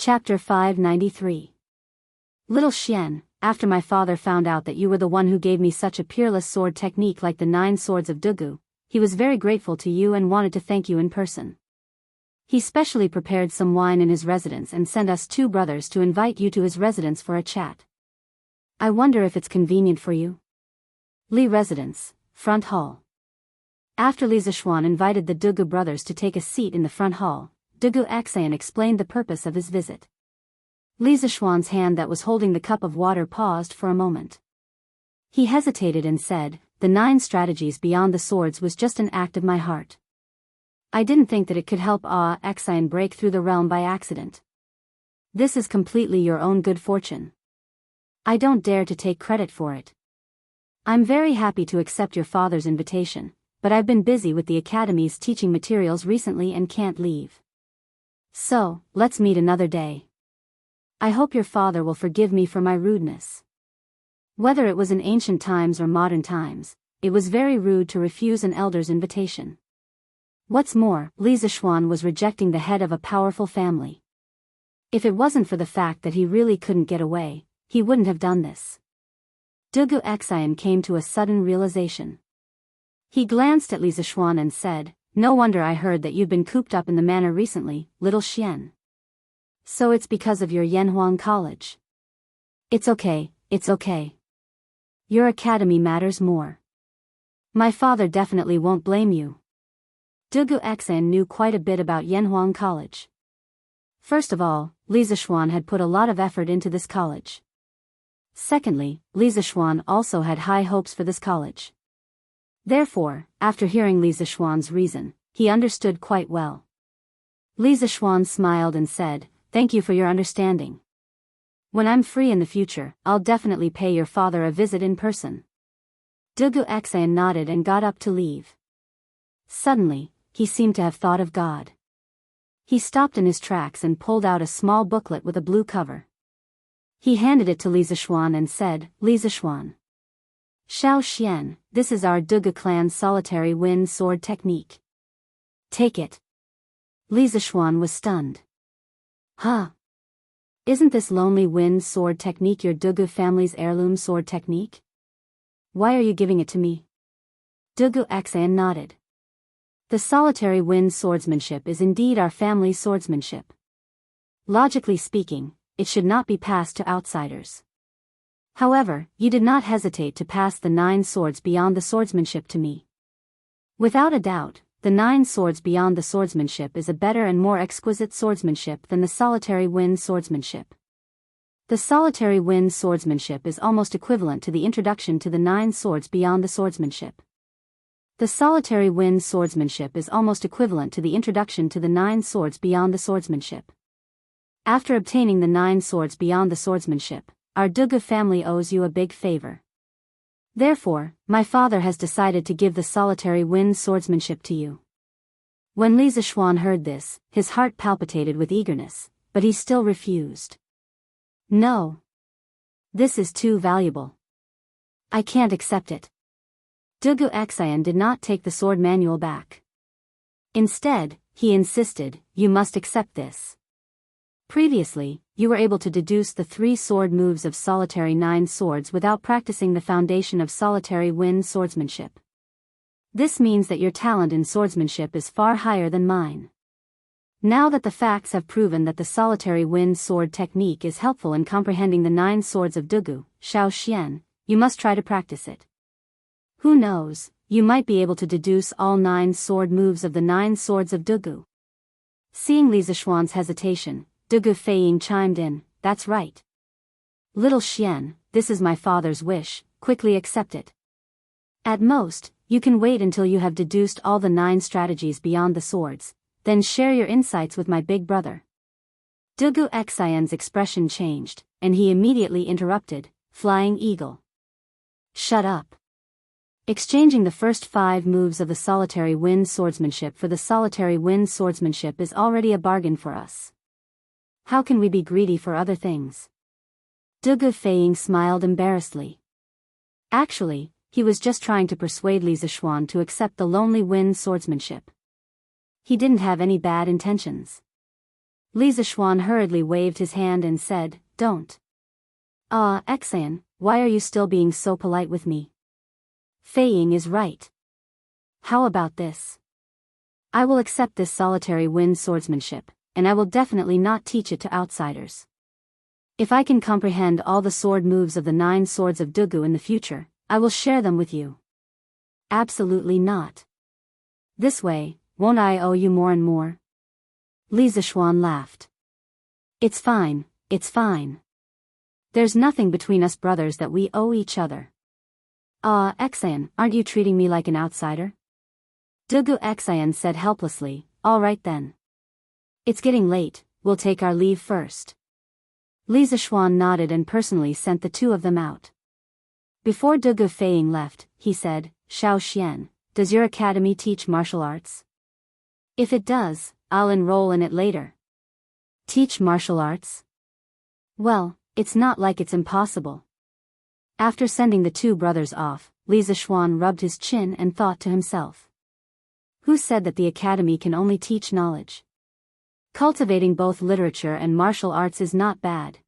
Chapter 593. Little Xian, after my father found out that you were the one who gave me such a peerless sword technique like the 9 swords of Dugu, he was very grateful to you and wanted to thank you in person. He specially prepared some wine in his residence and sent us 2 brothers to invite you to his residence for a chat. I wonder if it's convenient for you. Li Residence, Front Hall. After Li Zishuan invited the Dugu brothers to take a seat in the front hall, Dugu Xian explained the purpose of his visit. Li Zishuan's hand that was holding the cup of water paused for a moment. He hesitated and said, "The 9 strategies beyond the swords was just an act of my heart. I didn't think that it could help Xian break through the realm by accident. This is completely your own good fortune. I don't dare to take credit for it. I'm very happy to accept your father's invitation, but I've been busy with the academy's teaching materials recently and can't leave. So, let's meet another day. I hope your father will forgive me for my rudeness." Whether it was in ancient times or modern times, it was very rude to refuse an elder's invitation. What's more, Li Zishuan was rejecting the head of a powerful family. If it wasn't for the fact that he really couldn't get away, he wouldn't have done this. Dugu Xian came to a sudden realization. He glanced at Li Zishuan and said, "No wonder I heard that you've been cooped up in the manor recently, little Xian. So it's because of your Yanhuang College. It's okay, it's okay. Your academy matters more. My father definitely won't blame you." Dugu Xian knew quite a bit about Yanhuang College. First of all, Li Zishuan had put a lot of effort into this college. Secondly, Li Zishuan also had high hopes for this college. Therefore, after hearing Li Zishuan's reason, he understood quite well. Li Zishuan smiled and said, "Thank you for your understanding. When I'm free in the future, I'll definitely pay your father a visit in person." Dugu Xian nodded and got up to leave. Suddenly, he seemed to have thought of God. He stopped in his tracks and pulled out a small booklet with a blue cover. He handed it to Li Zishuan and said, "Li Zishuan. Xiao Xian, this is our Dugu clan's solitary wind sword technique. Take it." Li Zishuan was stunned. "Huh? Isn't this lonely wind sword technique your Dugu family's heirloom sword technique? Why are you giving it to me?" Dugu Xian nodded. "The solitary wind swordsmanship is indeed our family's swordsmanship. Logically speaking, it should not be passed to outsiders. However, you did not hesitate to pass the 9 swords beyond the swordsmanship to me. Without a doubt, the 9 swords beyond the swordsmanship is a better and more exquisite swordsmanship than the solitary wind swordsmanship. The solitary wind swordsmanship is almost equivalent to the introduction to the 9 swords beyond the swordsmanship. The solitary wind swordsmanship is almost equivalent to the introduction to the 9 swords beyond the swordsmanship. After obtaining the 9 swords beyond the swordsmanship, our Dugu family owes you a big favor. Therefore, my father has decided to give the solitary wind swordsmanship to you." When Li Zishuan heard this, his heart palpitated with eagerness, but he still refused. "No. This is too valuable. I can't accept it." Dugu Xian did not take the sword manual back. Instead, he insisted, "You must accept this. Previously, you were able to deduce the 3 sword moves of solitary 9 swords without practicing the foundation of solitary wind swordsmanship. This means that your talent in swordsmanship is far higher than mine. Now that the facts have proven that the solitary wind sword technique is helpful in comprehending the 9 swords of Dugu, Xiao Xian, you must try to practice it. Who knows, you might be able to deduce all 9 sword moves of the 9 swords of Dugu." Seeing Li Zishuan's hesitation, Dugu Feiying chimed in, "That's right. Little Xian, this is my father's wish, quickly accept it. At most, you can wait until you have deduced all the 9 strategies beyond the swords, then share your insights with my big brother." Dugu Xian's expression changed, and he immediately interrupted, "Flying Eagle. Shut up. Exchanging the first 5 moves of the solitary wind swordsmanship for the solitary wind swordsmanship is already a bargain for us. How can we be greedy for other things?" Dugu Feiying smiled embarrassedly. Actually, he was just trying to persuade Li Zishuan to accept the lonely wind swordsmanship. He didn't have any bad intentions. Li Zishuan hurriedly waved his hand and said, "Don't." "Ah, Xian, why are you still being so polite with me? Fei Ying is right. How about this? I will accept this solitary wind swordsmanship, and I will definitely not teach it to outsiders. If I can comprehend all the sword moves of the 9 swords of Dugu in the future, I will share them with you." "Absolutely not. This way, won't I owe you more and more?" Li Zishuan laughed. It's fine. There's nothing between us brothers that we owe each other." "Ah, Xian, aren't you treating me like an outsider?" Dugu Xian said helplessly. "All right then. It's getting late, we'll take our leave first." Li Zishuan nodded and personally sent the 2 of them out. Before Dugu Feiying left, he said, "Xiao Xian, does your academy teach martial arts? If it does, I'll enroll in it later." "Teach martial arts? Well, it's not like it's impossible." After sending the 2 brothers off, Li Zishuan rubbed his chin and thought to himself. Who said that the academy can only teach knowledge? Cultivating both literature and martial arts is not bad.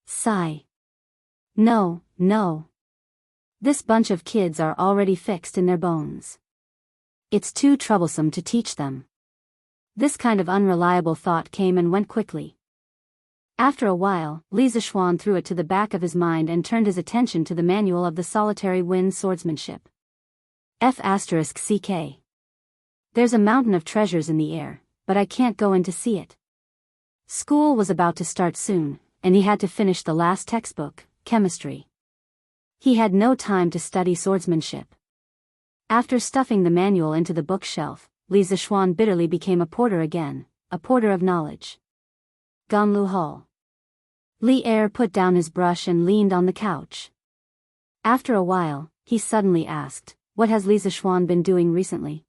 Sigh. No. This bunch of kids are already fixed in their bones. It's too troublesome to teach them. This kind of unreliable thought came and went quickly. After a while, Li Zishuan threw it to the back of his mind and turned his attention to the manual of the solitary wind swordsmanship. F***CK. There's a mountain of treasures in the air, but I can't go in to see it. School was about to start soon, and he had to finish the last textbook, chemistry. He had no time to study swordsmanship. After stuffing the manual into the bookshelf, Li Zishuan bitterly became a porter again, a porter of knowledge. Ganlu Hall. Li Er put down his brush and leaned on the couch. After a while, he suddenly asked, "What has Li Zishuan been doing recently?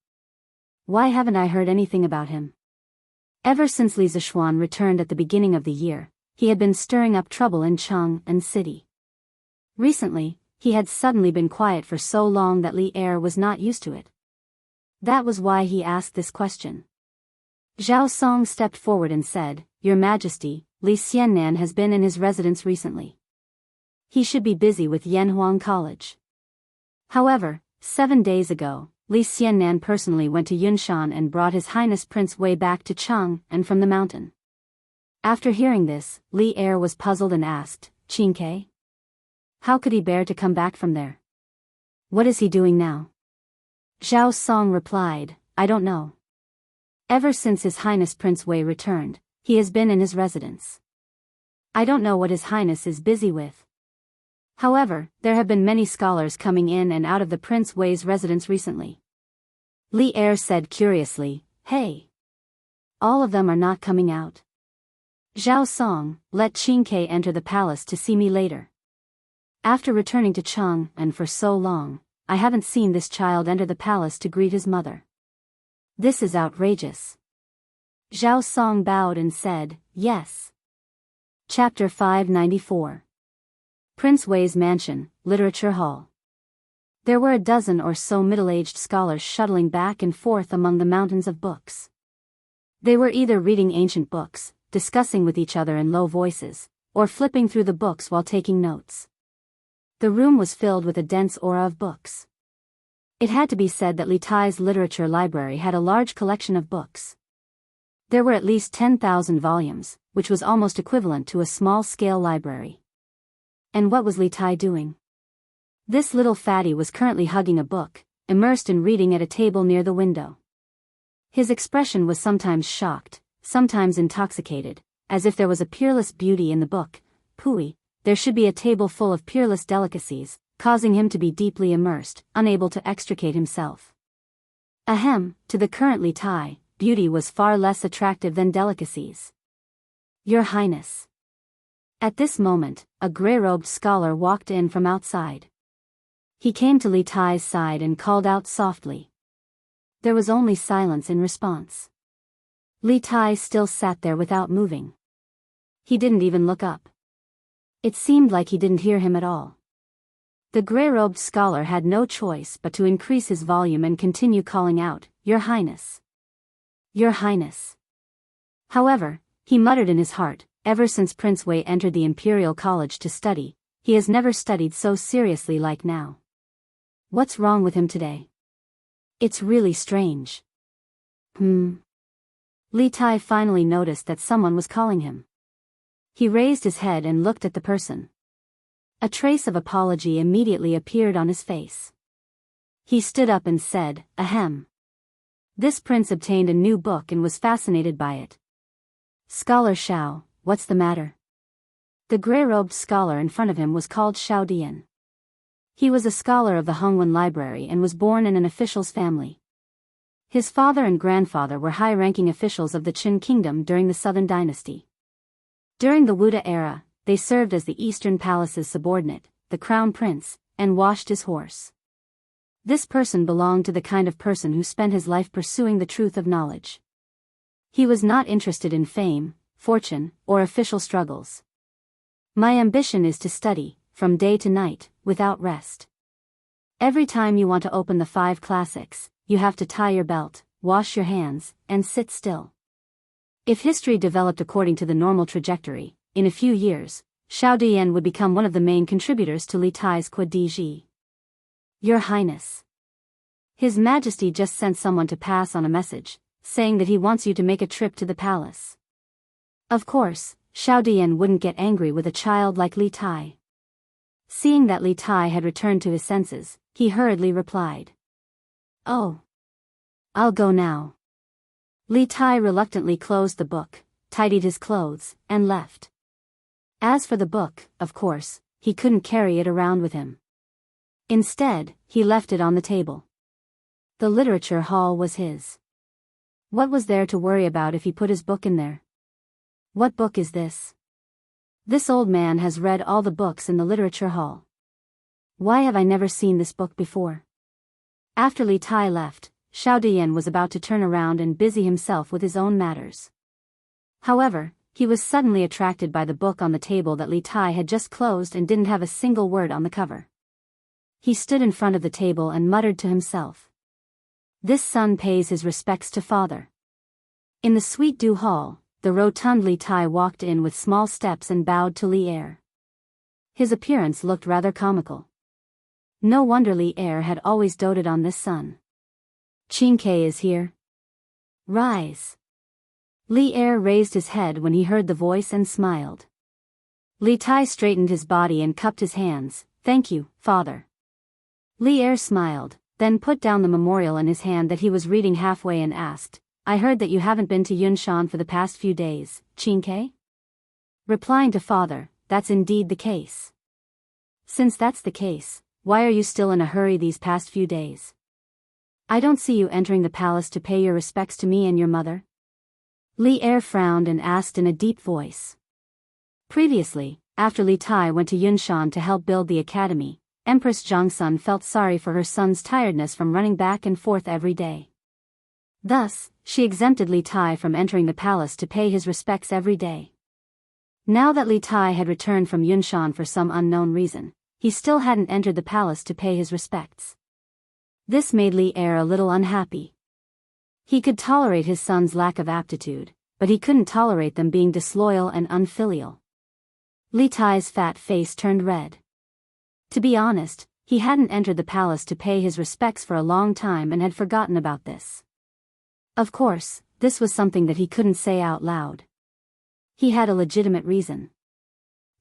Why haven't I heard anything about him?" Ever since Li Zishuan returned at the beginning of the year, he had been stirring up trouble in Cheng and city. Recently, he had suddenly been quiet for so long that Li Er was not used to it. That was why he asked this question. Zhao Song stepped forward and said, "Your Majesty, Li Xiannan has been in his residence recently. He should be busy with Yanhuang College." However, 7 days ago, Li Xiannan personally went to Yunshan and brought His Highness Prince Wei back to Cheng and from the mountain. After hearing this, Li Er was puzzled and asked, "Qingke? How could he bear to come back from there? What is he doing now?" Zhao Song replied, "I don't know. Ever since His Highness Prince Wei returned, he has been in his residence. I don't know what His Highness is busy with. However, there have been many scholars coming in and out of the Prince Wei's residence recently." Li Er said curiously, "Hey. All of them are not coming out. Zhao Song, let Qingke enter the palace to see me later. After returning to Cheng and for so long, I haven't seen this child enter the palace to greet his mother. This is outrageous." Zhao Song bowed and said, "Yes." Chapter 594. Prince Wei's Mansion, Literature Hall. There were a dozen or so middle-aged scholars shuttling back and forth among the mountains of books. They were either reading ancient books, discussing with each other in low voices, or flipping through the books while taking notes. The room was filled with a dense aura of books. It had to be said that Li Tai's literature library had a large collection of books. There were at least 10,000 volumes, which was almost equivalent to a small-scale library. And what was Li Tai doing? This little fatty was currently hugging a book, immersed in reading at a table near the window. His expression was sometimes shocked, sometimes intoxicated, as if there was a peerless beauty in the book. Pui, there should be a table full of peerless delicacies, causing him to be deeply immersed, unable to extricate himself. Ahem, to the current Li Tai, beauty was far less attractive than delicacies. "Your Highness." At this moment, a grey-robed scholar walked in from outside. He came to Li Tai's side and called out softly. There was only silence in response. Li Tai still sat there without moving. He didn't even look up. It seemed like he didn't hear him at all. The grey-robed scholar had no choice but to increase his volume and continue calling out, "Your Highness. Your Highness." However, He muttered in his heart, ever since Prince Wei entered the Imperial College to study, he has never studied so seriously like now. What's wrong with him today? It's really strange. Li Tai finally noticed that someone was calling him. He raised his head and looked at the person. A trace of apology immediately appeared on his face. He stood up and said, "Ahem." This prince obtained a new book and was fascinated by it. "Scholar Xiao, what's the matter?" The gray-robed scholar in front of him was called Xiao Dian. He was a scholar of the Hongwen Library and was born in an official's family. His father and grandfather were high-ranking officials of the Qin Kingdom during the Southern Dynasty. During the Wuda era, they served as the Eastern Palace's subordinate, the Crown Prince, and washed his horse. This person belonged to the kind of person who spent his life pursuing the truth of knowledge. He was not interested in fame, fortune, or official struggles. "My ambition is to study, from day to night, without rest. Every time you want to open the 5 classics, you have to tie your belt, wash your hands, and sit still." If history developed according to the normal trajectory, in a few years, Xiao Dian would become one of the main contributors to Li Tai's Kuo-di-ji. "Your Highness. His Majesty just sent someone to pass on a message, saying that he wants you to make a trip to the palace." Of course, Xiao Dian wouldn't get angry with a child like Li Tai. Seeing that Li Tai had returned to his senses, he hurriedly replied, "Oh. I'll go now." Li Tai reluctantly closed the book, tidied his clothes, and left. As for the book, of course, he couldn't carry it around with him. Instead, he left it on the table. The literature hall was his. What was there to worry about if he put his book in there? "What book is this? This old man has read all the books in the literature hall. Why have I never seen this book before?" After Li Tai left, Xiao Dian was about to turn around and busy himself with his own matters. However, he was suddenly attracted by the book on the table that Li Tai had just closed and didn't have a single word on the cover. He stood in front of the table and muttered to himself. "This son pays his respects to father." In the Sweet Dew Hall, the rotund Li Tai walked in with small steps and bowed to Li Er. His appearance looked rather comical. No wonder Li Er had always doted on this son. "Qingke is here. Rise." Li Er raised his head when he heard the voice and smiled. Li Tai straightened his body and cupped his hands. "Thank you, father." Li Er smiled, then put down the memorial in his hand that he was reading halfway and asked, "I heard that you haven't been to Yunshan for the past few days, Qingke?" Replying to father, "That's indeed the case." "Since that's the case, why are you still in a hurry these past few days? I don't see you entering the palace to pay your respects to me and your mother." Li Er frowned and asked in a deep voice. Previously, after Li Tai went to Yunshan to help build the academy, Empress Jiangsun felt sorry for her son's tiredness from running back and forth every day. Thus, she exempted Li Tai from entering the palace to pay his respects every day. Now that Li Tai had returned from Yunshan for some unknown reason, he still hadn't entered the palace to pay his respects. This made Li Er a little unhappy. He could tolerate his son's lack of aptitude, but he couldn't tolerate them being disloyal and unfilial. Li Tai's fat face turned red. To be honest, he hadn't entered the palace to pay his respects for a long time and had forgotten about this. Of course, this was something that he couldn't say out loud. He had a legitimate reason.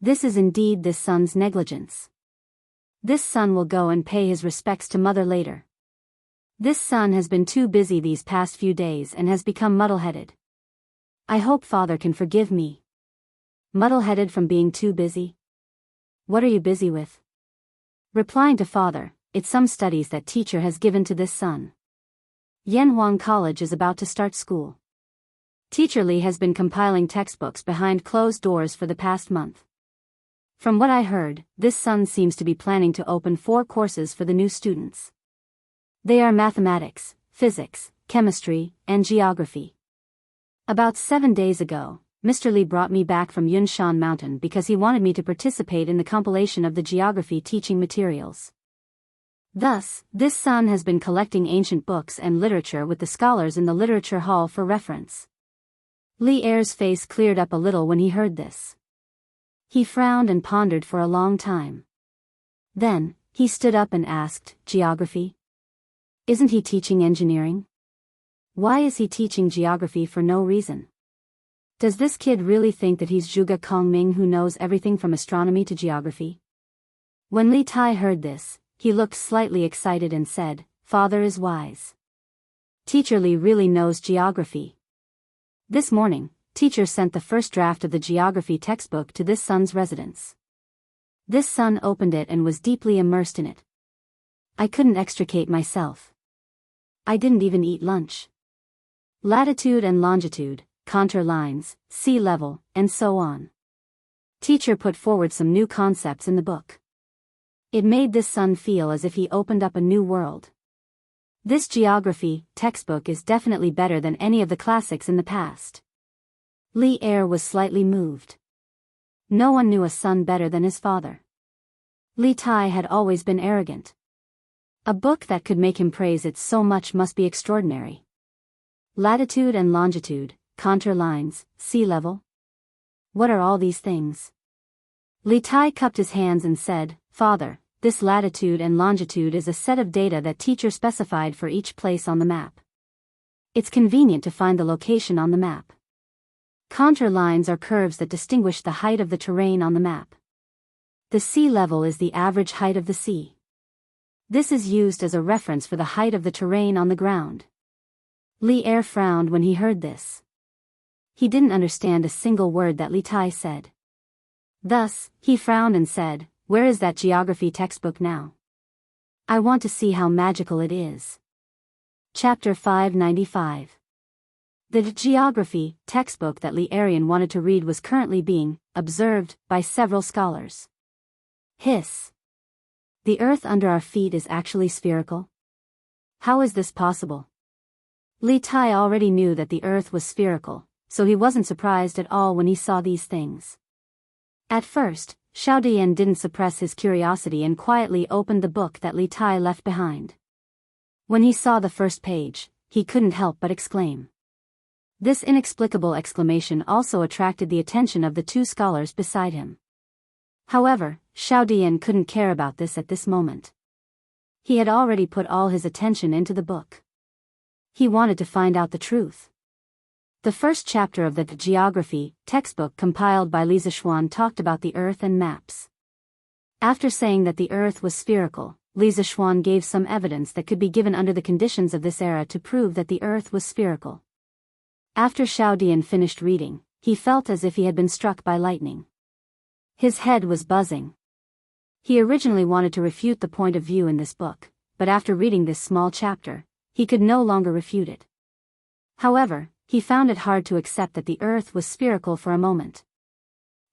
This is indeed this son's negligence. This son will go and pay his respects to mother later. This son has been too busy these past few days and has become muddle-headed. I hope father can forgive me. Muddle-headed from being too busy? What are you busy with? Replying to father, it's some studies that teacher has given to this son. Yanhuang College is about to start school. Teacher Li has been compiling textbooks behind closed doors for the past month. From what I heard, this son seems to be planning to open 4 courses for the new students. They are mathematics, physics, chemistry, and geography. About 7 days ago, Mr. Li brought me back from Yunshan Mountain because he wanted me to participate in the compilation of the geography teaching materials. Thus, this son has been collecting ancient books and literature with the scholars in the literature hall for reference. Li Er's face cleared up a little when he heard this. He frowned and pondered for a long time. Then, he stood up and asked, "Geography? Isn't he teaching engineering? Why is he teaching geography for no reason? Does this kid really think that he's Zhuge Kongming who knows everything from astronomy to geography?" When Li Tai heard this, he looked slightly excited and said, "Father is wise. Teacher Li really knows geography." This morning, teacher sent the first draft of the geography textbook to this son's residence. This son opened it and was deeply immersed in it. I couldn't extricate myself. I didn't even eat lunch. Latitude and longitude, contour lines, sea level, and so on. Teacher put forward some new concepts in the book. It made this son feel as if he opened up a new world. This geography textbook is definitely better than any of the classics in the past. Li Er was slightly moved. No one knew a son better than his father. Li Tai had always been arrogant. A book that could make him praise it so much must be extraordinary. Latitude and longitude, contour lines, sea level. What are all these things? Li Tai cupped his hands and said, "Father, this latitude and longitude is a set of data that teacher specified for each place on the map. It's convenient to find the location on the map. Contour lines are curves that distinguish the height of the terrain on the map. The sea level is the average height of the sea. This is used as a reference for the height of the terrain on the ground." Li Er frowned when he heard this. He didn't understand a single word that Li Tai said. Thus, he frowned and said, "Where is that geography textbook now? I want to see how magical it is." Chapter 595. The geography textbook that Li Arian wanted to read was currently being observed by several scholars. Hiss. The earth under our feet is actually spherical? How is this possible? Li Tai already knew that the earth was spherical, so he wasn't surprised at all when he saw these things. At first, Xiao Dian didn't suppress his curiosity and quietly opened the book that Li Tai left behind. When he saw the first page, he couldn't help but exclaim. This inexplicable exclamation also attracted the attention of the two scholars beside him. However, Xiao Dian couldn't care about this at this moment. He had already put all his attention into the book. He wanted to find out the truth. The first chapter of the geography textbook compiled by Li Zixuan talked about the earth and maps. After saying that the earth was spherical, Li Zixuan gave some evidence that could be given under the conditions of this era to prove that the earth was spherical. After Xiao Dian finished reading, he felt as if he had been struck by lightning. His head was buzzing. He originally wanted to refute the point of view in this book, but after reading this small chapter, he could no longer refute it. However, he found it hard to accept that the earth was spherical for a moment.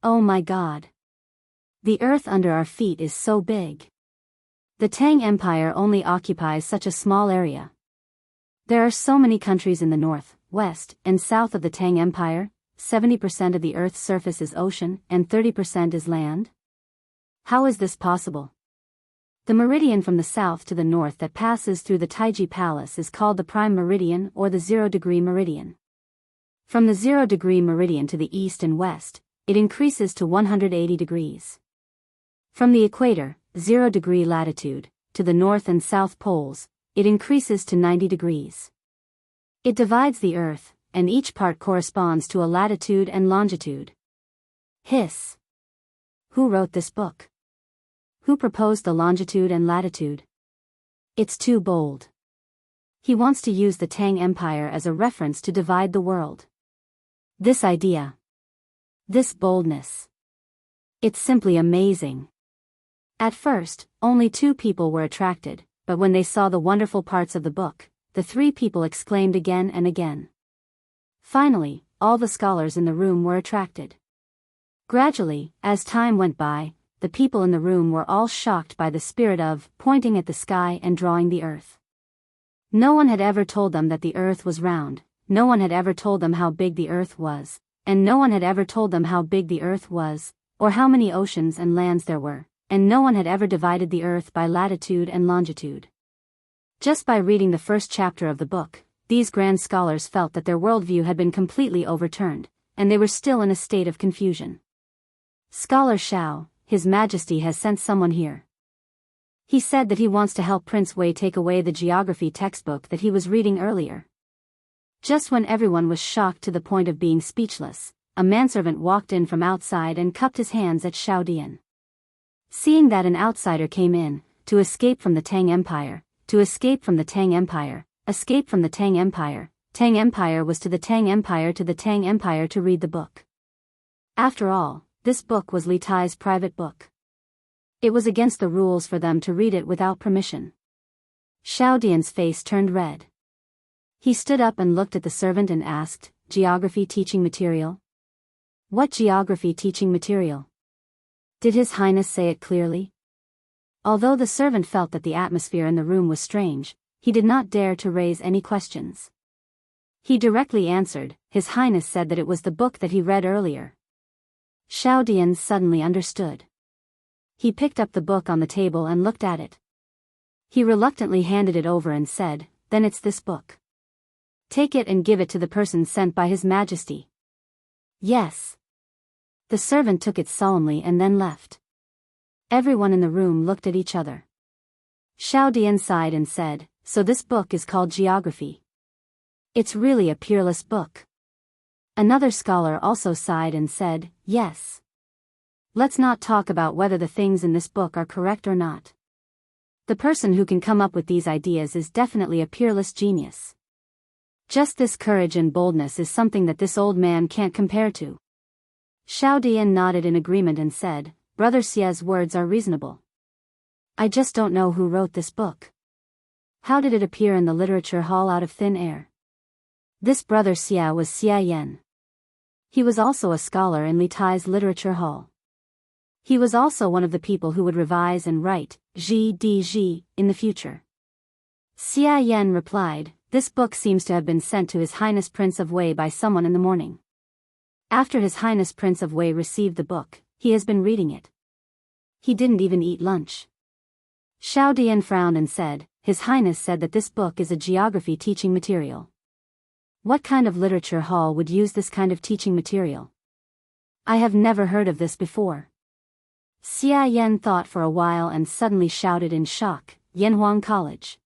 Oh my God! The earth under our feet is so big. The Tang Empire only occupies such a small area. There are so many countries in the north, west, and south of the Tang Empire. 70% of the Earth's surface is ocean, and 30% is land? How is this possible? The meridian from the south to the north that passes through the Taiji Palace is called the prime meridian or the 0-degree meridian. From the 0-degree meridian to the east and west, it increases to 180 degrees. From the equator, 0-degree latitude, to the north and south poles, it increases to 90 degrees. It divides the Earth, and each part corresponds to a latitude and longitude. Hiss. Who wrote this book? Who proposed the longitude and latitude? It's too bold. He wants to use the Tang Empire as a reference to divide the world. This idea. This boldness. It's simply amazing. At first, only 2 people were attracted, but when they saw the wonderful parts of the book, the 3 people exclaimed again and again. Finally, all the scholars in the room were attracted. Gradually, as time went by, the people in the room were all shocked by the spirit of pointing at the sky and drawing the earth. No one had ever told them that the earth was round, no one had ever told them how big the earth was, and no one had ever told them how big the earth was, or how many oceans and lands there were, and no one had ever divided the earth by latitude and longitude. Just by reading the first chapter of the book, these grand scholars felt that their worldview had been completely overturned, and they were still in a state of confusion. Scholar Xiao, His Majesty has sent someone here. He said that he wants to help Prince Wei take away the geography textbook that he was reading earlier. Just when everyone was shocked to the point of being speechless, a manservant walked in from outside and cupped his hands at Xiao Dian. Seeing that an outsider came in, to escape from the Tang Empire, to escape from the Tang Empire, escape from the Tang Empire was to the Tang Empire to the Tang Empire to read the book. After all, this book was Li Tai's private book. It was against the rules for them to read it without permission. Xiao Dian's face turned red. He stood up and looked at the servant and asked, "Geography teaching material? What geography teaching material? Did His Highness say it clearly?" Although the servant felt that the atmosphere in the room was strange, he did not dare to raise any questions. He directly answered, "His Highness said that it was the book that he read earlier." Xiao Dian suddenly understood. He picked up the book on the table and looked at it. He reluctantly handed it over and said, "Then it's this book. Take it and give it to the person sent by His Majesty." "Yes." The servant took it solemnly and then left. Everyone in the room looked at each other. Xiao Dian sighed and said, "So this book is called Geography. It's really a peerless book." Another scholar also sighed and said, "Yes. Let's not talk about whether the things in this book are correct or not. The person who can come up with these ideas is definitely a peerless genius. Just this courage and boldness is something that this old man can't compare to." Xiao Dian nodded in agreement and said, "Brother Xia's words are reasonable. I just don't know who wrote this book. How did it appear in the literature hall out of thin air?" This brother Xia was Xia Yan. He was also a scholar in Li Tai's literature hall. He was also one of the people who would revise and write Ji in the future. Xia Yan replied, "This book seems to have been sent to His Highness Prince of Wei by someone in the morning. After His Highness Prince of Wei received the book, he has been reading it. He didn't even eat lunch." Xiao Dian frowned and said, "His Highness said that this book is a geography teaching material. What kind of literature hall would use this kind of teaching material? I have never heard of this before." Xia Yan thought for a while and suddenly shouted in shock, "Yanhuang College.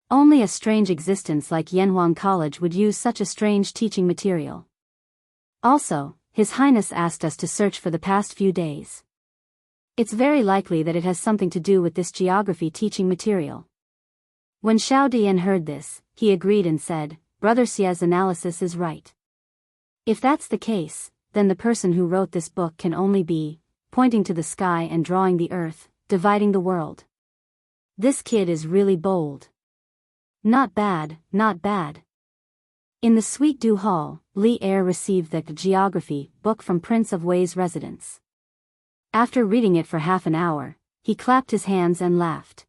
Only a strange existence like Yanhuang College would use such a strange teaching material. Also, His Highness asked us to search for the past few days. It's very likely that it has something to do with this geography teaching material." When Xiao Dian heard this, he agreed and said, "Brother Xia's analysis is right. If that's the case, then the person who wrote this book can only be, pointing to the sky and drawing the earth, dividing the world. This kid is really bold. Not bad, not bad." In the Sweet Dew Hall, Li Er received the geography book from Prince of Wei's residence. After reading it for half an hour, he clapped his hands and laughed.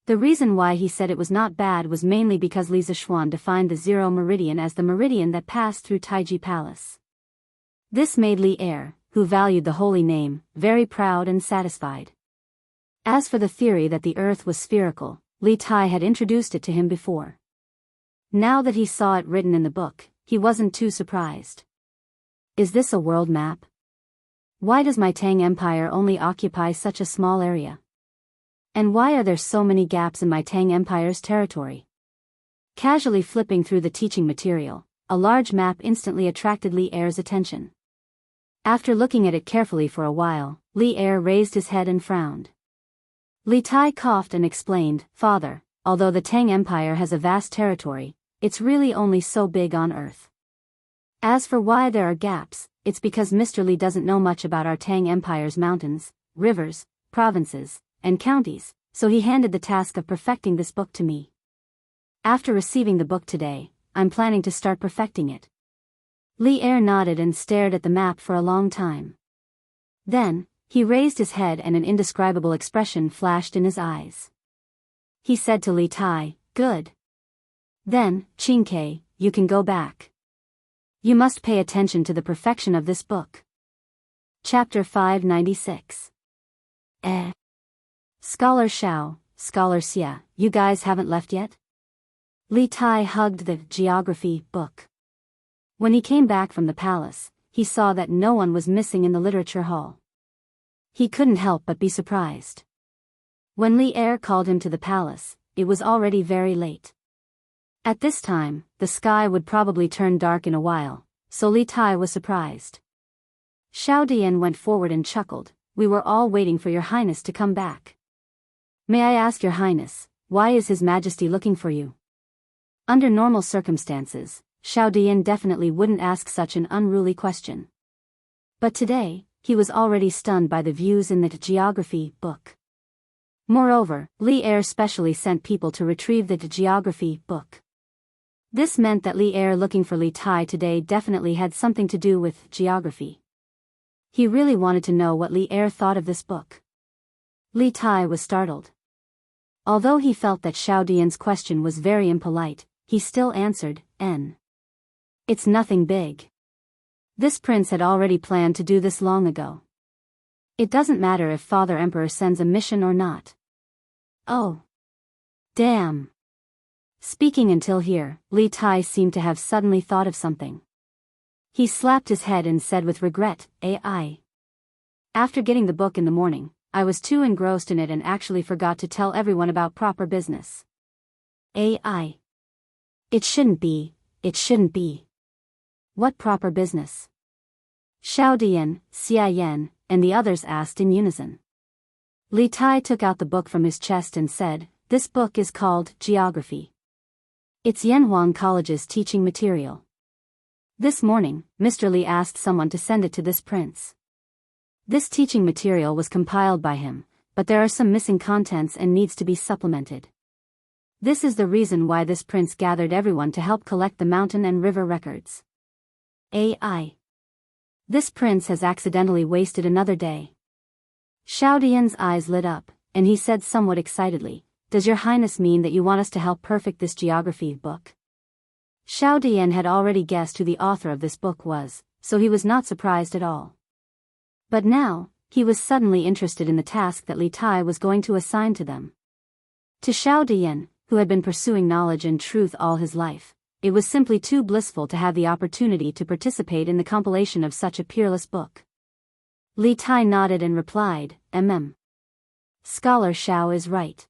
The reason why he said it was not bad was mainly because Li Zishuan defined the zero meridian as the meridian that passed through Taiji Palace. This made Li Er, who valued the holy name, very proud and satisfied. As for the theory that the earth was spherical, Li Tai had introduced it to him before. Now that he saw it written in the book, he wasn't too surprised. "Is this a world map? Why does my Tang Empire only occupy such a small area? And why are there so many gaps in my Tang Empire's territory?" Casually flipping through the teaching material, a large map instantly attracted Li Er's attention. After looking at it carefully for a while, Li Er raised his head and frowned. Li Tai coughed and explained, "Father, although the Tang Empire has a vast territory, it's really only so big on Earth. As for why there are gaps, it's because Mr. Li doesn't know much about our Tang Empire's mountains, rivers, provinces, and counties, so he handed the task of perfecting this book to me. After receiving the book today, I'm planning to start perfecting it." Li Er nodded and stared at the map for a long time. Then, he raised his head and an indescribable expression flashed in his eyes. He said to Li Tai, "Good. Then, Qingke, you can go back. You must pay attention to the perfection of this book." Chapter 596. Scholar Xiao, Scholar Xia, you guys haven't left yet? Li Tai hugged the geography book. When he came back from the palace, he saw that no one was missing in the literature hall. He couldn't help but be surprised. When Li Er called him to the palace, it was already very late. At this time, the sky would probably turn dark in a while, so Li Tai was surprised. Xiao Dian went forward and chuckled, "We were all waiting for your highness to come back. May I ask your highness, why is his majesty looking for you?" Under normal circumstances, Xiao Dian definitely wouldn't ask such an unruly question. But today, he was already stunned by the views in the geography book. Moreover, Li Er specially sent people to retrieve the geography book. This meant that Li Er looking for Li Tai today definitely had something to do with geography. He really wanted to know what Li Er thought of this book. Li Tai was startled. Although he felt that Xiao Dian's question was very impolite, he still answered, "N. It's nothing big. This prince had already planned to do this long ago. It doesn't matter if Father Emperor sends a mission or not." "Oh. Damn." Speaking until here, Li Tai seemed to have suddenly thought of something. He slapped his head and said with regret, "AI. After getting the book in the morning, I was too engrossed in it and actually forgot to tell everyone about proper business." "AI. It shouldn't be. What proper business?" Xiao Dian, Xia Yan, and the others asked in unison. Li Tai took out the book from his chest and said, "This book is called Geography. It's Yanhuang College's teaching material. This morning, Mr. Li asked someone to send it to this prince. This teaching material was compiled by him, but there are some missing contents and needs to be supplemented. This is the reason why this prince gathered everyone to help collect the mountain and river records." AI. This prince has accidentally wasted another day. Xiao Dian's eyes lit up, and he said somewhat excitedly, "Does your highness mean that you want us to help perfect this geography book?" Xiao Dian had already guessed who the author of this book was, so he was not surprised at all. But now, he was suddenly interested in the task that Li Tai was going to assign to them. To Xiao Dian, who had been pursuing knowledge and truth all his life, it was simply too blissful to have the opportunity to participate in the compilation of such a peerless book. Li Tai nodded and replied, Scholar Xiao is right.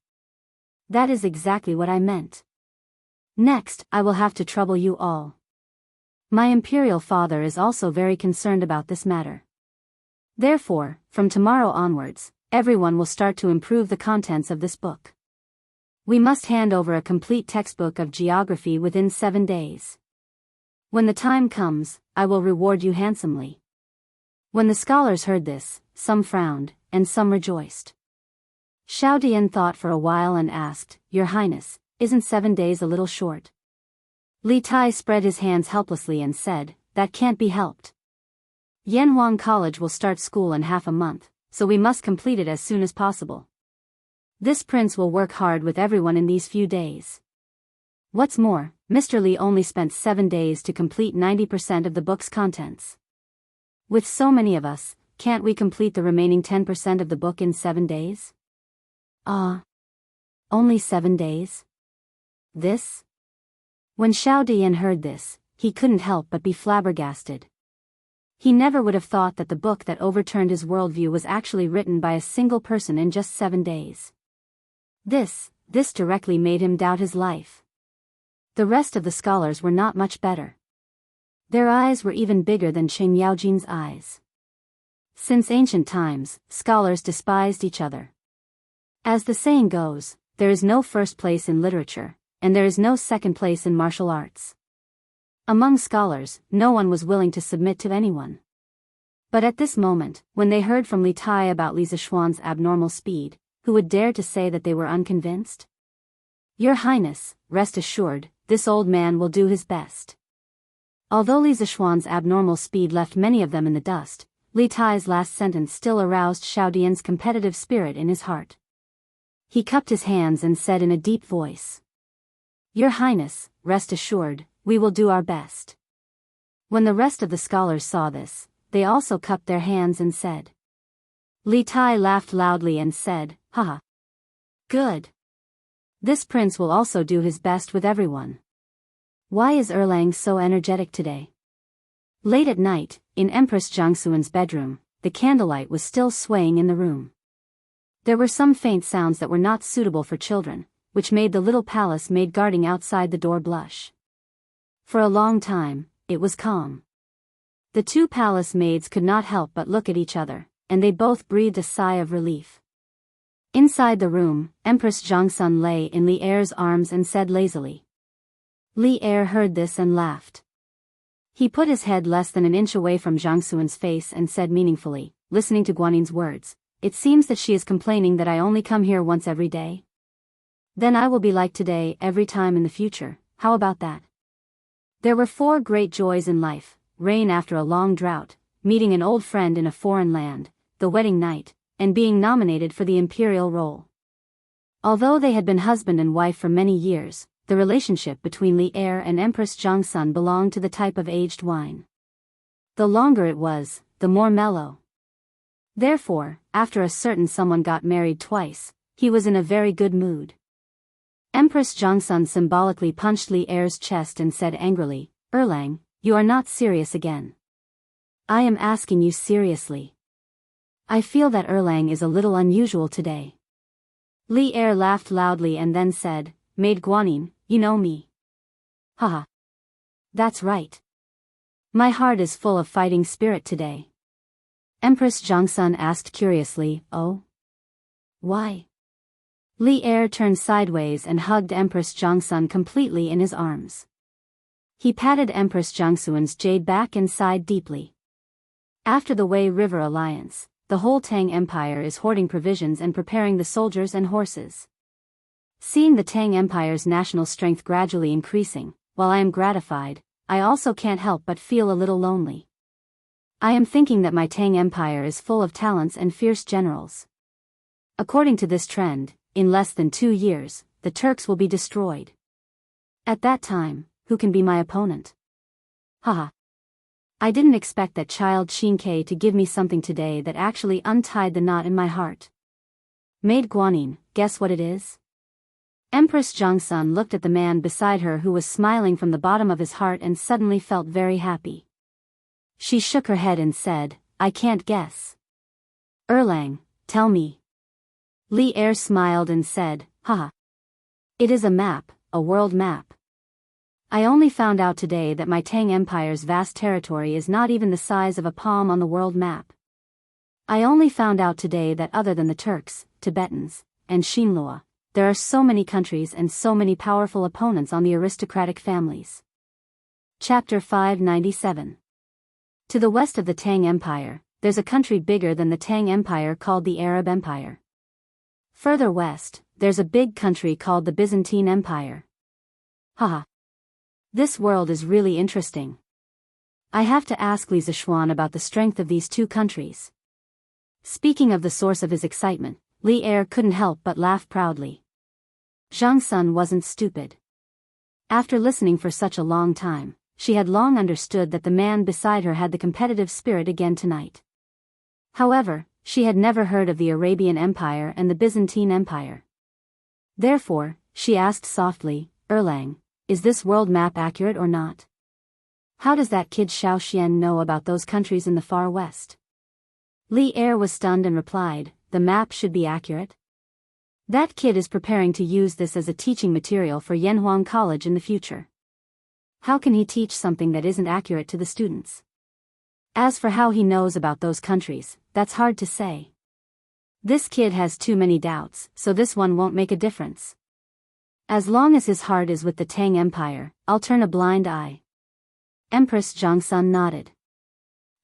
That is exactly what I meant. Next, I will have to trouble you all. My imperial father is also very concerned about this matter. Therefore, from tomorrow onwards, everyone will start to improve the contents of this book. We must hand over a complete textbook of geography within 7 days. When the time comes, I will reward you handsomely." When the scholars heard this, some frowned, and some rejoiced. Xiao Dian thought for a while and asked, "Your Highness, isn't 7 days a little short?" Li Tai spread his hands helplessly and said, "That can't be helped. Yanhuang College will start school in half a month, so we must complete it as soon as possible. This prince will work hard with everyone in these few days. What's more, Mr. Li only spent 7 days to complete 90% of the book's contents. With so many of us, can't we complete the remaining 10% of the book in 7 days? Only 7 days? This?" When Xiao Dian heard this, he couldn't help but be flabbergasted. He never would have thought that the book that overturned his worldview was actually written by a single person in just 7 days. This directly made him doubt his life. The rest of the scholars were not much better. Their eyes were even bigger than Chen Yaojin's eyes. Since ancient times, scholars despised each other. As the saying goes, there is no first place in literature, and there is no second place in martial arts. Among scholars, no one was willing to submit to anyone. But at this moment, when they heard from Li Tai about Li Zishuan's abnormal speed, who would dare to say that they were unconvinced? "Your Highness, rest assured, this old man will do his best." Although Li Zishuan's abnormal speed left many of them in the dust, Li Tai's last sentence still aroused Xiao Dian's competitive spirit in his heart. He cupped his hands and said in a deep voice, "Your Highness, rest assured, we will do our best." When the rest of the scholars saw this, they also cupped their hands and said. Li Tai laughed loudly and said, "Haha. Good. This prince will also do his best with everyone. Why is Erlang so energetic today? Late at night, in Empress Jianghu's bedroom, the candlelight was still swaying in the room. There were some faint sounds that were not suitable for children, which made the little palace maid guarding outside the door blush. For a long time, it was calm. The two palace maids could not help but look at each other, and they both breathed a sigh of relief. Inside the room, Empress Jianghu lay in Li Er's arms and said lazily. Li Er heard this and laughed. He put his head less than an inch away from Jianghu's face and said meaningfully, listening to Guanin's words, "It seems that she is complaining that I only come here once every day. Then I will be like today every time in the future, how about that?" There were 4 great joys in life: rain after a long drought, meeting an old friend in a foreign land, the wedding night, and being nominated for the imperial role. Although they had been husband and wife for many years, the relationship between Li Er and Empress Jianghu belonged to the type of aged wine. The longer it was, the more mellow. Therefore, after a certain someone got married twice, he was in a very good mood. Empress Jianghu symbolically punched Li Er's chest and said angrily, "Erlang, you are not serious again. I am asking you seriously. I feel that Erlang is a little unusual today." Li Er laughed loudly and then said, "Maid Guanin, you know me." "Haha. That's right. My heart is full of fighting spirit today." Empress Jianghu asked curiously, "Oh? Why?" Li Er turned sideways and hugged Empress Jianghu completely in his arms. He patted Empress Jianghu's jade back and sighed deeply. After the Wei River Alliance, the whole Tang Empire is hoarding provisions and preparing the soldiers and horses. Seeing the Tang Empire's national strength gradually increasing, while I am gratified, I also can't help but feel a little lonely. I am thinking that my Tang Empire is full of talents and fierce generals. According to this trend, in less than 2 years, the Turks will be destroyed. At that time, who can be my opponent? Haha. I didn't expect that child Xianxia to give me something today that actually untied the knot in my heart. Maid Guanin, guess what it is? Empress Jianghu looked at the man beside her who was smiling from the bottom of his heart and suddenly felt very happy. She shook her head and said, "I can't guess." "Erlang, tell me." Li Er smiled and said, "Haha. It is a map, a world map. I only found out today that my Tang Empire's vast territory is not even the size of a palm on the world map. I only found out today that other than the Turks, Tibetans, and Xinlua, there are so many countries and so many powerful opponents on the aristocratic families." Chapter 597. To the west of the Tang Empire, there's a country bigger than the Tang Empire called the Arab Empire. Further west, there's a big country called the Byzantine Empire. Haha. This world is really interesting. I have to ask Li Zishuan about the strength of these 2 countries. Speaking of the source of his excitement, Li Er couldn't help but laugh proudly. Jianghu wasn't stupid. After listening for such a long time, she had long understood that the man beside her had the competitive spirit again tonight. However, she had never heard of the Arabian Empire and the Byzantine Empire. Therefore, she asked softly, "Erlang, is this world map accurate or not? How does that kid Xiao Xian know about those countries in the far west?" Li Er was stunned and replied, "The map should be accurate. That kid is preparing to use this as a teaching material for Yanhuang College in the future. How can he teach something that isn't accurate to the students? As for how he knows about those countries, that's hard to say. This kid has too many doubts, so this one won't make a difference. As long as his heart is with the Tang Empire, I'll turn a blind eye." Empress Jianghu nodded.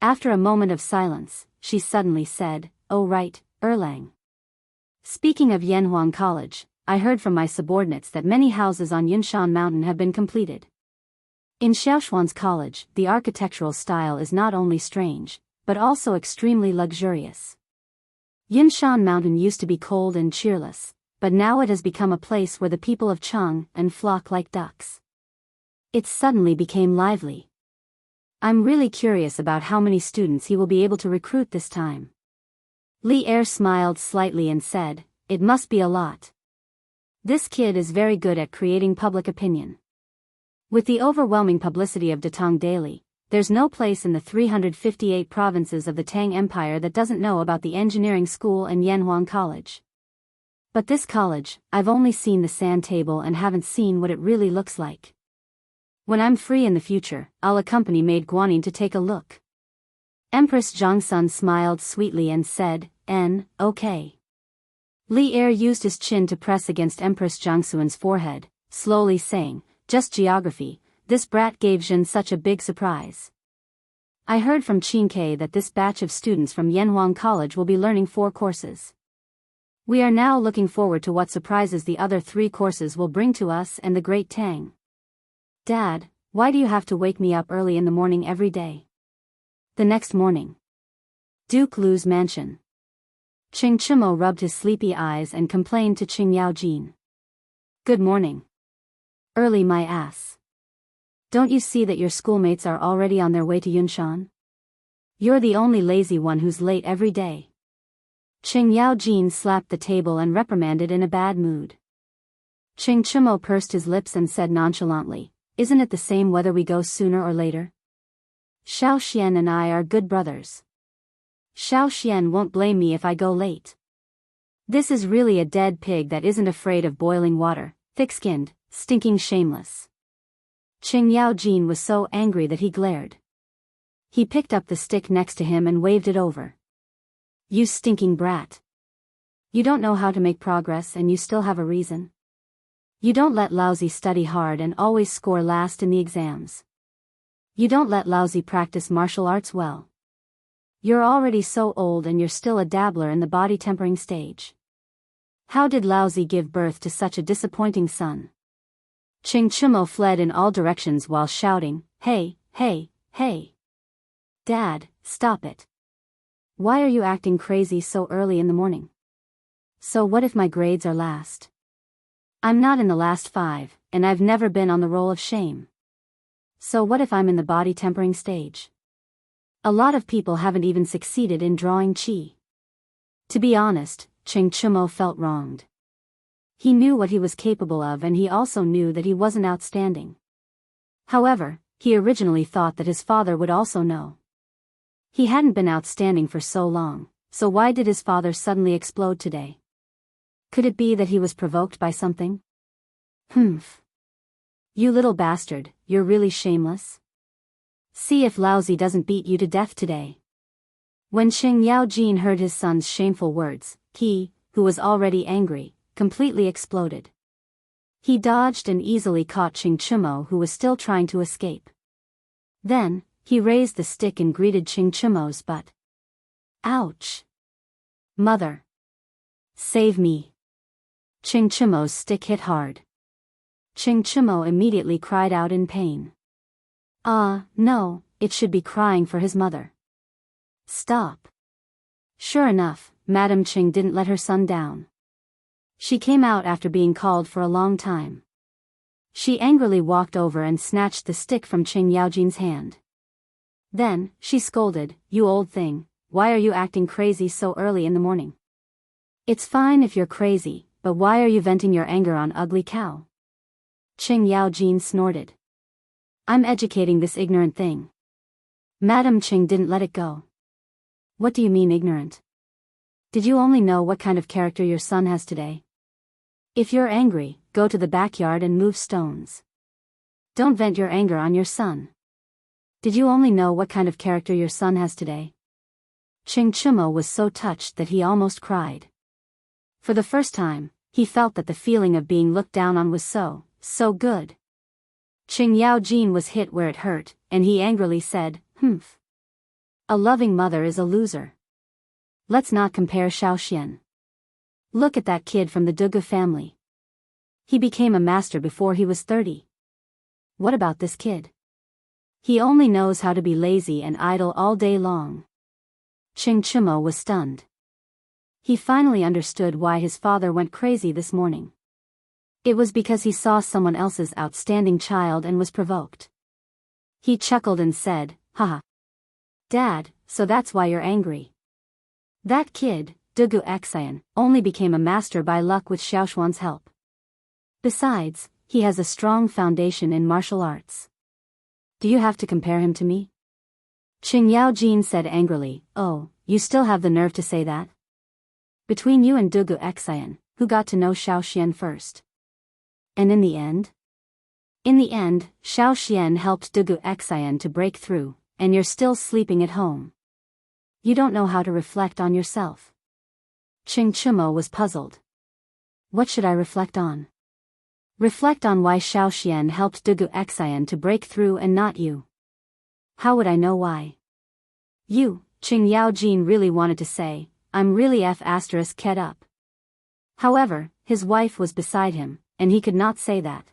After a moment of silence, she suddenly said, "Oh right, Erlang. Speaking of Yanhuang College, I heard from my subordinates that many houses on Yunshan Mountain have been completed. In Xiaoshuan's college, the architectural style is not only strange, but also extremely luxurious. Yunshan Mountain used to be cold and cheerless, but now it has become a place where the people of Chang and flock like ducks. It suddenly became lively. I'm really curious about how many students he will be able to recruit this time." Li Er smiled slightly and said, "It must be a lot." This kid is very good at creating public opinion. With the overwhelming publicity of Datong Daily, there's no place in the 358 provinces of the Tang Empire that doesn't know about the engineering school and Yanhuang College. But this college, I've only seen the sand table and haven't seen what it really looks like. When I'm free in the future, I'll accompany Maid Guanyin to take a look. Empress Zhangsun smiled sweetly and said, okay. Li Er used his chin to press against Empress Jiangsuan's forehead, slowly saying, just geography, this brat gave Jin such a big surprise. I heard from Qingke that this batch of students from Yanhuang College will be learning 4 courses. We are now looking forward to what surprises the other 3 courses will bring to us and the great Tang. Dad, why do you have to wake me up early in the morning every day? The next morning. Duke Lu's mansion. Qing Chimo rubbed his sleepy eyes and complained to Qing Yaojin. Good morning. Early my ass. Don't you see that your schoolmates are already on their way to Yunshan? You're the only lazy one who's late every day. Qing Yaojin slapped the table and reprimanded in a bad mood. Qing Chimo pursed his lips and said nonchalantly, isn't it the same whether we go sooner or later? Xiao Xian and I are good brothers. Xiao Xian won't blame me if I go late. This is really a dead pig that isn't afraid of boiling water, thick-skinned, stinking shameless. Qing Yaojin was so angry that he glared. He picked up the stick next to him and waved it over. You stinking brat. You don't know how to make progress and you still have a reason. You don't let Lousy study hard and always score last in the exams. You don't let Lousy practice martial arts well. You're already so old and you're still a dabbler in the body tempering stage. How did Lousy give birth to such a disappointing son? Qing Chimo fled in all directions while shouting, hey, hey, hey. Dad, stop it. Why are you acting crazy so early in the morning? So what if my grades are last? I'm not in the last 5, and I've never been on the roll of shame. So what if I'm in the body tempering stage? A lot of people haven't even succeeded in drawing qi. To be honest, Qing Chimo felt wronged. He knew what he was capable of and he also knew that he wasn't outstanding. However, he originally thought that his father would also know. He hadn't been outstanding for so long, so why did his father suddenly explode today? Could it be that he was provoked by something? Humph. You little bastard, you're really shameless. See if Lousy doesn't beat you to death today. When Qing Yaojin heard his son's shameful words, he, who was already angry, completely exploded. He dodged and easily caught Qing Chimo who was still trying to escape. Then, he raised the stick and greeted Qing Chimo's butt. Ouch! Mother! Save me! Qing Chimo's stick hit hard. Qing Chimo immediately cried out in pain. No, it should be crying for his mother. Stop. Sure enough, Madame Qing didn't let her son down. She came out after being called for a long time. She angrily walked over and snatched the stick from Qing Yaojin's hand. Then, she scolded, you old thing, why are you acting crazy so early in the morning? It's fine if you're crazy, but why are you venting your anger on ugly cow? Qing Yaojin snorted. I'm educating this ignorant thing. Madame Qing didn't let it go. What do you mean ignorant? Did you only know what kind of character your son has today? If you're angry, go to the backyard and move stones. Don't vent your anger on your son. Did you only know what kind of character your son has today? Qing Chimo was so touched that he almost cried. For the first time, he felt that the feeling of being looked down on was so good. Qing Yaojin was hit where it hurt, and he angrily said, humph. A loving mother is a loser. Let's not compare Xiao Xian. Look at that kid from the Dugu family. He became a master before he was 30. What about this kid? He only knows how to be lazy and idle all day long. Qing Chimo was stunned. He finally understood why his father went crazy this morning. It was because he saw someone else's outstanding child and was provoked. He chuckled and said, haha. Dad, so that's why you're angry. That kid, Dugu Xian, only became a master by luck with Xiaoshuan's help. Besides, he has a strong foundation in martial arts. Do you have to compare him to me? Qing Yaojin said angrily, oh, you still have the nerve to say that? Between you and Wuxia Xianxia, who got to know Xiao Xian first? And in the end? In the end, Xiao Xian helped Wuxia Xianxia to break through, and you're still sleeping at home. You don't know how to reflect on yourself. Qing Chumo was puzzled. What should I reflect on? Reflect on why Xiao Xian helped Wuxia Xianxia to break through and not you. How would I know why? You, Qing Yaojin really wanted to say, I'm really ****** up. However, his wife was beside him, and he could not say that.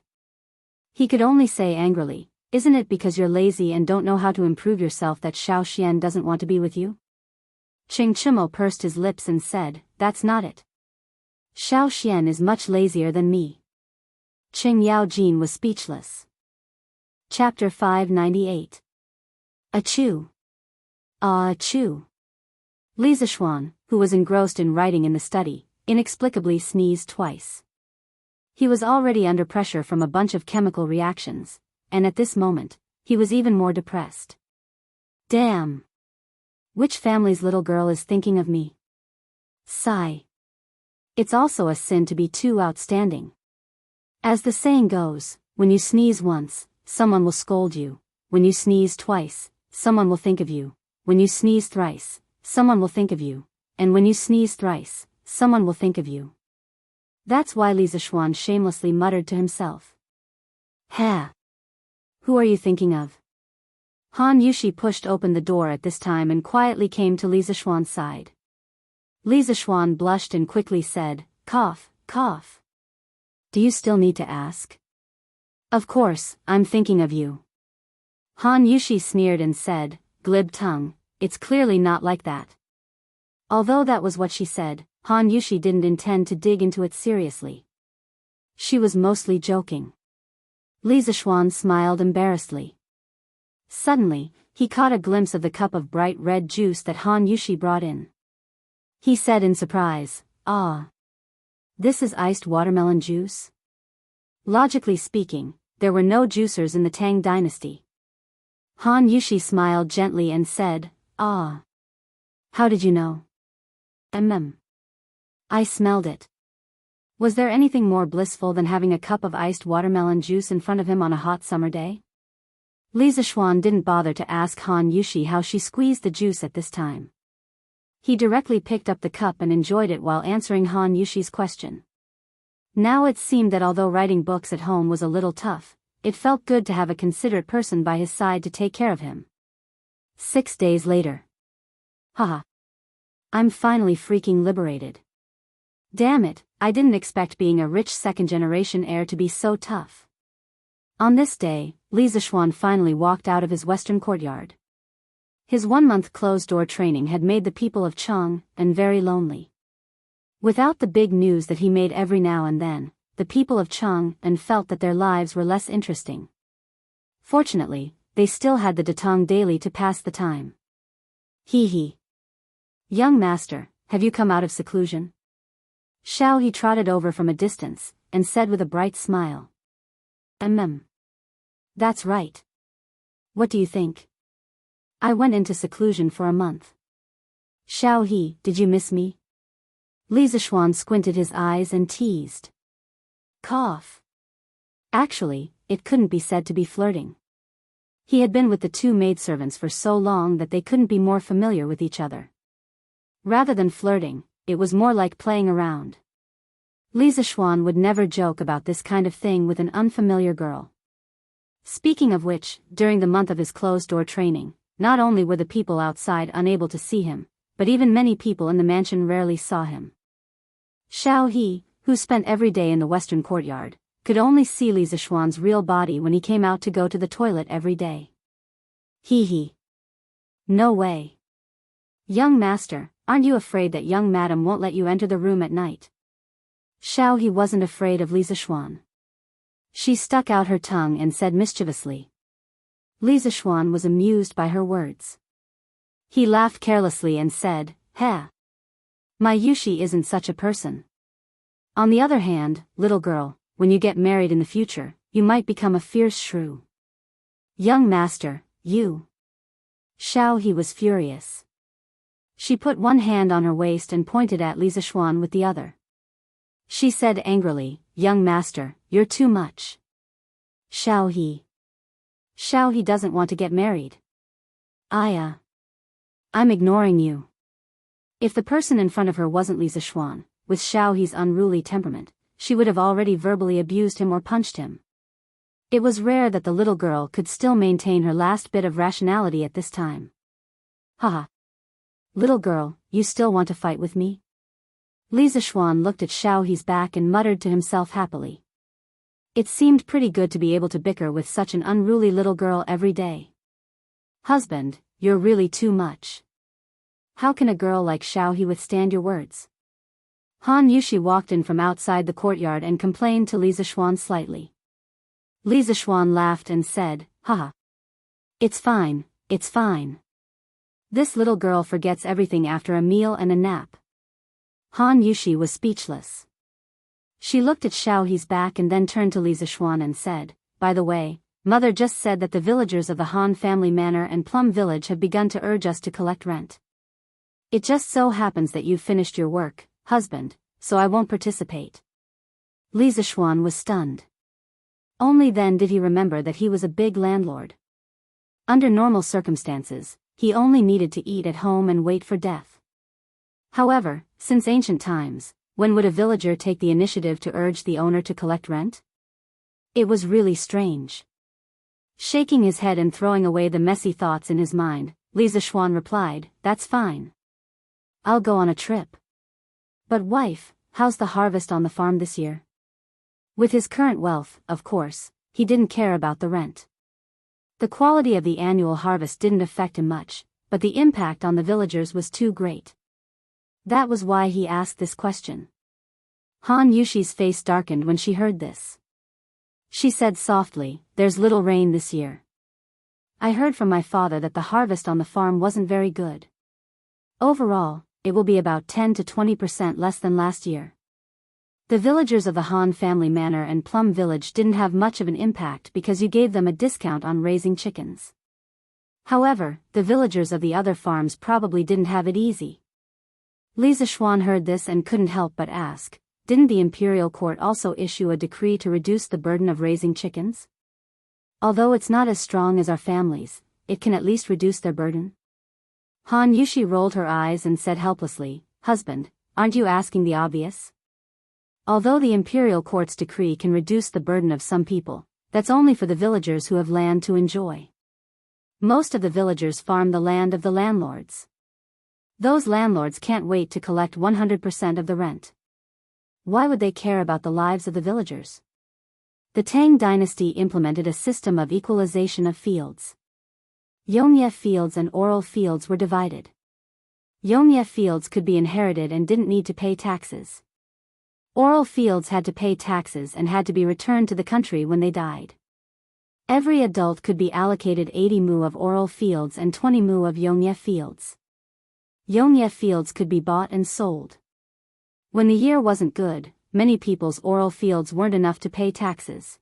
He could only say angrily, isn't it because you're lazy and don't know how to improve yourself that Xiao Xian doesn't want to be with you? Qing Chumo pursed his lips and said, that's not it. Xiao Xian is much lazier than me. Qing Yaojin was speechless. Chapter 598. Achoo. Ah, achoo. Li Zishuan, who was engrossed in writing in the study, inexplicably sneezed twice. He was already under pressure from a bunch of chemical reactions, and at this moment, he was even more depressed. Damn. Which family's little girl is thinking of me? Sigh. It's also a sin to be too outstanding. As the saying goes, when you sneeze once, someone will scold you. When you sneeze twice, someone will think of you. When you sneeze thrice, someone will think of you. And when you sneeze thrice, someone will think of you. That's why Li Zishuan shamelessly muttered to himself. Ha! Who are you thinking of? Han Yushi pushed open the door at this time and quietly came to Li Zishuan's side. Li Zishuan blushed and quickly said, cough, cough. Do you still need to ask? Of course, I'm thinking of you. Han Yushi sneered and said, glib tongue, it's clearly not like that. Although that was what she said, Han Yushi didn't intend to dig into it seriously. She was mostly joking. Li Zishuan smiled embarrassedly. Suddenly, he caught a glimpse of the cup of bright red juice that Han Yushi brought in. He said in surprise, ah. This is iced watermelon juice? Logically speaking, there were no juicers in the Tang dynasty. Han Yushi smiled gently and said, ah. How did you know? I smelled it. Was there anything more blissful than having a cup of iced watermelon juice in front of him on a hot summer day? Li Zishuan didn't bother to ask Han Yushi how she squeezed the juice at this time. He directly picked up the cup and enjoyed it while answering Han Yushi's question. Now it seemed that although writing books at home was a little tough, it felt good to have a considerate person by his side to take care of him. 6 days later. Haha. I'm finally freaking liberated. Damn it, I didn't expect being a rich second-generation heir to be so tough. On this day, Li Zishuan finally walked out of his western courtyard. His 1-month closed-door training had made the people of Chang'an very lonely. Without the big news that he made every now and then, the people of Chang'an felt that their lives were less interesting. Fortunately, they still had the Datong daily to pass the time. Hee hee. Young master, have you come out of seclusion? Xiao He trotted over from a distance, and said with a bright smile. That's right. What do you think? I went into seclusion for a month. Xiao He, did you miss me? Li Zishuan squinted his eyes and teased. Cough. Actually, it couldn't be said to be flirting. He had been with the 2 maidservants for so long that they couldn't be more familiar with each other. Rather than flirting, it was more like playing around. Li Zishuan would never joke about this kind of thing with an unfamiliar girl. Speaking of which, during the month of his closed-door training, not only were the people outside unable to see him, but even many people in the mansion rarely saw him. Xiao He, who spent every day in the western courtyard, could only see Li Zishuan's real body when he came out to go to the toilet every day. Hee hee. No way. Young master, aren't you afraid that young madam won't let you enter the room at night? Xiao He wasn't afraid of Li Zishuan. She stuck out her tongue and said mischievously. Li Zishuan was amused by her words. He laughed carelessly and said, "Ha! My Yushi isn't such a person. On the other hand, little girl, when you get married in the future, you might become a fierce shrew. Young master, you. Xiao was furious. She put one hand on her waist and pointed at Li Zishuan with the other. She said angrily, young master, you're too much. Xiao doesn't want to get married. I'm ignoring you. If the person in front of her wasn't Li Zishuan, with Xiao's unruly temperament, she would have already verbally abused him or punched him. It was rare that the little girl could still maintain her last bit of rationality at this time. Haha. Little girl, you still want to fight with me? Li Zishuan looked at Xiao's back and muttered to himself happily. It seemed pretty good to be able to bicker with such an unruly little girl every day. Husband, you're really too much. How can a girl like Xiao withstand your words? Han Yushi walked in from outside the courtyard and complained to Li Zishuan slightly. Li Zishuan laughed and said, haha. It's fine, it's fine. This little girl forgets everything after a meal and a nap. Han Yushi was speechless. She looked at Xiao's back and then turned to Li Zishuan and said, by the way, Mother just said that the villagers of the Han family manor and Plum Village have begun to urge us to collect rent. It just so happens that you've finished your work, husband, so I won't participate. Li Zishuan was stunned. Only then did he remember that he was a big landlord. Under normal circumstances, he only needed to eat at home and wait for death. However, since ancient times, when would a villager take the initiative to urge the owner to collect rent? It was really strange. Shaking his head and throwing away the messy thoughts in his mind, Li Zishuan replied, that's fine. I'll go on a trip. But wife, how's the harvest on the farm this year? With his current wealth, of course, he didn't care about the rent. The quality of the annual harvest didn't affect him much, but the impact on the villagers was too great. That was why he asked this question. Han Yushi's face darkened when she heard this. She said softly, there's little rain this year. I heard from my father that the harvest on the farm wasn't very good. Overall, it will be about 10 to 20% less than last year. The villagers of the Han family manor and Plum Village didn't have much of an impact because you gave them a discount on raising chickens. However, the villagers of the other farms probably didn't have it easy. Li Zishuan heard this and couldn't help but ask, didn't the imperial court also issue a decree to reduce the burden of raising chickens? Although it's not as strong as our families, it can at least reduce their burden. Han Yushi rolled her eyes and said helplessly, husband, aren't you asking the obvious? Although the imperial court's decree can reduce the burden of some people, that's only for the villagers who have land to enjoy. Most of the villagers farm the land of the landlords. Those landlords can't wait to collect 100% of the rent. Why would they care about the lives of the villagers? The Tang dynasty implemented a system of equalization of fields. Yongye fields and oral fields were divided. Yongye fields could be inherited and didn't need to pay taxes. Oral fields had to pay taxes and had to be returned to the country when they died. Every adult could be allocated 80 mu of oral fields and 20 mu of Yongye fields. Yongye fields could be bought and sold. When the year wasn't good, many people's oral fields weren't enough to pay taxes.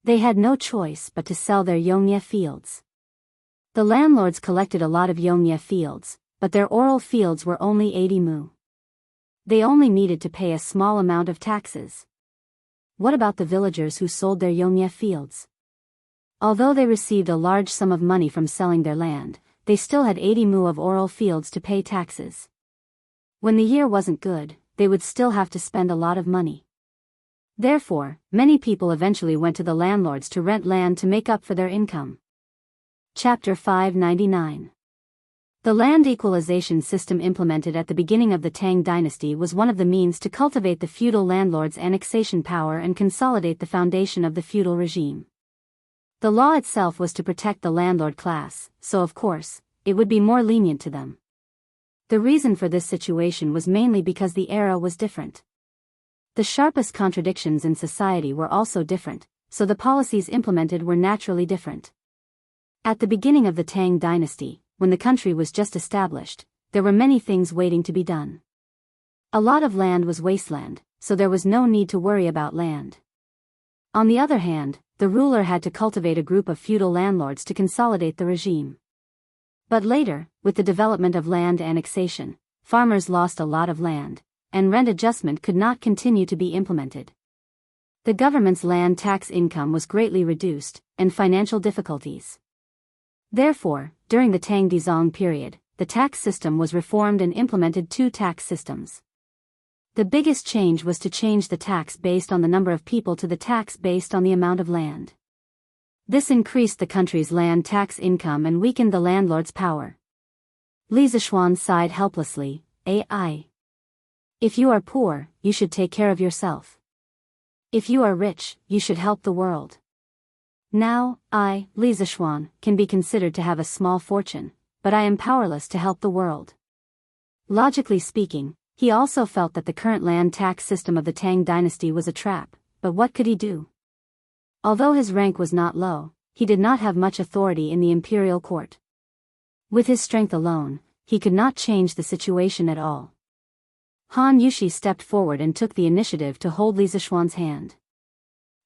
They had no choice but to sell their Yongye fields. The landlords collected a lot of Yongye fields, but their oral fields were only 80 mu. They only needed to pay a small amount of taxes. What about the villagers who sold their Yongye fields? Although they received a large sum of money from selling their land, they still had 80 mu of oral fields to pay taxes. When the year wasn't good, they would still have to spend a lot of money. Therefore, many people eventually went to the landlords to rent land to make up for their income. Chapter 599. The land equalization system implemented at the beginning of the Tang dynasty was one of the means to cultivate the feudal landlord's annexation power and consolidate the foundation of the feudal regime. The law itself was to protect the landlord class, so of course, it would be more lenient to them. The reason for this situation was mainly because the era was different. The sharpest contradictions in society were also different, so the policies implemented were naturally different. At the beginning of the Tang dynasty, when the country was just established, there were many things waiting to be done. A lot of land was wasteland, so there was no need to worry about land. On the other hand, the ruler had to cultivate a group of feudal landlords to consolidate the regime. But later, with the development of land annexation, farmers lost a lot of land, and rent adjustment could not continue to be implemented. The government's land tax income was greatly reduced, and financial difficulties. Therefore, during the Tang Dizong period, the tax system was reformed and implemented two tax systems. The biggest change was to change the tax based on the number of people to the tax based on the amount of land. This increased the country's land tax income and weakened the landlord's power. Li Zishuan sighed helplessly, "Ai. If you are poor, you should take care of yourself. If you are rich, you should help the world. Now, I, Li Zishuan, can be considered to have a small fortune, but I am powerless to help the world." Logically speaking, he also felt that the current land tax system of the Tang dynasty was a trap, but what could he do? Although his rank was not low, he did not have much authority in the imperial court. With his strength alone, he could not change the situation at all. Han Yushi stepped forward and took the initiative to hold Li Zishuan's hand.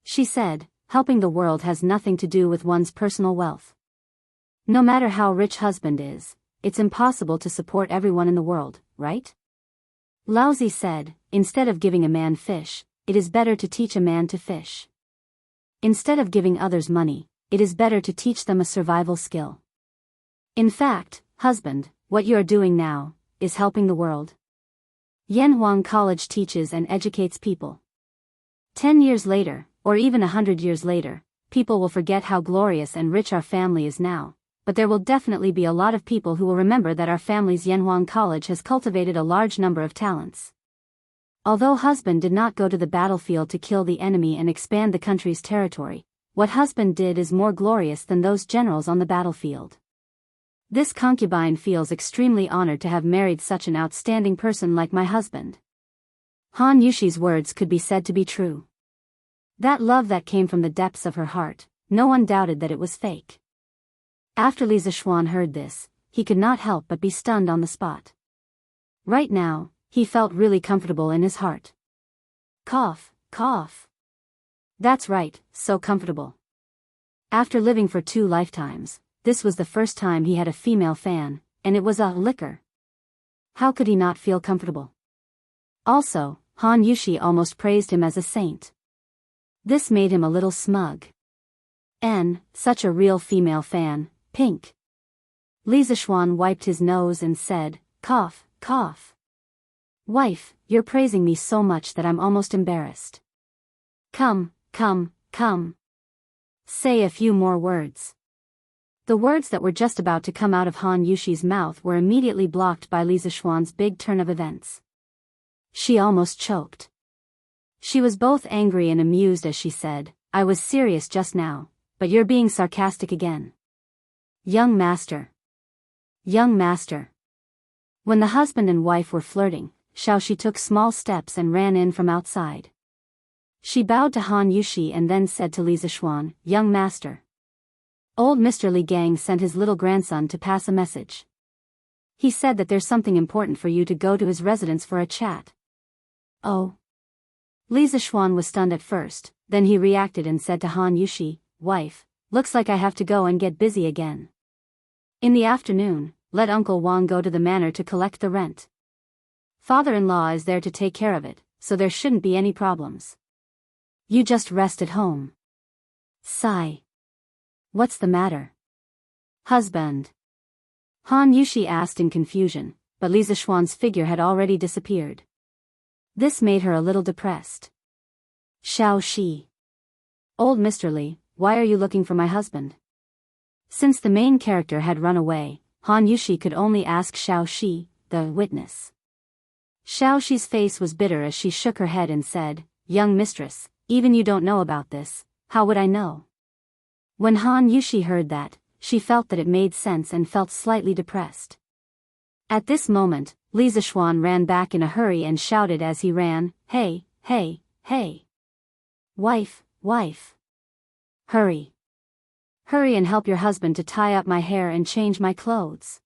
She said, "Helping the world has nothing to do with one's personal wealth. No matter how rich husband is, it's impossible to support everyone in the world, right?" Laozi said, "Instead of giving a man fish, it is better to teach a man to fish. Instead of giving others money, it is better to teach them a survival skill. In fact, husband, what you are doing now, is helping the world." Yanhuang College teaches and educates people. 10 years later, or even 100 years later, people will forget how glorious and rich our family is now, but there will definitely be a lot of people who will remember that our family's Yanhuang College has cultivated a large number of talents. Although husband did not go to the battlefield to kill the enemy and expand the country's territory, what husband did is more glorious than those generals on the battlefield. This concubine feels extremely honored to have married such an outstanding person like my husband. Han Yushi's words could be said to be true. That love that came from the depths of her heart, no one doubted that it was fake. After Li Zishuan heard this, he could not help but be stunned on the spot. Right now, he felt really comfortable in his heart. Cough, cough. That's right, so comfortable. After living for 2 lifetimes, this was the first time he had a female fan, and it was a liquor. How could he not feel comfortable? Also, Han Yushi almost praised him as a saint. This made him a little smug. Such a real female fan, pink. Li Zishuan wiped his nose and said, "Cough, cough. Wife, you're praising me so much that I'm almost embarrassed. Come, come, come. Say a few more words." The words that were just about to come out of Han Yushi's mouth were immediately blocked by Li Zishuan's big turn of events. She almost choked. She was both angry and amused as she said, "I was serious just now, but you're being sarcastic again. Young master. Young master." When the husband and wife were flirting, Xiaoxi took small steps and ran in from outside. She bowed to Han Yushi and then said to Li Zishuan, "Young master. Old Mr. Li Gang sent his little grandson to pass a message. He said that there's something important for you to go to his residence for a chat." "Oh." Li Zishuan was stunned at first, then he reacted and said to Han Yushi, "Wife, looks like I have to go and get busy again. In the afternoon, let Uncle Wang go to the manor to collect the rent. Father-in-law is there to take care of it, so there shouldn't be any problems. You just rest at home." Sigh. "What's the matter, husband?" Han Yushi asked in confusion, but Li Zishuan's figure had already disappeared. This made her a little depressed. "Xiaoxi. Old Mr. Li, why are you looking for my husband?" Since the main character had run away, Han Yushi could only ask Xiaoxi, the witness. Xiaoxi's face was bitter as she shook her head and said, "Young mistress, even you don't know about this, how would I know?" When Han Yushi heard that, she felt that it made sense and felt slightly depressed. At this moment, Li Zishuan ran back in a hurry and shouted as he ran, "Hey, hey, hey. Wife, wife. Hurry. Hurry and help your husband to tie up my hair and change my clothes."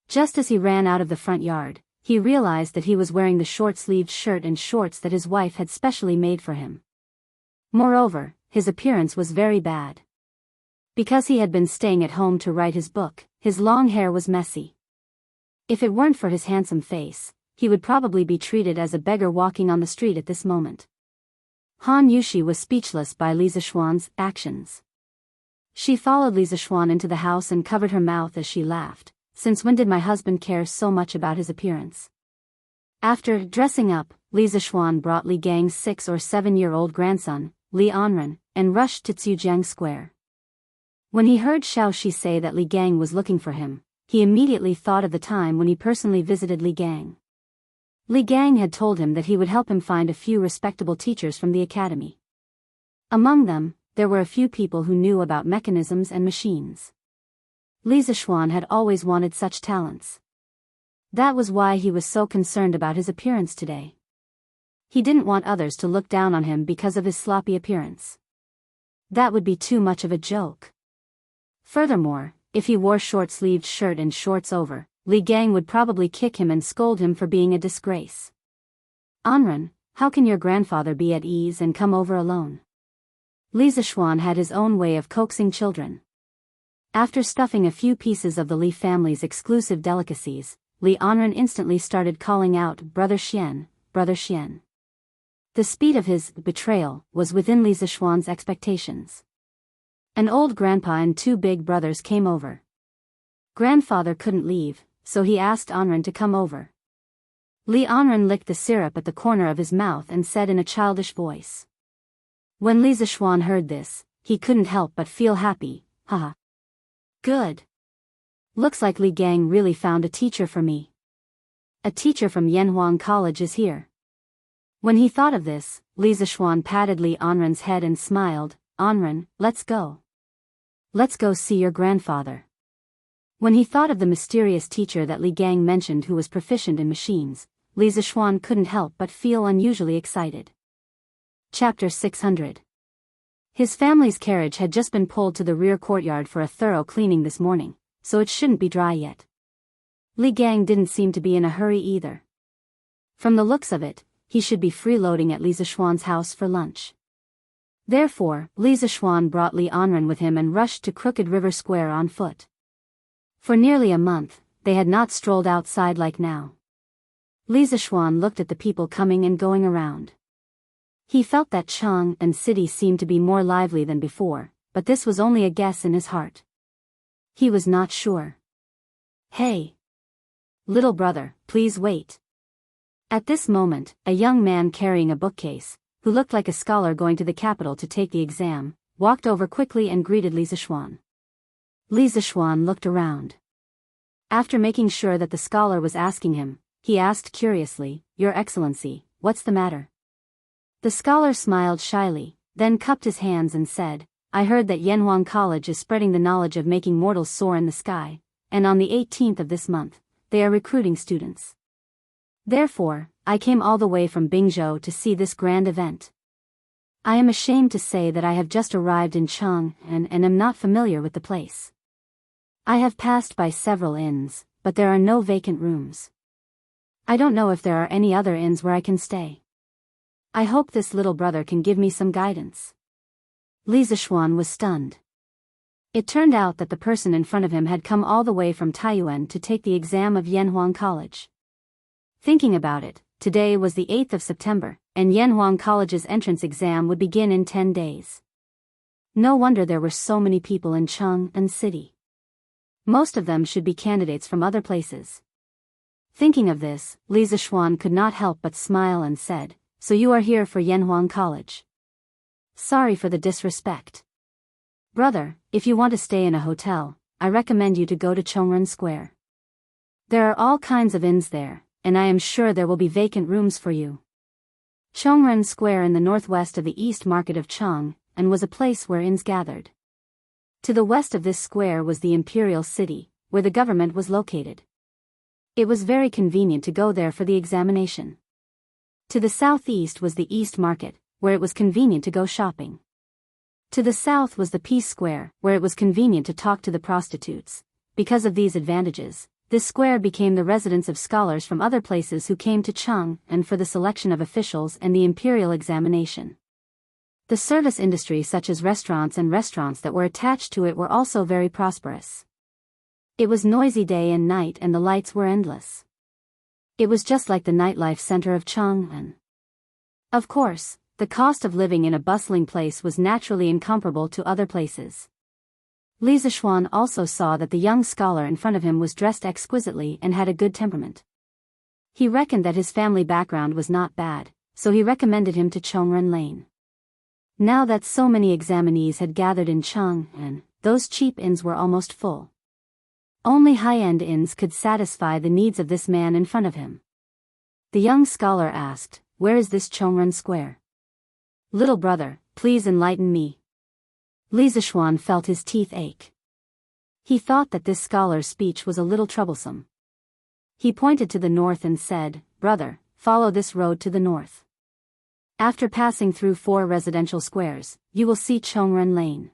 Just as he ran out of the front yard, he realized that he was wearing the short-sleeved shirt and shorts that his wife had specially made for him. Moreover, his appearance was very bad. Because he had been staying at home to write his book, his long hair was messy. If it weren't for his handsome face, he would probably be treated as a beggar walking on the street at this moment. Han Yushi was speechless by Li Zishuan's actions. She followed Li Zishuan into the house and covered her mouth as she laughed. Since when did my husband care so much about his appearance? After dressing up, Li Zishuan brought Li Gang's 6 or 7-year-old grandson, Li Anren, and rushed to Jianghu Square. When he heard Xiao Shi say that Li Gang was looking for him, he immediately thought of the time when he personally visited Li Gang. Li Gang had told him that he would help him find a few respectable teachers from the academy. Among them, there were a few people who knew about mechanisms and machines. Li Zishuan had always wanted such talents. That was why he was so concerned about his appearance today. He didn't want others to look down on him because of his sloppy appearance. That would be too much of a joke. Furthermore, if he wore short-sleeved shirt and shorts over, Li Gang would probably kick him and scold him for being a disgrace. Anren, how can your grandfather be at ease and come over alone? Li Zishuan had his own way of coaxing children. After stuffing a few pieces of the Li family's exclusive delicacies, Li Anren instantly started calling out, "Brother Xian, Brother Xian." The speed of his betrayal was within Li Zishuan's expectations. An old grandpa and 2 big brothers came over. Grandfather couldn't leave, so he asked Anren to come over. Li Anren licked the syrup at the corner of his mouth and said in a childish voice. When Li Zishuan heard this, he couldn't help but feel happy. Haha. Good. Looks like Li Gang really found a teacher for me. A teacher from Yanhuang College is here. When he thought of this, Li Zishuan patted Li Anren's head and smiled. Anren, let's go. Let's go see your grandfather. When he thought of the mysterious teacher that Li Gang mentioned who was proficient in machines, Li Zishuan couldn't help but feel unusually excited. Chapter 600. His family's carriage had just been pulled to the rear courtyard for a thorough cleaning this morning, so it shouldn't be dry yet. Li Gang didn't seem to be in a hurry either. From the looks of it, he should be freeloading at Li Zishuan's house for lunch. Therefore, Li Zishuan brought Li Anren with him and rushed to Crooked River Square on foot. For nearly a month, they had not strolled outside like now. Li Zishuan looked at the people coming and going around. He felt that Chang and city seemed to be more lively than before, but this was only a guess in his heart. He was not sure. Hey! Little brother, please wait. At this moment, a young man carrying a bookcase, who looked like a scholar going to the capital to take the exam, walked over quickly and greeted Li Zishuan. Li Zishuan looked around. After making sure that the scholar was asking him, he asked curiously, Your Excellency, what's the matter? The scholar smiled shyly, then cupped his hands and said, I heard that Yanhuang College is spreading the knowledge of making mortals soar in the sky, and on the 18th of this month, they are recruiting students. Therefore, I came all the way from Bingzhou to see this grand event. I am ashamed to say that I have just arrived in Chang and am not familiar with the place. I have passed by several inns, but there are no vacant rooms. I don't know if there are any other inns where I can stay. I hope this little brother can give me some guidance. Li Zishuan was stunned. It turned out that the person in front of him had come all the way from Taiyuan to take the exam of Yanhuang College. Thinking about it, today was the 8th of September, and Yanhuang College's entrance exam would begin in 10 days. No wonder there were so many people in Chang'an City. Most of them should be candidates from other places. Thinking of this, Li Zishuan could not help but smile and said, So you are here for Yanhuang College. Sorry for the disrespect. Brother, if you want to stay in a hotel, I recommend you to go to Chongren Square. There are all kinds of inns there, and I am sure there will be vacant rooms for you. Chongren Square in the northwest of the East Market of Chang, and was a place where inns gathered. To the west of this square was the Imperial City, where the government was located. It was very convenient to go there for the examination. To the southeast was the East Market, where it was convenient to go shopping. To the south was the Peace Square, where it was convenient to talk to the prostitutes. Because of these advantages, this square became the residence of scholars from other places who came to Chang and for the selection of officials and the imperial examination. The service industry such as restaurants and restaurants that were attached to it were also very prosperous. It was noisy day and night and the lights were endless. It was just like the nightlife center of Chang'an. Of course, the cost of living in a bustling place was naturally incomparable to other places. Li Zishuan also saw that the young scholar in front of him was dressed exquisitely and had a good temperament. He reckoned that his family background was not bad, so he recommended him to Chongren Lane. Now that so many examinees had gathered in Chang'an, those cheap inns were almost full. Only high-end inns could satisfy the needs of this man in front of him. The young scholar asked, "Where is this Chongren Square?" "Little brother, please enlighten me." Li Zishuan felt his teeth ache. He thought that this scholar's speech was a little troublesome. He pointed to the north and said, "Brother, follow this road to the north. After passing through 4 residential squares, you will see Chongren Lane."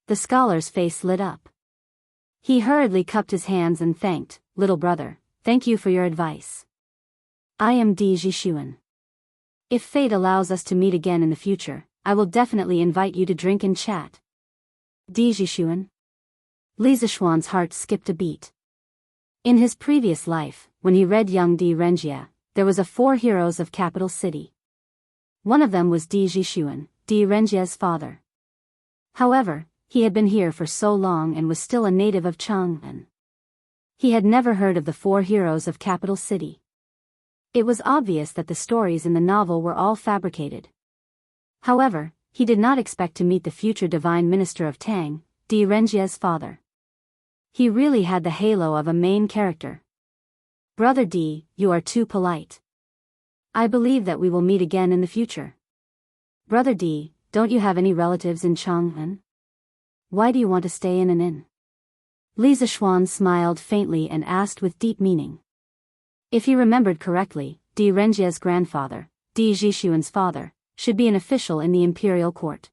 The scholar's face lit up. He hurriedly cupped his hands and thanked, "Little brother, thank you for your advice. I am Di Zhishuan. If fate allows us to meet again in the future, I will definitely invite you to drink and chat." Di Zhishuan? Li Zishuan's heart skipped a beat. In his previous life, when he read Young Di Renjia, there was 4 heroes of capital city. One of them was Di Zhishuan, Di Renjia's father. However, he had been here for so long and was still a native of Chang'an. He had never heard of the 4 heroes of capital city. It was obvious that the stories in the novel were all fabricated. However, he did not expect to meet the future divine minister of Tang, Di Renjia's father. He really had the halo of a main character. "Brother Di, you are too polite. I believe that we will meet again in the future." "Brother Di, don't you have any relatives in Chang'an? Why do you want to stay in an inn?" Li Zishuan smiled faintly and asked with deep meaning. If he remembered correctly, Di Renjia's grandfather, Di Zhishuan's father, should be an official in the imperial court.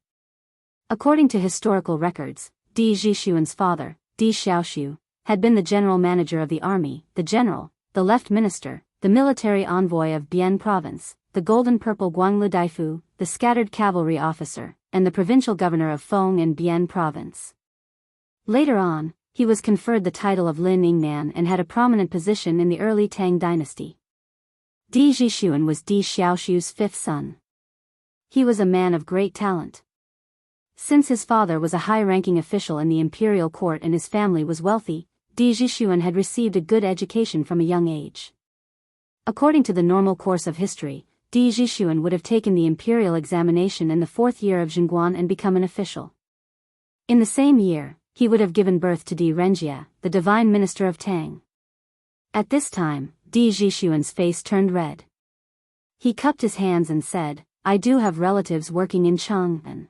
According to historical records, Di Zhishuan's father, Di Xiaoxiu, had been the general manager of the army, the general, the left minister, the military envoy of Bian province, the golden-purple Guanglu Daifu, the scattered cavalry officer, and the provincial governor of Feng and Bian province. Later on, he was conferred the title of Lin Yingnan and had a prominent position in the early Tang dynasty. Di Zhishuan was Di Xiaoxiu's 5th son. He was a man of great talent. Since his father was a high-ranking official in the imperial court and his family was wealthy, Di Zhishuan had received a good education from a young age. According to the normal course of history, Di Zhishuan would have taken the imperial examination in the 4th year of Zhengguan and become an official. In the same year, he would have given birth to Di Renjia, the divine minister of Tang. At this time, Di Zhishuan's face turned red. He cupped his hands and said, "I do have relatives working in Chang'an.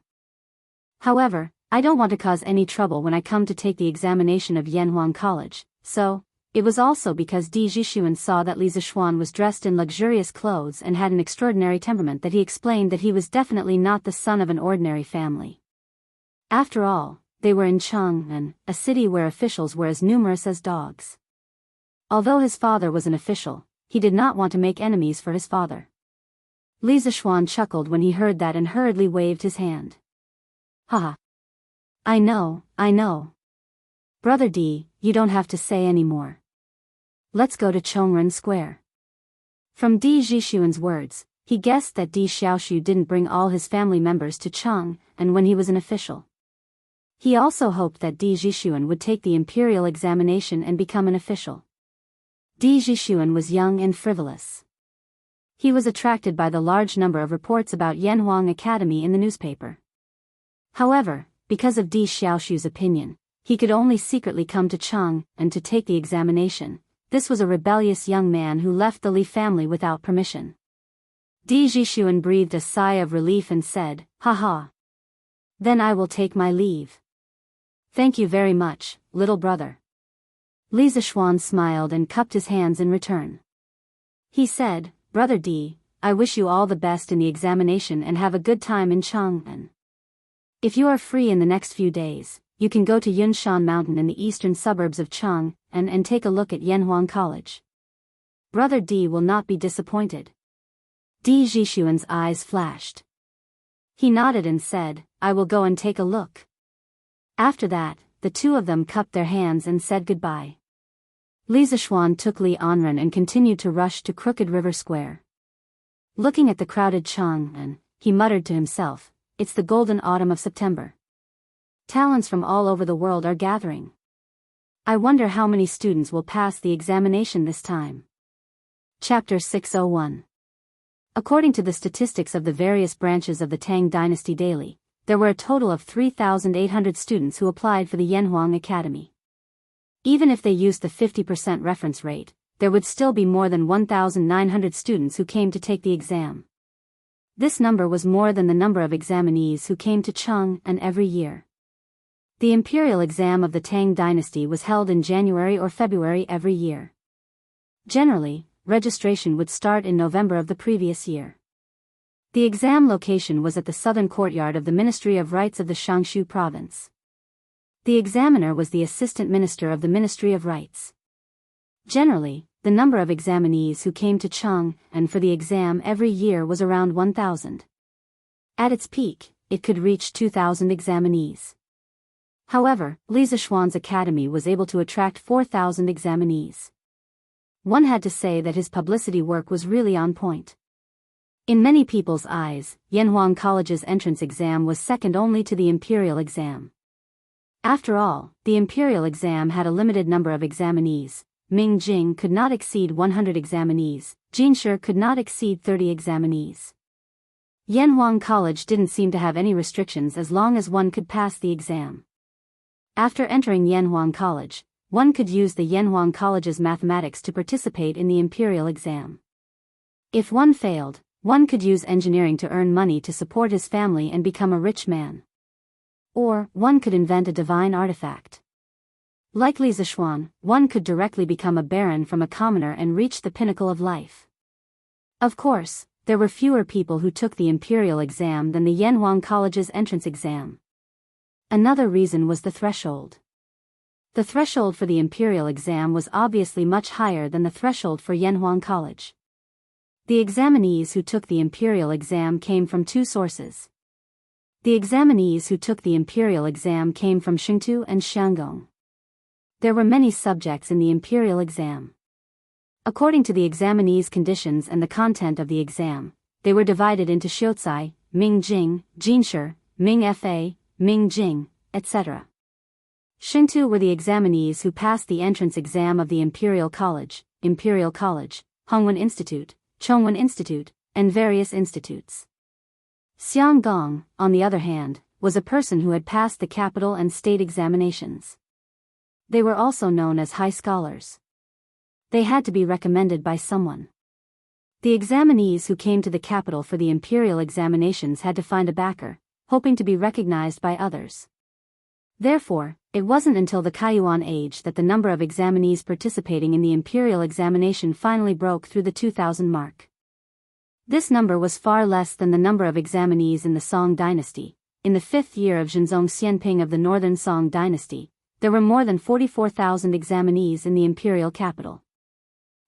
However, I don't want to cause any trouble when I come to take the examination of Yanhuang College, so..." It was also because Di Zhishuan saw that Li Zishuan was dressed in luxurious clothes and had an extraordinary temperament that he explained that he was definitely not the son of an ordinary family. After all, they were in Chang'an, a city where officials were as numerous as dogs. Although his father was an official, he did not want to make enemies for his father. Li Zishuan chuckled when he heard that and hurriedly waved his hand. "Haha. I know. Brother Di, you don't have to say any more. Let's go to Chongren Square." From Di Zhishuan's words, he guessed that Di Xiaoxiu didn't bring all his family members to Chang, and when he was an official. He also hoped that Di Zhishuan would take the imperial examination and become an official. Di Zhishuan was young and frivolous. He was attracted by the large number of reports about Yanhuang Academy in the newspaper. However, because of Di Xiaoxiu's opinion, he could only secretly come to Chang and to take the examination. This was a rebellious young man who left the Li family without permission. Di Zhishuan breathed a sigh of relief and said, "Haha. Then I will take my leave. Thank you very much, little brother." Li Zishuan smiled and cupped his hands in return. He said, "Brother Di, I wish you all the best in the examination and have a good time in Chang'an. If you are free in the next few days, you can go to Yunshan Mountain in the eastern suburbs of Chang'an and take a look at Yanhuang College. Brother Di will not be disappointed." Di Zhishuan's eyes flashed. He nodded and said, "I will go and take a look." After that, the two of them cupped their hands and said goodbye. Li Zixuan took Li Anren and continued to rush to Crooked River Square. Looking at the crowded Chang'an, he muttered to himself, "It's the golden autumn of September. Talents from all over the world are gathering. I wonder how many students will pass the examination this time." Chapter 601. According to the statistics of the various branches of the Tang Dynasty daily, there were a total of 3,800 students who applied for the Yanhuang Academy. Even if they used the 50% reference rate, there would still be more than 1,900 students who came to take the exam. This number was more than the number of examinees who came to Chang'an every year. The imperial exam of the Tang Dynasty was held in January or February every year. Generally, registration would start in November of the previous year. The exam location was at the southern courtyard of the Ministry of Rites of the Shangshu province. The examiner was the assistant minister of the Ministry of Rites. Generally, the number of examinees who came to Chang'an for the exam every year was around 1,000. At its peak, it could reach 2,000 examinees. However, Li Zixuan's academy was able to attract 4,000 examinees. One had to say that his publicity work was really on point. In many people's eyes, Yanhuang College's entrance exam was second only to the imperial exam. After all, the imperial exam had a limited number of examinees. Mingjing could not exceed 100 examinees, Jinshi could not exceed 30 examinees. Yanhuang College didn't seem to have any restrictions as long as one could pass the exam. After entering Yanhuang College, one could use the Yanhuang College's mathematics to participate in the imperial exam. If one failed, one could use engineering to earn money to support his family and become a rich man. Or, one could invent a divine artifact. Like Li Zixuan, one could directly become a baron from a commoner and reach the pinnacle of life. Of course, there were fewer people who took the imperial exam than the Yanhuang College's entrance exam. Another reason was the threshold. The threshold for the imperial exam was obviously much higher than the threshold for Yanhuang College. The examinees who took the imperial exam came from two sources. The examinees who took the imperial exam came from Xingtu and Xiangong. There were many subjects in the imperial exam. According to the examinees' conditions and the content of the exam, they were divided into Xiuzai, Mingjing, Jinshi, Mingfa, Mingjing, etc. Xingtu were the examinees who passed the entrance exam of the Imperial College, Hongwen Institute, Chongwen Institute, and various institutes. Xianggong, on the other hand, was a person who had passed the capital and state examinations. They were also known as high scholars. They had to be recommended by someone. The examinees who came to the capital for the imperial examinations had to find a backer, hoping to be recognized by others. Therefore, it wasn't until the Kaiyuan age that the number of examinees participating in the imperial examination finally broke through the 2,000 mark. This number was far less than the number of examinees in the Song dynasty. In the 5th year of Zhenzong Xianping of the northern Song dynasty, there were more than 44,000 examinees in the imperial capital.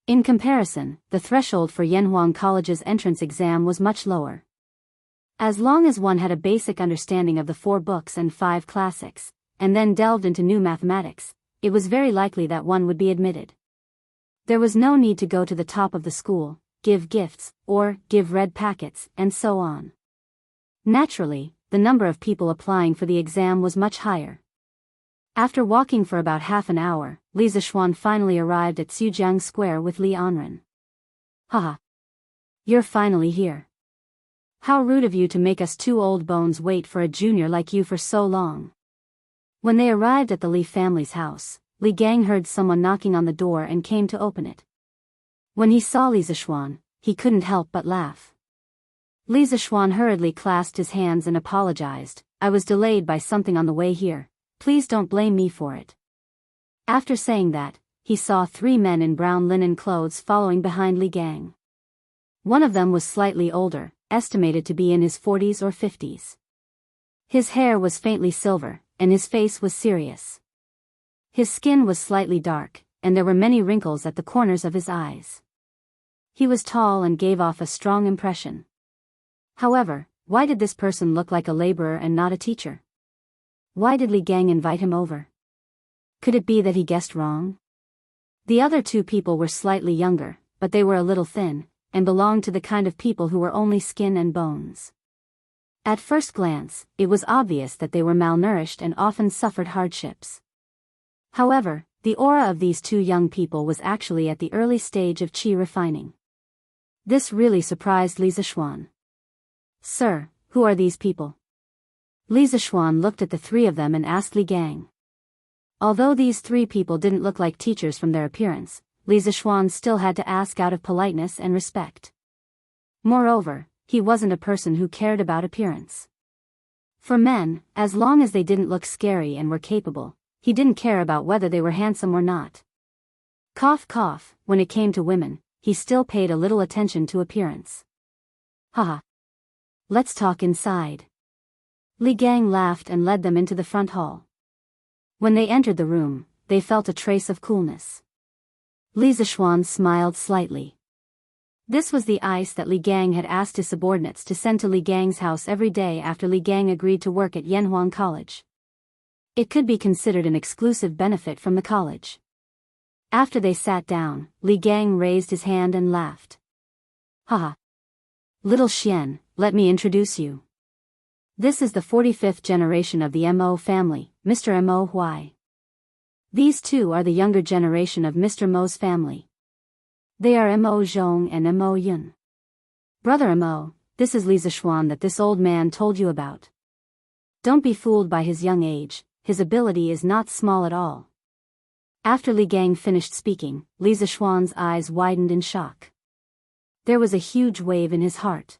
In comparison, the threshold for Yanhuang College's entrance exam was much lower. As long as one had a basic understanding of the 4 books and 5 classics, and then delved into new mathematics, it was very likely that one would be admitted. There was no need to go to the top of the school, give gifts, or give red packets, and so on. Naturally, the number of people applying for the exam was much higher. After walking for about half an hour, Li Zixuan finally arrived at Sujiang Square with Li Anren. Haha. You're finally here. How rude of you to make us 2 old bones wait for a junior like you for so long. When they arrived at the Li family's house, Li Gang heard someone knocking on the door and came to open it. When he saw Li Zixuan, he couldn't help but laugh. Li Zixuan hurriedly clasped his hands and apologized. I was delayed by something on the way here. Please don't blame me for it. After saying that, he saw 3 men in brown linen clothes following behind Li Gang. One of them was slightly older, estimated to be in his 40s or 50s. His hair was faintly silver, and his face was serious. His skin was slightly dark, and there were many wrinkles at the corners of his eyes. He was tall and gave off a strong impression. However, Why did this person look like a laborer and not a teacher? Why did Li Gang invite him over? Could it be that he guessed wrong? The other two people were slightly younger, but they were a little thin, and belonged to the kind of people who were only skin and bones. At first glance, it was obvious that they were malnourished and often suffered hardships. However, the aura of these two young people was actually at the early stage of qi refining. This really surprised Li Zishuan. Sir, who are these people? Li Zishuan looked at the three of them and asked Li Gang. Although these three people didn't look like teachers from their appearance, Li Zishuan still had to ask out of politeness and respect. Moreover, he wasn't a person who cared about appearance. For men, as long as they didn't look scary and were capable, he didn't care about whether they were handsome or not. Cough cough, when it came to women, he still paid a little attention to appearance. Haha. Let's talk inside. Li Gang laughed and led them into the front hall. When they entered the room, they felt a trace of coolness. Li Zishuan smiled slightly. This was the ice that Li Gang had asked his subordinates to send to Li Gang's house every day after Li Gang agreed to work at Yanhuang College. It could be considered an exclusive benefit from the college. After they sat down, Li Gang raised his hand and laughed. Haha. Little Xian, let me introduce you. This is the 45th generation of the Mo family, Mr. Mo Huai. These two are the younger generation of Mr. Mo's family. They are Mo Zhong and Mo Yun. Brother Mo, this is Li Zishuan that this old man told you about. Don't be fooled by his young age, his ability is not small at all. After Li Gang finished speaking, Li Zishuan's eyes widened in shock. There was a huge wave in his heart.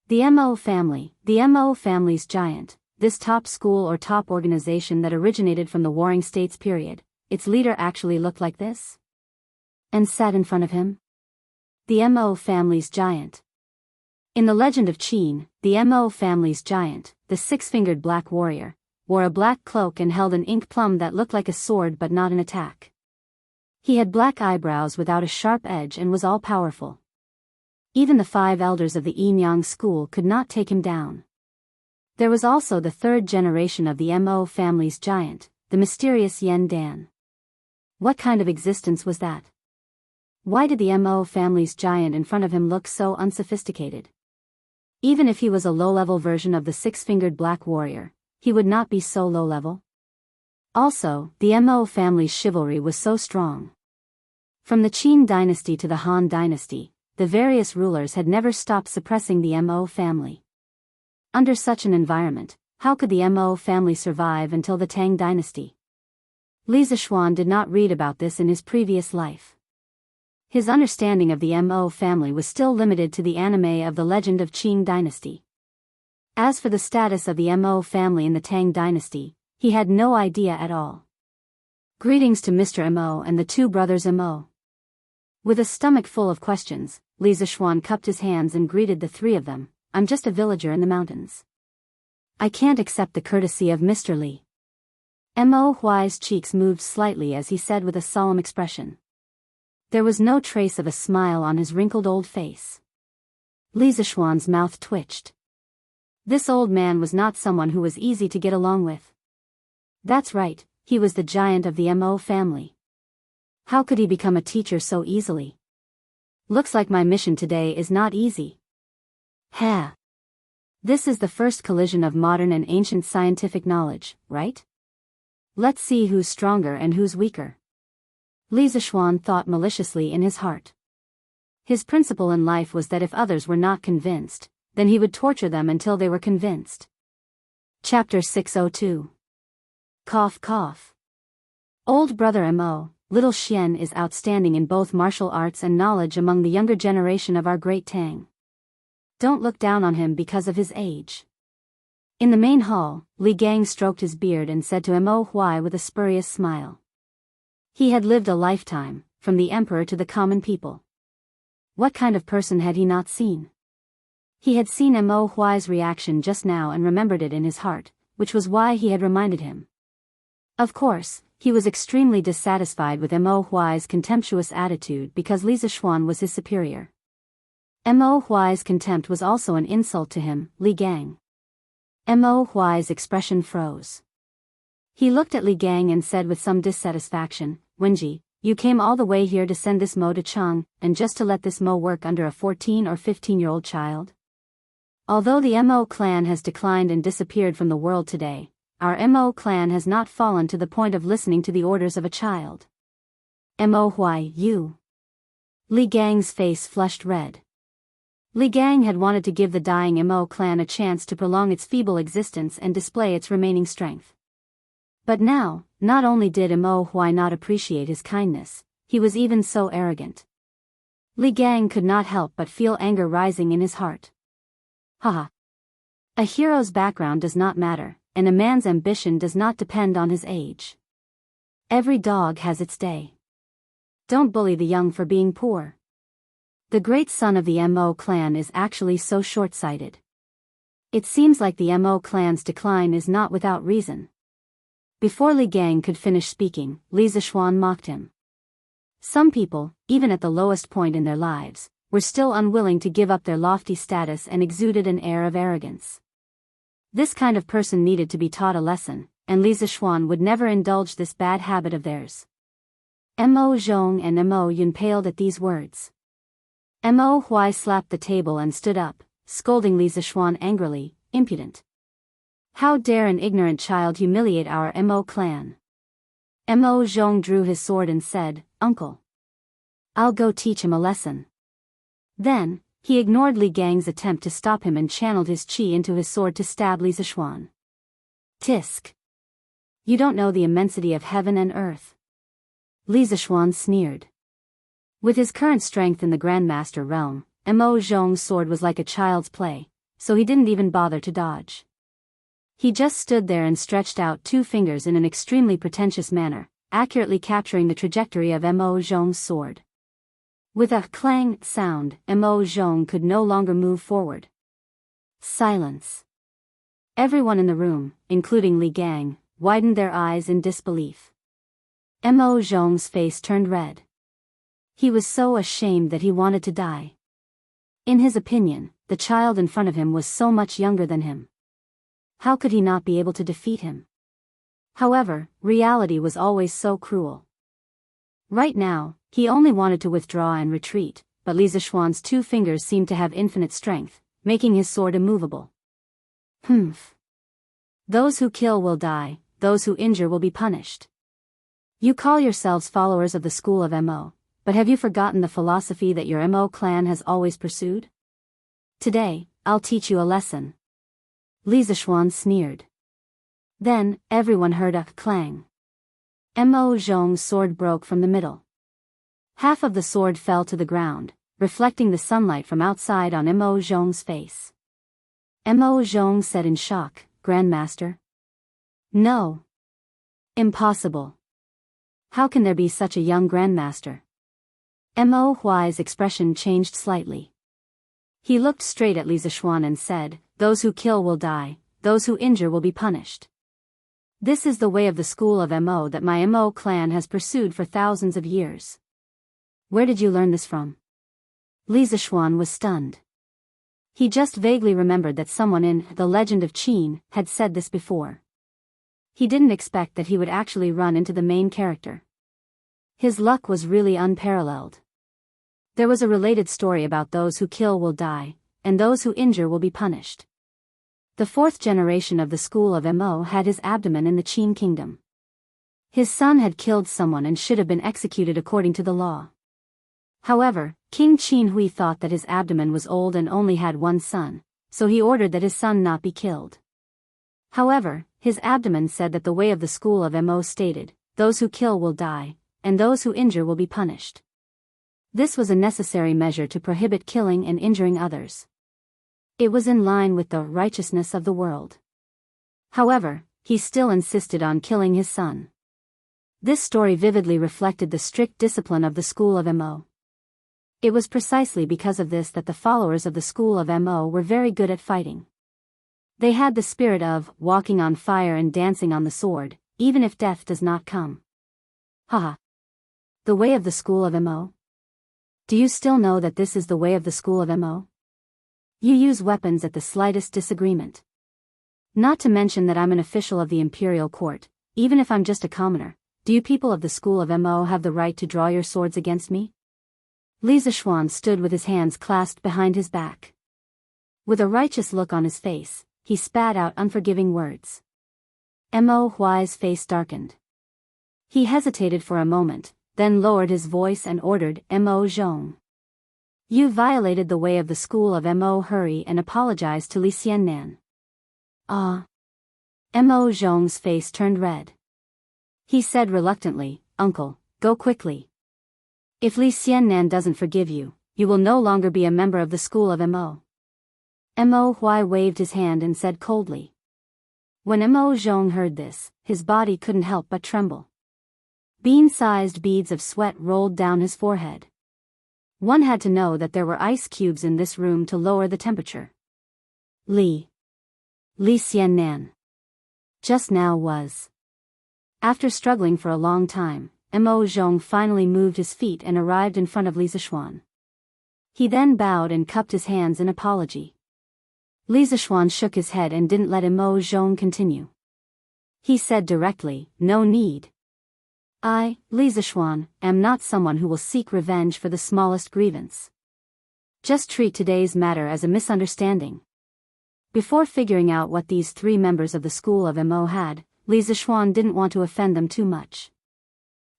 The Mo family's giant, this top school or top organization that originated from the Warring States period, its leader actually looked like this? And sat in front of him? The Mo family's giant. In the legend of Qin, the Mo family's giant, the six-fingered black warrior, wore a black cloak and held an ink plum that looked like a sword but not an attack. He had black eyebrows without a sharp edge and was all-powerful. Even the 5 elders of the Enyang school could not take him down. There was also the third generation of the Mo family's giant, the mysterious Yen Dan. What kind of existence was that? Why did the Mo family's giant in front of him look so unsophisticated? Even if he was a low-level version of the six-fingered black warrior, he would not be so low-level. Also, the Mo family's chivalry was so strong. From the Qin dynasty to the Han dynasty, the various rulers had never stopped suppressing the Mo family. Under such an environment, how could the Mo family survive until the Tang dynasty? Li Zishuan did not read about this in his previous life. His understanding of the Mo family was still limited to the anime of the legend of Qing dynasty. As for the status of the Mo family in the Tang dynasty, he had no idea at all. Greetings to Mr. Mo and the two brothers Mo. With a stomach full of questions, Li Zishuan cupped his hands and greeted the three of them. I'm just a villager in the mountains. I can't accept the courtesy of Mr. Li. Mo Huai's cheeks moved slightly as he said with a solemn expression. There was no trace of a smile on his wrinkled old face. Li Zishuan's mouth twitched. This old man was not someone who was easy to get along with. That's right, he was the giant of the Mo family. How could he become a teacher so easily? Looks like my mission today is not easy. Ha! This is the first collision of modern and ancient scientific knowledge, right? Let's see who's stronger and who's weaker. Li Zishuan thought maliciously in his heart. His principle in life was that if others were not convinced, then he would torture them until they were convinced. Chapter 602. Cough cough. Old brother Mo, little Xian is outstanding in both martial arts and knowledge among the younger generation of our great Tang. Don't look down on him because of his age. In the main hall, Li Gang stroked his beard and said to Mo Huai with a spurious smile. He had lived a lifetime, from the emperor to the common people. What kind of person had he not seen? He had seen Mo Huai's reaction just now and remembered it in his heart, which was why he had reminded him. Of course, he was extremely dissatisfied with Mo Huai's contemptuous attitude because Li Zishuan was his superior. Mo Huai's contempt was also an insult to him, Li Gang. Mo Huai's expression froze. He looked at Li Gang and said with some dissatisfaction, Wenji, you came all the way here to send this Mo to Chang, and just to let this Mo work under a 14 or 15-year-old child? Although the Mo clan has declined and disappeared from the world today, our Mo clan has not fallen to the point of listening to the orders of a child. Mo Huai, you. Li Gang's face flushed red. Li Gang had wanted to give the dying Mo clan a chance to prolong its feeble existence and display its remaining strength. But now, not only did Mo Huai not appreciate his kindness, he was even so arrogant. Li Gang could not help but feel anger rising in his heart. Haha. A hero's background does not matter, and a man's ambition does not depend on his age. Every dog has its day. Don't bully the young for being poor. The great son of the Mo clan is actually so short-sighted. It seems like the Mo clan's decline is not without reason. Before Li Gang could finish speaking, Li Zishuan mocked him. Some people, even at the lowest point in their lives, were still unwilling to give up their lofty status and exuded an air of arrogance. This kind of person needed to be taught a lesson, and Li Zishuan would never indulge this bad habit of theirs. Mo Zhong and Mo Yun paled at these words. Mo Huai slapped the table and stood up, scolding Li Zishuan angrily, impudent. How dare an ignorant child humiliate our Mo clan? Mo Zhong drew his sword and said, Uncle. I'll go teach him a lesson. Then, he ignored Li Gang's attempt to stop him and channeled his qi into his sword to stab Li Zishuan. Tisk. You don't know the immensity of heaven and earth. Li Zishuan sneered. With his current strength in the Grandmaster realm, Mo Zhong's sword was like a child's play, so he didn't even bother to dodge. He just stood there and stretched out two fingers in an extremely pretentious manner, accurately capturing the trajectory of Mo Zhong's sword. With a clang sound, Mo Zhong could no longer move forward. Silence. Everyone in the room, including Li Gang, widened their eyes in disbelief. Mo Zhong's face turned red. He was so ashamed that he wanted to die. In his opinion, the child in front of him was so much younger than him. How could he not be able to defeat him? However, reality was always so cruel. Right now, he only wanted to withdraw and retreat, but Li Zishuan's two fingers seemed to have infinite strength, making his sword immovable. Humph. Those who kill will die, those who injure will be punished. You call yourselves followers of the school of Mo, but have you forgotten the philosophy that your Mo clan has always pursued? Today, I'll teach you a lesson. Li Zishuan sneered. Then, everyone heard a clang. Mo Zhong's sword broke from the middle. Half of the sword fell to the ground, reflecting the sunlight from outside on Mo Zhong's face. Mo Zhong said in shock, Grandmaster? No. Impossible. How can there be such a young Grandmaster? Mo Huai's expression changed slightly. He looked straight at Li Zishuan and said, Those who kill will die, those who injure will be punished. This is the way of the school of Mo that my Mo clan has pursued for thousands of years. Where did you learn this from? Li Zishuan was stunned. He just vaguely remembered that someone in The Legend of Qin had said this before. He didn't expect that he would actually run into the main character. His luck was really unparalleled. There was a related story about those who kill will die, and those who injure will be punished. The fourth generation of the school of Mo had his abdomen in the Qin kingdom. His son had killed someone and should have been executed according to the law. However, King Qin Hui thought that his abdomen was old and only had one son, so he ordered that his son not be killed. However, his abdomen said that the way of the school of Mo stated, those who kill will die, and those who injure will be punished. This was a necessary measure to prohibit killing and injuring others. It was in line with the righteousness of the world. However, he still insisted on killing his son. This story vividly reflected the strict discipline of the school of Mo. It was precisely because of this that the followers of the school of Mo were very good at fighting. They had the spirit of walking on fire and dancing on the sword, even if death does not come. Haha. The way of the school of Mo? Do you still know that this is the way of the school of Mo? You use weapons at the slightest disagreement. Not to mention that I'm an official of the imperial court, even if I'm just a commoner. Do you people of the school of Mo have the right to draw your swords against me? Li Zishuan stood with his hands clasped behind his back. With a righteous look on his face, he spat out unforgiving words. Mo Huai's face darkened. He hesitated for a moment, then lowered his voice and ordered, Mo Zhong. You violated the way of the school of Mo. Hurry and apologize to Li Xiannan. Mo Zhong's face turned red. He said reluctantly, Uncle, go quickly. If Li Xiannan doesn't forgive you, you will no longer be a member of the school of Mo. Mo Huai waved his hand and said coldly. When Mo Zhong heard this, his body couldn't help but tremble. Bean-sized beads of sweat rolled down his forehead. One had to know that there were ice cubes in this room to lower the temperature. Li Xiannan. Just now was. After struggling for a long time, Mo Zhong finally moved his feet and arrived in front of Li Zishuan. He then bowed and cupped his hands in apology. Li Zishuan shook his head and didn't let Mo Zhong continue. He said directly, no need. I, Li Zishuan, am not someone who will seek revenge for the smallest grievance. Just treat today's matter as a misunderstanding. Before figuring out what these three members of the school of Mo had, Li Zishuan didn't want to offend them too much.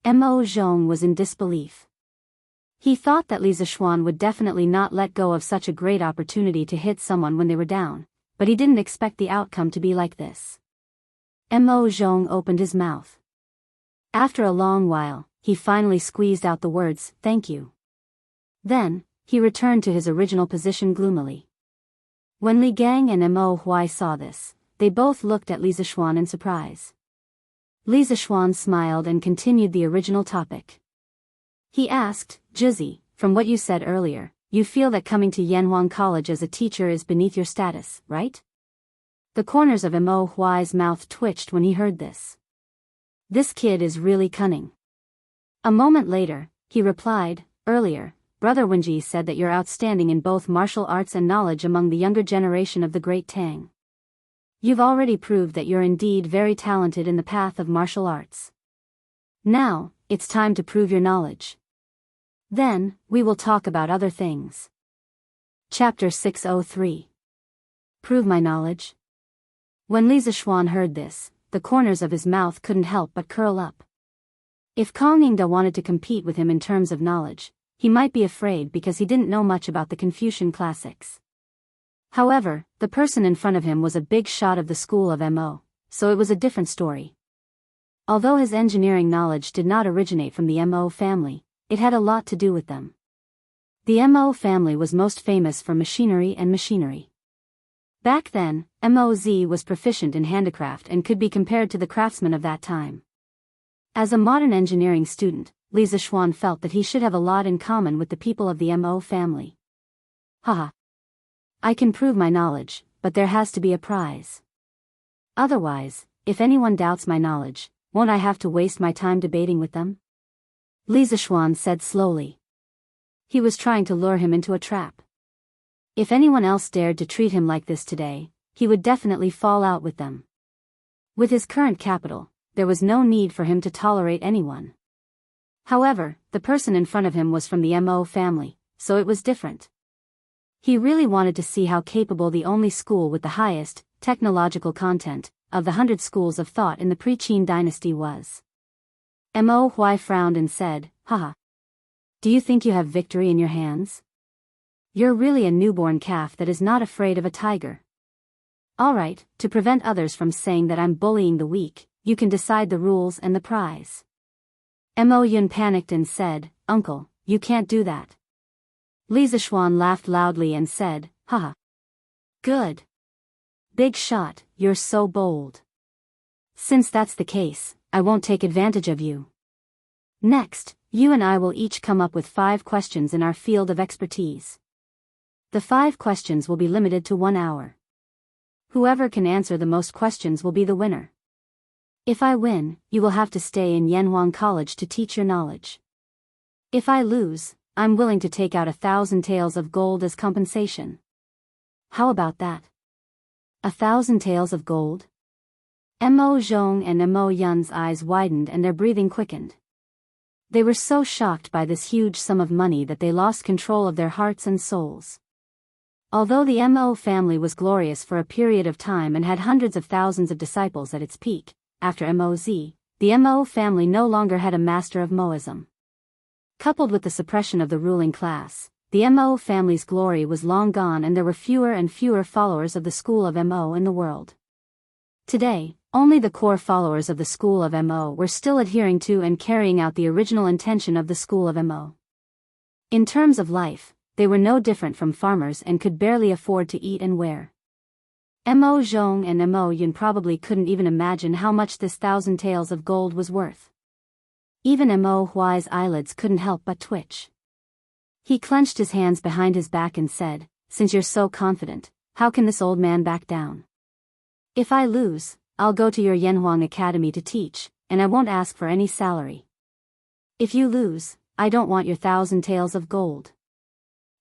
Mo Zhong was in disbelief. He thought that Li Zishuan would definitely not let go of such a great opportunity to hit someone when they were down, but he didn't expect the outcome to be like this. Mo Zhong opened his mouth. After a long while, he finally squeezed out the words, thank you. Then, he returned to his original position gloomily. When Li Gang and Mo Huai saw this, they both looked at Li Zishuan in surprise. Li Zishuan smiled and continued the original topic. He asked, Jizi, from what you said earlier, you feel that coming to Yanhuang College as a teacher is beneath your status, right? The corners of Mo Huai's mouth twitched when he heard this. This kid is really cunning. A moment later, he replied, earlier, Brother Wenji said that you're outstanding in both martial arts and knowledge among the younger generation of the Great Tang. You've already proved that you're indeed very talented in the path of martial arts. Now, it's time to prove your knowledge. Then, we will talk about other things. Chapter 603. Prove my knowledge. When Li Zishuan heard this, the corners of his mouth couldn't help but curl up. If Kong Yingda wanted to compete with him in terms of knowledge, he might be afraid because he didn't know much about the Confucian classics. However, the person in front of him was a big shot of the school of Mo, so it was a different story. Although his engineering knowledge did not originate from the Mo family, it had a lot to do with them. The Mo family was most famous for machinery and machinery. Back then, Moz was proficient in handicraft and could be compared to the craftsmen of that time. As a modern engineering student, Li Zishuan felt that he should have a lot in common with the people of the Mo family. Haha. I can prove my knowledge, but there has to be a prize. Otherwise, if anyone doubts my knowledge, won't I have to waste my time debating with them? Li Zishuan said slowly. He was trying to lure him into a trap. If anyone else dared to treat him like this today, he would definitely fall out with them. With his current capital, there was no need for him to tolerate anyone. However, the person in front of him was from the Mo family, so it was different. He really wanted to see how capable the only school with the highest technological content of the 100 schools of thought in the pre-Qin dynasty was. Mo Huai frowned and said, haha. Do you think you have victory in your hands? You're really a newborn calf that is not afraid of a tiger. Alright, to prevent others from saying that I'm bullying the weak, you can decide the rules and the prize. Mo Yun panicked and said, Uncle, you can't do that. Li Zishuan laughed loudly and said, haha. Good. Big shot, you're so bold. Since that's the case, I won't take advantage of you. Next, you and I will each come up with 5 questions in our field of expertise. The 5 questions will be limited to 1 hour. Whoever can answer the most questions will be the winner. If I win, you will have to stay in Yanhuang College to teach your knowledge. If I lose, I'm willing to take out 1,000 taels of gold as compensation. How about that? 1,000 taels of gold? Mo Zhong and Mo Yun's eyes widened and their breathing quickened. They were so shocked by this huge sum of money that they lost control of their hearts and souls. Although the Mo family was glorious for a period of time and had hundreds of thousands of disciples at its peak, after Moz, the Mo family no longer had a master of Moism. Coupled with the suppression of the ruling class, the Mo family's glory was long gone and there were fewer and fewer followers of the school of Mo in the world. Today, only the core followers of the school of Mo were still adhering to and carrying out the original intention of the school of Mo. In terms of life, they were no different from farmers and could barely afford to eat and wear. Mo Zhong and Mo Yun probably couldn't even imagine how much this 1,000 taels of gold was worth. Even Mo Huai's eyelids couldn't help but twitch. He clenched his hands behind his back and said, "Since you're so confident, how can this old man back down? If I lose, I'll go to your Yanhuang Academy to teach, and I won't ask for any salary. If you lose, I don't want your 1,000 taels of gold."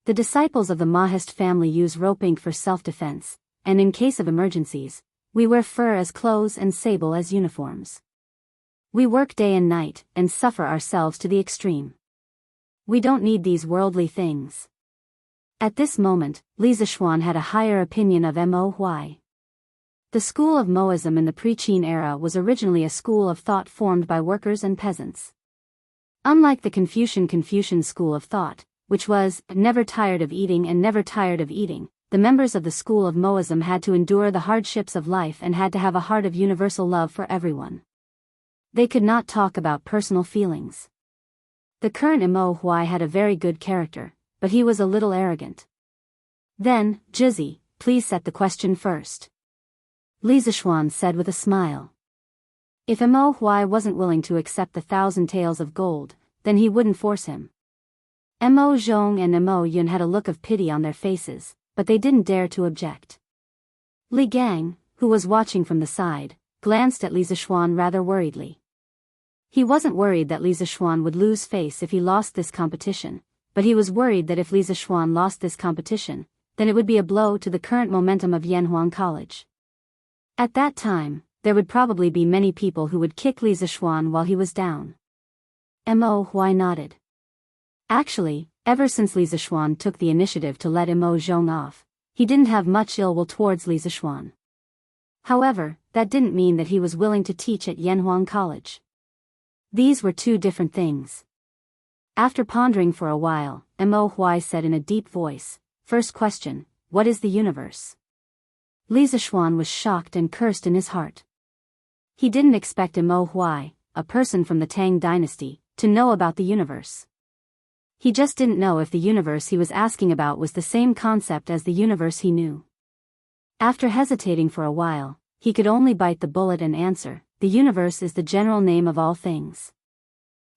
The disciples of the Mahist family use rope ink for self-defense, and in case of emergencies, we wear fur as clothes and sable as uniforms. We work day and night, and suffer ourselves to the extreme. We don't need these worldly things. At this moment, Li Zixuan had a higher opinion of Mo Huai. The school of Moism in the pre-Qin era was originally a school of thought formed by workers and peasants. Unlike the Confucian school of thought, which was never tired of eating and never tired of eating, the members of the school of Moism had to endure the hardships of life and had to have a heart of universal love for everyone. They could not talk about personal feelings. The current Mo Huai had a very good character, but he was a little arrogant. Then, Jizi, please set the question first. Li Zixuan said with a smile. If Mo Huai wasn't willing to accept the 1,000 taels of gold, then he wouldn't force him. Mo Zhong and Mo Yun had a look of pity on their faces, but they didn't dare to object. Li Gang, who was watching from the side, glanced at Li Zixuan rather worriedly. He wasn't worried that Li Zixuan would lose face if he lost this competition, but he was worried that if Li Zixuan lost this competition, then it would be a blow to the current momentum of Yanhuang College. At that time, there would probably be many people who would kick Li Zixuan while he was down. Mo Huai nodded. Actually, ever since Li Zixuan took the initiative to let Mo Zhong off, he didn't have much ill will towards Li Zixuan. However, that didn't mean that he was willing to teach at Yanhuang College. These were two different things. After pondering for a while, Mo Huai said in a deep voice, "First question, what is the universe?" Li Zixuan was shocked and cursed in his heart. He didn't expect Mo Huai, a person from the Tang dynasty, to know about the universe. He just didn't know if the universe he was asking about was the same concept as the universe he knew. After hesitating for a while, he could only bite the bullet and answer, "The universe is the general name of all things.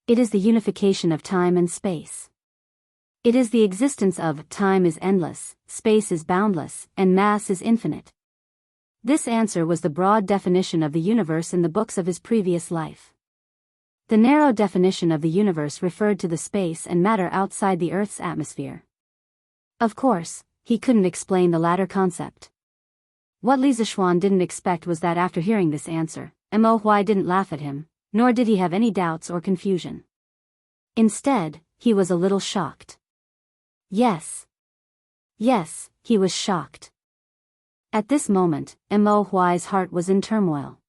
It is the unification of time and space. It is the existence of time is endless, space is boundless, and mass is infinite." This answer was the broad definition of the universe in the books of his previous life. The narrow definition of the universe referred to the space and matter outside the Earth's atmosphere. Of course, he couldn't explain the latter concept. What Li Zixuan didn't expect was that after hearing this answer, Mo Huai didn't laugh at him, nor did he have any doubts or confusion. Instead, he was a little shocked. Yes, he was shocked. At this moment, Mo Huai's heart was in turmoil.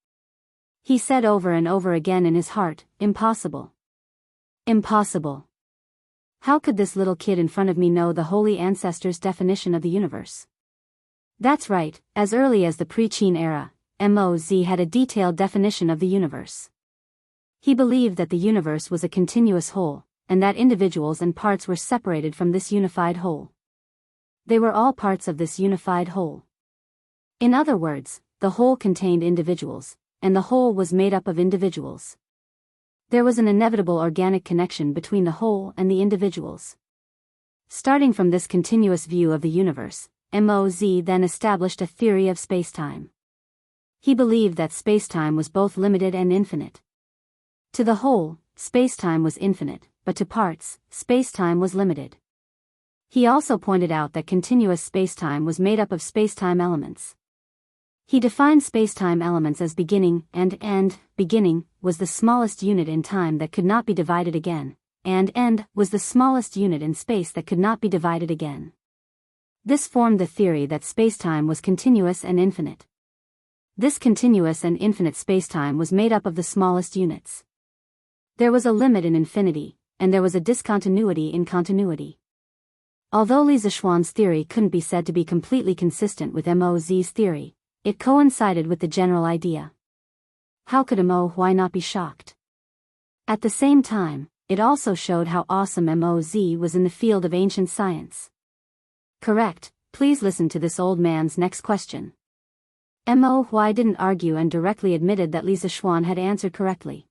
He said over and over again in his heart, "Impossible. Impossible. How could this little kid in front of me know the holy ancestors' definition of the universe?" That's right, as early as the pre-Qin era, Moz had a detailed definition of the universe. He believed that the universe was a continuous whole, and that individuals and parts were separated from this unified whole. They were all parts of this unified whole. In other words, the whole contained individuals, and the whole was made up of individuals. There was an inevitable organic connection between the whole and the individuals. Starting from this continuous view of the universe, Moz then established a theory of spacetime. He believed that spacetime was both limited and infinite. To the whole, spacetime was infinite, but to parts, spacetime was limited. He also pointed out that continuous spacetime was made up of spacetime elements. He defined spacetime elements as beginning and end. Beginning was the smallest unit in time that could not be divided again, and end was the smallest unit in space that could not be divided again. This formed the theory that spacetime was continuous and infinite. This continuous and infinite spacetime was made up of the smallest units. There was a limit in infinity, and there was a discontinuity in continuity. Although Li Zixuan's theory couldn't be said to be completely consistent with Mo's theory, it coincided with the general idea. How could Mo not be shocked? At the same time, it also showed how awesome Moz was in the field of ancient science. Correct, please listen to this old man's next question. Mo didn't argue and directly admitted that Li Zixuan had answered correctly.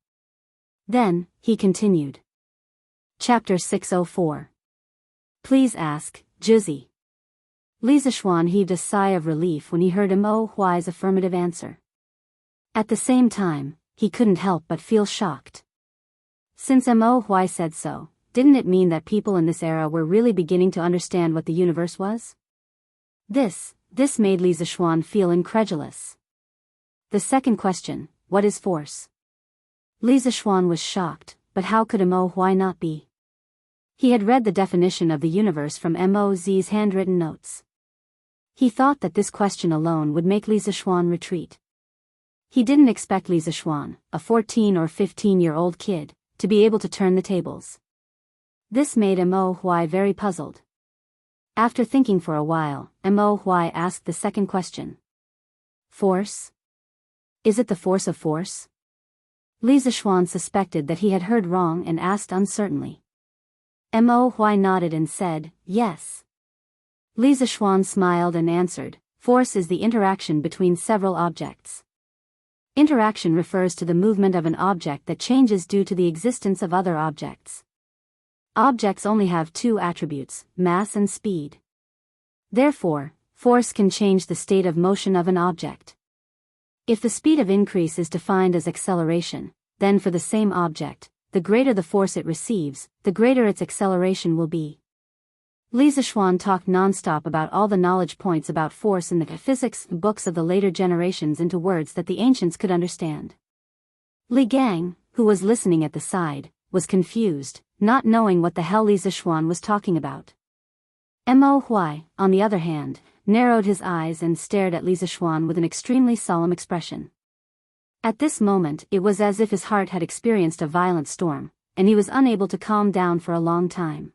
Then, he continued. Chapter 604. Please ask, Juzi. Li Zixuan heaved a sigh of relief when he heard Mo's affirmative answer. At the same time, he couldn't help but feel shocked. Since Mo said so, didn't it mean that people in this era were really beginning to understand what the universe was? This made Li Zixuan feel incredulous. The second question, what is force? Li Zixuan was shocked, but how could Mo not be? He had read the definition of the universe from Mo's handwritten notes. He thought that this question alone would make Li Zixuan retreat. He didn't expect Li Zixuan, a 14 or 15-year-old kid, to be able to turn the tables. This made Mo very puzzled. After thinking for a while, Mo asked the second question. Force? Is it the force of force? Li Zixuan suspected that he had heard wrong and asked uncertainly. Mo nodded and said, yes. Li Zixuan smiled and answered, force is the interaction between several objects. Interaction refers to the movement of an object that changes due to the existence of other objects. Objects only have two attributes, mass and speed. Therefore, force can change the state of motion of an object. If the speed of increase is defined as acceleration, then for the same object, the greater the force it receives, the greater its acceleration will be. Li Zixuan talked non-stop about all the knowledge points about force in the physics books of the later generations into words that the ancients could understand. Li Gang, who was listening at the side, was confused, not knowing what the hell Li Zixuan was talking about. Mo, on the other hand, narrowed his eyes and stared at Li Zixuan with an extremely solemn expression. At this moment it was as if his heart had experienced a violent storm, and he was unable to calm down for a long time.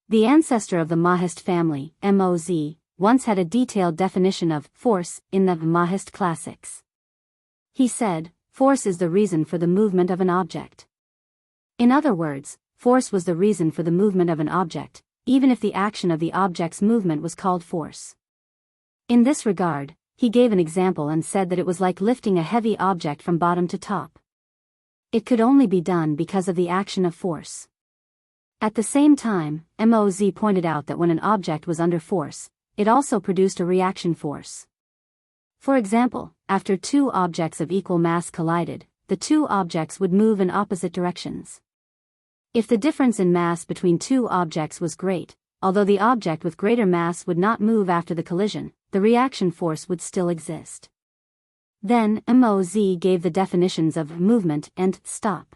The ancestor of the Mahist family, Moz, once had a detailed definition of force in the Mahist classics. He said, force is the reason for the movement of an object. In other words, force was the reason for the movement of an object, even if the action of the object's movement was called force. In this regard, he gave an example and said that it was like lifting a heavy object from bottom to top. It could only be done because of the action of force. At the same time, Moz pointed out that when an object was under force, it also produced a reaction force. For example, after two objects of equal mass collided, the two objects would move in opposite directions. If the difference in mass between two objects was great, although the object with greater mass would not move after the collision, the reaction force would still exist. Then, Moz gave the definitions of movement and stop.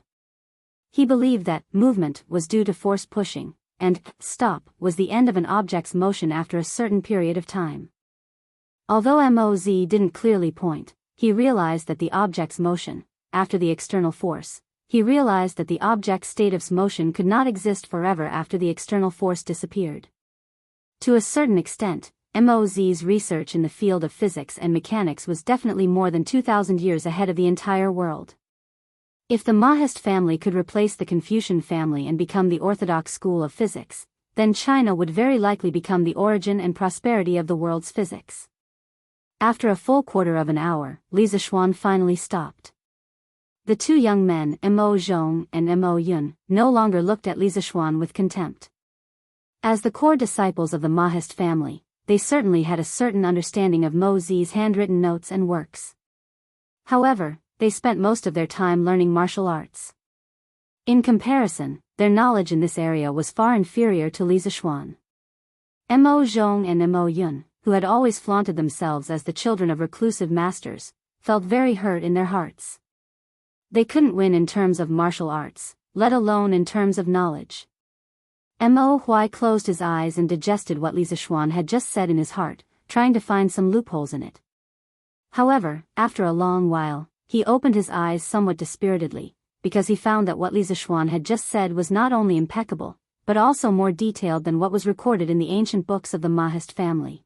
He believed that movement was due to force pushing, and stop was the end of an object's motion after a certain period of time. Although Moz didn't clearly point, he realized that the object's motion, after the external force, he realized that the object's state of motion could not exist forever after the external force disappeared. To a certain extent, Moz's research in the field of physics and mechanics was definitely more than 2,000 years ahead of the entire world. If the Mahist family could replace the Confucian family and become the orthodox school of physics, then China would very likely become the origin and prosperity of the world's physics. After a full quarter of an hour, Li Zixuan finally stopped. The two young men, Mo Zhong and Mo Yun, no longer looked at Li Zixuan with contempt. As the core disciples of the Mahist family, they certainly had a certain understanding of Mo's handwritten notes and works. However, they spent most of their time learning martial arts. In comparison, their knowledge in this area was far inferior to Li Zixuan. Mo Zhong and Mo Yun, who had always flaunted themselves as the children of reclusive masters, felt very hurt in their hearts. They couldn't win in terms of martial arts, let alone in terms of knowledge. Mo Huai closed his eyes and digested what Li Zixuan had just said in his heart, trying to find some loopholes in it. However, after a long while, he opened his eyes somewhat dispiritedly, because he found that what Li Zixuan had just said was not only impeccable, but also more detailed than what was recorded in the ancient books of the Daoist family.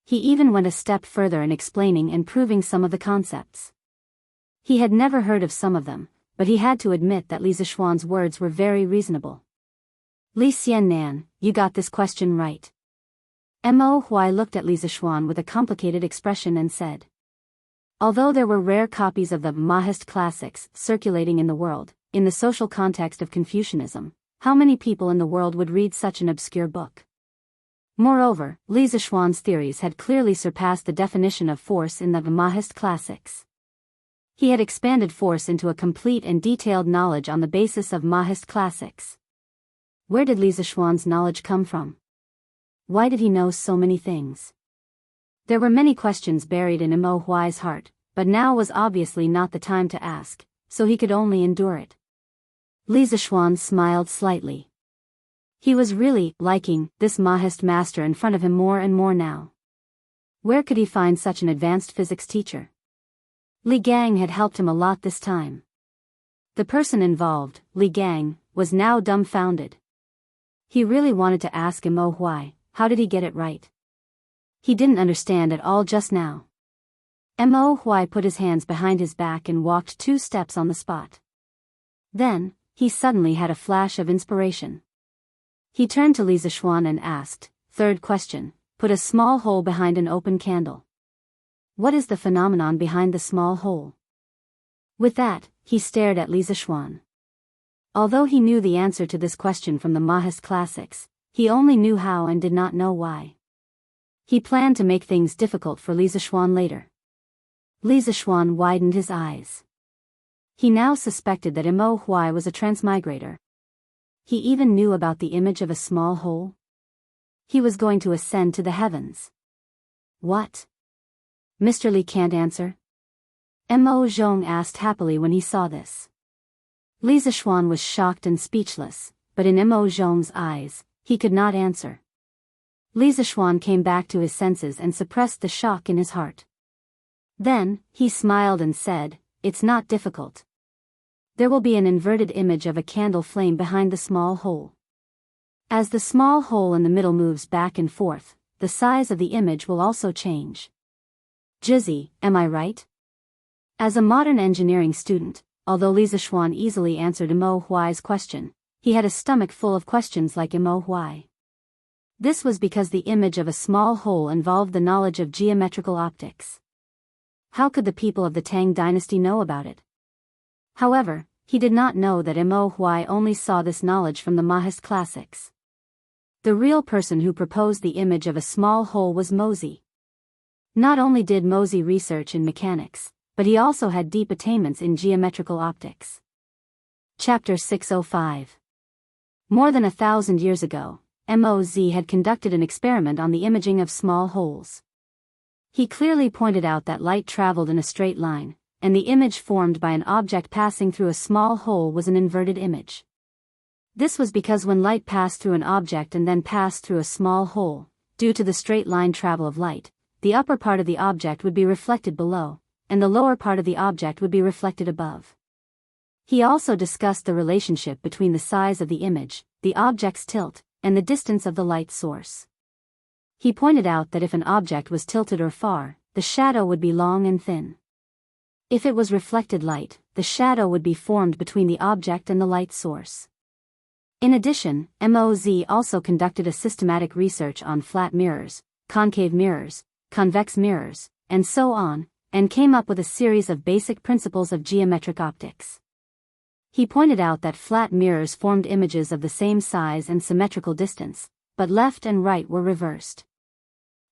He even went a step further in explaining and proving some of the concepts. He had never heard of some of them, but he had to admit that Li Zixuan's words were very reasonable. Li Xiannan, you got this question right. Mo Huai looked at Li Zixuan with a complicated expression and said. Although there were rare copies of the Daoist classics circulating in the world, in the social context of Confucianism, how many people in the world would read such an obscure book? Moreover, Li Zixuan's theories had clearly surpassed the definition of force in the Daoist classics. He had expanded force into a complete and detailed knowledge on the basis of Daoist classics. Where did Li Zixuan's knowledge come from? Why did he know so many things? There were many questions buried in Mo Huai's heart, but now was obviously not the time to ask, so he could only endure it. Li Zixuan smiled slightly. He was really liking this Daoist master in front of him more and more now. Where could he find such an advanced physics teacher? Li Gang had helped him a lot this time. The person involved, Li Gang, was now dumbfounded. He really wanted to ask Mo Huai, how did he get it right? He didn't understand at all just now. Mo Huai put his hands behind his back and walked 2 steps on the spot. Then, he suddenly had a flash of inspiration. He turned to Li Zixuan and asked, third question, put a small hole behind an open candle. What is the phenomenon behind the small hole? With that, he stared at Li Zixuan. Although he knew the answer to this question from the Daoist classics, he only knew how and did not know why. He planned to make things difficult for Li Zixuan later. Li Zixuan widened his eyes. He now suspected that Mo Huai was a transmigrator. He even knew about the image of a small hole. He was going to ascend to the heavens. What? Mr. Li can't answer? Mo Zhong asked happily when he saw this. Li Zixuan was shocked and speechless, but in Mo Zhong's eyes, he could not answer. Li Zixuan came back to his senses and suppressed the shock in his heart. Then, he smiled and said, it's not difficult. There will be an inverted image of a candle flame behind the small hole. As the small hole in the middle moves back and forth, the size of the image will also change. Jizzy, am I right? As a modern engineering student, although Li Zixuan easily answered Mo Huai's question, he had a stomach full of questions like Mo Huai. This was because the image of a small hole involved the knowledge of geometrical optics. How could the people of the Tang dynasty know about it? However, he did not know that Mo Huai only saw this knowledge from the Daoist classics. The real person who proposed the image of a small hole was Mozi. Not only did Mozi research in mechanics, but he also had deep attainments in geometrical optics. Chapter 605. More than 1,000 years ago, Moz had conducted an experiment on the imaging of small holes. He clearly pointed out that light traveled in a straight line, and the image formed by an object passing through a small hole was an inverted image. This was because when light passed through an object and then passed through a small hole, due to the straight line travel of light, the upper part of the object would be reflected below, and the lower part of the object would be reflected above. He also discussed the relationship between the size of the image, the object's tilt, and the distance of the light source. He pointed out that if an object was tilted or far, the shadow would be long and thin. If it was reflected light, the shadow would be formed between the object and the light source. In addition, Moz also conducted a systematic research on flat mirrors, concave mirrors, convex mirrors, and so on, and came up with a series of basic principles of geometric optics. He pointed out that flat mirrors formed images of the same size and symmetrical distance, but left and right were reversed.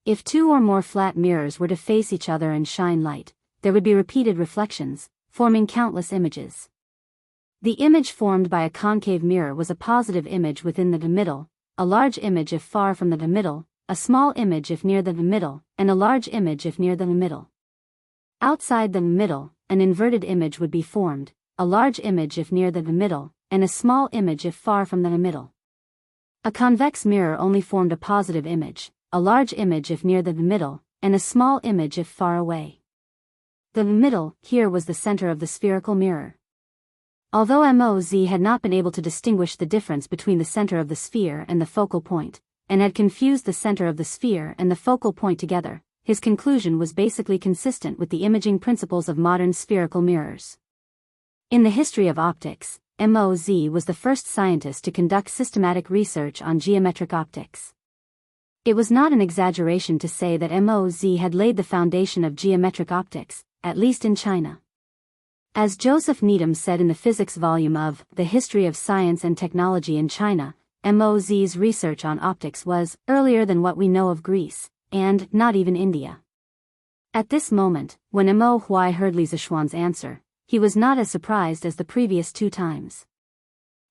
If 2 or more flat mirrors were to face each other and shine light, there would be repeated reflections, forming countless images. The image formed by a concave mirror was a positive image within the middle, a large image if far from the middle, a small image if near the middle, and a large image if near the middle. Outside the middle, an inverted image would be formed, a large image if near the middle, and a small image if far from the middle. A convex mirror only formed a positive image, a large image if near the middle, and a small image if far away. The middle, here, was the center of the spherical mirror. Although Moz had not been able to distinguish the difference between the center of the sphere and the focal point, and had confused the center of the sphere and the focal point together, his conclusion was basically consistent with the imaging principles of modern spherical mirrors. In the history of optics, Moz was the first scientist to conduct systematic research on geometric optics. It was not an exaggeration to say that Moz had laid the foundation of geometric optics, at least in China. As Joseph Needham said in the physics volume of The History of Science and Technology in China, Moz's research on optics was earlier than what we know of Greece, and not even India. At this moment, when Mo Huai heard Li Zishuan's answer, he was not as surprised as the previous 2 times.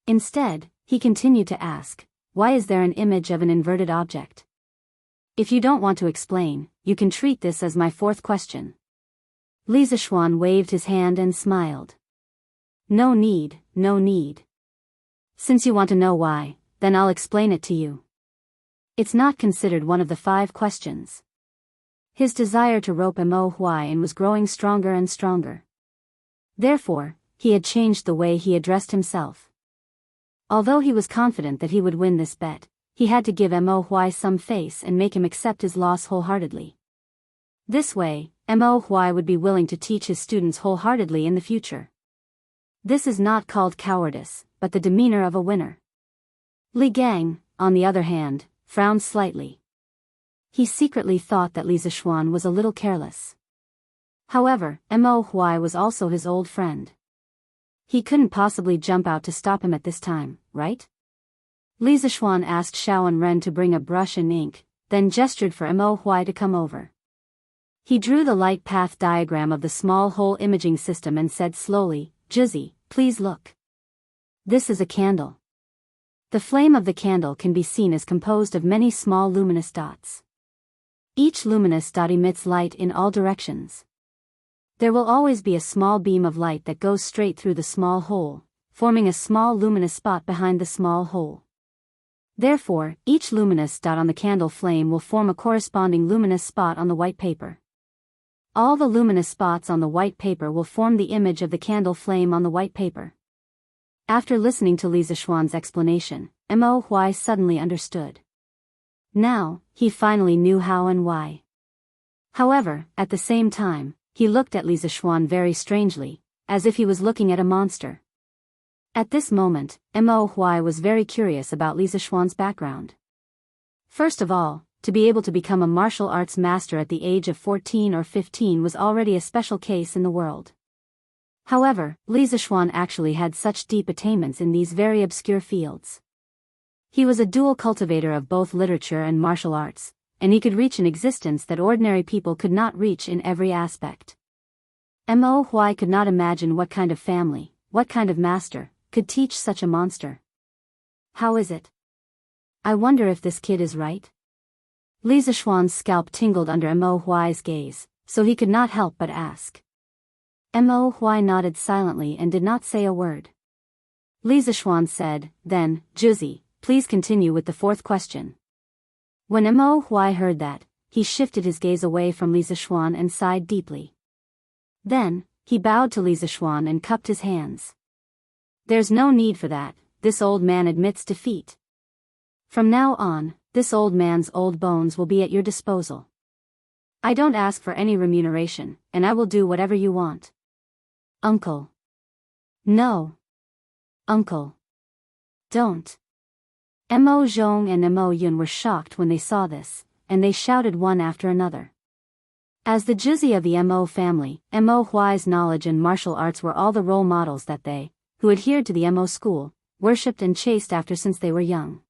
Instead, he continued to ask, why is there an image of an inverted object? If you don't want to explain, you can treat this as my 4th question. Li Zishuan waved his hand and smiled. No need, no need. Since you want to know why, then I'll explain it to you. It's not considered one of the 5 questions. His desire to rope Mo Huai was growing stronger and stronger. Therefore, he had changed the way he addressed himself. Although he was confident that he would win this bet, he had to give Mo Huai some face and make him accept his loss wholeheartedly. This way, Mo Huai would be willing to teach his students wholeheartedly in the future. This is not called cowardice, but the demeanor of a winner. Li Gang, on the other hand, frowned slightly. He secretly thought that Li Zishuan was a little careless. However, Mo Huai was also his old friend. He couldn't possibly jump out to stop him at this time, right? Li Zishuan asked Xiao Ren to bring a brush and ink, then gestured for Mo Huai to come over. He drew the light path diagram of the small hole imaging system and said slowly, Juzi, please look. This is a candle. The flame of the candle can be seen as composed of many small luminous dots. Each luminous dot emits light in all directions. There will always be a small beam of light that goes straight through the small hole, forming a small luminous spot behind the small hole. Therefore, each luminous dot on the candle flame will form a corresponding luminous spot on the white paper. All the luminous spots on the white paper will form the image of the candle flame on the white paper. After listening to Li Zishuan's explanation, Mo Huai suddenly understood. Now, he finally knew how and why. However, at the same time, he looked at Li Zishuan very strangely, as if he was looking at a monster. At this moment, Mo Huai was very curious about Li Zishuan's background. First of all, to be able to become a martial arts master at the age of 14 or 15 was already a special case in the world. However, Li Zishuan actually had such deep attainments in these very obscure fields. He was a dual cultivator of both literature and martial arts, and he could reach an existence that ordinary people could not reach in every aspect. Mo Huai could not imagine what kind of family, what kind of master, could teach such a monster. How is it? I wonder if this kid is right? Li Zishuan's scalp tingled under Mo Huai's gaze, so he could not help but ask. Mo Huai nodded silently and did not say a word. Li Zishuan said, then, Juzi, please continue with the 4th question. When Mo Huai heard that, he shifted his gaze away from Li Zishuan and sighed deeply. Then, he bowed to Li Zishuan and cupped his hands. There's no need for that, this old man admits defeat. From now on, this old man's old bones will be at your disposal. I don't ask for any remuneration, and I will do whatever you want. Uncle. No. Uncle. Don't. Mo Zhong and Mo Yun were shocked when they saw this, and they shouted one after another. As the Juzi of the Mo family, Mo Huai's knowledge and martial arts were all the role models that they, who adhered to the Mo school, worshipped and chased after since they were young.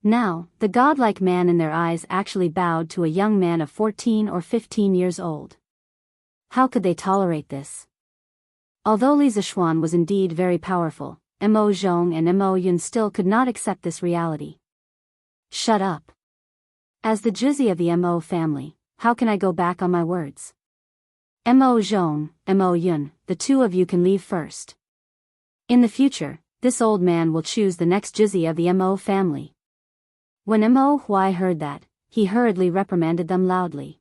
Now, the godlike man in their eyes actually bowed to a young man of 14 or 15 years old. How could they tolerate this? Although Li Zixuan was indeed very powerful, Mo Zhong and Mo Yun still could not accept this reality. Shut up. As the Juzi of the Mo family, how can I go back on my words? Mo Zhong, Mo Yun, the two of you can leave first. In the future, this old man will choose the next Juzi of the Mo family. When Mo Huai heard that, he hurriedly reprimanded them loudly.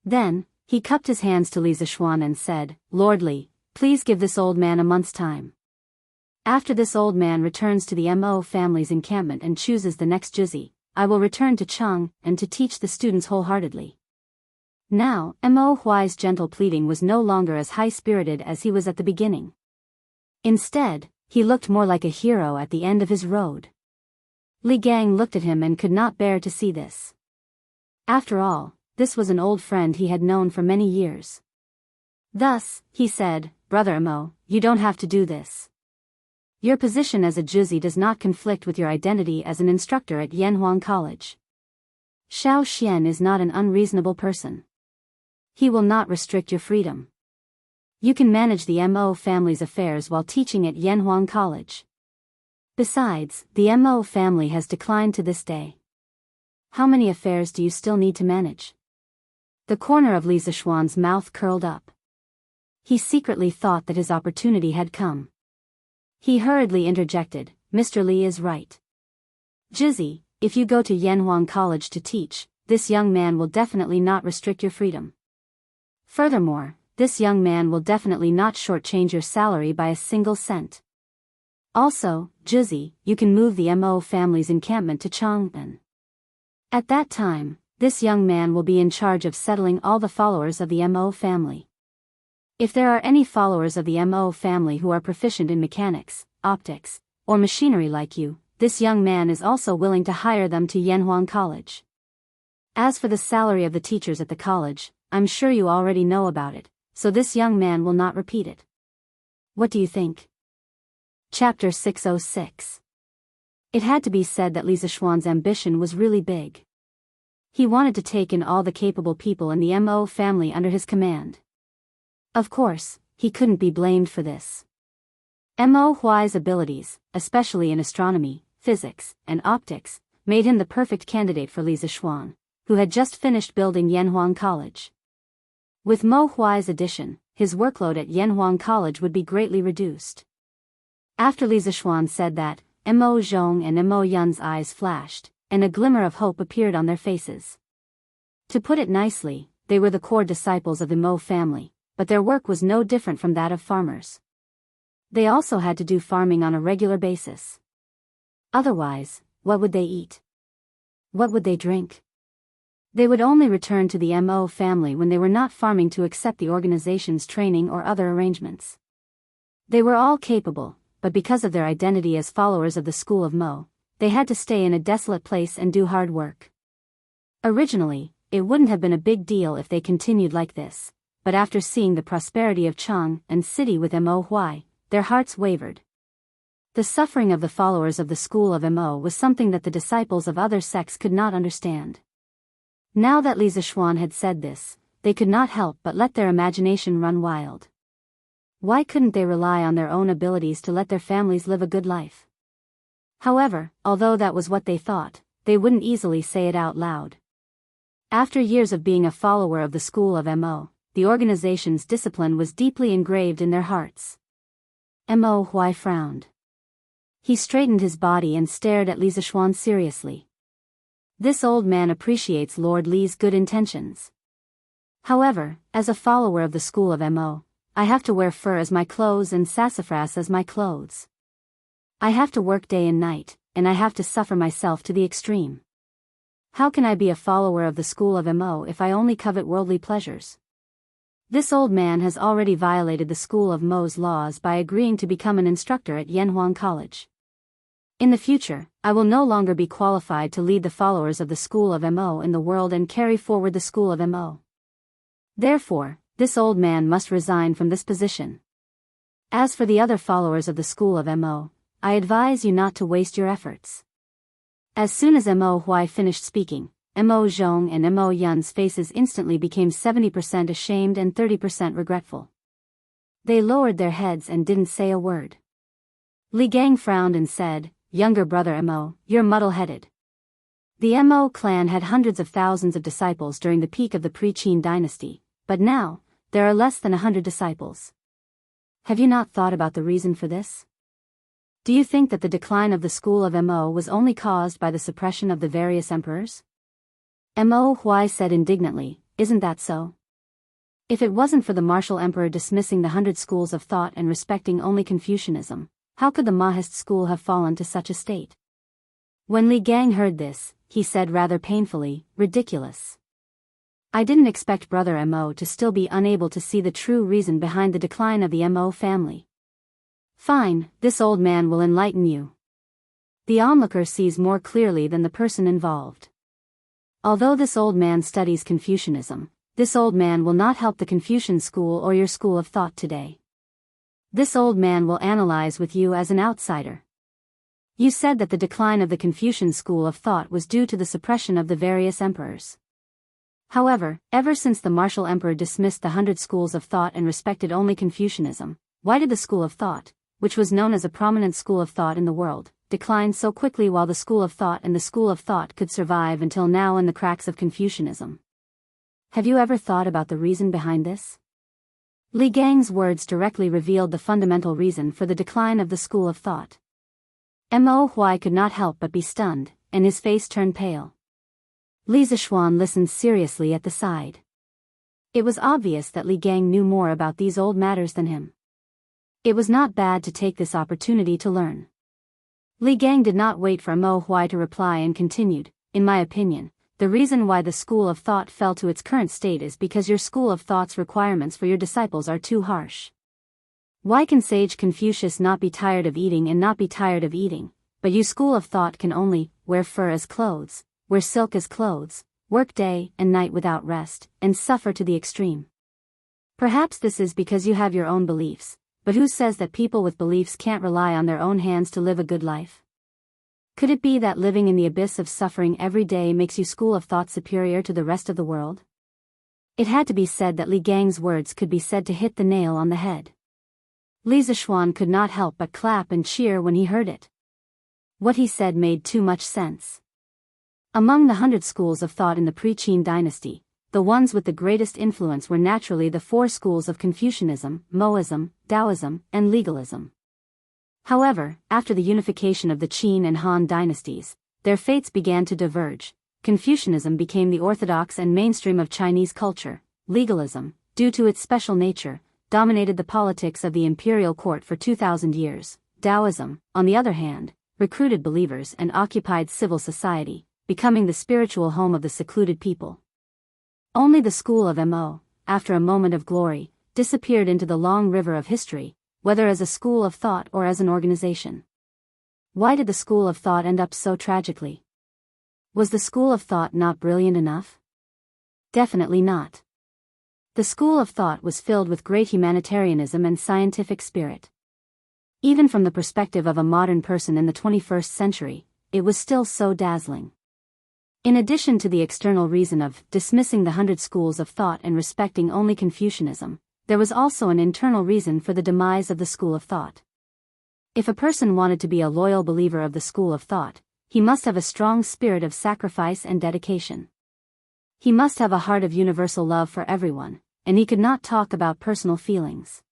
Then, he cupped his hands to Li Zixuan and said, Lord Li, please give this old man a month's time. After this old man returns to the Mo family's encampment and chooses the next Juzi, I will return to Cheng and to teach the students wholeheartedly. Now, Mo Huai's gentle pleading was no longer as high-spirited as he was at the beginning. Instead, he looked more like a hero at the end of his road. Li Gang looked at him and could not bear to see this. After all, this was an old friend he had known for many years. Thus, he said, Brother Mo, you don't have to do this. Your position as a Juzi does not conflict with your identity as an instructor at Yanhuang College. Xiao Xian is not an unreasonable person. He will not restrict your freedom. You can manage the Mo family's affairs while teaching at Yanhuang College. Besides, the Mo family has declined to this day. How many affairs do you still need to manage? The corner of Li Zixuan's mouth curled up. He secretly thought that his opportunity had come. He hurriedly interjected, Mr. Li is right. Juzi, if you go to Yanhuang College to teach, this young man will definitely not restrict your freedom. Furthermore, this young man will definitely not shortchange your salary by a single cent. Also, Juzi, you can move the Mo family's encampment to Chang'an. At that time, this young man will be in charge of settling all the followers of the Mo family. If there are any followers of the Mo family who are proficient in mechanics, optics, or machinery like you, this young man is also willing to hire them to Yanhuang College. As for the salary of the teachers at the college, I'm sure you already know about it, so this young man will not repeat it. What do you think? Chapter 606. It had to be said that Li Zixuan's ambition was really big. He wanted to take in all the capable people in the Mo family under his command. Of course, he couldn't be blamed for this. Mo Huai's abilities, especially in astronomy, physics, and optics, made him the perfect candidate for Li Zixuan, who had just finished building Yanhuang College. With Mo Huai's addition, his workload at Yanhuang College would be greatly reduced. After Li Zixuan said that, Mo Zhong and Mo Yun's eyes flashed, and a glimmer of hope appeared on their faces. To put it nicely, they were the core disciples of the Mo family, but their work was no different from that of farmers. They also had to do farming on a regular basis. Otherwise, what would they eat? What would they drink? They would only return to the Mo family when they were not farming to accept the organization's training or other arrangements. They were all capable, but because of their identity as followers of the school of Mo, they had to stay in a desolate place and do hard work. Originally, it wouldn't have been a big deal if they continued like this, but after seeing the prosperity of Cheng and city with Mo Huai, their hearts wavered. The suffering of the followers of the school of Mo was something that the disciples of other sects could not understand. Now that Li Zixuan had said this, they could not help but let their imagination run wild. Why couldn't they rely on their own abilities to let their families live a good life? However, although that was what they thought, they wouldn't easily say it out loud. After years of being a follower of the school of Mo, the organization's discipline was deeply engraved in their hearts. Mo Huai frowned. He straightened his body and stared at Li Zixuan seriously. This old man appreciates Lord Li's good intentions. However, as a follower of the school of Mo, I have to wear fur as my clothes and sassafras as my clothes. I have to work day and night, and I have to suffer myself to the extreme. How can I be a follower of the school of Mo if I only covet worldly pleasures? This old man has already violated the school of Mo's laws by agreeing to become an instructor at Yanhuang College. In the future, I will no longer be qualified to lead the followers of the school of Mo in the world and carry forward the school of Mo. Therefore, this old man must resign from this position. As for the other followers of the school of Mo, I advise you not to waste your efforts. As soon as Mo Huai finished speaking, Mo Zhong and Mo Yun's faces instantly became 70% ashamed and 30% regretful. They lowered their heads and didn't say a word. Li Gang frowned and said, "Younger brother Mo, you're muddle-headed. The Mo clan had hundreds of thousands of disciples during the peak of the pre-Qin dynasty, but now, there are less than 100 disciples. Have you not thought about the reason for this? Do you think that the decline of the school of Mo was only caused by the suppression of the various emperors?" Mo Huai said indignantly, "Isn't that so? If it wasn't for the martial emperor dismissing the 100 schools of thought and respecting only Confucianism, how could the Maoist school have fallen to such a state?" When Li Gang heard this, he said rather painfully, "Ridiculous. I didn't expect brother Mo to still be unable to see the true reason behind the decline of the Mo family. Fine, this old man will enlighten you. The onlooker sees more clearly than the person involved. Although this old man studies Confucianism, this old man will not help the Confucian school or your school of thought today. This old man will analyze with you as an outsider. You said that the decline of the Confucian school of thought was due to the suppression of the various emperors. However, ever since the martial emperor dismissed the 100 schools of thought and respected only Confucianism, why did the school of thought, which was known as a prominent school of thought in the world, decline so quickly while the school of thought and the school of thought could survive until now in the cracks of Confucianism? Have you ever thought about the reason behind this?" Li Gang's words directly revealed the fundamental reason for the decline of the school of thought. Mo Huai could not help but be stunned, and his face turned pale. Li Zishuan listened seriously at the side. It was obvious that Li Gang knew more about these old matters than him. It was not bad to take this opportunity to learn. Li Gang did not wait for Mo Huai to reply and continued, "In my opinion, the reason why the school of thought fell to its current state is because your school of thought's requirements for your disciples are too harsh. Why can sage Confucius not be tired of eating and not be tired of eating, but you school of thought can only wear fur as clothes, wear silk as clothes, work day and night without rest, and suffer to the extreme? Perhaps this is because you have your own beliefs, but who says that people with beliefs can't rely on their own hands to live a good life? Could it be that living in the abyss of suffering every day makes you school of thought superior to the rest of the world?" It had to be said that Li Gang's words could be said to hit the nail on the head. Li Zishuan could not help but clap and cheer when he heard it. What he said made too much sense. Among the 100 schools of thought in the pre-Qin dynasty, the ones with the greatest influence were naturally the 4 schools of Confucianism, Moism, Daoism, and legalism. However, after the unification of the Qin and Han dynasties, their fates began to diverge. Confucianism became the orthodox and mainstream of Chinese culture. Legalism, due to its special nature, dominated the politics of the imperial court for 2,000 years. Daoism, on the other hand, recruited believers and occupied civil society, becoming the spiritual home of the secluded people. Only the school of Mo, after a moment of glory, disappeared into the long river of history, whether as a school of thought or as an organization. Why did the school of thought end up so tragically? Was the school of thought not brilliant enough? Definitely not. The school of thought was filled with great humanitarianism and scientific spirit. Even from the perspective of a modern person in the 21st century, it was still so dazzling. In addition to the external reason of dismissing the 100 schools of thought and respecting only Confucianism, there was also an internal reason for the demise of the school of thought. If a person wanted to be a loyal believer of the school of thought, he must have a strong spirit of sacrifice and dedication. He must have a heart of universal love for everyone, and he could not talk about personal feelings.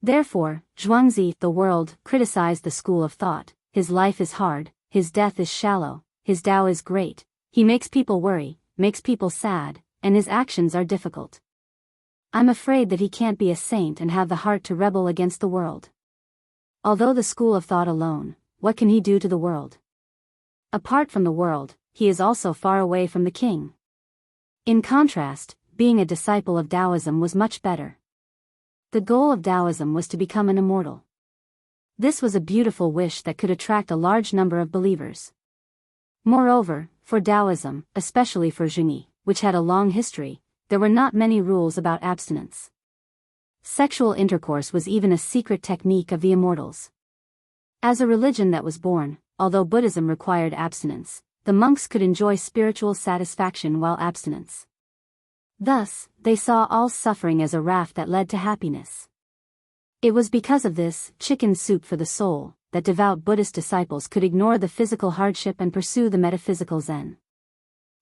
Therefore, Zhuangzi, the world, criticized the school of thought. His life is hard, his death is shallow, his Tao is great, he makes people worry, makes people sad, and his actions are difficult. I'm afraid that he can't be a saint and have the heart to rebel against the world. Although the school of thought alone, what can he do to the world? Apart from the world, he is also far away from the king. In contrast, being a disciple of Taoism was much better. The goal of Taoism was to become an immortal. This was a beautiful wish that could attract a large number of believers. Moreover, for Taoism, especially for Zhengyi, which had a long history, there were not many rules about abstinence. Sexual intercourse was even a secret technique of the immortals. As a religion that was born, although Buddhism required abstinence, the monks could enjoy spiritual satisfaction while abstinence. Thus, they saw all suffering as a raft that led to happiness. It was because of this chicken soup for the soul that devout Buddhist disciples could ignore the physical hardship and pursue the metaphysical Zen.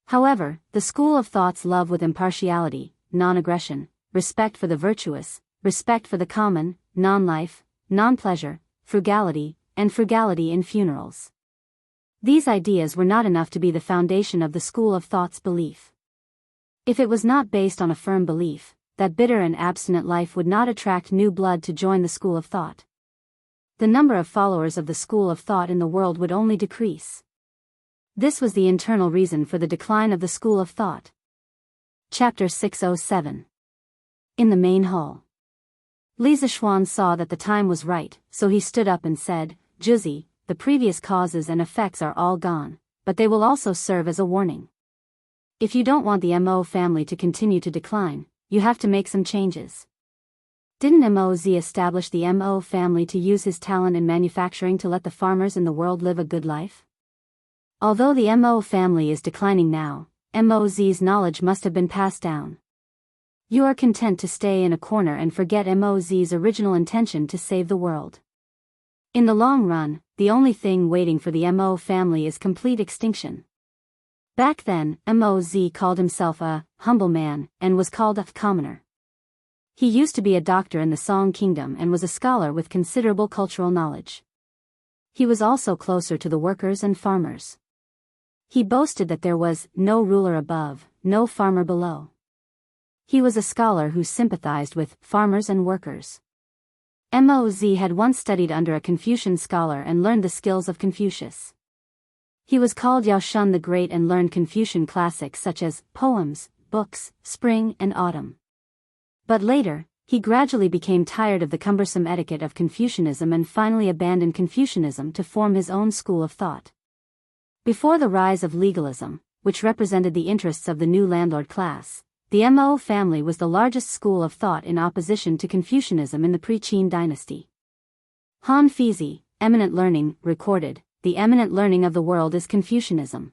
However, the school of thought's love with impartiality, non-aggression, respect for the virtuous, respect for the common, non-life, non-pleasure, frugality, and frugality in funerals. These ideas were not enough to be the foundation of the school of thought's belief. If it was not based on a firm belief, that bitter and abstinent life would not attract new blood to join the school of thought. The number of followers of the school of thought in the world would only decrease. This was the internal reason for the decline of the school of thought. Chapter 607. In the main hall. Li Zixuan saw that the time was right, so he stood up and said, "Juzi, the previous causes and effects are all gone, but they will also serve as a warning. If you don't want the Mo family to continue to decline, you have to make some changes." Didn't Moz establish the Mo family to use his talent in manufacturing to let the farmers in the world live a good life? Although the Mo family is declining now, Moz's knowledge must have been passed down. You are content to stay in a corner and forget Moz's original intention to save the world. In the long run, the only thing waiting for the Mo family is complete extinction. Back then, Moz called himself a humble man and was called a commoner. He used to be a doctor in the Song Kingdom and was a scholar with considerable cultural knowledge. He was also closer to the workers and farmers. He boasted that there was no ruler above, no farmer below. He was a scholar who sympathized with farmers and workers. Moz had once studied under a Confucian scholar and learned the skills of Confucius. He was called Yao Shun the Great and learned Confucian classics such as poems, books, spring and autumn. But later, he gradually became tired of the cumbersome etiquette of Confucianism and finally abandoned Confucianism to form his own school of thought. Before the rise of legalism, which represented the interests of the new landlord class, the Mo family was the largest school of thought in opposition to Confucianism in the pre-Qin dynasty. Han Fizi, Eminent Learning, recorded, "The eminent learning of the world is Confucianism.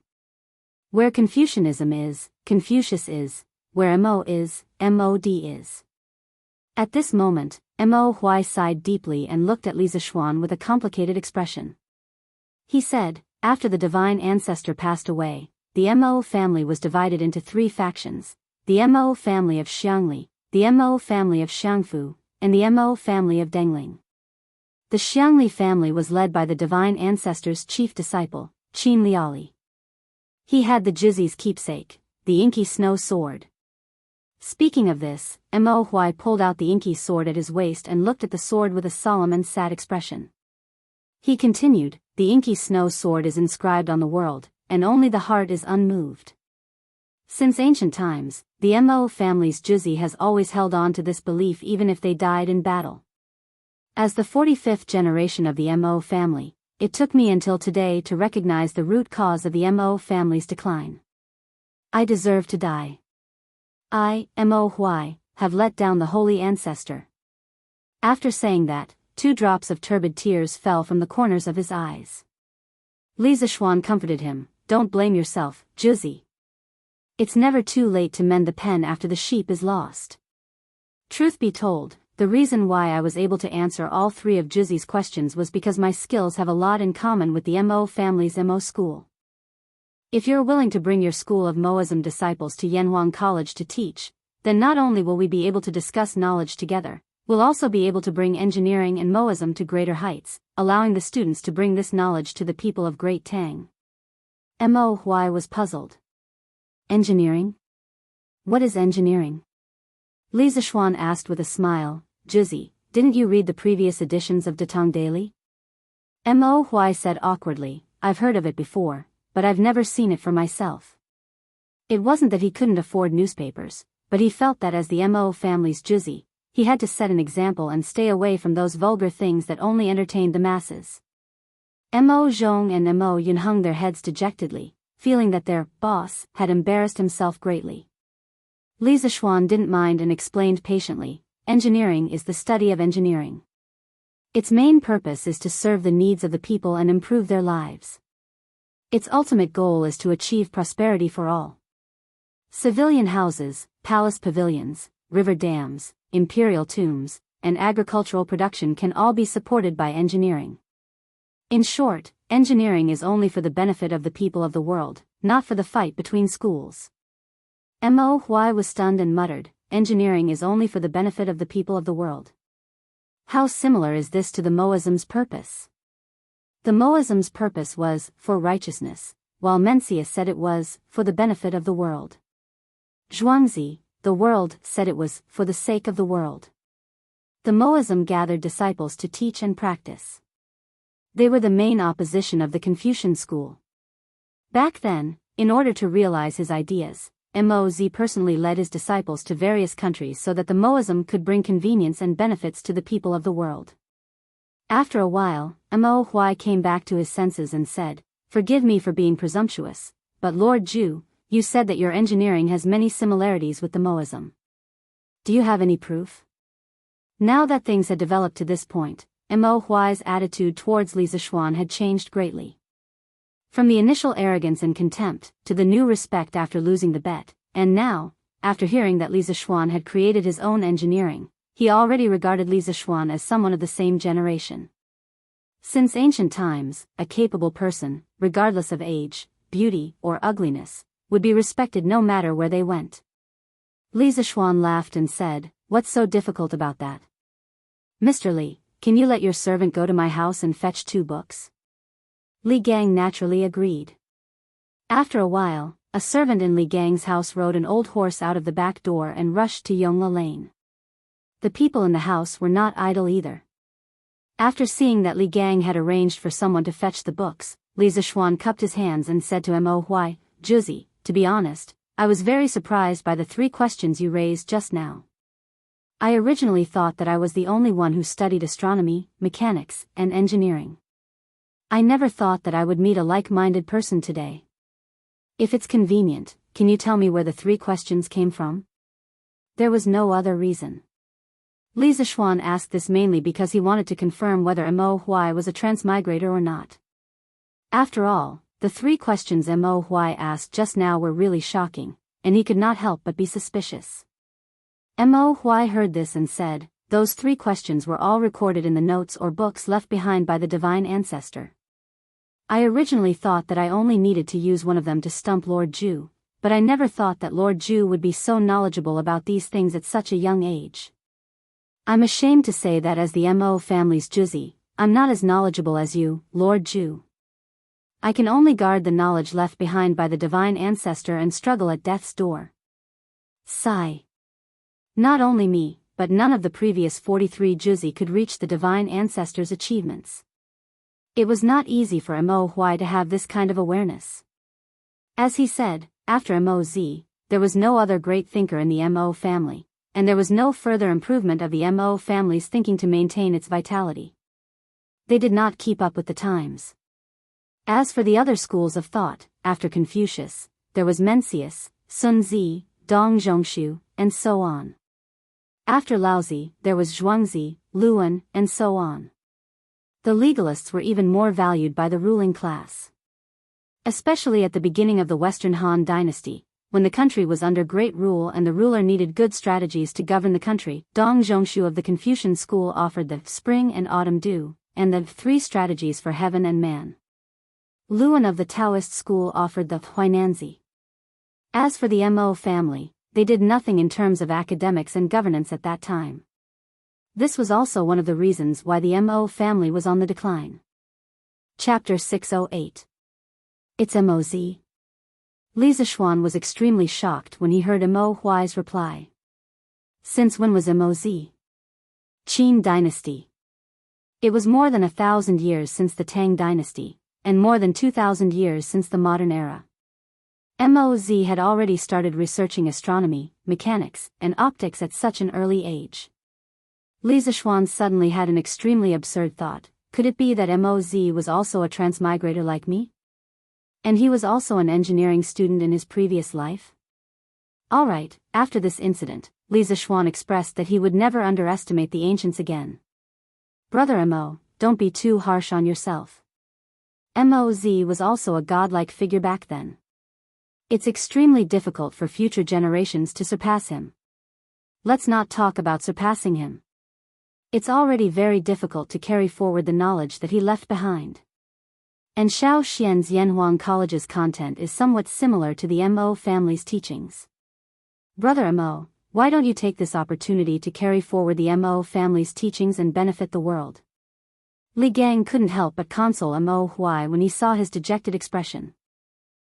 Where Confucianism is, Confucius is, where Mo is, Mod is." At this moment, Mo Hui sighed deeply and looked at Li Zixuan with a complicated expression. He said, "After the divine ancestor passed away, the Mo family was divided into three factions: the Mo family of Xiangli, the Mo family of Xiangfu, and the Mo family of Dengling. The Xiangli family was led by the divine ancestor's chief disciple, Qin Liali. He had the Jizi's keepsake, the inky snow sword." Speaking of this, Mo Hui pulled out the inky sword at his waist and looked at the sword with a solemn and sad expression. He continued, "The inky snow sword is inscribed on the world, and only the heart is unmoved." Since ancient times, the Mo family's Jizi has always held on to this belief even if they died in battle. As the 45th generation of the Mo family, it took me until today to recognize the root cause of the Mo family's decline. I deserve to die. I, Mo Hui, have let down the holy ancestor. After saying that, 2 drops of turbid tears fell from the corners of his eyes. Li Zixuan comforted him, "Don't blame yourself, Jizi. It's never too late to mend the pen after the sheep is lost." Truth be told, the reason why I was able to answer all 3 of Jizi's questions was because my skills have a lot in common with the Mo family's Mo school. If you're willing to bring your school of Moism disciples to Yanhuang College to teach, then not only will we be able to discuss knowledge together, we'll also be able to bring engineering and Moism to greater heights, allowing the students to bring this knowledge to the people of Great Tang. Mo Hui was puzzled. Engineering? What is engineering? Li Zixuan asked with a smile. "Jizi, didn't you read the previous editions of Datong Daily?" Mo Hui said awkwardly, "I've heard of it before, but I've never seen it for myself." It wasn't that he couldn't afford newspapers, but he felt that as the Mo family's Jizi, he had to set an example and stay away from those vulgar things that only entertained the masses. Mo Zhong and Mo Yun hung their heads dejectedly, feeling that their boss had embarrassed himself greatly. Li Zixuan didn't mind and explained patiently, "Engineering is the study of engineering. Its main purpose is to serve the needs of the people and improve their lives. Its ultimate goal is to achieve prosperity for all. Civilian houses, palace pavilions, river dams, imperial tombs, and agricultural production can all be supported by engineering. In short, engineering is only for the benefit of the people of the world, not for the fight between schools. Mo Huai was stunned and muttered, engineering is only for the benefit of the people of the world. How similar is this to the Moism's purpose? The Moism's purpose was, for righteousness, while Mencius said it was, for the benefit of the world. Zhuangzi, the world, said it was, for the sake of the world. The Moism gathered disciples to teach and practice. They were the main opposition of the Confucian school. Back then, in order to realize his ideas, Moz personally led his disciples to various countries so that the Moism could bring convenience and benefits to the people of the world. After a while, Mo Huai came back to his senses and said, "Forgive me for being presumptuous, but Lord Zhu, you said that your engineering has many similarities with the Moism. Do you have any proof?" Now that things had developed to this point, Mo Huai's attitude towards Li Zishuan had changed greatly. From the initial arrogance and contempt, to the new respect after losing the bet, and now, after hearing that Li Zishuan had created his own engineering, he already regarded Li Zishuan as someone of the same generation. Since ancient times, a capable person, regardless of age, beauty, or ugliness, would be respected no matter where they went. Li Zishuan laughed and said, "What's so difficult about that? Mr. Li, can you let your servant go to my house and fetch 2 books?" Li Gang naturally agreed. After a while, a servant in Li Gang's house rode an old horse out of the back door and rushed to Yongla Lane. The people in the house were not idle either. After seeing that Li Gang had arranged for someone to fetch the books, Li Zishuan cupped his hands and said to Mo Huai, "Juzi, to be honest, I was very surprised by the 3 questions you raised just now. I originally thought that I was the only one who studied astronomy, mechanics, and engineering. I never thought that I would meet a like-minded person today. If it's convenient, can you tell me where the 3 questions came from?" There was no other reason. Li Zishuan asked this mainly because he wanted to confirm whether Mo Huai was a transmigrator or not. After all, the 3 questions Mo Huai asked just now were really shocking, and he could not help but be suspicious. Mo Huai heard this and said, "Those 3 questions were all recorded in the notes or books left behind by the divine ancestor. I originally thought that I only needed to use one of them to stump Lord Zhu, but I never thought that Lord Zhu would be so knowledgeable about these things at such a young age. I'm ashamed to say that as the Mo family's Juzi, I'm not as knowledgeable as you, Lord Zhu. I can only guard the knowledge left behind by the divine ancestor and struggle at death's door." Sigh. Not only me, but none of the previous 43 Juzi could reach the divine ancestor's achievements. It was not easy for Mo Huai to have this kind of awareness. As he said, after Moz, there was no other great thinker in the Mo family, and there was no further improvement of the Mo family's thinking to maintain its vitality. They did not keep up with the times. As for the other schools of thought, after Confucius, there was Mencius, Sun Zi, Dong Zhongshu, and so on. After Laozi, there was Zhuangzi, Luan, and so on. The legalists were even more valued by the ruling class. Especially at the beginning of the Western Han dynasty, when the country was under great rule and the ruler needed good strategies to govern the country, Dong Zhongshu of the Confucian school offered the spring and autumn dew, and the 3 strategies for heaven and man. Luan of the Daoist school offered the Huainanzi. As for the Mo family, they did nothing in terms of academics and governance at that time. This was also one of the reasons why the Mo family was on the decline. Chapter 608. It's Moz. Li Zishuan was extremely shocked when he heard Mo Huai's reply. Since when was Moz? Qin dynasty. It was more than 1,000 years since the Tang dynasty, and more than 2,000 years since the modern era. Moz had already started researching astronomy, mechanics, and optics at such an early age. Li Zishuan suddenly had an extremely absurd thought. Could it be that Moz was also a transmigrator like me? And he was also an engineering student in his previous life? Alright, after this incident, Li Zishuan expressed that he would never underestimate the ancients again. Brother Mo, don't be too harsh on yourself. Moz was also a godlike figure back then. It's extremely difficult for future generations to surpass him. Let's not talk about surpassing him. It's already very difficult to carry forward the knowledge that he left behind. And Xiao Xian's Yanhuang College's content is somewhat similar to the Mo family's teachings. Brother Mo, why don't you take this opportunity to carry forward the Mo family's teachings and benefit the world? Li Gang couldn't help but console Mo Huai when he saw his dejected expression.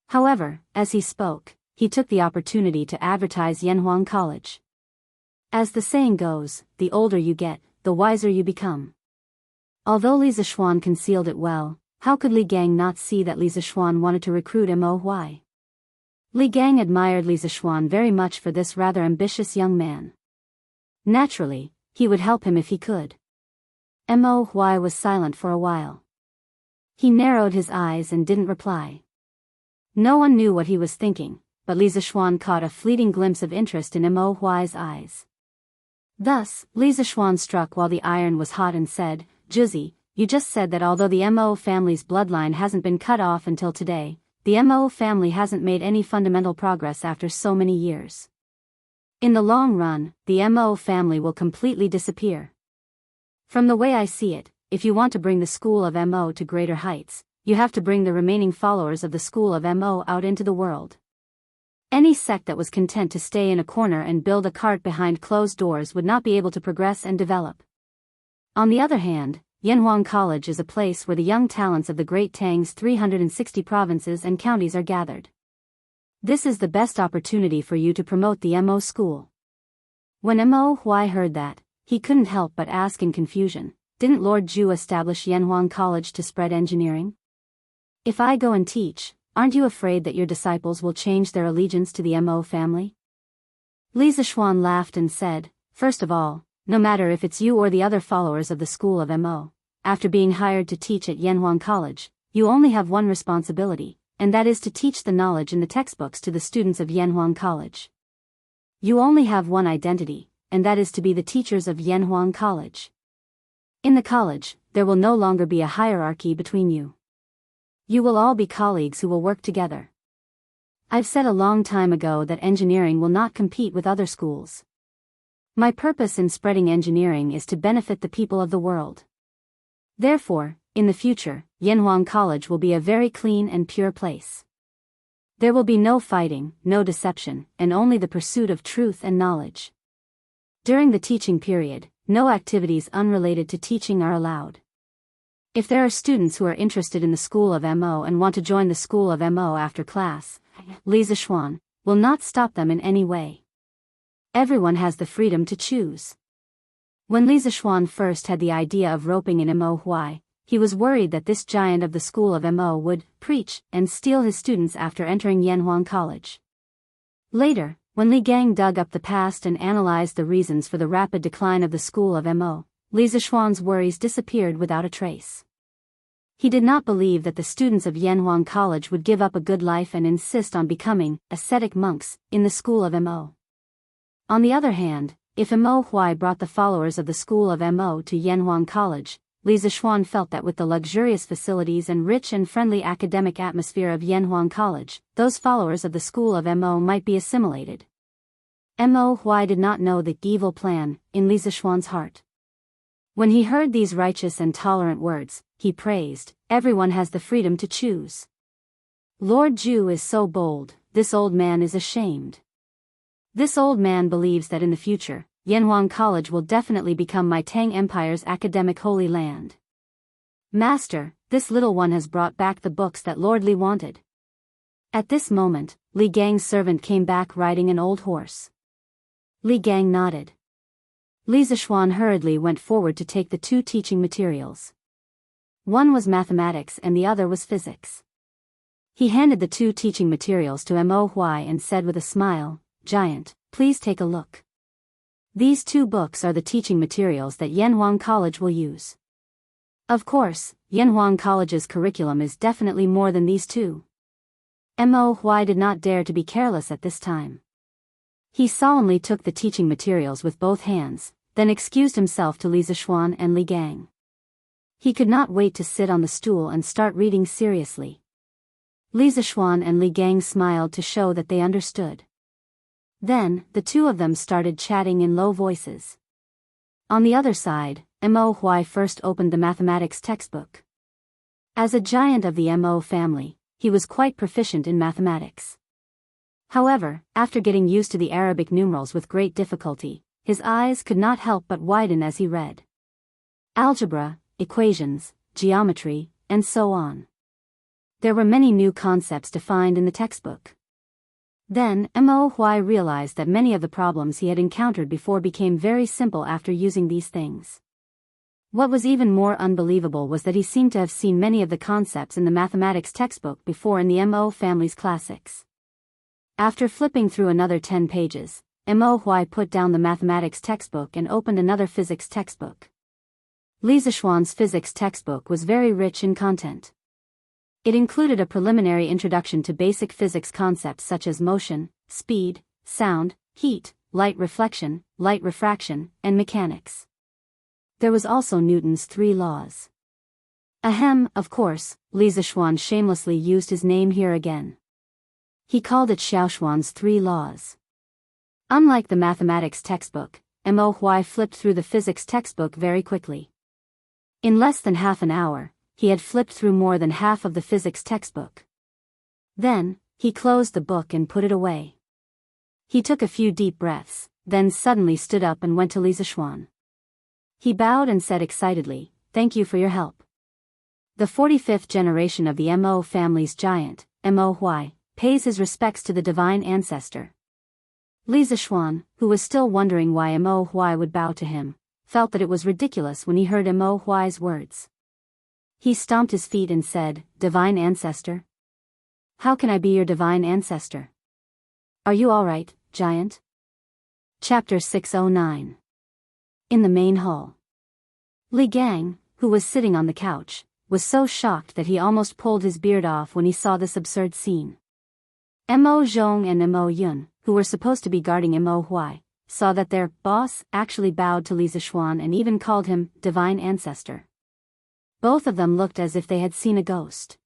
However, as he spoke, he took the opportunity to advertise Yanhuang College. As the saying goes, the older you get, the wiser you become. Although Li Zishuan concealed it well, how could Li Gang not see that Li Zishuan wanted to recruit Mo Huai? Li Gang admired Li Zishuan very much for this rather ambitious young man. Naturally, he would help him if he could. Mo Huai was silent for a while. He narrowed his eyes and didn't reply. No one knew what he was thinking, but Li Zishuan caught a fleeting glimpse of interest in Mo Huai's eyes. Thus, Li Zishuan struck while the iron was hot and said, "Juzi, you just said that although the Mo family's bloodline hasn't been cut off until today, the Mo family hasn't made any fundamental progress after so many years. In the long run, the Mo family will completely disappear. From the way I see it, if you want to bring the school of Mo to greater heights, you have to bring the remaining followers of the school of Mo out into the world. Any sect that was content to stay in a corner and build a cart behind closed doors would not be able to progress and develop. On the other hand, Yanhuang College is a place where the young talents of the Great Tang's 360 provinces and counties are gathered. This is the best opportunity for you to promote the Mo school." When Mo Huai heard that, he couldn't help but ask in confusion, "Didn't Lord Zhu establish Yanhuang College to spread engineering? If I go and teach, aren't you afraid that your disciples will change their allegiance to the Mo family?" Li Zishuan laughed and said, "First of all, no matter if it's you or the other followers of the school of Mo, after being hired to teach at Yanhuang College, you only have one responsibility, and that is to teach the knowledge in the textbooks to the students of Yanhuang College. You only have one identity, and that is to be the teachers of Yanhuang College. In the college, there will no longer be a hierarchy between you. You will all be colleagues who will work together. I've said a long time ago that engineering will not compete with other schools. My purpose in spreading engineering is to benefit the people of the world. Therefore, in the future, Yanhuang College will be a very clean and pure place. There will be no fighting, no deception, and only the pursuit of truth and knowledge. During the teaching period, no activities unrelated to teaching are allowed. If there are students who are interested in the school of Mo and want to join the school of Mo after class, Li Zishuan will not stop them in any way. Everyone has the freedom to choose." When Li Zishuan first had the idea of roping in Mo Huai, he was worried that this giant of the school of Mo would preach and steal his students after entering Yanhuang College. Later, when Li Gang dug up the past and analyzed the reasons for the rapid decline of the school of Mo, Li Zishuan's worries disappeared without a trace. He did not believe that the students of Yanhuang College would give up a good life and insist on becoming ascetic monks in the school of Mo. On the other hand, if Mo Huai brought the followers of the school of Mo to Yanhuang College, Li Zishuan felt that with the luxurious facilities and rich and friendly academic atmosphere of Yanhuang College, those followers of the school of Mo might be assimilated. Mo Huai did not know the evil plan in Li Zishuan's heart. When he heard these righteous and tolerant words, he praised, "Everyone has the freedom to choose. Lord Zhu is so bold, this old man is ashamed. This old man believes that in the future, Yanhuang College will definitely become my Tang Empire's academic holy land. Master, this little one has brought back the books that Lord Li wanted." At this moment, Li Gang's servant came back riding an old horse. Li Gang nodded. Li Zishuan hurriedly went forward to take the two teaching materials. One was mathematics and the other was physics. He handed the two teaching materials to Mo Huai and said with a smile, "Giant, please take a look. These two books are the teaching materials that Yanhuang College will use." Of course, Yanhuang College's curriculum is definitely more than these two. Mo Huai did not dare to be careless at this time. He solemnly took the teaching materials with both hands, then excused himself to Li Zishuan and Li Gang. He could not wait to sit on the stool and start reading seriously. Li Zishuan and Li Gang smiled to show that they understood. Then, the two of them started chatting in low voices. On the other side, Mo Huai first opened the mathematics textbook. As a giant of the Mo family, he was quite proficient in mathematics. However, after getting used to the Arabic numerals with great difficulty, his eyes could not help but widen as he read. Algebra, equations, geometry, and so on. There were many new concepts defined in the textbook. Then, Mo Huai realized that many of the problems he had encountered before became very simple after using these things. What was even more unbelievable was that he seemed to have seen many of the concepts in the mathematics textbook before in the Mo family's classics. After flipping through another 10 pages, Mo Huai put down the mathematics textbook and opened another physics textbook. Li Zishuan's physics textbook was very rich in content. It included a preliminary introduction to basic physics concepts such as motion, speed, sound, heat, light reflection, light refraction, and mechanics. There was also Newton's 3 laws. Ahem, of course, Li Zishuan shamelessly used his name here again. He called it Xiaoshuan's 3 laws. Unlike the mathematics textbook, Mo Huai flipped through the physics textbook very quickly. In less than half an hour, he had flipped through more than half of the physics textbook. Then, he closed the book and put it away. He took a few deep breaths, then suddenly stood up and went to Li Zishuan. He bowed and said excitedly, "Thank you for your help." The 45th generation of the Mo family's giant, Mo Huai, pays his respects to the divine ancestor. Li Zishuan, who was still wondering why Mo Huai would bow to him, felt that it was ridiculous when he heard Mo Huai's words. He stomped his feet and said, "Divine ancestor? How can I be your divine ancestor? Are you all right, giant?" Chapter 609. In the main hall. Li Gang, who was sitting on the couch, was so shocked that he almost pulled his beard off when he saw this absurd scene. Mo Zhong and Mo Yun, who were supposed to be guarding Mo Huai, saw that their boss actually bowed to Li Zishuan and even called him divine ancestor. Both of them looked as if they had seen a ghost.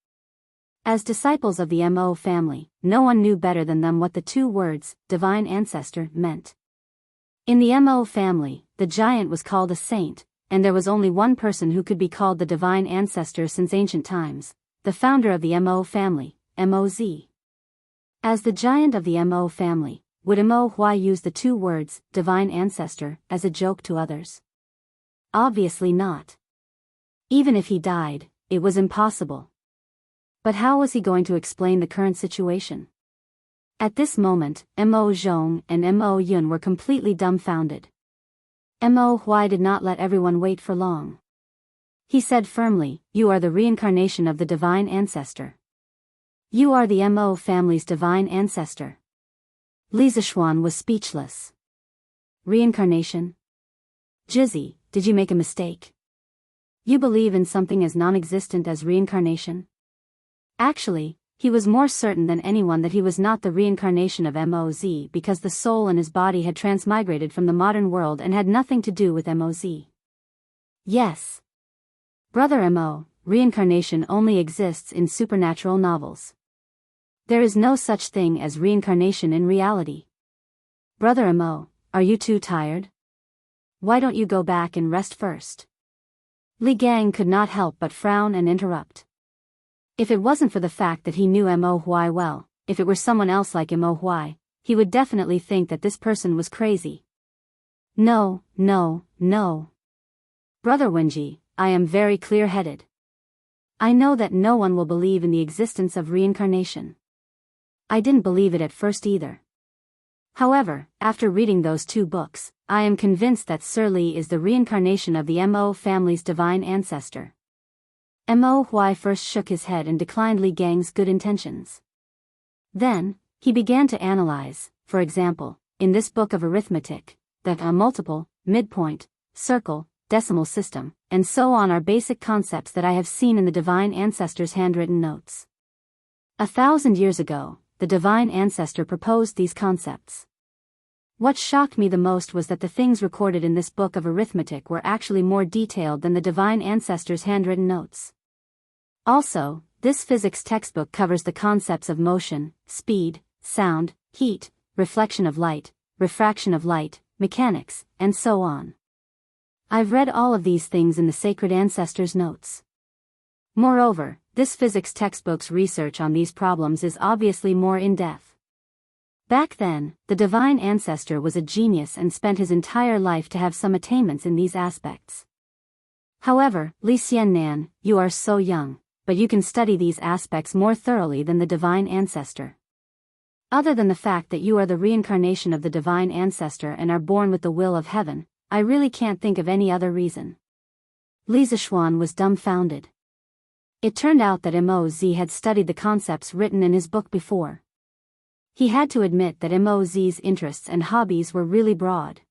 As disciples of the Mo family, no one knew better than them what the 2 words, divine ancestor, meant. In the Mo family, the giant was called a saint, and there was only one person who could be called the divine ancestor since ancient times, the founder of the Mo family, Moz. As the giant of the Mo family, would Mo Huai use the 2 words, divine ancestor, as a joke to others? Obviously not. Even if he died, it was impossible. But how was he going to explain the current situation? At this moment, Mo Zhong and Mo Yun were completely dumbfounded. Mo Huai did not let everyone wait for long. He said firmly, "You are the reincarnation of the divine ancestor. You are the Mo family's divine ancestor." Li Zishuan was speechless. Reincarnation? Jizzy, did you make a mistake? You believe in something as non-existent as reincarnation? Actually, he was more certain than anyone that he was not the reincarnation of Moz because the soul in his body had transmigrated from the modern world and had nothing to do with Moz. Yes. Brother Mo, reincarnation only exists in supernatural novels. There is no such thing as reincarnation in reality. Brother Mo, are you too tired? Why don't you go back and rest first? Li Gang could not help but frown and interrupt. If it wasn't for the fact that he knew Mo Huai well, if it were someone else like Mo Huai, he would definitely think that this person was crazy. No, no, no. Brother Wenji, I am very clear-headed. I know that no one will believe in the existence of reincarnation. I didn't believe it at first either. However, after reading those 2 books, I am convinced that Sir Li is the reincarnation of the Mo family's divine ancestor. Mo Huai first shook his head and declined Li Gang's good intentions. Then, he began to analyze, for example, in this book of arithmetic, that a multiple, midpoint, circle, decimal system, and so on are basic concepts that I have seen in the divine ancestor's handwritten notes. 1,000 years ago, the divine ancestor proposed these concepts. What shocked me the most was that the things recorded in this book of arithmetic were actually more detailed than the divine ancestor's handwritten notes. Also, this physics textbook covers the concepts of motion, speed, sound, heat, reflection of light, refraction of light, mechanics, and so on. I've read all of these things in the sacred ancestors' notes. Moreover, this physics textbook's research on these problems is obviously more in-depth. Back then, the divine ancestor was a genius and spent his entire life to have some attainments in these aspects. However, Li Xiannan, you are so young, but you can study these aspects more thoroughly than the divine ancestor. Other than the fact that you are the reincarnation of the divine ancestor and are born with the will of heaven, I really can't think of any other reason. Li Zishuan was dumbfounded. It turned out that Moz had studied the concepts written in his book before. He had to admit that Moz's interests and hobbies were really broad.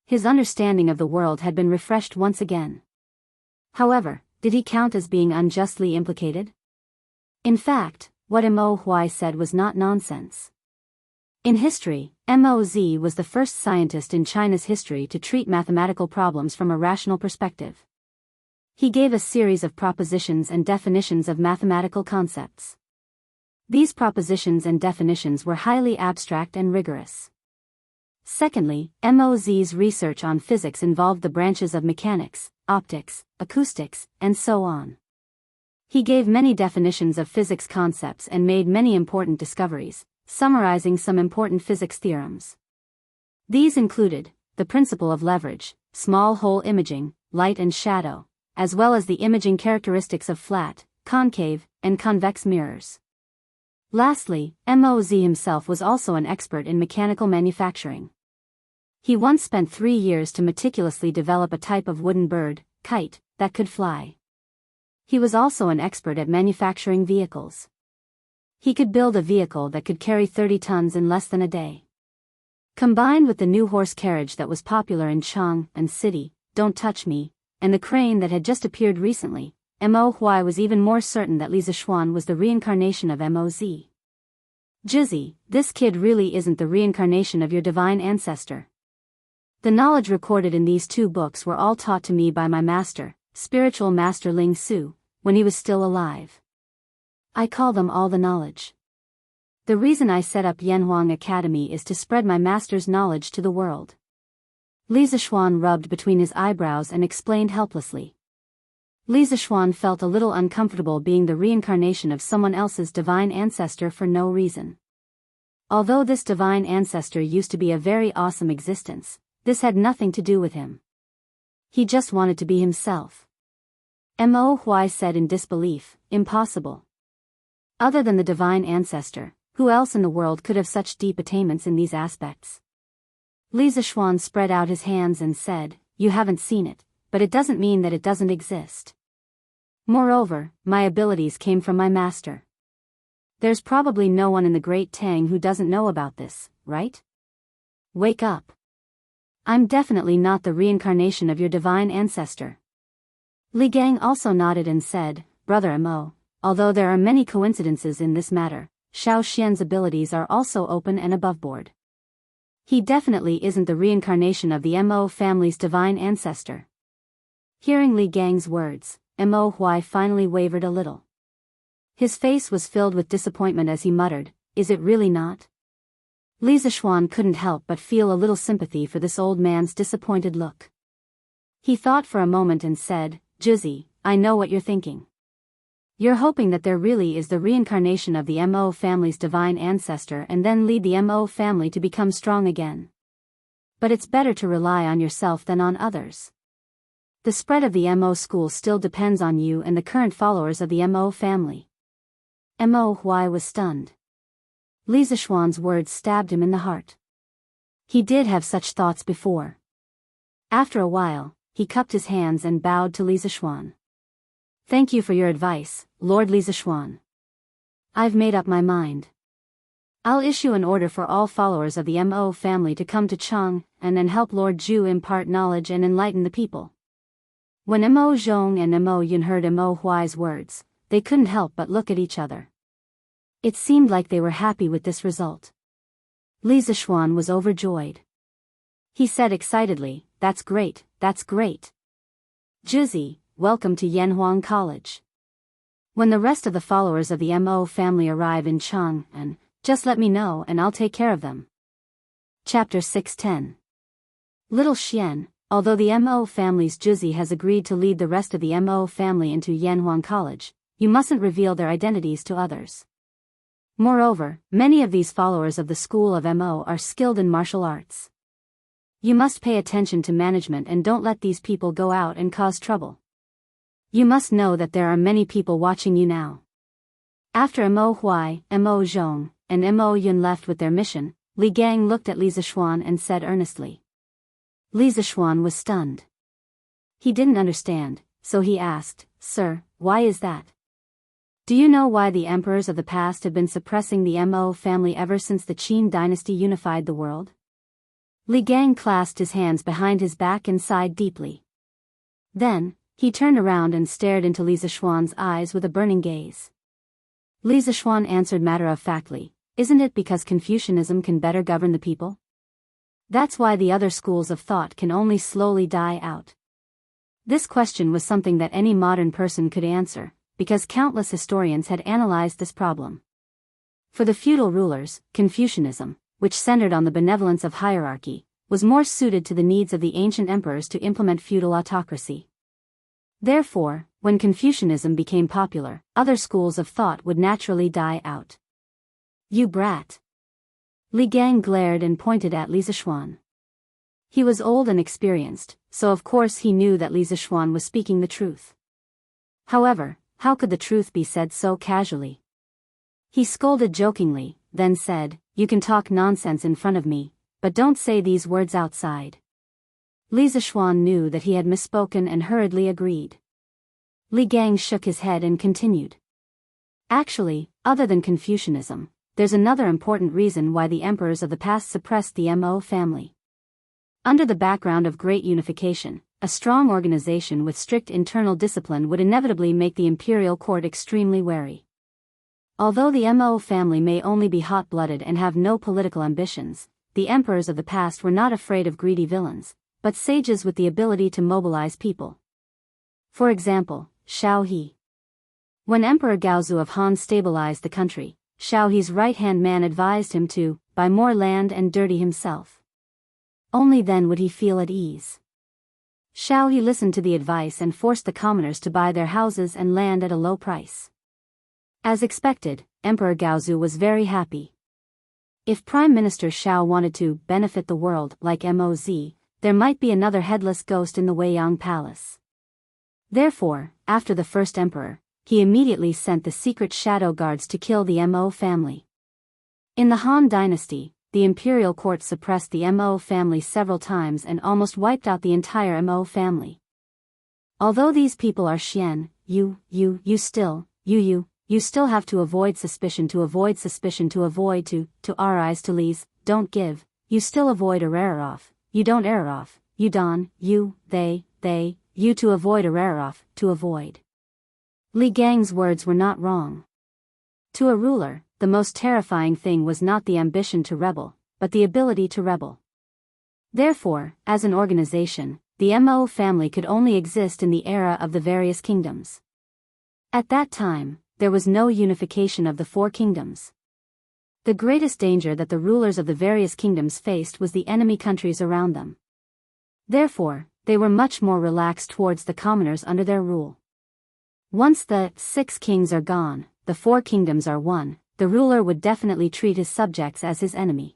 His understanding of the world had been refreshed once again. However, did he count as being unjustly implicated? In fact, what Mo Huai said was not nonsense. In history, Moz was the first scientist in China's history to treat mathematical problems from a rational perspective. He gave a series of propositions and definitions of mathematical concepts. These propositions and definitions were highly abstract and rigorous. Secondly, Moz's research on physics involved the branches of mechanics, optics, acoustics, and so on. He gave many definitions of physics concepts and made many important discoveries, summarizing some important physics theorems. These included the principle of leverage, small hole imaging, light and shadow, as well as the imaging characteristics of flat, concave, and convex mirrors. Lastly, Moz himself was also an expert in mechanical manufacturing. He once spent 3 years to meticulously develop a type of wooden bird, kite, that could fly. He was also an expert at manufacturing vehicles. He could build a vehicle that could carry 30 tons in less than a day. Combined with the new horse carriage that was popular in Chang and City, Don't Touch Me, and the crane that had just appeared recently, Mo Huai was even more certain that Li Zishuan was the reincarnation of Moz. Jizzy, this kid really isn't the reincarnation of your divine ancestor. The knowledge recorded in these 2 books were all taught to me by my master, spiritual master Ling Su, when he was still alive. I call them all the knowledge. The reason I set up Yanhuang Academy is to spread my master's knowledge to the world. Li Zishuan rubbed between his eyebrows and explained helplessly. Li Zishuan felt a little uncomfortable being the reincarnation of someone else's divine ancestor for no reason. Although this divine ancestor used to be a very awesome existence, this had nothing to do with him. He just wanted to be himself. Mo Huai said in disbelief, impossible. Other than the divine ancestor, who else in the world could have such deep attainments in these aspects? Li Zishuan spread out his hands and said, you haven't seen it, but it doesn't mean that it doesn't exist. Moreover, my abilities came from my master. There's probably no one in the Great Tang who doesn't know about this, right? Wake up. I'm definitely not the reincarnation of your divine ancestor. Li Gang also nodded and said, Brother Mo, although there are many coincidences in this matter, Xiao Xian's abilities are also open and aboveboard. He definitely isn't the reincarnation of the Mo family's divine ancestor. Hearing Li Gang's words, Mo Huai finally wavered a little. His face was filled with disappointment as he muttered, is it really not? Li Zishuan couldn't help but feel a little sympathy for this old man's disappointed look. He thought for a moment and said, Jizzy, I know what you're thinking. You're hoping that there really is the reincarnation of the Mo family's divine ancestor and then lead the Mo family to become strong again. But it's better to rely on yourself than on others. The spread of the Mo school still depends on you and the current followers of the Mo family. Mo Huai was stunned. Li Zishuan's words stabbed him in the heart. He did have such thoughts before. After a while, he cupped his hands and bowed to Li Zishuan. Thank you for your advice, Lord Li Zishuan. I've made up my mind. I'll issue an order for all followers of the Mo family to come to Chang and help Lord Zhu impart knowledge and enlighten the people. When Mo Zhong and Mo Yun heard Mo Huai's words, they couldn't help but look at each other. It seemed like they were happy with this result. Li Zishuan was overjoyed. He said excitedly, that's great, that's great. Jizzy, welcome to Yanhuang College. When the rest of the followers of the Mo family arrive in Chang, and just let me know and I'll take care of them. Chapter 610. Little Xian, although the Mo family's Juzi has agreed to lead the rest of the Mo family into Yanhuang College, you mustn't reveal their identities to others. Moreover, many of these followers of the school of Mo are skilled in martial arts. You must pay attention to management and don't let these people go out and cause trouble. You must know that there are many people watching you now. After Mo Huai, Mo Zhong, and Mo Yun left with their mission, Li Gang looked at Li Zishuan and said earnestly. Li Zishuan was stunned. He didn't understand, so he asked, "Sir, why is that? Do you know why the emperors of the past have been suppressing the Mo family ever since the Qin dynasty unified the world?" Li Gang clasped his hands behind his back and sighed deeply. Then, he turned around and stared into Li Zishuan's eyes with a burning gaze. Li Zishuan answered matter-of-factly, "Isn't it because Confucianism can better govern the people? That's why the other schools of thought can only slowly die out." This question was something that any modern person could answer, because countless historians had analyzed this problem. For the feudal rulers, Confucianism, which centered on the benevolence of hierarchy, was more suited to the needs of the ancient emperors to implement feudal autocracy. Therefore, when Confucianism became popular, other schools of thought would naturally die out. "You brat." Li Gang glared and pointed at Li Zishuan. He was old and experienced, so of course he knew that Li Zishuan was speaking the truth. However, how could the truth be said so casually? He scolded jokingly, then said, "You can talk nonsense in front of me, but don't say these words outside." Li Zishuan knew that he had misspoken and hurriedly agreed. Li Gang shook his head and continued. "Actually, other than Confucianism, there's another important reason why the emperors of the past suppressed the Mo family. Under the background of great unification, a strong organization with strict internal discipline would inevitably make the imperial court extremely wary. Although the Mo family may only be hot-blooded and have no political ambitions, the emperors of the past were not afraid of greedy villains, but sages with the ability to mobilize people. For example, Shao He. When Emperor Gaozu of Han stabilized the country, Shao He's right-hand man advised him to buy more land and dirty himself. Only then would he feel at ease. Shao He listened to the advice and forced the commoners to buy their houses and land at a low price. As expected, Emperor Gaozu was very happy. If Prime Minister Shao wanted to benefit the world like Moz, there might be another headless ghost in the Weiyang Palace. Therefore, after the first emperor, he immediately sent the secret shadow guards to kill the Mo family. In the Han dynasty, the imperial court suppressed the Mo family several times and almost wiped out the entire Mo family. Although these people are Xian, you still have to avoid suspicion to avoid to our eyes to Li's, don't give, you still avoid Araroff, you don't Araroff, you don, you, they, you to avoid Araroff, to avoid. Li Gang's words were not wrong. To a ruler, the most terrifying thing was not the ambition to rebel, but the ability to rebel. Therefore, as an organization, the Mo family could only exist in the era of the various kingdoms. At that time, there was no unification of the four kingdoms. The greatest danger that the rulers of the various kingdoms faced was the enemy countries around them. Therefore, they were much more relaxed towards the commoners under their rule. Once the 6 kings are gone, the 4 kingdoms are won, the ruler would definitely treat his subjects as his enemy.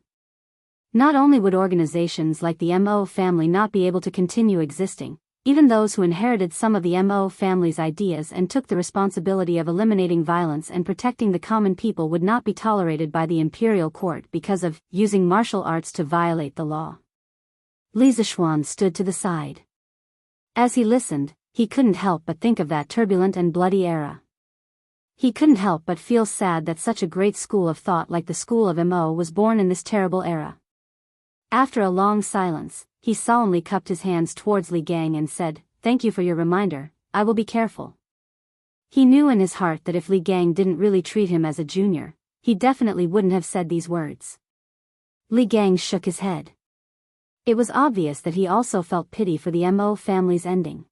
Not only would organizations like the Mo family not be able to continue existing, even those who inherited some of the Mo family's ideas and took the responsibility of eliminating violence and protecting the common people would not be tolerated by the imperial court because of using martial arts to violate the law. Li Zishuan stood to the side. As he listened, he couldn't help but think of that turbulent and bloody era. He couldn't help but feel sad that such a great school of thought like the school of Mo was born in this terrible era. After a long silence, he solemnly cupped his hands towards Li Gang and said, "Thank you for your reminder, I will be careful." He knew in his heart that if Li Gang didn't really treat him as a junior, he definitely wouldn't have said these words. Li Gang shook his head. It was obvious that he also felt pity for the Mo family's ending.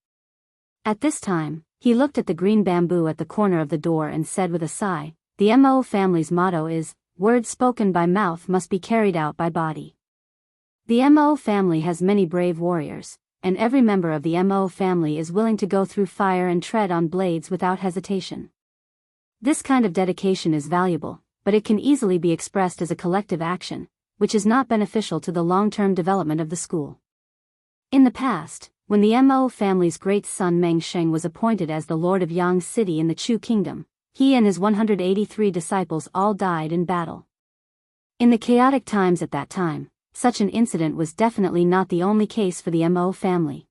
At this time, he looked at the green bamboo at the corner of the door and said with a sigh, "The Mo family's motto is, words spoken by mouth must be carried out by body. The Mo family has many brave warriors, and every member of the Mo family is willing to go through fire and tread on blades without hesitation. This kind of dedication is valuable, but it can easily be expressed as a collective action, which is not beneficial to the long-term development of the school. In the past, when the Mo family's great son Meng Sheng was appointed as the lord of Yang City in the Chu Kingdom, he and his 183 disciples all died in battle. In the chaotic times at that time, such an incident was definitely not the only case for the Mo family.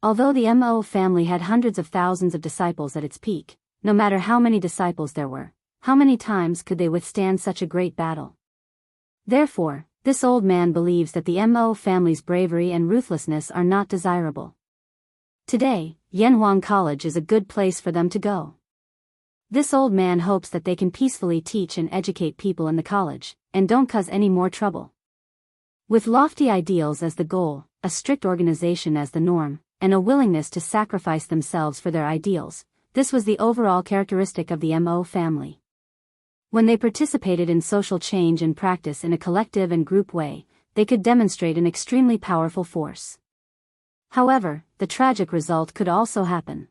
Although the Mo family had hundreds of thousands of disciples at its peak, no matter how many disciples there were, how many times could they withstand such a great battle? Therefore, this old man believes that the Mo family's bravery and ruthlessness are not desirable. Today, Yanhuang College is a good place for them to go. This old man hopes that they can peacefully teach and educate people in the college, and don't cause any more trouble. With lofty ideals as the goal, a strict organization as the norm, and a willingness to sacrifice themselves for their ideals, this was the overall characteristic of the Mo family. When they participated in social change and practice in a collective and group way, they could demonstrate an extremely powerful force. However, the tragic result could also happen.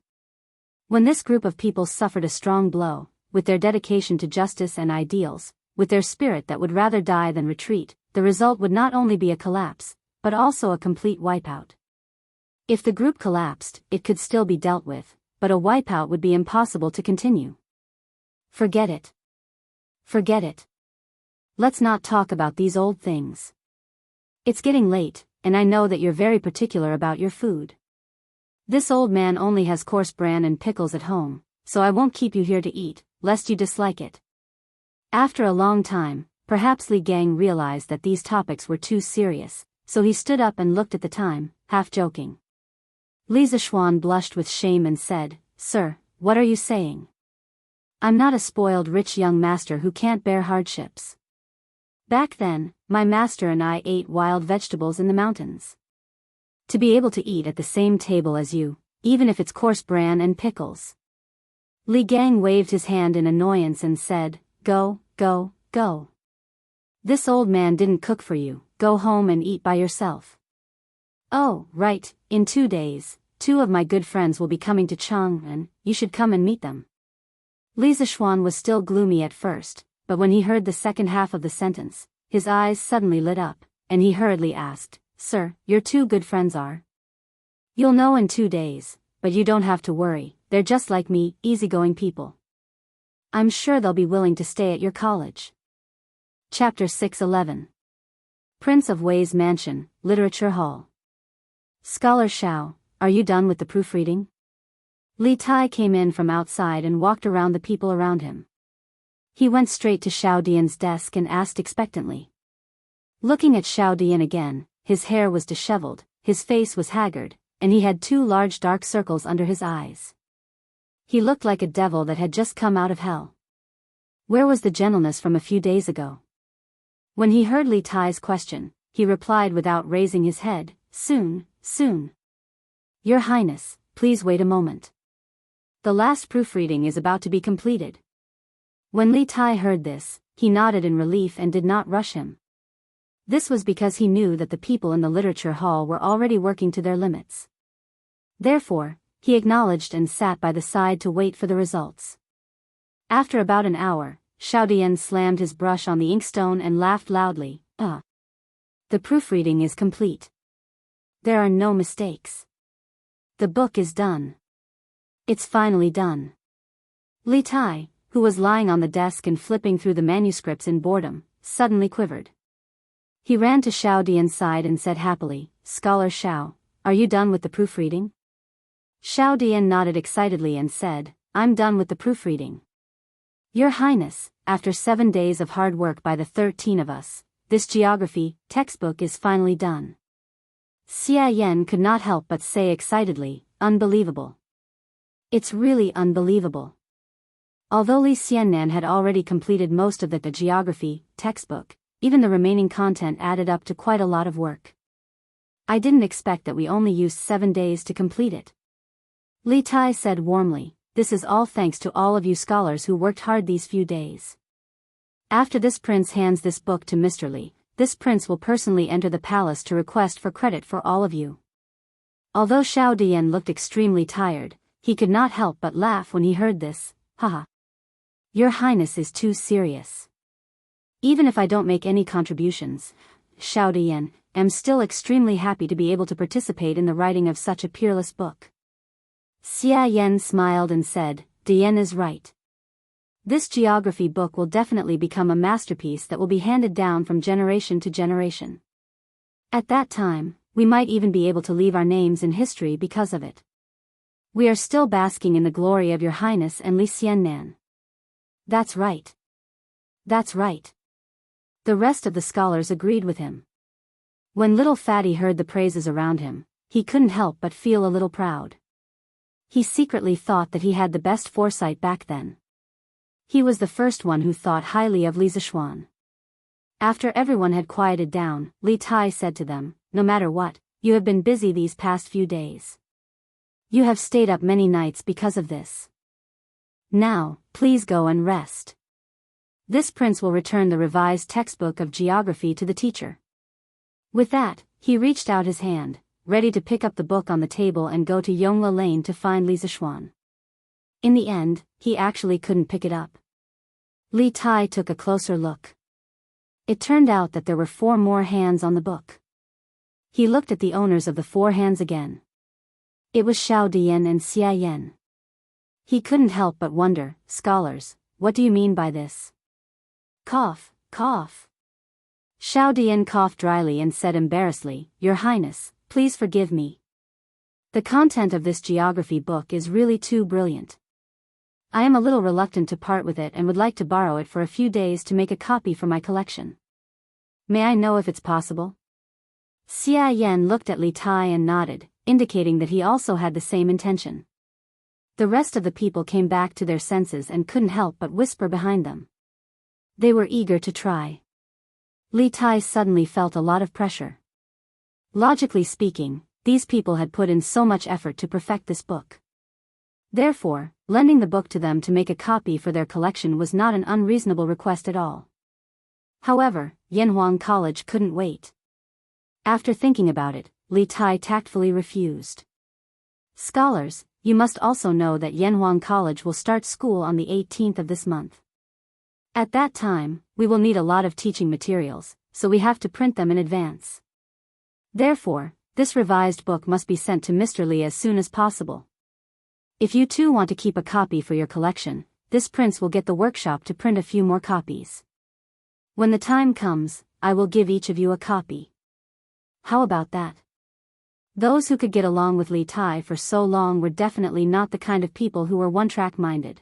When this group of people suffered a strong blow, with their dedication to justice and ideals, with their spirit that would rather die than retreat, the result would not only be a collapse, but also a complete wipeout. If the group collapsed, it could still be dealt with, but a wipeout would be impossible to continue. Forget it. Forget it. Let's not talk about these old things. It's getting late, and I know that you're very particular about your food. This old man only has coarse bran and pickles at home, so I won't keep you here to eat, lest you dislike it. After a long time, perhaps Li Gang realized that these topics were too serious, so he stood up and looked at the time, half joking. Li Zishuan blushed with shame and said, "Sir, what are you saying? I'm not a spoiled rich young master who can't bear hardships. Back then, my master and I ate wild vegetables in the mountains. To be able to eat at the same table as you, even if it's coarse bran and pickles." Li Gang waved his hand in annoyance and said, "Go, go, go. This old man didn't cook for you, go home and eat by yourself." "Oh, right, in 2 days, 2 of my good friends will be coming to Chang'an, you should come and meet them." Li Zishuan was still gloomy at first, but when he heard the second half of the sentence, his eyes suddenly lit up, and he hurriedly asked, "Sir, your 2 good friends are?" "You'll know in 2 days, but you don't have to worry, they're just like me, easygoing people. I'm sure they'll be willing to stay at your college." Chapter 611. Prince of Wei's Mansion, Literature Hall. "Scholar Xiao, are you done with the proofreading?" Li Tai came in from outside and walked around the people around him. He went straight to Xiao Dian's desk and asked expectantly. Looking at Xiao Dian again, his hair was disheveled, his face was haggard, and he had 2 large dark circles under his eyes. He looked like a devil that had just come out of hell. Where was the gentleness from a few days ago? When he heard Li Tai's question, he replied without raising his head, "Soon, soon. Your Highness, please wait a moment. The last proofreading is about to be completed." When Li Tai heard this, he nodded in relief and did not rush him. This was because he knew that the people in the literature hall were already working to their limits. Therefore, he acknowledged and sat by the side to wait for the results. After about an hour, Xiao Dian slammed his brush on the inkstone and laughed loudly, "The proofreading is complete. There are no mistakes. The book is done. It's finally done." Li Tai, who was lying on the desk and flipping through the manuscripts in boredom, suddenly quivered. He ran to Xiao Dian's side and said happily, "Scholar Xiao, are you done with the proofreading?" Xiao Dian nodded excitedly and said, "I'm done with the proofreading. Your Highness, after 7 days of hard work by the 13 of us, this geography textbook is finally done." Xia Yan could not help but say excitedly, "Unbelievable. It's really unbelievable." Although Li Xiannan had already completed most of the geography textbook, even the remaining content added up to quite a lot of work. "I didn't expect that we only used 7 days to complete it." Li Tai said warmly, "This is all thanks to all of you scholars who worked hard these few days. After this prince hands this book to Mr. Li, this prince will personally enter the palace to request for credit for all of you." Although Xiao Dian looked extremely tired, he could not help but laugh when he heard this. Haha. Your Highness is too serious. Even if I don't make any contributions, Xiao Dian, am still extremely happy to be able to participate in the writing of such a peerless book. Xia Yan smiled and said, Dian is right. This geography book will definitely become a masterpiece that will be handed down from generation to generation. At that time, we might even be able to leave our names in history because of it. We are still basking in the glory of your Highness and Li Xiannan. That's right. That's right. The rest of the scholars agreed with him. When little Fatty heard the praises around him, he couldn't help but feel a little proud. He secretly thought that he had the best foresight back then. He was the first one who thought highly of Li Zishuan. After everyone had quieted down, Li Tai said to them, no matter what, you have been busy these past few days. You have stayed up many nights because of this. Now, please go and rest. This prince will return the revised textbook of geography to the teacher. With that, he reached out his hand, ready to pick up the book on the table and go to Yongla Lane to find Li Zishuan. In the end, he actually couldn't pick it up. Li Tai took a closer look. It turned out that there were 4 more hands on the book. He looked at the owners of the 4 hands again. It was Xiao Dian and Xia Yan. He couldn't help but wonder, scholars, what do you mean by this? Cough, cough. Xiao Dian coughed dryly and said embarrassedly, Your Highness, please forgive me. The content of this geography book is really too brilliant. I am a little reluctant to part with it and would like to borrow it for a few days to make a copy for my collection. May I know if it's possible? Xia Yan looked at Li Tai and nodded, indicating that he also had the same intention. The rest of the people came back to their senses and couldn't help but whisper behind them. They were eager to try. Li Tai suddenly felt a lot of pressure. Logically speaking, these people had put in so much effort to perfect this book. Therefore, lending the book to them to make a copy for their collection was not an unreasonable request at all. However, Yanhuang College couldn't wait. After thinking about it, Li Tai tactfully refused. Scholars, you must also know that Yanhuang College will start school on the 18th of this month. At that time, we will need a lot of teaching materials, so we have to print them in advance. Therefore, this revised book must be sent to Mr. Li as soon as possible. If you too want to keep a copy for your collection, this prince will get the workshop to print a few more copies. When the time comes, I will give each of you a copy. How about that? Those who could get along with Li Tai for so long were definitely not the kind of people who were one-track minded.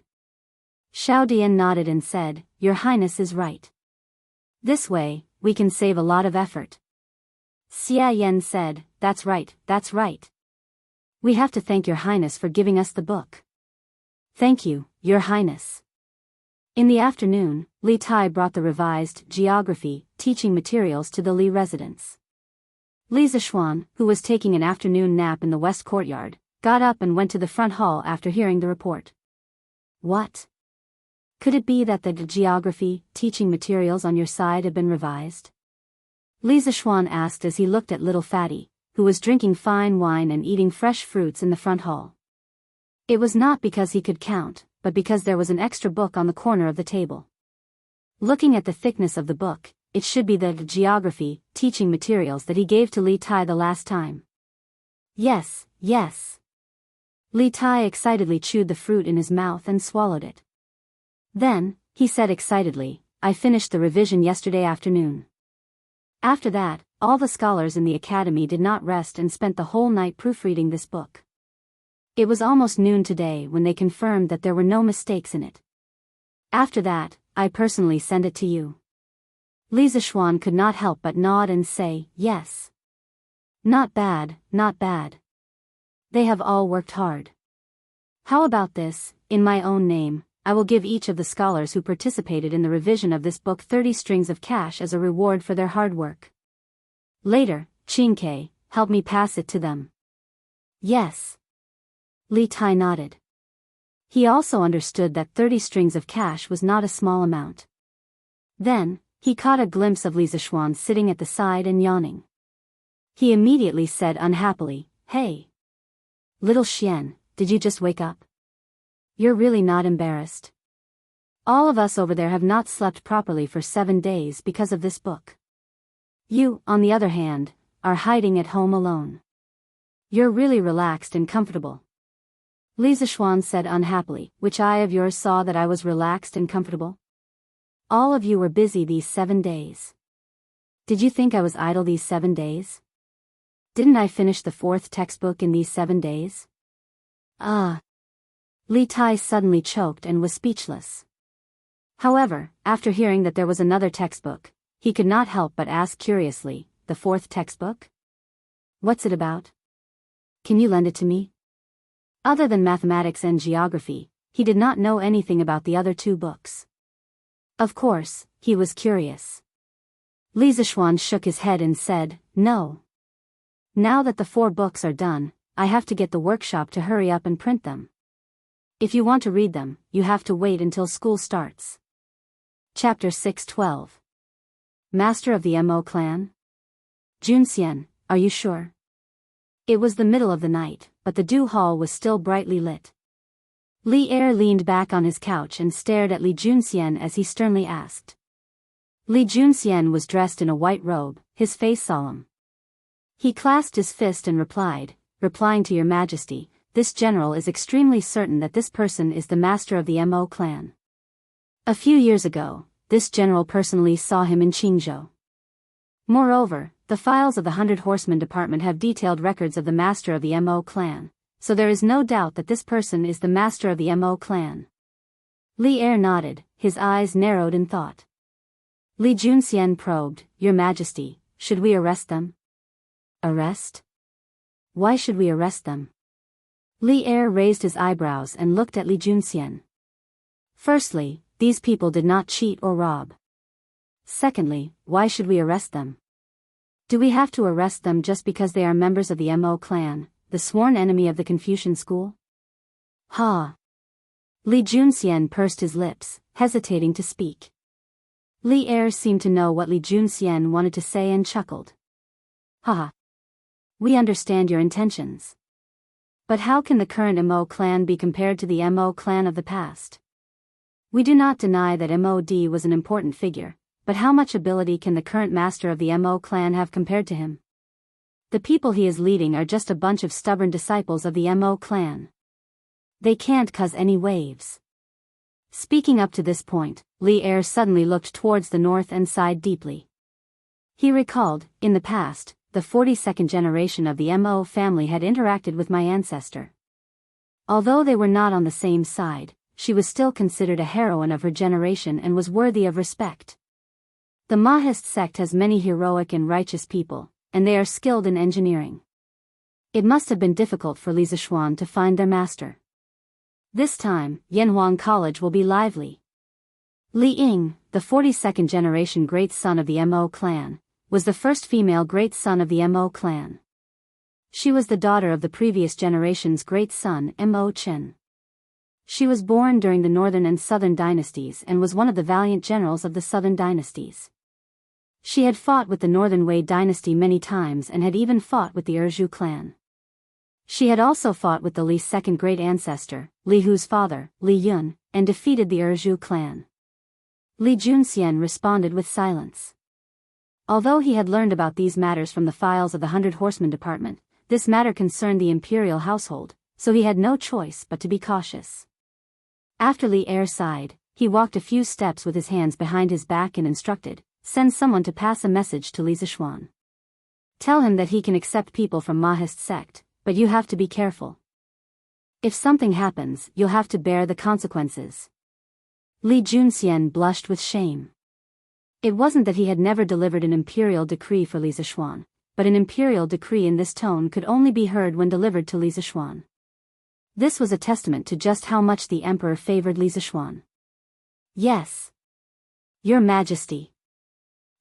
Xiao Dian nodded and said, Your Highness is right. This way, we can save a lot of effort. Xia Yan said, That's right, that's right. We have to thank Your Highness for giving us the book. Thank you, Your Highness. In the afternoon, Li Tai brought the revised geography teaching materials to the Li residence. Li Zishuan, who was taking an afternoon nap in the west courtyard, got up and went to the front hall after hearing the report. What? Could it be that the geography teaching materials on your side have been revised? Li Zishuan asked as he looked at little Fatty, who was drinking fine wine and eating fresh fruits in the front hall. It was not because he could count, but because there was an extra book on the corner of the table. Looking at the thickness of the book, it should be the geography teaching materials that he gave to Li Tai the last time. Yes, yes. Li Tai excitedly chewed the fruit in his mouth and swallowed it. Then, he said excitedly, I finished the revision yesterday afternoon. After that, all the scholars in the academy did not rest and spent the whole night proofreading this book. It was almost noon today when they confirmed that there were no mistakes in it. After that, I personally send it to you. Li Zishuan could not help but nod and say, yes. Not bad, not bad. They have all worked hard. How about this, in my own name, I will give each of the scholars who participated in the revision of this book 30 strings of cash as a reward for their hard work. Later, Qingke, help me pass it to them. Yes. Li Tai nodded. He also understood that 30 strings of cash was not a small amount. Then, he caught a glimpse of Li Zishuan sitting at the side and yawning. He immediately said unhappily, Hey. Little Xian, did you just wake up? You're really not embarrassed? All of us over there have not slept properly for 7 days because of this book. You, on the other hand, are hiding at home alone. You're really relaxed and comfortable. Li Zishuan said unhappily. Which eye of yours saw that I was relaxed and comfortable? All of you were busy these 7 days. Did you think I was idle these 7 days? Didn't I finish the 4th textbook in these 7 days? Li Tai suddenly choked and was speechless. However, after hearing that there was another textbook, he could not help but ask curiously, the 4th textbook? What's it about? Can you lend it to me? Other than mathematics and geography, he did not know anything about the other 2 books. Of course, he was curious. Li Zishuan shook his head and said, no. Now that the 4 books are done, I have to get the workshop to hurry up and print them. If you want to read them, you have to wait until school starts. Chapter 6:12. Master of the Mo clan? Junxian, are you sure? It was the middle of the night, but the Du Hall was still brightly lit. Li Er leaned back on his couch and stared at Li Junxian as he sternly asked. Li Junxian was dressed in a white robe, his face solemn. He clasped his fist and replying to your majesty, this general is extremely certain that this person is the master of the Mo clan. A few years ago, this general personally saw him in Qingzhou. Moreover, the files of the 100 Horsemen Department have detailed records of the master of the Mo clan, so there is no doubt that this person is the master of the Mo clan. Li Er nodded, his eyes narrowed in thought. Li Junxian probed, Your Majesty, should we arrest them? Arrest? Why should we arrest them? Li Er raised his eyebrows and looked at Li Junxian. Firstly, these people did not cheat or rob. Secondly, why should we arrest them? Do we have to arrest them just because they are members of the Mo clan, the sworn enemy of the Confucian school? Ha! Li Junxian pursed his lips, hesitating to speak. Li Er seemed to know what Li Junxian wanted to say and chuckled. Ha! We understand your intentions. But how can the current Mo clan be compared to the Mo clan of the past? We do not deny that Mod was an important figure, but how much ability can the current master of the Mo clan have compared to him? The people he is leading are just a bunch of stubborn disciples of the Mo clan. They can't cause any waves. Speaking up to this point, Li Er suddenly looked towards the north and sighed deeply. He recalled, in the past, the 42nd generation of the Mo family had interacted with my ancestor. Although they were not on the same side, she was still considered a heroine of her generation and was worthy of respect. The Mahist sect has many heroic and righteous people, and they are skilled in engineering. It must have been difficult for Li Zishuan to find their master. This time, Yanhuang College will be lively. Li Ying, the 42nd generation great son of the Mo clan, was the first female great son of the Mo clan. She was the daughter of the previous generation's great son Mo Chen. She was born during the Northern and Southern dynasties and was one of the valiant generals of the Southern dynasties. She had fought with the Northern Wei dynasty many times and had even fought with the Erzhu clan. She had also fought with the Li's second great ancestor, Li Hu's father, Li Yun, and defeated the Erzhu clan. Li Junxian responded with silence. Although he had learned about these matters from the files of the 100 Horsemen Department, this matter concerned the imperial household, so he had no choice but to be cautious. After Li Er sighed, he walked a few steps with his hands behind his back and instructed, Send someone to pass a message to Li Zishuan. Tell him that he can accept people from Mahist sect, but you have to be careful. If something happens, you'll have to bear the consequences. Li Junxian blushed with shame. It wasn't that he had never delivered an imperial decree for Li Zishuan, but an imperial decree in this tone could only be heard when delivered to Li Zishuan. This was a testament to just how much the emperor favored Li Zishuan. Yes. Your Majesty.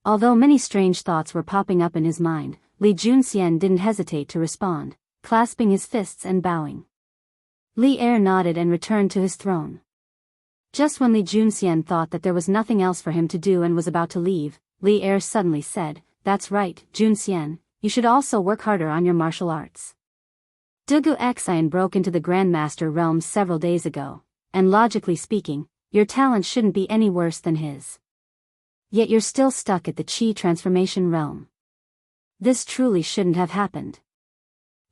Although many strange thoughts were popping up in his mind, Li Junxian didn't hesitate to respond, clasping his fists and bowing. Li Er nodded and returned to his throne. Just when Li Junxian thought that there was nothing else for him to do and was about to leave, Li Er suddenly said, That's right, Junxian, you should also work harder on your martial arts. Dugu Xian broke into the Grandmaster realm several days ago, and logically speaking, your talent shouldn't be any worse than his. Yet you're still stuck at the Qi transformation realm. This truly shouldn't have happened.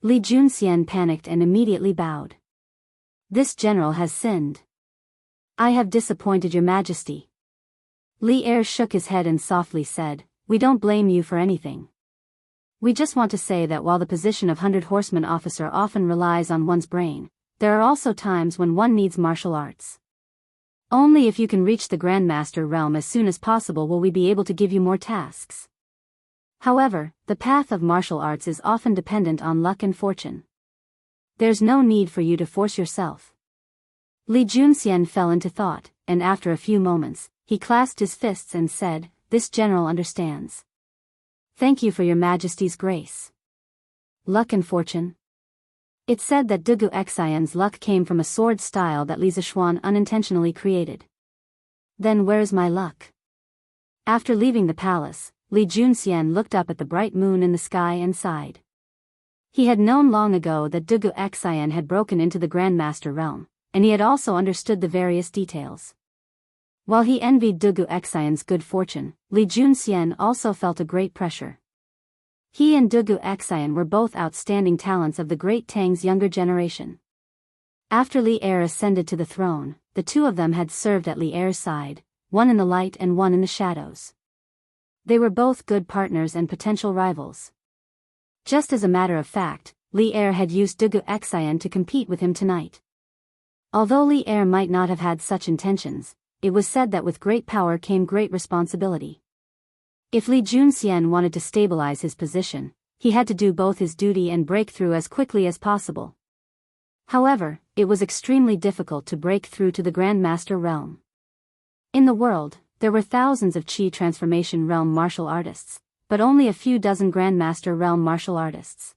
Li Junxian panicked and immediately bowed. This general has sinned. I have disappointed your majesty. Li Er shook his head and softly said, we don't blame you for anything. We just want to say that while the position of 100 Horseman officer often relies on one's brain, there are also times when one needs martial arts. Only if you can reach the Grandmaster realm as soon as possible will we be able to give you more tasks. However, the path of martial arts is often dependent on luck and fortune. There's no need for you to force yourself. Li Junxian fell into thought, and after a few moments, he clasped his fists and said, this general understands. Thank you for your majesty's grace. Luck and fortune? It's said that Dugu Xian's luck came from a sword style that Li Zishuan unintentionally created. Then where's my luck? After leaving the palace, Li Junxian looked up at the bright moon in the sky and sighed. He had known long ago that Dugu Xian had broken into the Grandmaster realm, and he had also understood the various details. While he envied Dugu Xian's good fortune, Li Junxian also felt a great pressure. He and Dugu Xian were both outstanding talents of the Great Tang's younger generation. After Li Er ascended to the throne, the two of them had served at Li Er's side, one in the light and one in the shadows. They were both good partners and potential rivals. Just as a matter of fact, Li Er had used Dugu Xian to compete with him tonight. Although Li Er might not have had such intentions, it was said that with great power came great responsibility. If Li Junxian wanted to stabilize his position, he had to do both his duty and break through as quickly as possible. However, it was extremely difficult to break through to the Grandmaster realm. In the world, there were thousands of Qi transformation realm martial artists, but only a few dozen Grandmaster realm martial artists.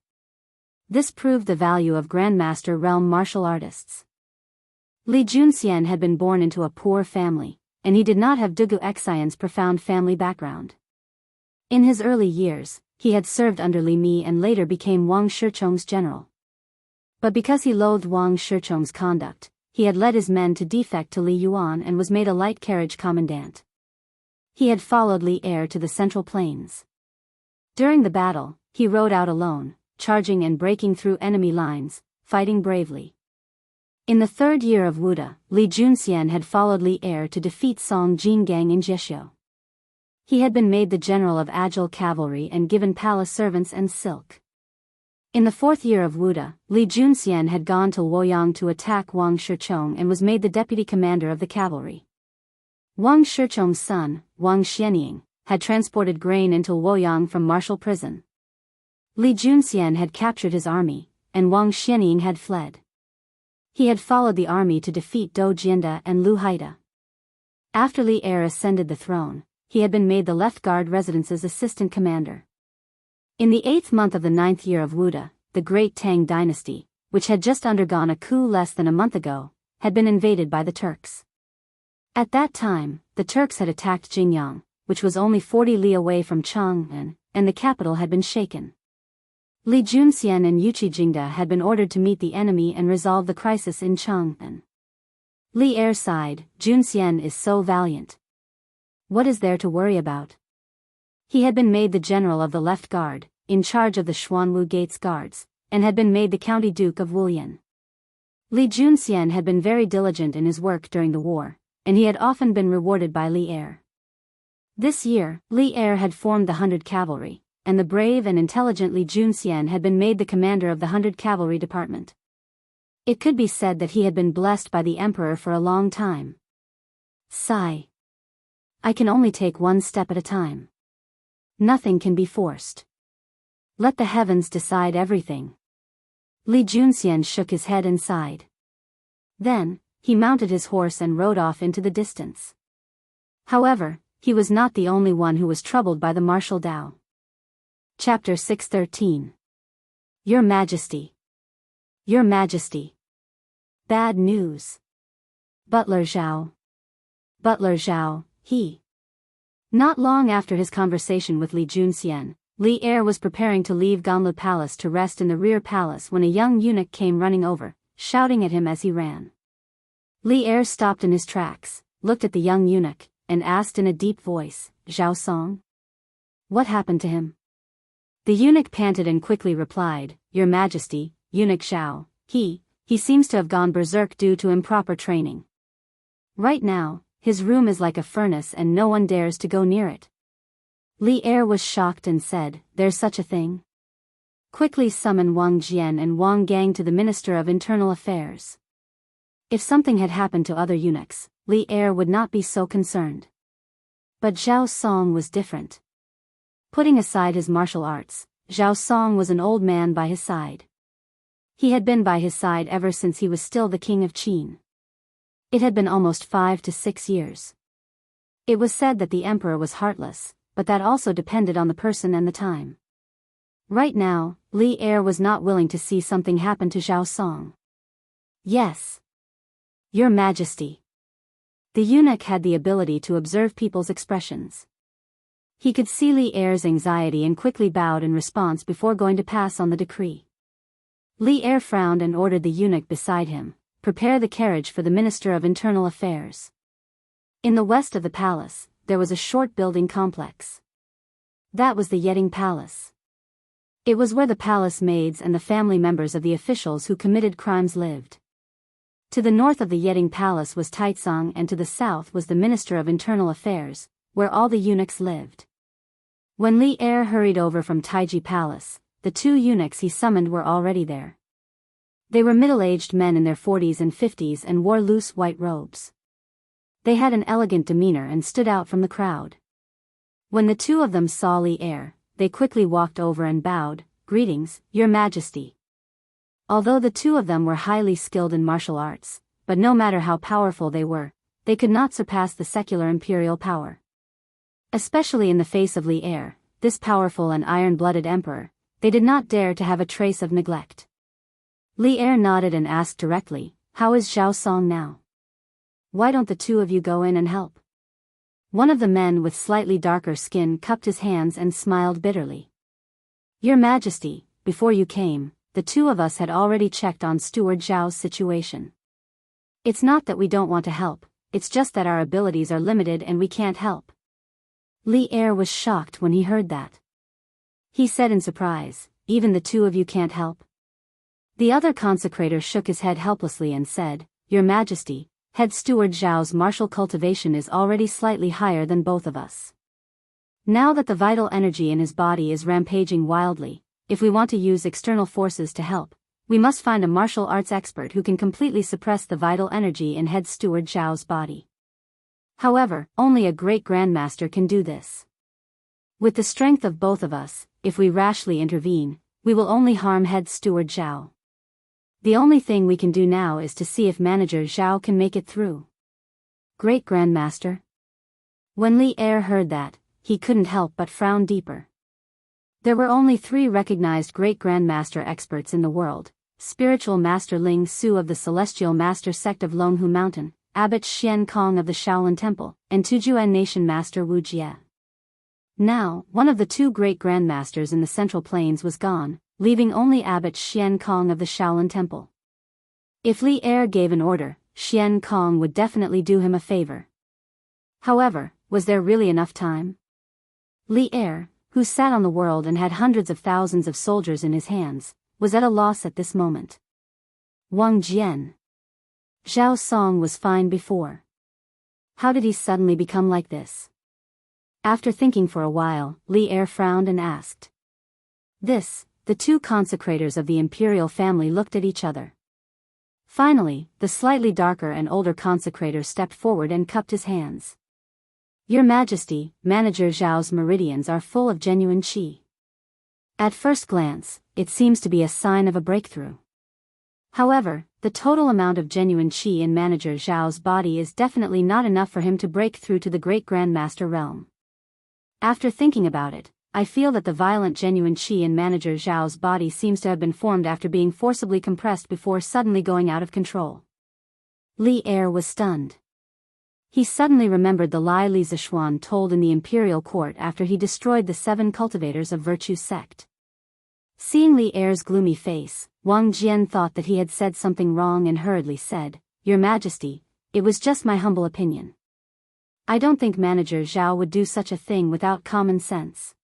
This proved the value of Grandmaster realm martial artists. Li Junxian had been born into a poor family, and he did not have Dugu Xian's profound family background. In his early years, he had served under Li Mi and later became Wang Shichong's general. But because he loathed Wang Shichong's conduct, he had led his men to defect to Li Yuan and was made a light carriage commandant. He had followed Li Er to the Central Plains. During the battle, he rode out alone, charging and breaking through enemy lines, fighting bravely. In the third year of Wuda, Li Junxian had followed Li Er to defeat Song Jingang in Jieshou. He had been made the general of agile cavalry and given palace servants and silk. In the fourth year of Wuda, Li Junxian had gone to Luoyang to attack Wang Shichong and was made the deputy commander of the cavalry. Wang Shichong's son, Wang Xianying, had transported grain into Luoyang from martial prison. Li Junxian had captured his army, and Wang Xianying had fled. He had followed the army to defeat Dou Jianda and Lu Haida. After Li Er ascended the throne, he had been made the Left Guard Residence's assistant commander. In the 8th month of the 9th year of Wuda, the Great Tang dynasty, which had just undergone a coup less than a month ago, had been invaded by the Turks. At that time, the Turks had attacked Jingyang, which was only 40 li away from Chang'an, and the capital had been shaken. Li Junxian and Yuqi Jingda had been ordered to meet the enemy and resolve the crisis in Chang'an. Li Er sighed, Junxian is so valiant. What is there to worry about? He had been made the general of the Left Guard, in charge of the Xuanwu Gates Guards, and had been made the County Duke of Wulyan. Li Junxian had been very diligent in his work during the war, and he had often been rewarded by Li Er. This year, Li Er had formed the 100 Cavalry, and the brave and intelligent Li Junxian had been made the commander of the 100 Cavalry Department. It could be said that he had been blessed by the emperor for a long time. Sigh. I can only take one step at a time. Nothing can be forced. Let the heavens decide everything. Li Junxian shook his head and sighed. Then, he mounted his horse and rode off into the distance. However, he was not the only one who was troubled by the martial Dao. Chapter 613. Your Majesty. Your Majesty. Bad news. Butler Zhao. Butler Zhao, he. Not long after his conversation with Li Junxian, Li Er was preparing to leave Ganlu Palace to rest in the rear palace when a young eunuch came running over, shouting at him as he ran. Li Er stopped in his tracks, looked at the young eunuch, and asked in a deep voice, "Zhao Song? What happened to him?" The eunuch panted and quickly replied, "Your Majesty, Eunuch Zhao, he seems to have gone berserk due to improper training. Right now, his room is like a furnace and no one dares to go near it." Li Er was shocked and said, "There's such a thing? Quickly summon Wang Jian and Wang Gang to the Minister of Internal Affairs." If something had happened to other eunuchs, Li Er would not be so concerned. But Zhao Song was different. Putting aside his martial arts, Zhao Song was an old man by his side. He had been by his side ever since he was still the king of Qin. It had been almost 5 to 6 years. It was said that the emperor was heartless, but that also depended on the person and the time. Right now, Li Er was not willing to see something happen to Zhao Song. "Yes. Your Majesty." The eunuch had the ability to observe people's expressions. He could see Li Er's anxiety and quickly bowed in response before going to pass on the decree. Li Er frowned and ordered the eunuch beside him, "Prepare the carriage for the Minister of Internal Affairs." In the west of the palace, there was a short building complex. That was the Yeding Palace. It was where the palace maids and the family members of the officials who committed crimes lived. To the north of the Yeding Palace was Taizong and to the south was the Minister of Internal Affairs, where all the eunuchs lived. When Li Er hurried over from Taiji Palace, the 2 eunuchs he summoned were already there. They were middle-aged men in their 40s and 50s and wore loose white robes. They had an elegant demeanor and stood out from the crowd. When the 2 of them saw Li Er, they quickly walked over and bowed, "Greetings, Your Majesty." Although the 2 of them were highly skilled in martial arts, but no matter how powerful they were, they could not surpass the secular imperial power. Especially in the face of Li Er, this powerful and iron-blooded emperor, they did not dare to have a trace of neglect. Li Er nodded and asked directly, "How is Zhao Song now? Why don't the 2 of you go in and help?" One of the men with slightly darker skin cupped his hands and smiled bitterly. "Your Majesty, before you came, the 2 of us had already checked on Steward Zhao's situation. It's not that we don't want to help, it's just that our abilities are limited and we can't help." Li Er was shocked when he heard that. He said in surprise, "Even the 2 of you can't help?" The other consecrator shook his head helplessly and said, "Your Majesty, Head Steward Zhao's martial cultivation is already slightly higher than both of us. Now that the vital energy in his body is rampaging wildly, if we want to use external forces to help, we must find a martial arts expert who can completely suppress the vital energy in Head Steward Zhao's body. However, only a great grandmaster can do this. With the strength of both of us, if we rashly intervene, we will only harm Head Steward Zhao. The only thing we can do now is to see if Manager Zhao can make it through." "Great Grandmaster?" When Li Er heard that, he couldn't help but frown deeper. There were only 3 recognized Great Grandmaster experts in the world: Spiritual Master Ling Su of the Celestial Master Sect of Longhu Mountain, Abbot Xian Kong of the Shaolin Temple, and Tujuan Nation Master Wu Jie. Now, one of the 2 Great Grandmasters in the Central Plains was gone, leaving only Abbot Xian Kong of the Shaolin Temple. If Li Er gave an order, Xian Kong would definitely do him a favor. However, was there really enough time? Li Er, who sat on the world and had hundreds of thousands of soldiers in his hands, was at a loss at this moment. Wang Jian. Zhao Song was fine before. How did he suddenly become like this? After thinking for a while, Li Er frowned and asked. The 2 consecrators of the imperial family looked at each other. Finally, the slightly darker and older consecrator stepped forward and cupped his hands. "Your Majesty, Manager Zhao's meridians are full of genuine qi. At first glance, it seems to be a sign of a breakthrough. However, the total amount of genuine qi in Manager Zhao's body is definitely not enough for him to break through to the Great Grandmaster realm. After thinking about it, I feel that the violent genuine qi in Manager Zhao's body seems to have been formed after being forcibly compressed before suddenly going out of control." Li Er was stunned. He suddenly remembered the lie Li Zishuan told in the imperial court after he destroyed the 7 cultivators of virtue sect. Seeing Li Er's gloomy face, Wang Jian thought that he had said something wrong and hurriedly said, "Your Majesty, it was just my humble opinion. I don't think Manager Zhao would do such a thing without common sense."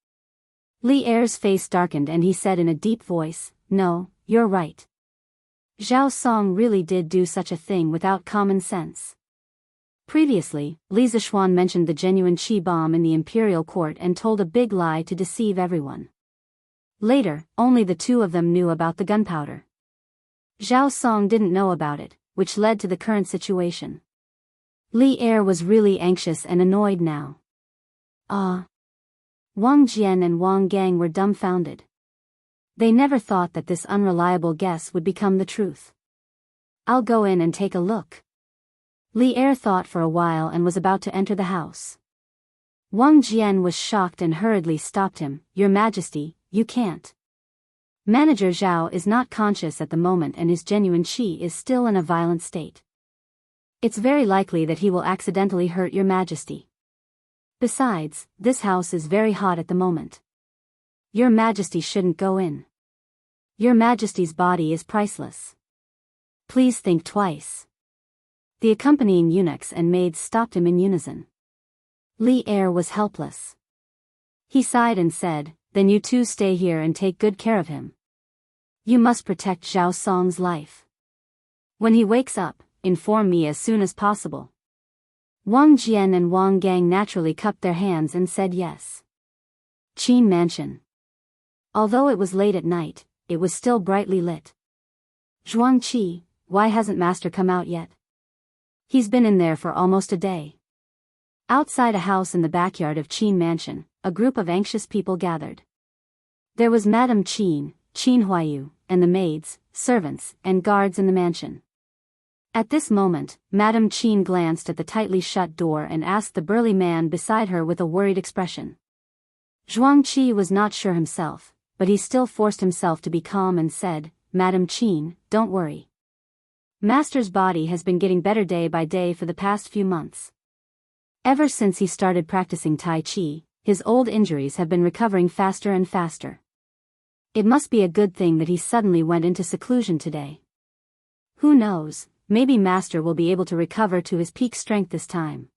Li Er's face darkened and he said in a deep voice, "No, you're right. Zhao Song really did do such a thing without common sense." Previously, Li Zishuan mentioned the genuine qi bomb in the imperial court and told a big lie to deceive everyone. Later, only the two of them knew about the gunpowder. Zhao Song didn't know about it, which led to the current situation. Li Er was really anxious and annoyed now. Wang Jian and Wang Gang were dumbfounded. They never thought that this unreliable guess would become the truth. "I'll go in and take a look." Li Er thought for a while and was about to enter the house. Wang Jian was shocked and hurriedly stopped him. "Your Majesty, you can't. Manager Zhao is not conscious at the moment and his genuine qi is still in a violent state. It's very likely that he will accidentally hurt your Majesty. Besides, this house is very hot at the moment. Your Majesty shouldn't go in. Your Majesty's body is priceless. Please think twice." The accompanying eunuchs and maids stopped him in unison. Li Er was helpless. He sighed and said, "Then you two stay here and take good care of him. You must protect Zhao Song's life. When he wakes up, inform me as soon as possible." Wang Jian and Wang Gang naturally cupped their hands and said yes. Qin Mansion. Although it was late at night, it was still brightly lit. "Zhuangqi, why hasn't Master come out yet? He's been in there for almost a day." Outside a house in the backyard of Qin Mansion, a group of anxious people gathered. There was Madame Qin, Qin Huayu, and the maids, servants, and guards in the mansion. At this moment, Madame Qin glanced at the tightly shut door and asked the burly man beside her with a worried expression. Zhuangqi was not sure himself, but he still forced himself to be calm and said, "Madame Qin, don't worry. Master's body has been getting better day by day for the past few months. Ever since he started practicing Tai Chi, his old injuries have been recovering faster and faster. It must be a good thing that he suddenly went into seclusion today. Who knows, maybe Master will be able to recover to his peak strength this time."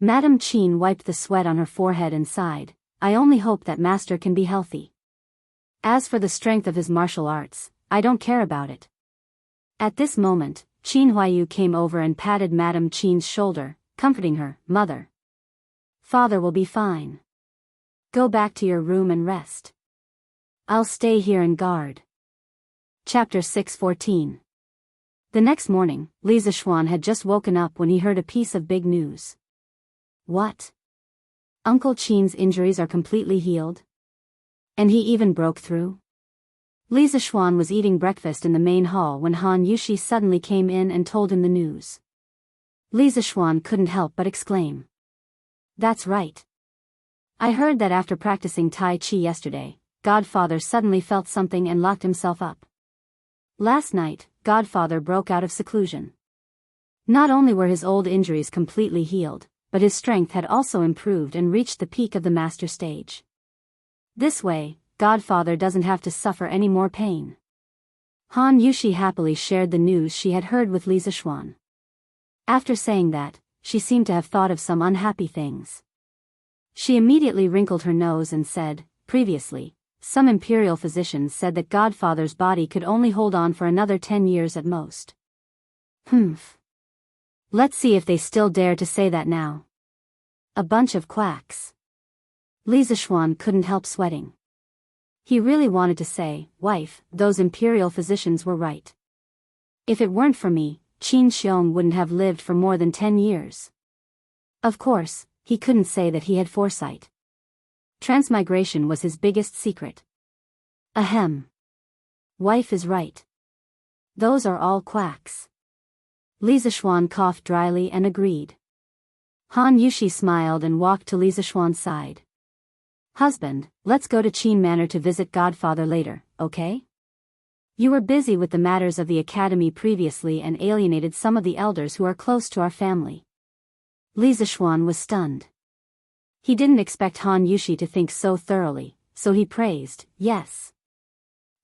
Madame Qin wiped the sweat on her forehead and sighed, "I only hope that Master can be healthy. As for the strength of his martial arts, I don't care about it." At this moment, Qin Huayu came over and patted Madame Qin's shoulder, comforting her. "Mother. Father will be fine. Go back to your room and rest. I'll stay here and guard." Chapter 614. The next morning, Li Zishuan had just woken up when he heard a piece of big news. "What? Uncle Qin's injuries are completely healed? And he even broke through?" Li Zishuan was eating breakfast in the main hall when Han Yushi suddenly came in and told him the news. Li Zishuan couldn't help but exclaim, "That's right. I heard that after practicing Tai Chi yesterday, Godfather suddenly felt something and locked himself up. Last night, Godfather broke out of seclusion. Not only were his old injuries completely healed, but his strength had also improved and reached the peak of the master stage. This way, Godfather doesn't have to suffer any more pain." Han Yushi happily shared the news she had heard with Li Zishuan. After saying that, she seemed to have thought of some unhappy things. She immediately wrinkled her nose and said, "Previously, some imperial physicians said that Godfather's body could only hold on for another 10 years at most. Humph. Let's see if they still dare to say that now. A bunch of quacks." Li Zishuan couldn't help sweating. He really wanted to say, "Wife, those imperial physicians were right. If it weren't for me, Qin Xiong wouldn't have lived for more than 10 years. Of course, he couldn't say that he had foresight. Transmigration was his biggest secret. Ahem. Wife is right. Those are all quacks." Li Zishuan coughed dryly and agreed. Han Yushi smiled and walked to Li Zishuan's side. "Husband, let's go to Qin Manor to visit Godfather later, okay? You were busy with the matters of the academy previously and alienated some of the elders who are close to our family. Li Zishuan was stunned. He didn't expect Han Yushi to think so thoroughly, so he praised, "Yes.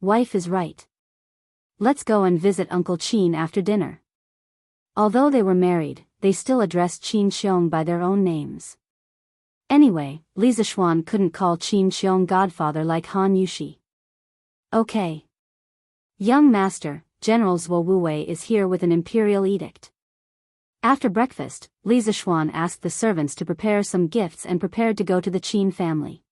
Wife is right. Let's go and visit Uncle Qin after dinner." Although they were married, they still addressed Qin Xiong by their own names. Anyway, Li Zishuan couldn't call Qin Xiong godfather like Han Yushi. "Okay. Young master, General Zhuo Wuwei is here with an imperial edict." After breakfast, Li Zishuan asked the servants to prepare some gifts and prepared to go to the Qin family.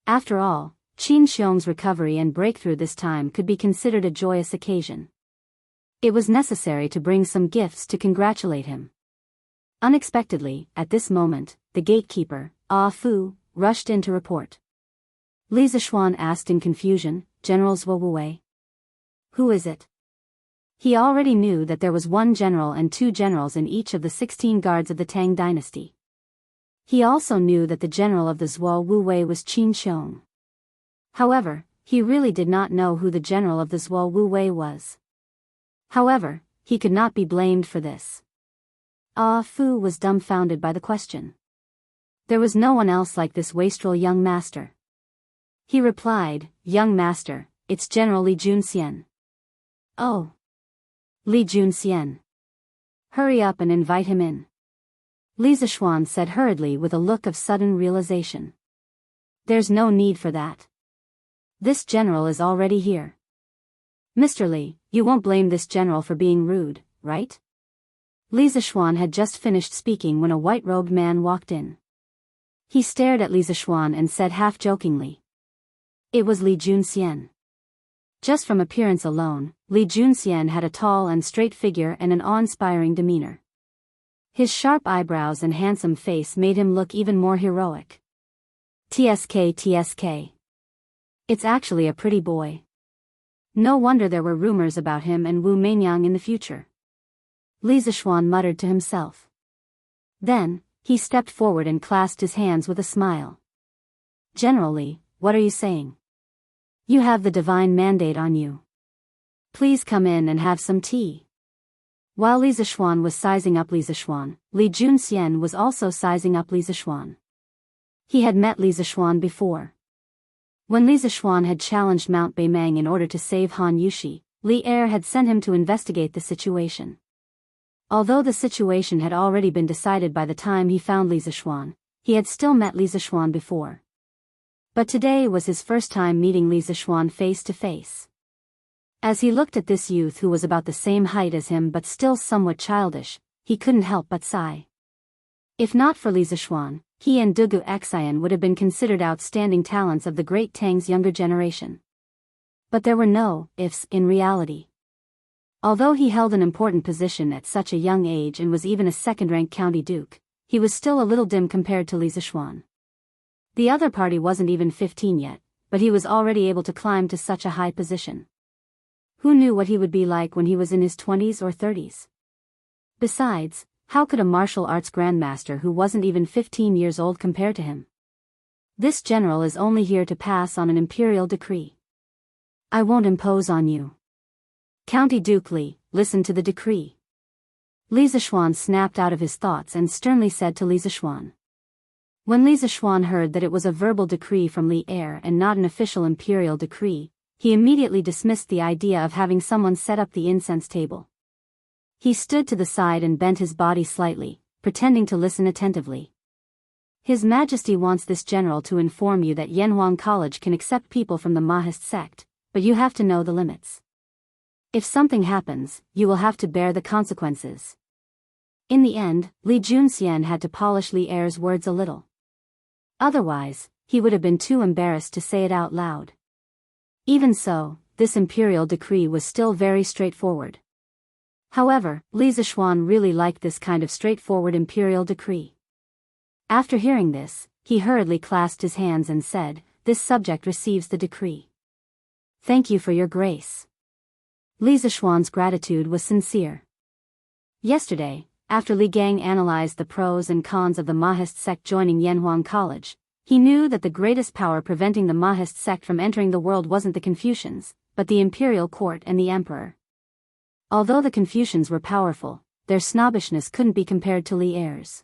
After all, Qin Xiong's recovery and breakthrough this time could be considered a joyous occasion. It was necessary to bring some gifts to congratulate him. Unexpectedly, at this moment, the gatekeeper, Ah Fu, rushed in to report. Li Zishuan asked in confusion, "General Zhuo Wuwei? Who is it?" He already knew that there was one general and 2 generals in each of the 16 guards of the Tang dynasty. He also knew that the general of the Zhuo Wuwei was Qin Xiong. However, he really did not know who the general of the Zhuo Wuwei was. However, he could not be blamed for this. Ah Fu was dumbfounded by the question. There was no one else like this wastrel young master. He replied, "Young master, it's General Li Junxian." "Oh. Li Junxian. Hurry up and invite him in." Li Zishuan said hurriedly with a look of sudden realization. "There's no need for that. This general is already here." "Mr. Li, you won't blame this general for being rude, right?" Li Zishuan had just finished speaking when a white-robed man walked in. He stared at Li Zishuan and said half-jokingly. It was Li Junxian. Just from appearance alone, Li Junxian had a tall and straight figure and an awe-inspiring demeanor. His sharp eyebrows and handsome face made him look even more heroic. TSK. It's actually a pretty boy. No wonder there were rumors about him and Wu Meinyang in the future. Li Zishuan muttered to himself. Then, he stepped forward and clasped his hands with a smile. "General Li, what are you saying? You have the divine mandate on you. Please come in and have some tea." While Li Zishuan was sizing up Li Zishuan, Li Junxian was also sizing up Li Zishuan. He had met Li Zishuan before. When Li Zishuan had challenged Mount Beimeng in order to save Han Yushi, Li Er had sent him to investigate the situation. Although the situation had already been decided by the time he found Li Zishuan, he had still met Li Zishuan before. But today was his first time meeting Li Zishuan face to face. As he looked at this youth who was about the same height as him but still somewhat childish, he couldn't help but sigh. If not for Li Zishuan, he and Dugu Xian would have been considered outstanding talents of the great Tang's younger generation. But there were no ifs in reality. Although he held an important position at such a young age and was even a second-rank county duke, he was still a little dim compared to Li Zishuan. The other party wasn't even 15 yet, but he was already able to climb to such a high position. Who knew what he would be like when he was in his 20s or 30s? Besides, how could a martial arts grandmaster who wasn't even 15 years old compare to him? This general is only here to pass on an imperial decree. "I won't impose on you. County Duke Li, listen to the decree." Li Zishuan snapped out of his thoughts and sternly said to Li Zishuan. When Li Zishuan heard that it was a verbal decree from Li Er and not an official imperial decree, he immediately dismissed the idea of having someone set up the incense table. He stood to the side and bent his body slightly, pretending to listen attentively. "His Majesty wants this general to inform you that Yanhuang College can accept people from the Mahist sect, but you have to know the limits. If something happens, you will have to bear the consequences." In the end, Li Junxian had to polish Li Er's words a little. Otherwise, he would have been too embarrassed to say it out loud. Even so, this imperial decree was still very straightforward. However, Li Zishuan really liked this kind of straightforward imperial decree. After hearing this, he hurriedly clasped his hands and said, "This subject receives the decree. Thank you for your grace." Li Zishuan's gratitude was sincere. Yesterday, after Li Gang analyzed the pros and cons of the Mahist sect joining Yanhuang College, he knew that the greatest power preventing the Mahist sect from entering the world wasn't the Confucians, but the imperial court and the emperor. Although the Confucians were powerful, their snobbishness couldn't be compared to Li Er's.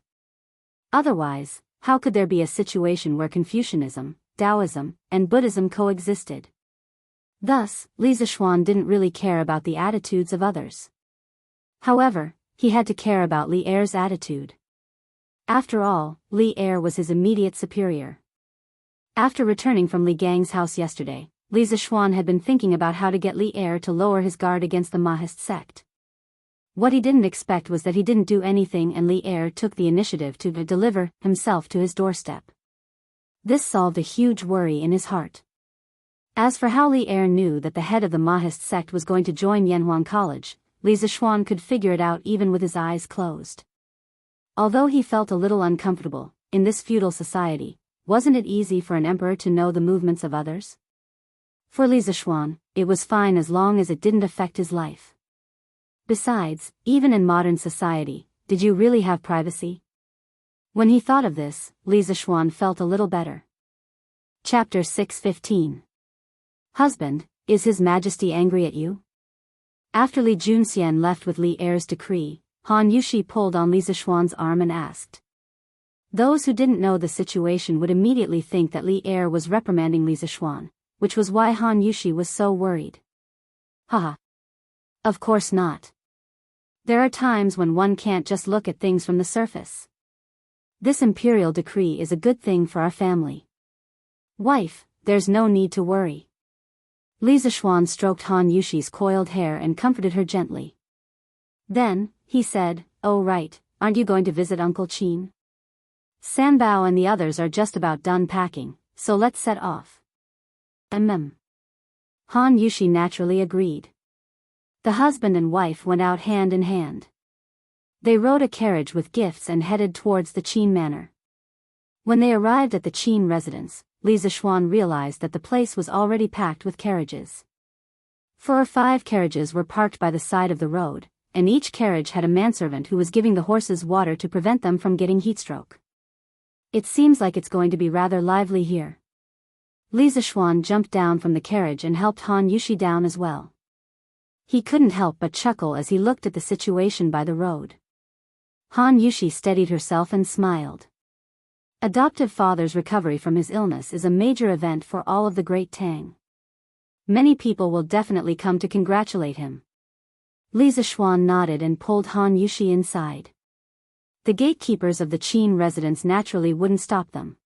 Otherwise, how could there be a situation where Confucianism, Taoism, and Buddhism coexisted? Thus, Li Zishuan didn't really care about the attitudes of others. However, he had to care about Li Er's attitude. After all, Li Er was his immediate superior. After returning from Li Gang's house yesterday, Li Zishuan had been thinking about how to get Li Er to lower his guard against the Mahist sect. What he didn't expect was that he didn't do anything and Li Er took the initiative to deliver himself to his doorstep. This solved a huge worry in his heart. As for how Li Er knew that the head of the Mahist sect was going to join Yanhuang College, Li Zishuan could figure it out even with his eyes closed. Although he felt a little uncomfortable, in this feudal society, wasn't it easy for an emperor to know the movements of others? For Li Zishuan, it was fine as long as it didn't affect his life. Besides, even in modern society, did you really have privacy? When he thought of this, Li Zishuan felt a little better. Chapter 6:15. Husband, is His Majesty angry at you? After Li Junxian left with Li Er's decree, Han Yushi pulled on Li Zishuan's arm and asked. Those who didn't know the situation would immediately think that Li Er was reprimanding Li Zishuan, which was why Han Yushi was so worried. Haha. Of course not. There are times when one can't just look at things from the surface. This imperial decree is a good thing for our family. Wife, there's no need to worry. Li Zishuan stroked Han Yushi's coiled hair and comforted her gently. Then, he said, oh right, aren't you going to visit Uncle Qin? Sanbao and the others are just about done packing, so let's set off. Han Yushi naturally agreed. The husband and wife went out hand in hand. They rode a carriage with gifts and headed towards the Qin manor. When they arrived at the Qin residence, Li Zishuan realized that the place was already packed with carriages. 4 or 5 carriages were parked by the side of the road, and each carriage had a manservant who was giving the horses water to prevent them from getting heatstroke. It seems like it's going to be rather lively here. Li Zishuan jumped down from the carriage and helped Han Yushi down as well. He couldn't help but chuckle as he looked at the situation by the road. Han Yushi steadied herself and smiled. Adoptive father's recovery from his illness is a major event for all of the Great Tang. Many people will definitely come to congratulate him. Li Zishuan nodded and pulled Han Yushi inside. The gatekeepers of the Qin residence naturally wouldn't stop them.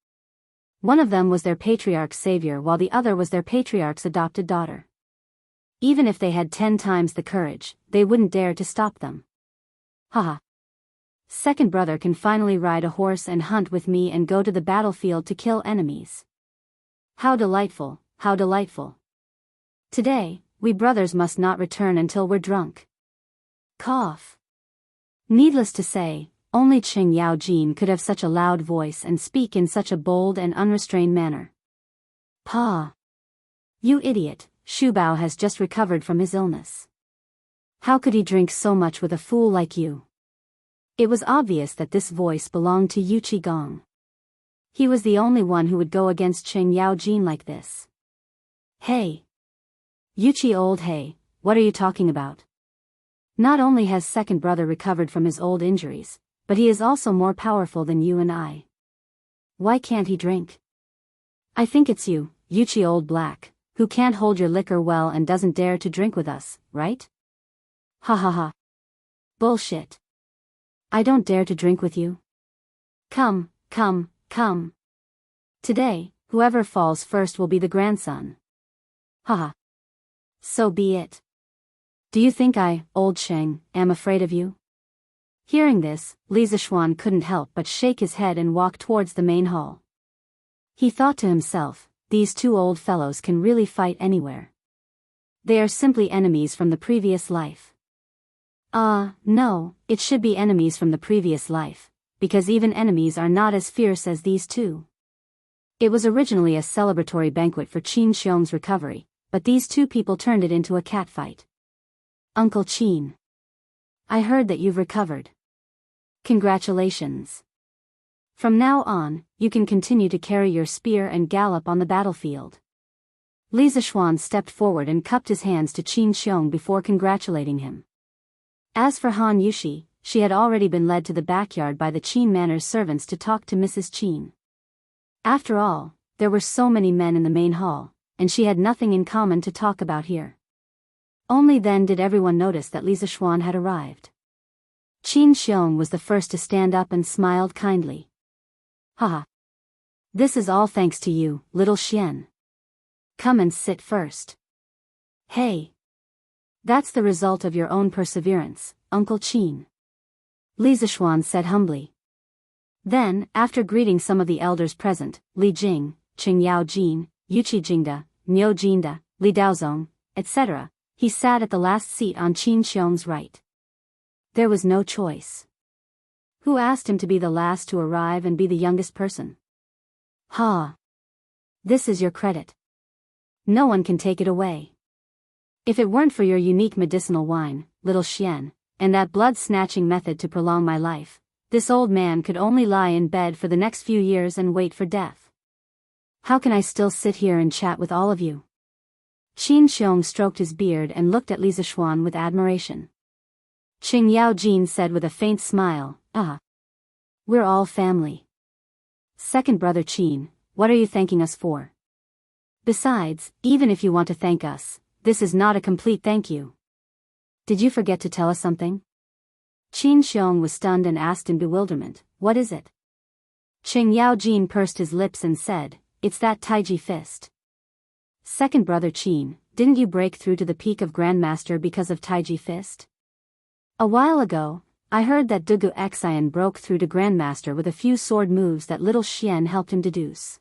One of them was their patriarch's savior while the other was their patriarch's adopted daughter. Even if they had 10 times the courage, they wouldn't dare to stop them. Haha. Second brother can finally ride a horse and hunt with me and go to the battlefield to kill enemies. How delightful, how delightful. Today, we brothers must not return until we're drunk. Cough. Needless to say, only Cheng Yaojin could have such a loud voice and speak in such a bold and unrestrained manner. Pa. You idiot, Shubao has just recovered from his illness. How could he drink so much with a fool like you? It was obvious that this voice belonged to Yu Qigong. He was the only one who would go against Cheng Yaojin like this. Hey. Yuchi old hey, what are you talking about? Not only has second brother recovered from his old injuries, but he is also more powerful than you and I. Why can't he drink? I think it's you, Yuchi old black, who can't hold your liquor well and doesn't dare to drink with us, right? Ha ha ha. Bullshit. I don't dare to drink with you. Come, come, come. Today, whoever falls first will be the grandson. Haha. So be it. Do you think I, old Sheng, am afraid of you? Hearing this, Li Zishuan couldn't help but shake his head and walk towards the main hall. He thought to himself, these 2 old fellows can really fight anywhere. They are simply enemies from the previous life. No, it should be enemies from the previous life, because even enemies are not as fierce as these 2. It was originally a celebratory banquet for Qin Xiong's recovery, but these 2 people turned it into a catfight. Uncle Qin. I heard that you've recovered. Congratulations. From now on, you can continue to carry your spear and gallop on the battlefield. Li Zishuan stepped forward and cupped his hands to Qin Xiong before congratulating him. As for Han Yushi, she had already been led to the backyard by the Qin Manor's servants to talk to Mrs. Qin. After all, there were so many men in the main hall, and she had nothing in common to talk about here. Only then did everyone notice that Li Zishuan had arrived. Qin Xiong was the first to stand up and smiled kindly. Haha. This is all thanks to you, little Xian. Come and sit first. Hey. That's the result of your own perseverance, Uncle Qin. Li Zishuan said humbly. Then, after greeting some of the elders present, Li Jing, Qing Yao Jin, Yuqi Jingda, Niu Jinda, Li Daozong, etc., he sat at the last seat on Qin Xiong's right. There was no choice. Who asked him to be the last to arrive and be the youngest person? Ha! This is your credit. No one can take it away. If it weren't for your unique medicinal wine, little Xian, and that blood-snatching method to prolong my life, this old man could only lie in bed for the next few years and wait for death. How can I still sit here and chat with all of you? Qin Xiong stroked his beard and looked at Li Zishuan with admiration. Qing Yao Jin said with a faint smile, we're all family. Second brother Qin, what are you thanking us for? Besides, even if you want to thank us, this is not a complete thank you. Did you forget to tell us something? Qin Xiong was stunned and asked in bewilderment, what is it? Qing Yao Jin pursed his lips and said, it's that Taiji fist. Second brother Qin, didn't you break through to the peak of Grandmaster because of Taiji fist? A while ago, I heard that Dugu Xian broke through to Grandmaster with a few sword moves that little Xian helped him deduce.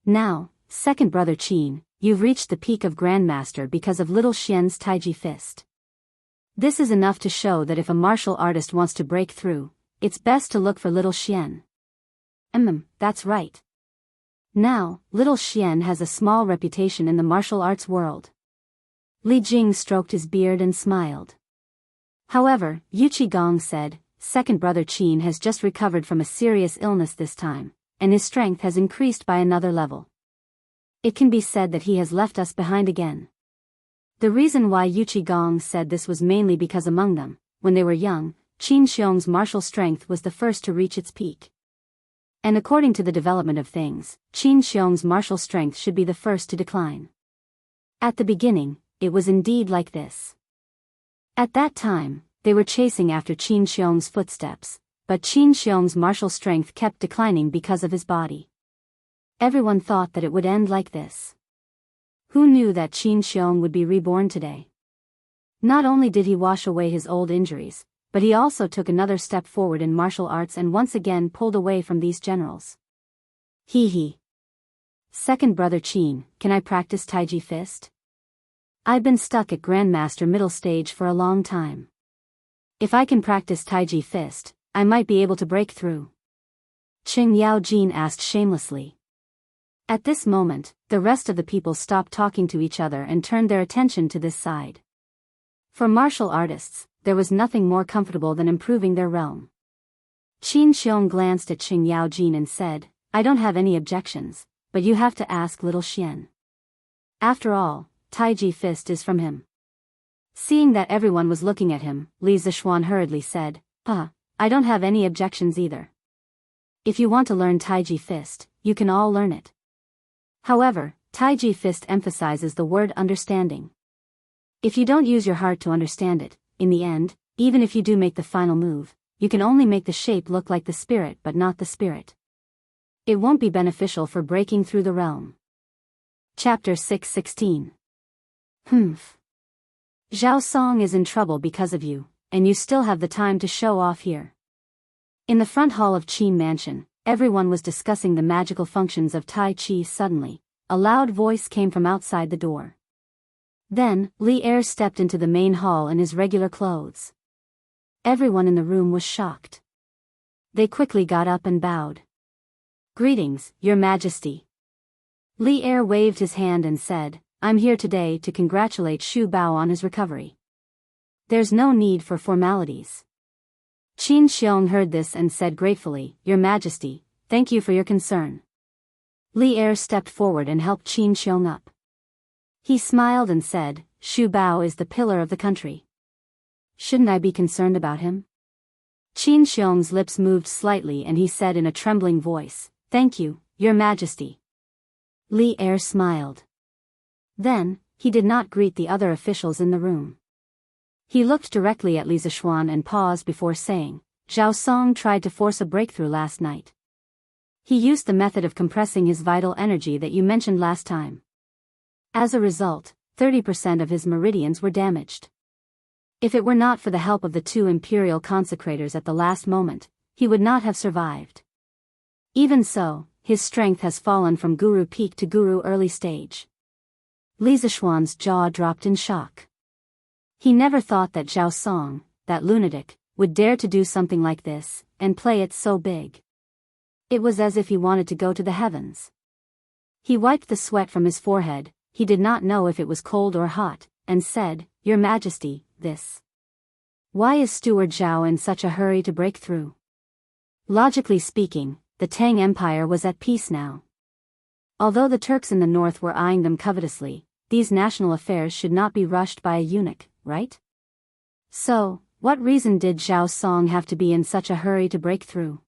Now, second brother Qin, you've reached the peak of Grandmaster because of little Xian's Taiji fist. This is enough to show that if a martial artist wants to break through, it's best to look for little Xian. That's right. Now, little Xian has a small reputation in the martial arts world. Li Jing stroked his beard and smiled. However, Yu Qigong said, second brother Qin has just recovered from a serious illness this time, and his strength has increased by another level. It can be said that he has left us behind again. The reason why Yu Qigong said this was mainly because among them, when they were young, Qin Xiong's martial strength was the first to reach its peak. And according to the development of things, Qin Xiong's martial strength should be the first to decline. At the beginning, it was indeed like this. At that time, they were chasing after Qin Xiong's footsteps, but Qin Xiong's martial strength kept declining because of his body. Everyone thought that it would end like this. Who knew that Qin Xiong would be reborn today? Not only did he wash away his old injuries, but he also took another step forward in martial arts and once again pulled away from these generals. He. Second brother Qin, can I practice Taiji fist? I've been stuck at Grandmaster middle stage for a long time. If I can practice Taiji fist, I might be able to break through. Qing Yao Jin asked shamelessly. At this moment, the rest of the people stopped talking to each other and turned their attention to this side. For martial artists, there was nothing more comfortable than improving their realm. Qin Xiong glanced at Qing Yao Jin and said, I don't have any objections, but you have to ask little Xian. After all, Taiji fist is from him. Seeing that everyone was looking at him, Li Zishuan hurriedly said, I don't have any objections either. If you want to learn Taiji fist, you can all learn it. However, Taiji fist emphasizes the word understanding. If you don't use your heart to understand it, in the end, even if you do make the final move, you can only make the shape look like the spirit but not the spirit. It won't be beneficial for breaking through the realm. Chapter 6:16. Zhao Song is in trouble because of you, and you still have the time to show off here. In the front hall of Qin Mansion, everyone was discussing the magical functions of Tai Chi. Suddenly, a loud voice came from outside the door. Then, Li Er stepped into the main hall in his regular clothes. Everyone in the room was shocked. They quickly got up and bowed. Greetings, Your Majesty. Li Er waved his hand and said, I'm here today to congratulate Xu Bao on his recovery. There's no need for formalities. Qin Xiong heard this and said gratefully, Your Majesty, thank you for your concern. Li Er stepped forward and helped Qin Xiong up. He smiled and said, Xu Bao is the pillar of the country. Shouldn't I be concerned about him? Qin Xiong's lips moved slightly and he said in a trembling voice, "Thank you, Your Majesty." Li Er smiled. Then, he did not greet the other officials in the room. He looked directly at Li Zishuan and paused before saying, "Zhao Song tried to force a breakthrough last night. He used the method of compressing his vital energy that you mentioned last time. As a result, 30% of his meridians were damaged. If it were not for the help of the two imperial consecrators at the last moment, he would not have survived. Even so, his strength has fallen from Guru peak to Guru early stage." Li Zishuan's jaw dropped in shock. He never thought that Zhao Song, that lunatic, would dare to do something like this, and play it so big. It was as if he wanted to go to the heavens. He wiped the sweat from his forehead, he did not know if it was cold or hot, and said, "Your Majesty, this. Why is Steward Zhao in such a hurry to break through?" Logically speaking, the Tang Empire was at peace now. Although the Turks in the north were eyeing them covetously, these national affairs should not be rushed by a eunuch, right? So, what reason did Zhao Song have to be in such a hurry to break through?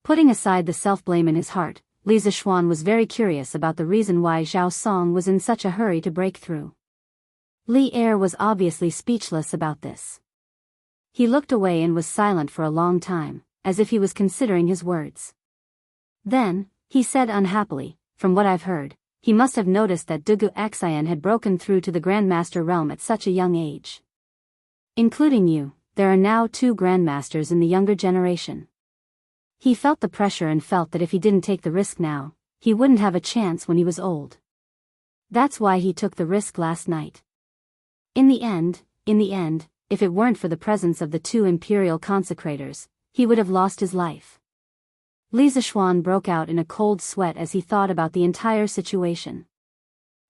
Putting aside the self-blame in his heart, Li Zishuan was very curious about the reason why Zhao Song was in such a hurry to break through. Li Er was obviously speechless about this. He looked away and was silent for a long time, as if he was considering his words. Then, he said unhappily, "From what I've heard, he must have noticed that Dugu Xian had broken through to the Grandmaster realm at such a young age. Including you, there are now 2 Grandmasters in the younger generation. He felt the pressure and felt that if he didn't take the risk now, he wouldn't have a chance when he was old. That's why he took the risk last night. In the end, if it weren't for the presence of the 2 imperial consecrators, he would have lost his life." Li Zishuan broke out in a cold sweat as he thought about the entire situation.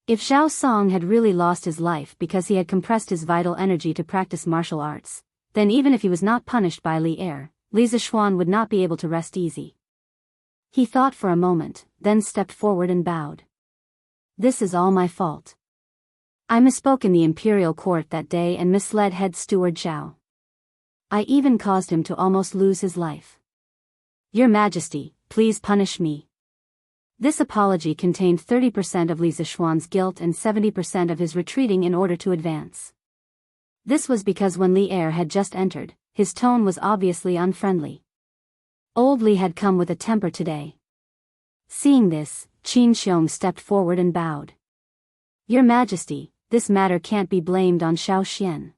If Zhao Song had really lost his life because he had compressed his vital energy to practice martial arts, then even if he was not punished by Li Er, Li Zishuan would not be able to rest easy. He thought for a moment, then stepped forward and bowed. "This is all my fault. I misspoke in the imperial court that day and misled head steward Zhao. I even caused him to almost lose his life. Your Majesty, please punish me." This apology contained 30% of Li Zishuan's guilt and 70% of his retreating in order to advance. This was because when Li Er had just entered, his tone was obviously unfriendly. Old Li had come with a temper today. Seeing this, Qin Xiong stepped forward and bowed. "Your Majesty, this matter can't be blamed on Xiao Xian.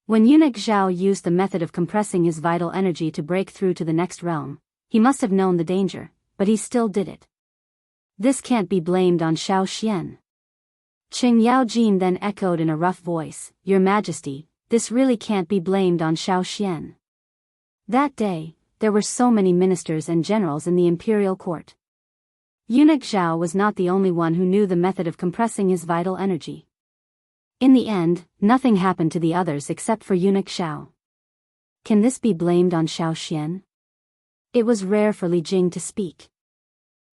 When eunuch Zhao used the method of compressing his vital energy to break through to the next realm, he must have known the danger, but he still did it. This can't be blamed on Xiao Xian." Qing Yaojin then echoed in a rough voice, "Your Majesty, this really can't be blamed on Xiao Xian. That day, there were so many ministers and generals in the imperial court. Eunuch Zhao was not the only one who knew the method of compressing his vital energy. In the end, nothing happened to the others except for eunuch Zhao. Can this be blamed on Xiao Xian?" It was rare for Li Jing to speak.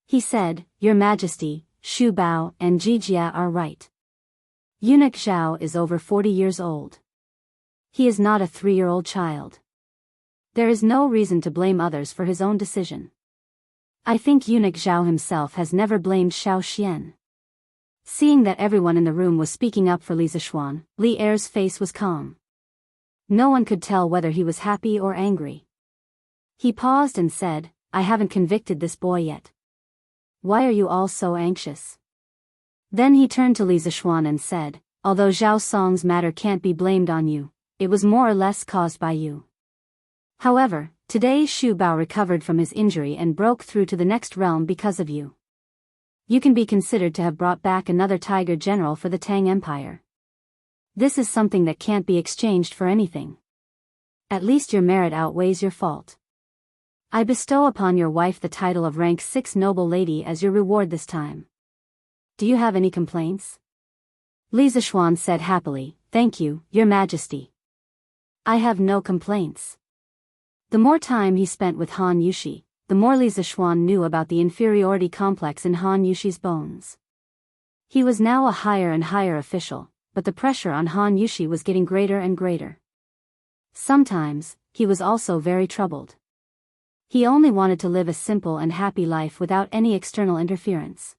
He said, "Your Majesty, Xu Bao and Ji Jia are right. Eunuch Zhao is over 40 years old. He is not a 3-year-old child. There is no reason to blame others for his own decision. I think eunuch Zhao himself has never blamed Xiao Xian." Seeing that everyone in the room was speaking up for Li Zishuan, Li Er's face was calm. No one could tell whether he was happy or angry. He paused and said, "I haven't convicted this boy yet. Why are you all so anxious?" Then he turned to Li Zishuan and said, "Although Zhao Song's matter can't be blamed on you, it was more or less caused by you. However, today Xu Bao recovered from his injury and broke through to the next realm because of you. You can be considered to have brought back another tiger general for the Tang Empire. This is something that can't be exchanged for anything. At least your merit outweighs your fault. I bestow upon your wife the title of rank 6 noble lady as your reward this time. Do you have any complaints?" Li Zishuan said happily, "Thank you, Your Majesty. I have no complaints." The more time he spent with Han Yushi, the more Li Zishuan knew about the inferiority complex in Han Yushi's bones. He was now a higher and higher official, but the pressure on Han Yushi was getting greater and greater. Sometimes, he was also very troubled. He only wanted to live a simple and happy life without any external interference.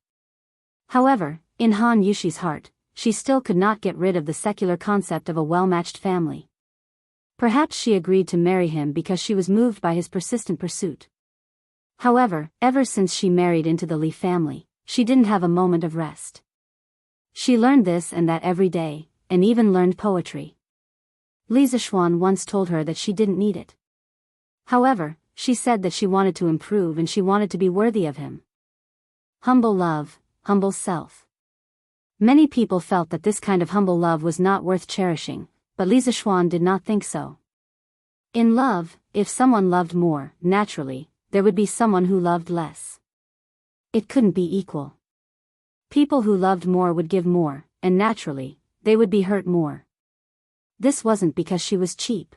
However, in Han Yushi's heart, she still could not get rid of the secular concept of a well-matched family. Perhaps she agreed to marry him because she was moved by his persistent pursuit. However, ever since she married into the Li family, she didn't have a moment of rest. She learned this and that every day, and even learned poetry. Li Zishuan once told her that she didn't need it. However, she said that she wanted to improve and she wanted to be worthy of him. Humble love, humble self. Many people felt that this kind of humble love was not worth cherishing, but Li Zishuan did not think so. In love, if someone loved more, naturally, there would be someone who loved less. It couldn't be equal. People who loved more would give more, and naturally, they would be hurt more. This wasn't because she was cheap.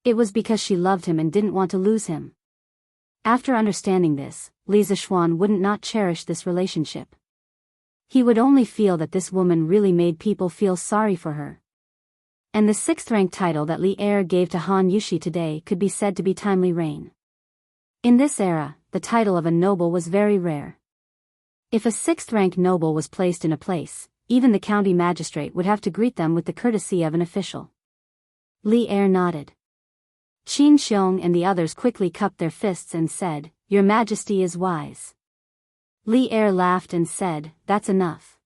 It was because she loved him and didn't want to lose him. After understanding this, Li Zishuan wouldn't not cherish this relationship. He would only feel that this woman really made people feel sorry for her. And the 6th rank title that Li Er gave to Han Yushi today could be said to be timely reign. In this era, the title of a noble was very rare. If a 6th rank noble was placed in a place, even the county magistrate would have to greet them with the courtesy of an official. Li Er nodded. Qin Xiong and the others quickly cupped their fists and said, "Your Majesty is wise." Li Er laughed and said, "That's enough.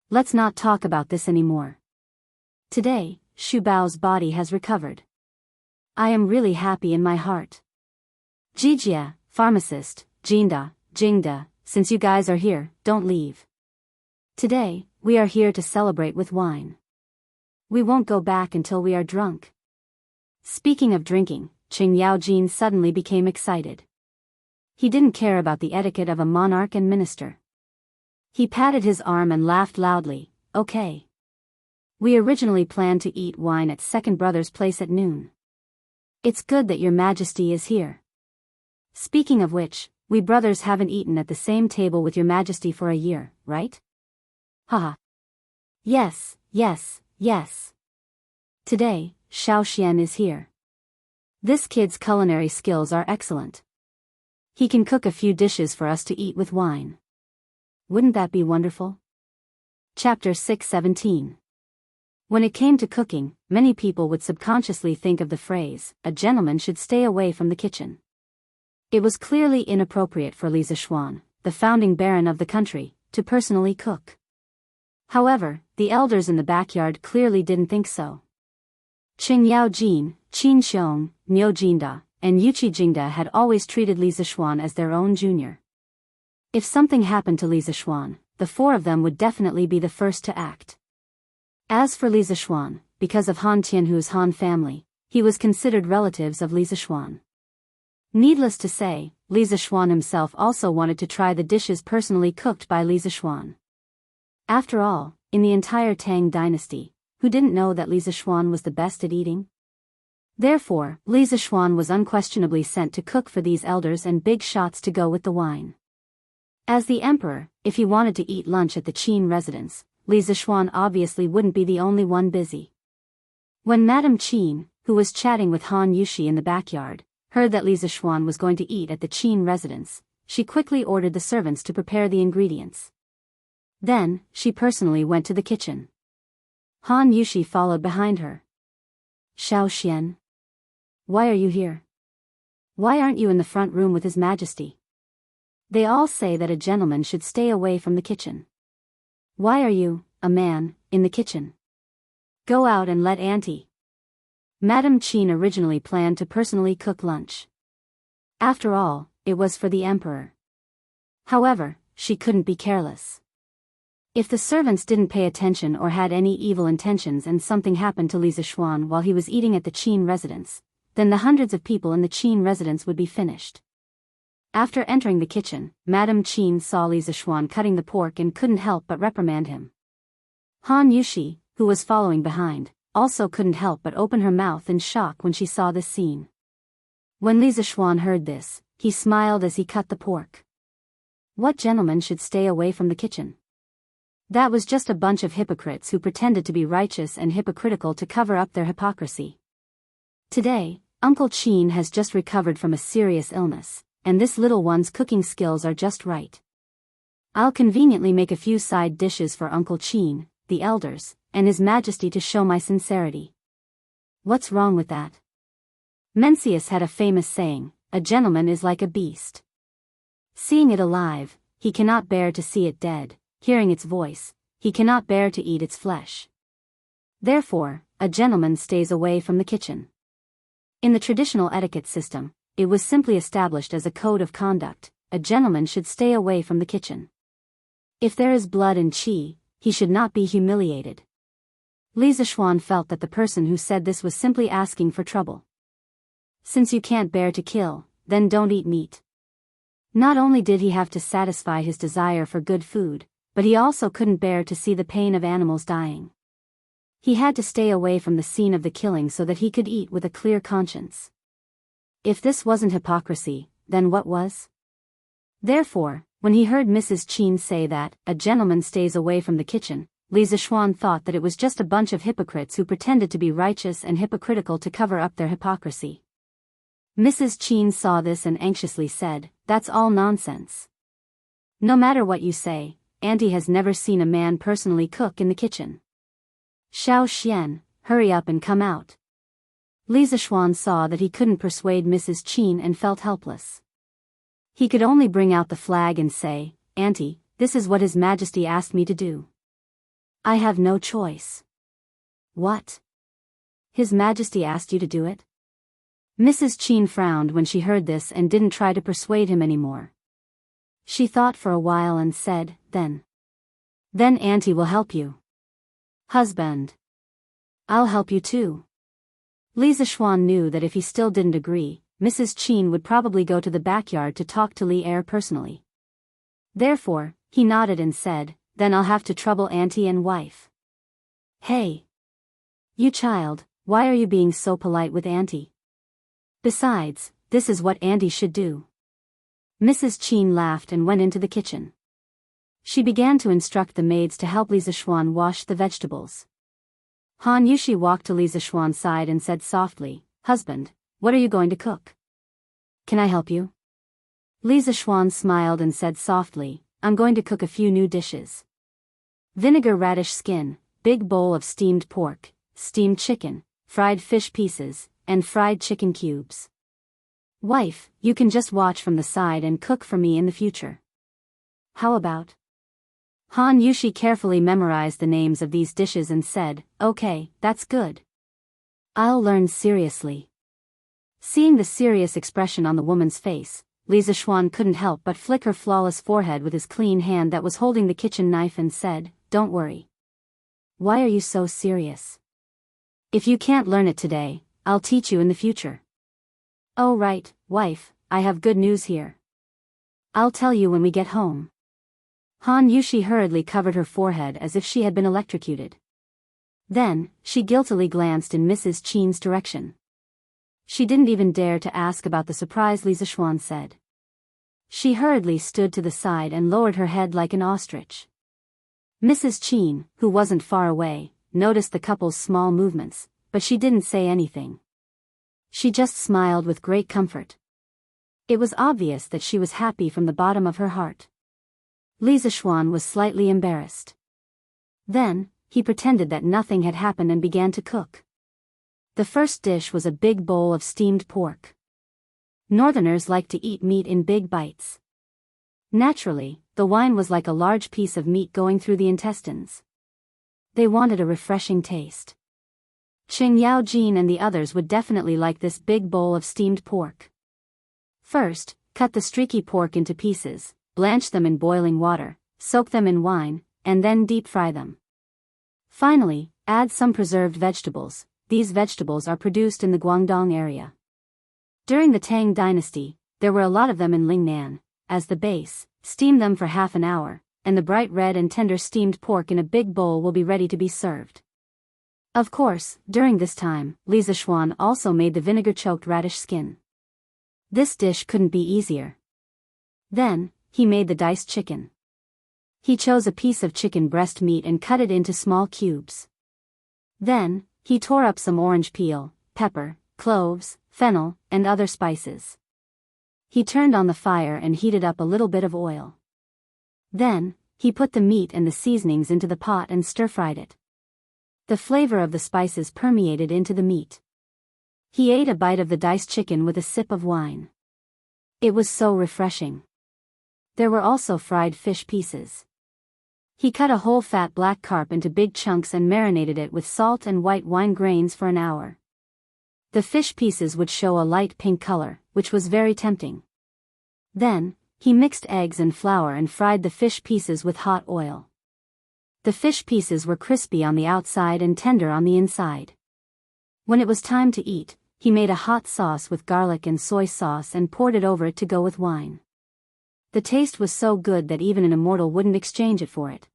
Let's not talk about this anymore. Today, Shu Bao's body has recovered. I am really happy in my heart. Jijia, pharmacist, Jingda, since you guys are here, don't leave. Today, we are here to celebrate with wine. We won't go back until we are drunk." Speaking of drinking, Qing Yaojin suddenly became excited. He didn't care about the etiquette of a monarch and minister. He patted his arm and laughed loudly. "Okay. We originally planned to eat wine at Second Brother's place at noon. It's good that your Majesty is here. Speaking of which, we brothers haven't eaten at the same table with your Majesty for a year, right? Haha. Yes. Today, Xiao Xian is here. This kid's culinary skills are excellent. He can cook a few dishes for us to eat with wine. Wouldn't that be wonderful?" Chapter 617. When it came to cooking, many people would subconsciously think of the phrase, "A gentleman should stay away from the kitchen." It was clearly inappropriate for Li Zishuan, the founding baron of the country, to personally cook. However, the elders in the backyard clearly didn't think so. Qing Yaojin, Qin Xiong, Niu Jinda, and Yuqi Jingda had always treated Li Zishuan as their own junior. If something happened to Li Zishuan, the 4 of them would definitely be the first to act. As for Li Zishuan, because of Han Tianhu's Han family, he was considered relatives of Li Zishuan. Needless to say, Li Zishuan himself also wanted to try the dishes personally cooked by Li Zishuan. After all, in the entire Tang dynasty, who didn't know that Li Zishuan was the best at eating? Therefore, Li Zishuan was unquestionably sent to cook for these elders and big shots to go with the wine. As the emperor, if he wanted to eat lunch at the Qin residence, Li Zishuan obviously wouldn't be the only one busy. When Madame Qin, who was chatting with Han Yushi in the backyard, heard that Li Zishuan was going to eat at the Qin residence, she quickly ordered the servants to prepare the ingredients. Then, she personally went to the kitchen. Han Yushi followed behind her. "Xiao Xian. Why are you here? Why aren't you in the front room with His Majesty? They all say that a gentleman should stay away from the kitchen. Why are you, a man, in the kitchen? Go out and let Auntie." Madame Qin originally planned to personally cook lunch. After all, it was for the emperor. However, she couldn't be careless. If the servants didn't pay attention or had any evil intentions and something happened to Li Zishuan while he was eating at the Qin residence, then the hundreds of people in the Qin residence would be finished. After entering the kitchen, Madame Qin saw Li Zishuan cutting the pork and couldn't help but reprimand him. Han Yushi, who was following behind, also couldn't help but open her mouth in shock when she saw this scene. When Li Zishuan heard this, he smiled as he cut the pork. What gentleman should stay away from the kitchen? That was just a bunch of hypocrites who pretended to be righteous and hypocritical to cover up their hypocrisy. Today, Uncle Qin has just recovered from a serious illness, and this little one's cooking skills are just right. I'll conveniently make a few side dishes for Uncle Qin, the elders, and His Majesty to show my sincerity. What's wrong with that? Mencius had a famous saying, a gentleman is like a beast. Seeing it alive, he cannot bear to see it dead, hearing its voice, he cannot bear to eat its flesh. Therefore, a gentleman stays away from the kitchen. In the traditional etiquette system, it was simply established as a code of conduct, a gentleman should stay away from the kitchen. If there is blood and qi, he should not be humiliated. Li Zishuan felt that the person who said this was simply asking for trouble. Since you can't bear to kill, then don't eat meat. Not only did he have to satisfy his desire for good food, but he also couldn't bear to see the pain of animals dying. He had to stay away from the scene of the killing so that he could eat with a clear conscience. If this wasn't hypocrisy, then what was? Therefore, when he heard Mrs. Qin say that, a gentleman stays away from the kitchen, Li Zishuan thought that it was just a bunch of hypocrites who pretended to be righteous and hypocritical to cover up their hypocrisy. Mrs. Qin saw this and anxiously said, "That's all nonsense. No matter what you say, Auntie has never seen a man personally cook in the kitchen. Xiao Xian, hurry up and come out." Li Zishuan saw that he couldn't persuade Mrs. Qin and felt helpless. He could only bring out the flag and say, "Auntie, this is what His Majesty asked me to do. I have no choice." "What? His Majesty asked you to do it?" Mrs. Qin frowned when she heard this and didn't try to persuade him anymore. She thought for a while and said, Then Auntie will help you." "Husband. I'll help you too." Li Zishuan knew that if he still didn't agree, Mrs. Qin would probably go to the backyard to talk to Li Er personally. Therefore, he nodded and said, "Then I'll have to trouble Auntie and wife." "Hey! You child, why are you being so polite with Auntie? Besides, this is what Auntie should do." Mrs. Qin laughed and went into the kitchen. She began to instruct the maids to help Li Zishuan wash the vegetables. Han Yushi walked to Li Zishuan's side and said softly, "Husband, what are you going to cook? Can I help you?" Li Zishuan smiled and said softly, "I'm going to cook a few new dishes. Vinegar radish skin, big bowl of steamed pork, steamed chicken, fried fish pieces, and fried chicken cubes. Wife, you can just watch from the side and cook for me in the future. How about?" Han Yushi carefully memorized the names of these dishes and said, "Okay, that's good. I'll learn seriously." Seeing the serious expression on the woman's face, Li Zishuan couldn't help but flick her flawless forehead with his clean hand that was holding the kitchen knife and said, "Don't worry. Why are you so serious? If you can't learn it today, I'll teach you in the future." "Oh right, wife, I have good news here. I'll tell you when we get home." Han Yushi hurriedly covered her forehead as if she had been electrocuted. Then, she guiltily glanced in Mrs. Qin's direction. She didn't even dare to ask about the surprise Li Zishuan said. She hurriedly stood to the side and lowered her head like an ostrich. Mrs. Qin, who wasn't far away, noticed the couple's small movements, but she didn't say anything. She just smiled with great comfort. It was obvious that she was happy from the bottom of her heart. Li Zishuan was slightly embarrassed. Then, he pretended that nothing had happened and began to cook. The first dish was a big bowl of steamed pork. Northerners like to eat meat in big bites. Naturally, the wine was like a large piece of meat going through the intestines. They wanted a refreshing taste. Qing Yaojin and the others would definitely like this big bowl of steamed pork. First, cut the streaky pork into pieces, blanch them in boiling water, soak them in wine, and then deep fry them. Finally, add some preserved vegetables. These vegetables are produced in the Guangdong area. During the Tang dynasty, there were a lot of them in Lingnan. As the base, steam them for half an hour, and the bright red and tender steamed pork in a big bowl will be ready to be served. Of course, during this time, Li Zishuan also made the vinegar-choked radish skin. This dish couldn't be easier. Then, he made the diced chicken. He chose a piece of chicken breast meat and cut it into small cubes. Then, he tore up some orange peel, pepper, cloves, fennel, and other spices. He turned on the fire and heated up a little bit of oil. Then, he put the meat and the seasonings into the pot and stir-fried it. The flavor of the spices permeated into the meat. He ate a bite of the diced chicken with a sip of wine. It was so refreshing. There were also fried fish pieces. He cut a whole fat black carp into big chunks and marinated it with salt and white wine grains for an hour. The fish pieces would show a light pink color, which was very tempting. Then, he mixed eggs and flour and fried the fish pieces with hot oil. The fish pieces were crispy on the outside and tender on the inside. When it was time to eat, he made a hot sauce with garlic and soy sauce and poured it over it to go with wine. The taste was so good that even an immortal wouldn't exchange it for it.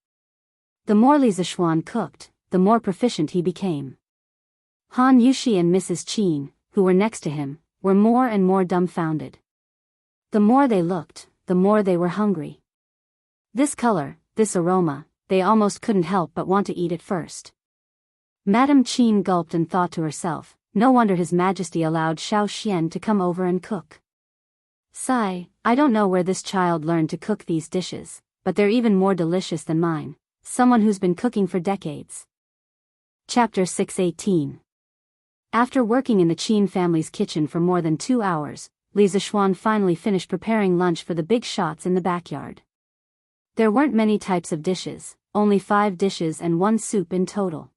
The more Li Zishuan cooked, the more proficient he became. Han Yushi and Mrs. Qin, who were next to him, were more and more dumbfounded. The more they looked, the more they were hungry. This color, this aroma, they almost couldn't help but want to eat it first. Madame Qin gulped and thought to herself, no wonder His Majesty allowed Xiao Xian to come over and cook. Sigh, I don't know where this child learned to cook these dishes, but they're even more delicious than mine, someone who's been cooking for decades. Chapter 618. After working in the Qin family's kitchen for more than 2 hours, Li Zishuan finally finished preparing lunch for the big shots in the backyard. There weren't many types of dishes, only 5 dishes and 1 soup in total.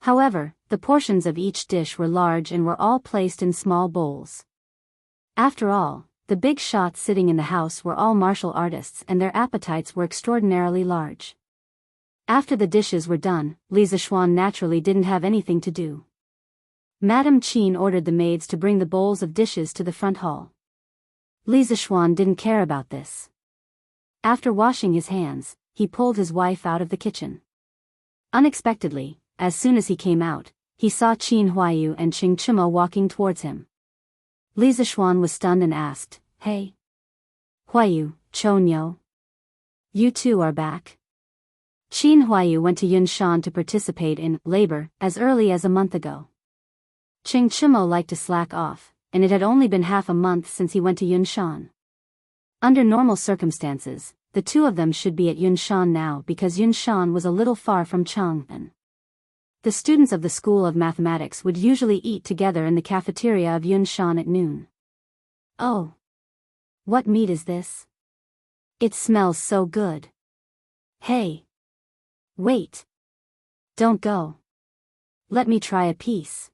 However, the portions of each dish were large and were all placed in small bowls. After all, the big shots sitting in the house were all martial artists and their appetites were extraordinarily large. After the dishes were done, Li Zishuan naturally didn't have anything to do. Madame Qin ordered the maids to bring the bowls of dishes to the front hall. Li Zishuan didn't care about this. After washing his hands, he pulled his wife out of the kitchen. Unexpectedly, as soon as he came out, he saw Qin Huayu and Qing Chimo walking towards him. Li Zishuan was stunned and asked, "Hey, Huayu, Chonyo, you two are back?" Qin Huayu went to Yunshan to participate in labor as early as a month ago. Qing Chimo liked to slack off, and it had only been half a month since he went to Yunshan. Under normal circumstances, the two of them should be at Yunshan now because Yunshan was a little far from Chang'an. The students of the School of Mathematics would usually eat together in the cafeteria of Yunshan at noon. Oh! What meat is this? It smells so good. Hey! Wait! Don't go. Let me try a piece.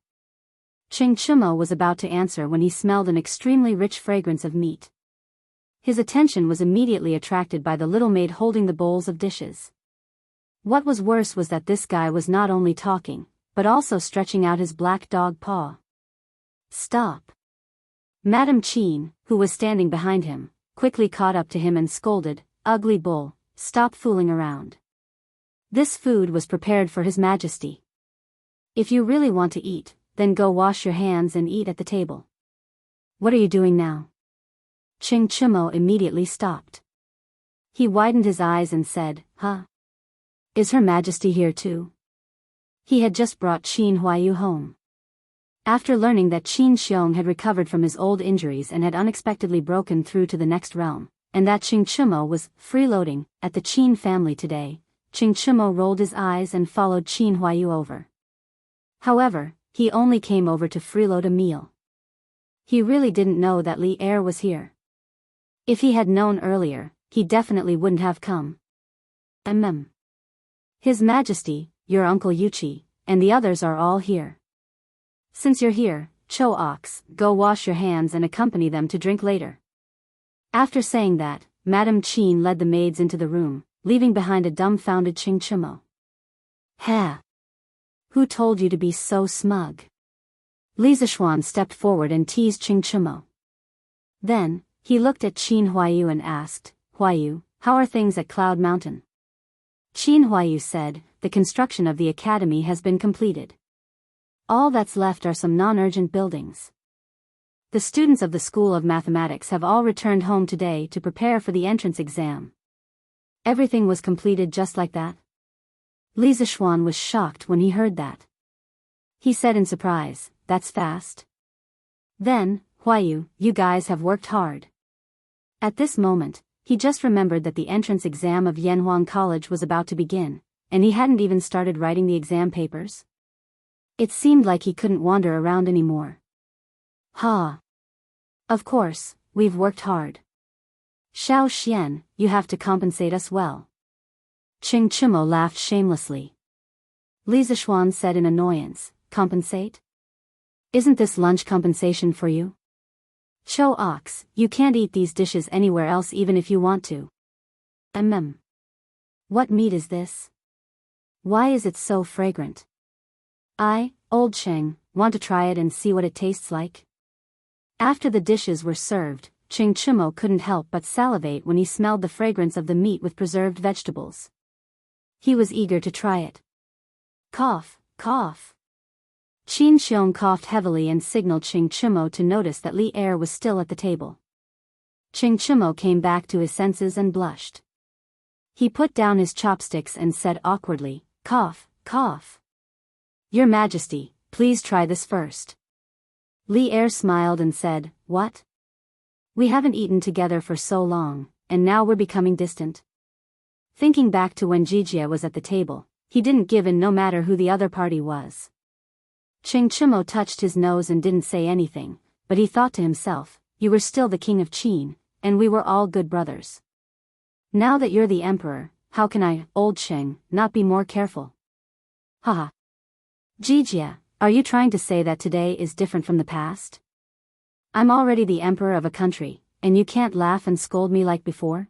Qing Chimo was about to answer when he smelled an extremely rich fragrance of meat. His attention was immediately attracted by the little maid holding the bowls of dishes. What was worse was that this guy was not only talking, but also stretching out his black dog paw. Stop! Madame Qin, who was standing behind him, quickly caught up to him and scolded, "Ugly bull, stop fooling around. This food was prepared for His Majesty. If you really want to eat, then go wash your hands and eat at the table." "What are you doing now?" Qing Chimo immediately stopped. He widened his eyes and said, "Huh? Is Her Majesty here too?" He had just brought Qin Huayu home. After learning that Qin Xiong had recovered from his old injuries and had unexpectedly broken through to the next realm, and that Qing Chimo was freeloading at the Qin family today, Qing Chimo rolled his eyes and followed Qin Huayu over. However, he only came over to freeload a meal. He really didn't know that Li Er was here. If he had known earlier, he definitely wouldn't have come. His Majesty, your Uncle Yuchi, and the others are all here. Since you're here, Cho Ox, go wash your hands and accompany them to drink later. After saying that, Madame Qin led the maids into the room, leaving behind a dumbfounded Qing Chimo. "Ha! Who told you to be so smug?" Li Zishuan stepped forward and teased Qing Chimo. Then, he looked at Qin Huayu and asked, "Huayu, how are things at Cloud Mountain?" Qin Huayu said, "The construction of the academy has been completed. All that's left are some non-urgent buildings. The students of the School of Mathematics have all returned home today to prepare for the entrance exam." Everything was completed just like that? Li Zishuan was shocked when he heard that. He said in surprise, "That's fast." Then, Huayu, you guys have worked hard. At this moment, he just remembered that the entrance exam of Yanhuang College was about to begin, and he hadn't even started writing the exam papers. It seemed like he couldn't wander around anymore. Ha! Of course, we've worked hard. Xiao Xian, you have to compensate us well. Qing Chimo laughed shamelessly. Li Zishuan said in annoyance, compensate? Isn't this lunch compensation for you? Cho Ox, you can't eat these dishes anywhere else even if you want to. What meat is this? Why is it so fragrant? I, Old Cheng, want to try it and see what it tastes like. After the dishes were served, Qing Chimo couldn't help but salivate when he smelled the fragrance of the meat with preserved vegetables. He was eager to try it. Cough, cough. Qin Xiong coughed heavily and signaled Qing Chimo to notice that Li Er was still at the table. Qing Chimo came back to his senses and blushed. He put down his chopsticks and said awkwardly, cough, cough. Your Majesty, please try this first. Li Er smiled and said, what? We haven't eaten together for so long, and now we're becoming distant. Thinking back to when Jijia was at the table, he didn't give in no matter who the other party was. Qing Chimo touched his nose and didn't say anything, but he thought to himself, you were still the king of Qin, and we were all good brothers. Now that you're the emperor, how can I, Old Cheng, not be more careful? Haha. Jijia, are you trying to say that today is different from the past? I'm already the emperor of a country, and you can't laugh and scold me like before?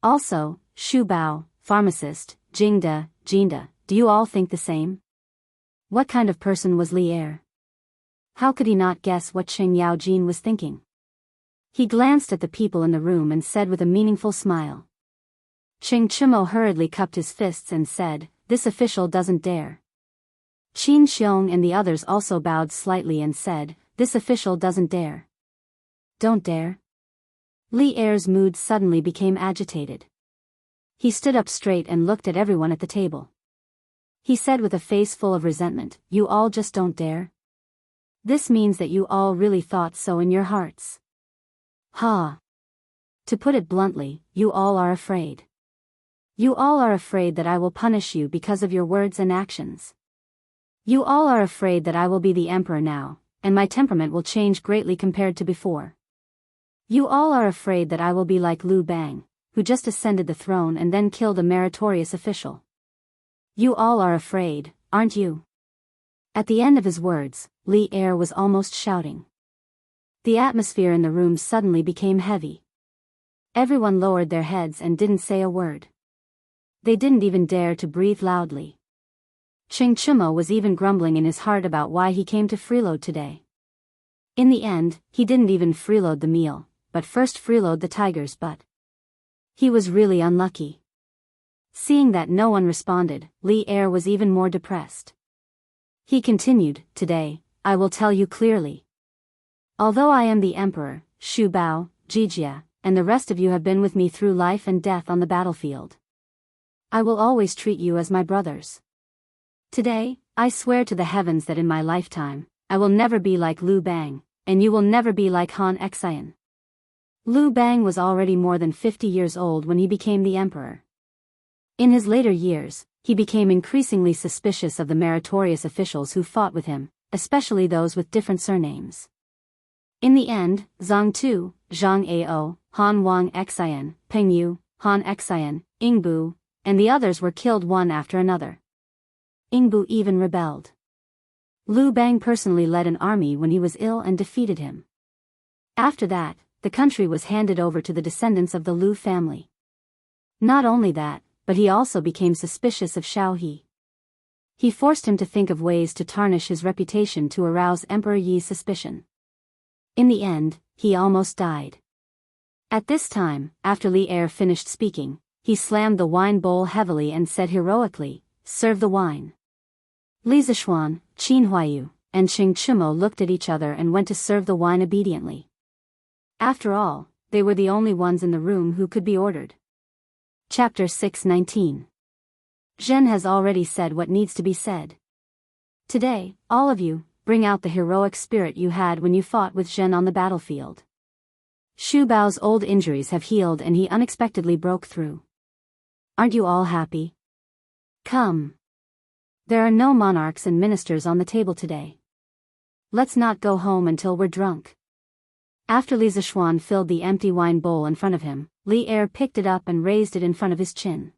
Also, Shu Bao, pharmacist, Jingda, Jinda, do you all think the same? What kind of person was Li Er? How could he not guess what Sheng Yao Jin was thinking? He glanced at the people in the room and said with a meaningful smile. Qing Chimo hurriedly cupped his fists and said, this official doesn't dare. Qin Xiong and the others also bowed slightly and said, this official doesn't dare. Don't dare? Li Er's mood suddenly became agitated. He stood up straight and looked at everyone at the table. He said with a face full of resentment, you all just don't dare? This means that you all really thought so in your hearts. Ha! To put it bluntly, you all are afraid. You all are afraid that I will punish you because of your words and actions. You all are afraid that I will be the emperor now, and my temperament will change greatly compared to before. You all are afraid that I will be like Liu Bang, who just ascended the throne and then killed a meritorious official. You all are afraid, aren't you? At the end of his words, Li Er was almost shouting. The atmosphere in the room suddenly became heavy. Everyone lowered their heads and didn't say a word. They didn't even dare to breathe loudly. Qing Chimo was even grumbling in his heart about why he came to freeload today. In the end, he didn't even freeload the meal, but first freeload the tiger's butt. He was really unlucky. Seeing that no one responded, Li Er was even more depressed. He continued, today, I will tell you clearly. Although I am the emperor, Shu Bao, Jijia, and the rest of you have been with me through life and death on the battlefield, I will always treat you as my brothers. Today, I swear to the heavens that in my lifetime, I will never be like Liu Bang, and you will never be like Han Xian. Liu Bang was already more than 50 years old when he became the emperor. In his later years, he became increasingly suspicious of the meritorious officials who fought with him, especially those with different surnames. In the end, Zhang Tu, Zhang Ao, Han Wang Xian, Peng Yu, Han Xian, Ingbu, and the others were killed one after another. Ingbu even rebelled. Liu Bang personally led an army when he was ill and defeated him. After that, the country was handed over to the descendants of the Liu family. Not only that, but he also became suspicious of Xiao He. He forced him to think of ways to tarnish his reputation to arouse Emperor Yi's suspicion. In the end, he almost died. At this time, after Li Er finished speaking, he slammed the wine bowl heavily and said heroically, serve the wine. Li Zishuan, Qin Huayu, and Qing Chimo looked at each other and went to serve the wine obediently. After all, they were the only ones in the room who could be ordered. Chapter 619. Zhen has already said what needs to be said. Today, all of you, bring out the heroic spirit you had when you fought with Zhen on the battlefield. Xu Bao's old injuries have healed and he unexpectedly broke through. Aren't you all happy? Come. There are no monarchs and ministers on the table today. Let's not go home until we're drunk. After Li Zishuan filled the empty wine bowl in front of him, Li Er picked it up and raised it in front of his chin.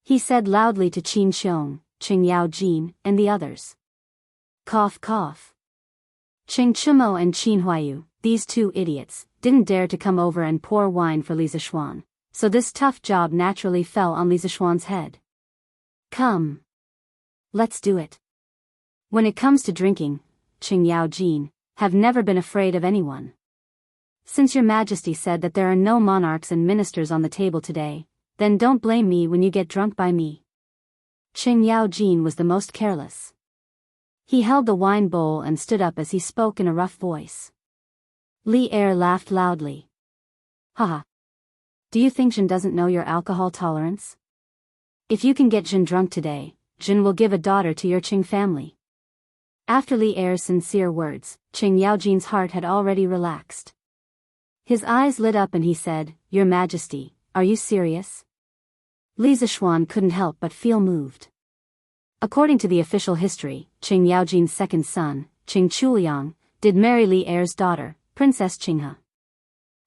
He said loudly to Qin Xiong, Qing Yao Jin, and the others. Cough cough. Qing Chumo and Qin Huayu, these two idiots, didn't dare to come over and pour wine for Li Zishuan, so this tough job naturally fell on Li Zishuan's head. Come. Let's do it. When it comes to drinking, Qing Yao Jin, have never been afraid of anyone. Since your majesty said that there are no monarchs and ministers on the table today, then don't blame me when you get drunk by me. Qing Yao Jin was the most careless. He held the wine bowl and stood up as he spoke in a rough voice. Li Er laughed loudly. Haha. Do you think Jin doesn't know your alcohol tolerance? If you can get Jin drunk today, Jin will give a daughter to your Qing family. After Li Er's sincere words, Qing Yaojin's heart had already relaxed. His eyes lit up and he said, Your Majesty, are you serious? Li Zishuan couldn't help but feel moved. According to the official history, Qing Yaojin's second son, Qing Chuliang, did marry Li Er's daughter, Princess Qinghe.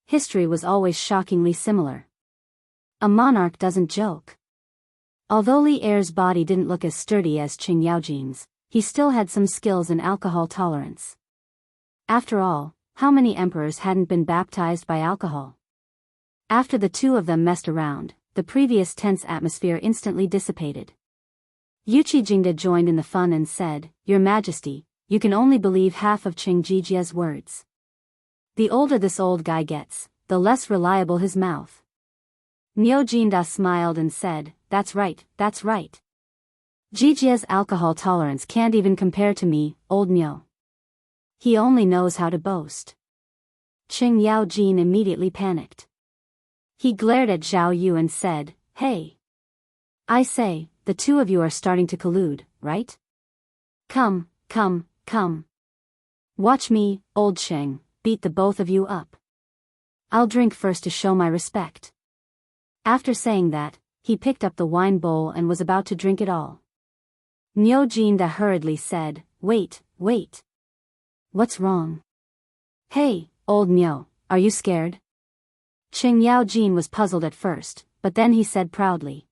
History was always shockingly similar. A monarch doesn't joke. Although Li Er's body didn't look as sturdy as Qing Yaojin's, he still had some skills in alcohol tolerance. After all, how many emperors hadn't been baptized by alcohol? After the two of them messed around, the previous tense atmosphere instantly dissipated. Yuqi Jingde joined in the fun and said, Your Majesty, you can only believe half of Qing Jijia's words. The older this old guy gets, the less reliable his mouth. Niu Jinda smiled and said, That's right, that's right. Jijia's alcohol tolerance can't even compare to me, old Niu. He only knows how to boast. Qing Yaojin immediately panicked. He glared at Zhao Yu and said, Hey. I say, the two of you are starting to collude, right? Come, come, come. Watch me, old Qing, beat the both of you up. I'll drink first to show my respect. After saying that, he picked up the wine bowl and was about to drink it all. Niu Jinda hurriedly said, Wait, wait. What's wrong? Hey, old Niu, are you scared? Qing Yaojin was puzzled at first, but then he said proudly.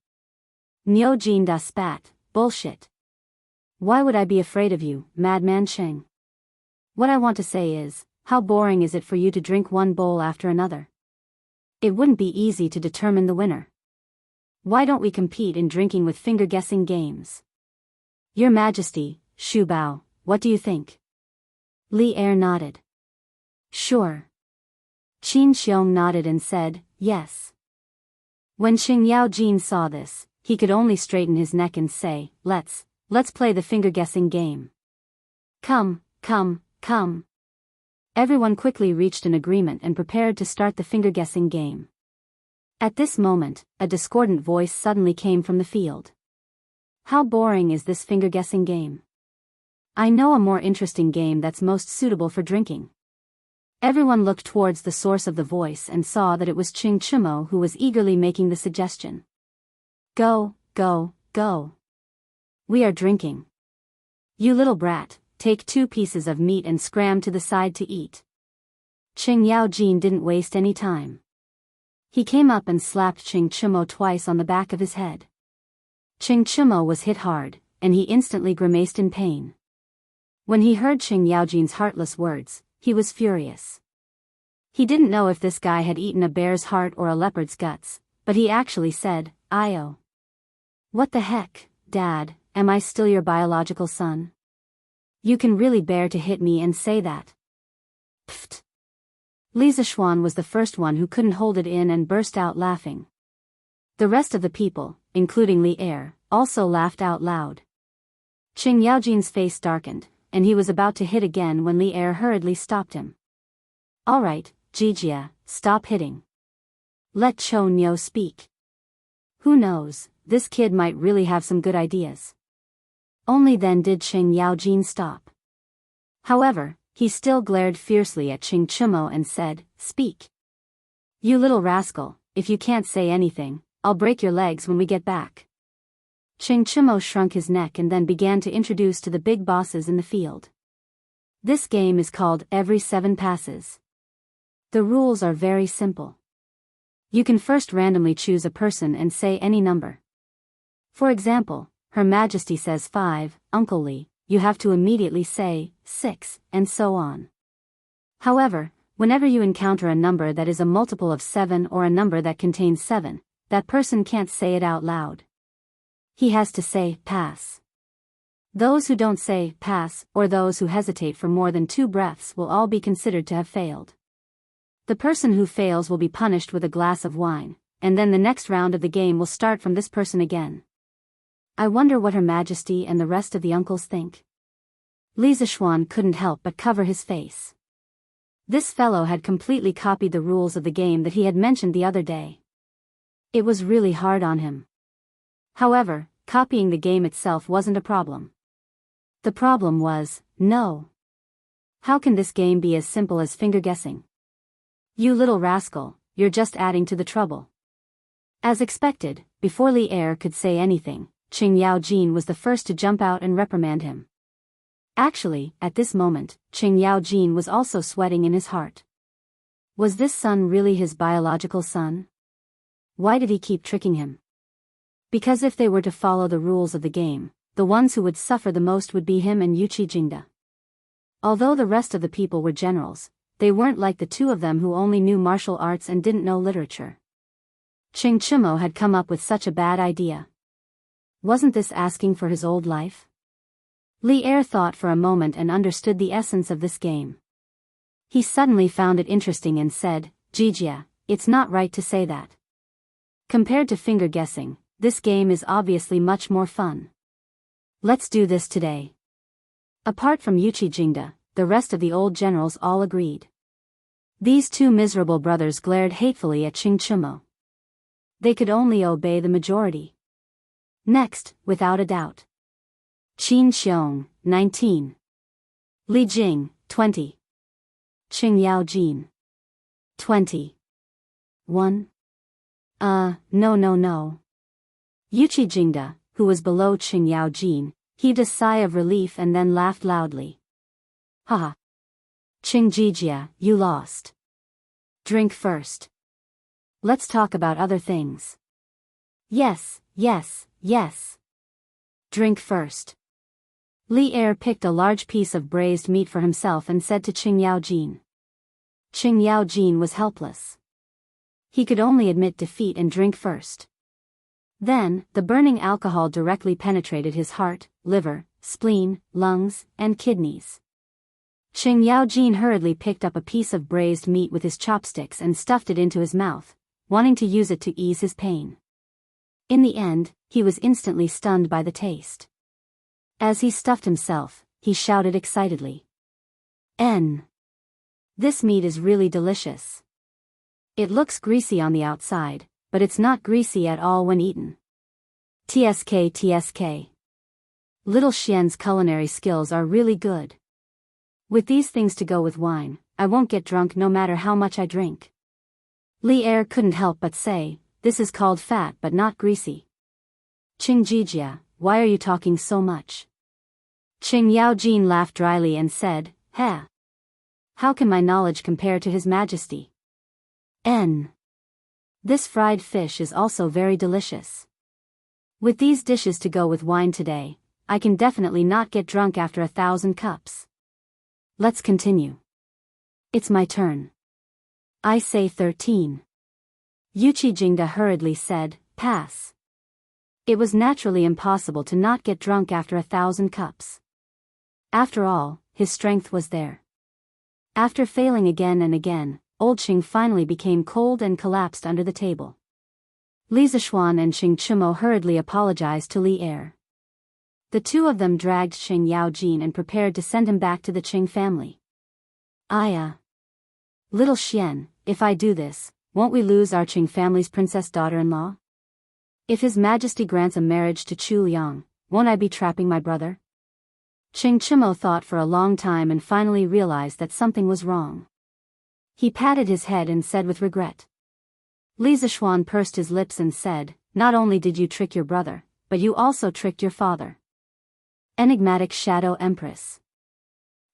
Niu Jinda spat, Bullshit. Why would I be afraid of you, madman Qing? What I want to say is, how boring is it for you to drink one bowl after another? It wouldn't be easy to determine the winner. Why don't we compete in drinking with finger-guessing games? Your Majesty, Xu Bao, what do you think? Li Er nodded. Sure. Qin Xiong nodded and said, Yes. When Qing Yaojin saw this, he could only straighten his neck and say, Let's play the finger-guessing game. Come, come, come. Everyone quickly reached an agreement and prepared to start the finger-guessing game. At this moment, a discordant voice suddenly came from the field. How boring is this finger-guessing game? I know a more interesting game that's most suitable for drinking. Everyone looked towards the source of the voice and saw that it was Qing Chumo who was eagerly making the suggestion. Go, go, go. We are drinking. You little brat, take 2 pieces of meat and scram to the side to eat. Qing Yaojin didn't waste any time. He came up and slapped Qing Chumo twice on the back of his head. Qing Chumo was hit hard, and he instantly grimaced in pain. When he heard Qing Yaojin's heartless words, he was furious. He didn't know if this guy had eaten a bear's heart or a leopard's guts, but he actually said, Io. What the heck, Dad, am I still your biological son? You can really bear to hit me and say that. Pfft. Li Zishuan was the first one who couldn't hold it in and burst out laughing. The rest of the people, including Li Er, also laughed out loud. Qing Yaojin's face darkened, and he was about to hit again when Li Er hurriedly stopped him. All right, Jijia, stop hitting. Let Chou Niu speak. Who knows, this kid might really have some good ideas. Only then did Qing Yaojin stop. However, he still glared fiercely at Qing Chumo and said, "Speak. You little rascal, if you can't say anything, I'll break your legs when we get back." Qing Chumo shrunk his neck and then began to introduce to the big bosses in the field. This game is called Every 7 Passes. The rules are very simple. You can first randomly choose a person and say any number. For example, Her Majesty says 5, Uncle Li, you have to immediately say 6, and so on. However, whenever you encounter a number that is a multiple of 7 or a number that contains 7, that person can't say it out loud. He has to say, pass. Those who don't say, pass, or those who hesitate for more than 2 breaths will all be considered to have failed. The person who fails will be punished with a glass of wine, and then the next round of the game will start from this person again. I wonder what Her Majesty and the rest of the uncles think. Li Zishuan couldn't help but cover his face. This fellow had completely copied the rules of the game that he had mentioned the other day. It was really hard on him. However, copying the game itself wasn't a problem. The problem was, no. How can this game be as simple as finger guessing? You little rascal, you're just adding to the trouble. As expected, before Li Er could say anything, Qing Yaojin was the first to jump out and reprimand him. Actually, at this moment, Qing Yaojin was also sweating in his heart. Was this son really his biological son? Why did he keep tricking him? Because if they were to follow the rules of the game, the ones who would suffer the most would be him and Yuqi Jingda. Although the rest of the people were generals, they weren't like the 2 of them who only knew martial arts and didn't know literature. Qing Chumo had come up with such a bad idea. Wasn't this asking for his old life? Li Er thought for a moment and understood the essence of this game. He suddenly found it interesting and said, "Jijia, it's not right to say that. Compared to finger guessing, this game is obviously much more fun. Let's do this today." Apart from Yuqi Jingda, the rest of the old generals all agreed. These 2 miserable brothers glared hatefully at Qing Chumo. They could only obey the majority. Next, without a doubt. Qin Xiong, 19. Li Jing, 20. Qing Yaojin, 20. 1. No. Yuqi Jingda, who was below Qing Yaojin, heaved a sigh of relief and then laughed loudly. Haha. Qing Jijia, you lost. Drink first. Let's talk about other things. Yes. Drink first. Li Er picked a large piece of braised meat for himself and said to Qing Yaojin. Qing Yaojin was helpless. He could only admit defeat and drink first. Then, the burning alcohol directly penetrated his heart, liver, spleen, lungs, and kidneys. Qing Yaojin hurriedly picked up a piece of braised meat with his chopsticks and stuffed it into his mouth, wanting to use it to ease his pain. In the end, he was instantly stunned by the taste. As he stuffed himself, he shouted excitedly. This meat is really delicious. It looks greasy on the outside, but it's not greasy at all when eaten. TSK. Little Xian's culinary skills are really good. With these things to go with wine, I won't get drunk no matter how much I drink. Li Er couldn't help but say, this is called fat but not greasy. Qing Jijia, why are you talking so much? Qing Yaojin laughed dryly and said, Heh. How can my knowledge compare to His Majesty? This fried fish is also very delicious. With these dishes to go with wine today, I can definitely not get drunk after 1,000 cups. Let's continue. It's my turn. I say 13. Yuqi Jingda hurriedly said, pass. It was naturally impossible to not get drunk after 1,000 cups. After all, his strength was there. After failing again and again, old Qing finally became cold and collapsed under the table. Li Zishuan and Qing Chumo hurriedly apologized to Li Er. The 2 of them dragged Qing Yaojin and prepared to send him back to the Qing family. Little Xian, if I do this, won't we lose our Qing family's princess daughter-in-law? If His Majesty grants a marriage to Chu Liang, won't I be trapping my brother? Ching Chimo thought for a long time and finally realized that something was wrong. He patted his head and said with regret. Li Zixuan pursed his lips and said, "Not only did you trick your brother, but you also tricked your father." Enigmatic Shadow Empress.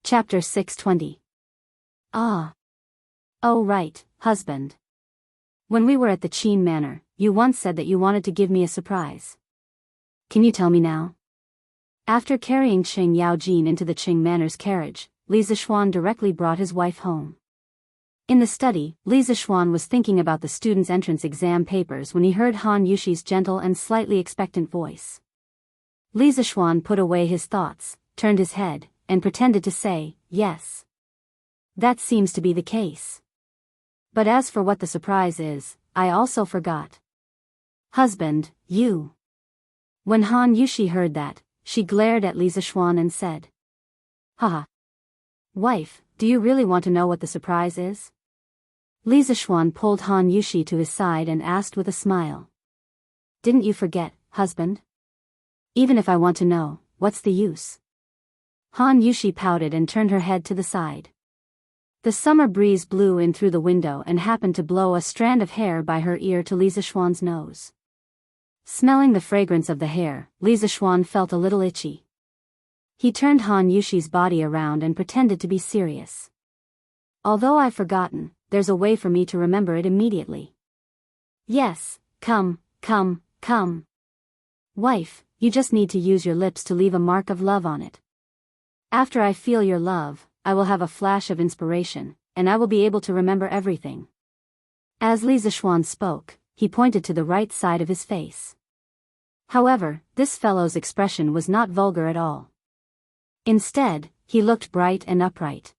Chapter 620. Ah. Oh right, husband. When we were at the Qin Manor, you once said that you wanted to give me a surprise. Can you tell me now? After carrying Qing Yaojin into the Qing Manor's carriage, Li Zixuan directly brought his wife home. In the study, Li Zixuan was thinking about the students' entrance exam papers when he heard Han Yushi's gentle and slightly expectant voice. Li Zixuan put away his thoughts, turned his head, and pretended to say, "Yes. That seems to be the case. But as for what the surprise is, I also forgot." Husband, you. When Han Yushi heard that, she glared at Li Zixuan and said, "Haha. Wife, do you really want to know what the surprise is?" Li Zixuan pulled Han Yushi to his side and asked with a smile. "Didn't you forget, husband? Even if I want to know, what's the use?" Han Yushi pouted and turned her head to the side. The summer breeze blew in through the window and happened to blow a strand of hair by her ear to Li Zixuan's nose. Smelling the fragrance of the hair, Li Zixuan felt a little itchy. He turned Han Yushi's body around and pretended to be serious. "Although I've forgotten, there's a way for me to remember it immediately." "Yes, come. Wife, you just need to use your lips to leave a mark of love on it. After I feel your love, I will have a flash of inspiration, and I will be able to remember everything." As Li Zixuan spoke, he pointed to the right side of his face. However, this fellow's expression was not vulgar at all. Instead, he looked bright and upright.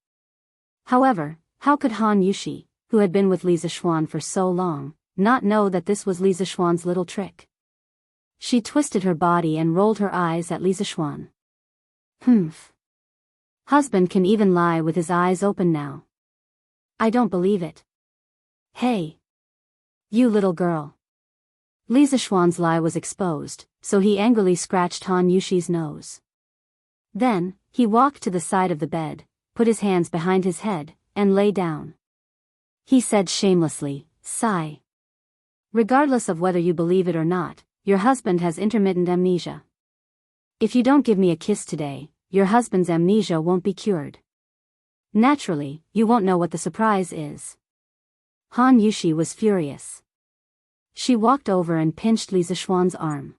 However, how could Han Yushi, who had been with Li Zixuan for so long, not know that this was Li Zixuan's little trick? She twisted her body and rolled her eyes at Li Zixuan. "Humph. Husband can even lie with his eyes open now. I don't believe it. Hey. You little girl." Li Zixuan's lie was exposed, so he angrily scratched Han Yushi's nose. Then, he walked to the side of the bed, put his hands behind his head, and lay down. He said shamelessly, "Sigh. Regardless of whether you believe it or not, your husband has intermittent amnesia. If you don't give me a kiss today, your husband's amnesia won't be cured. Naturally, you won't know what the surprise is." Han Yushi was furious. She walked over and pinched Li Zixuan's arm.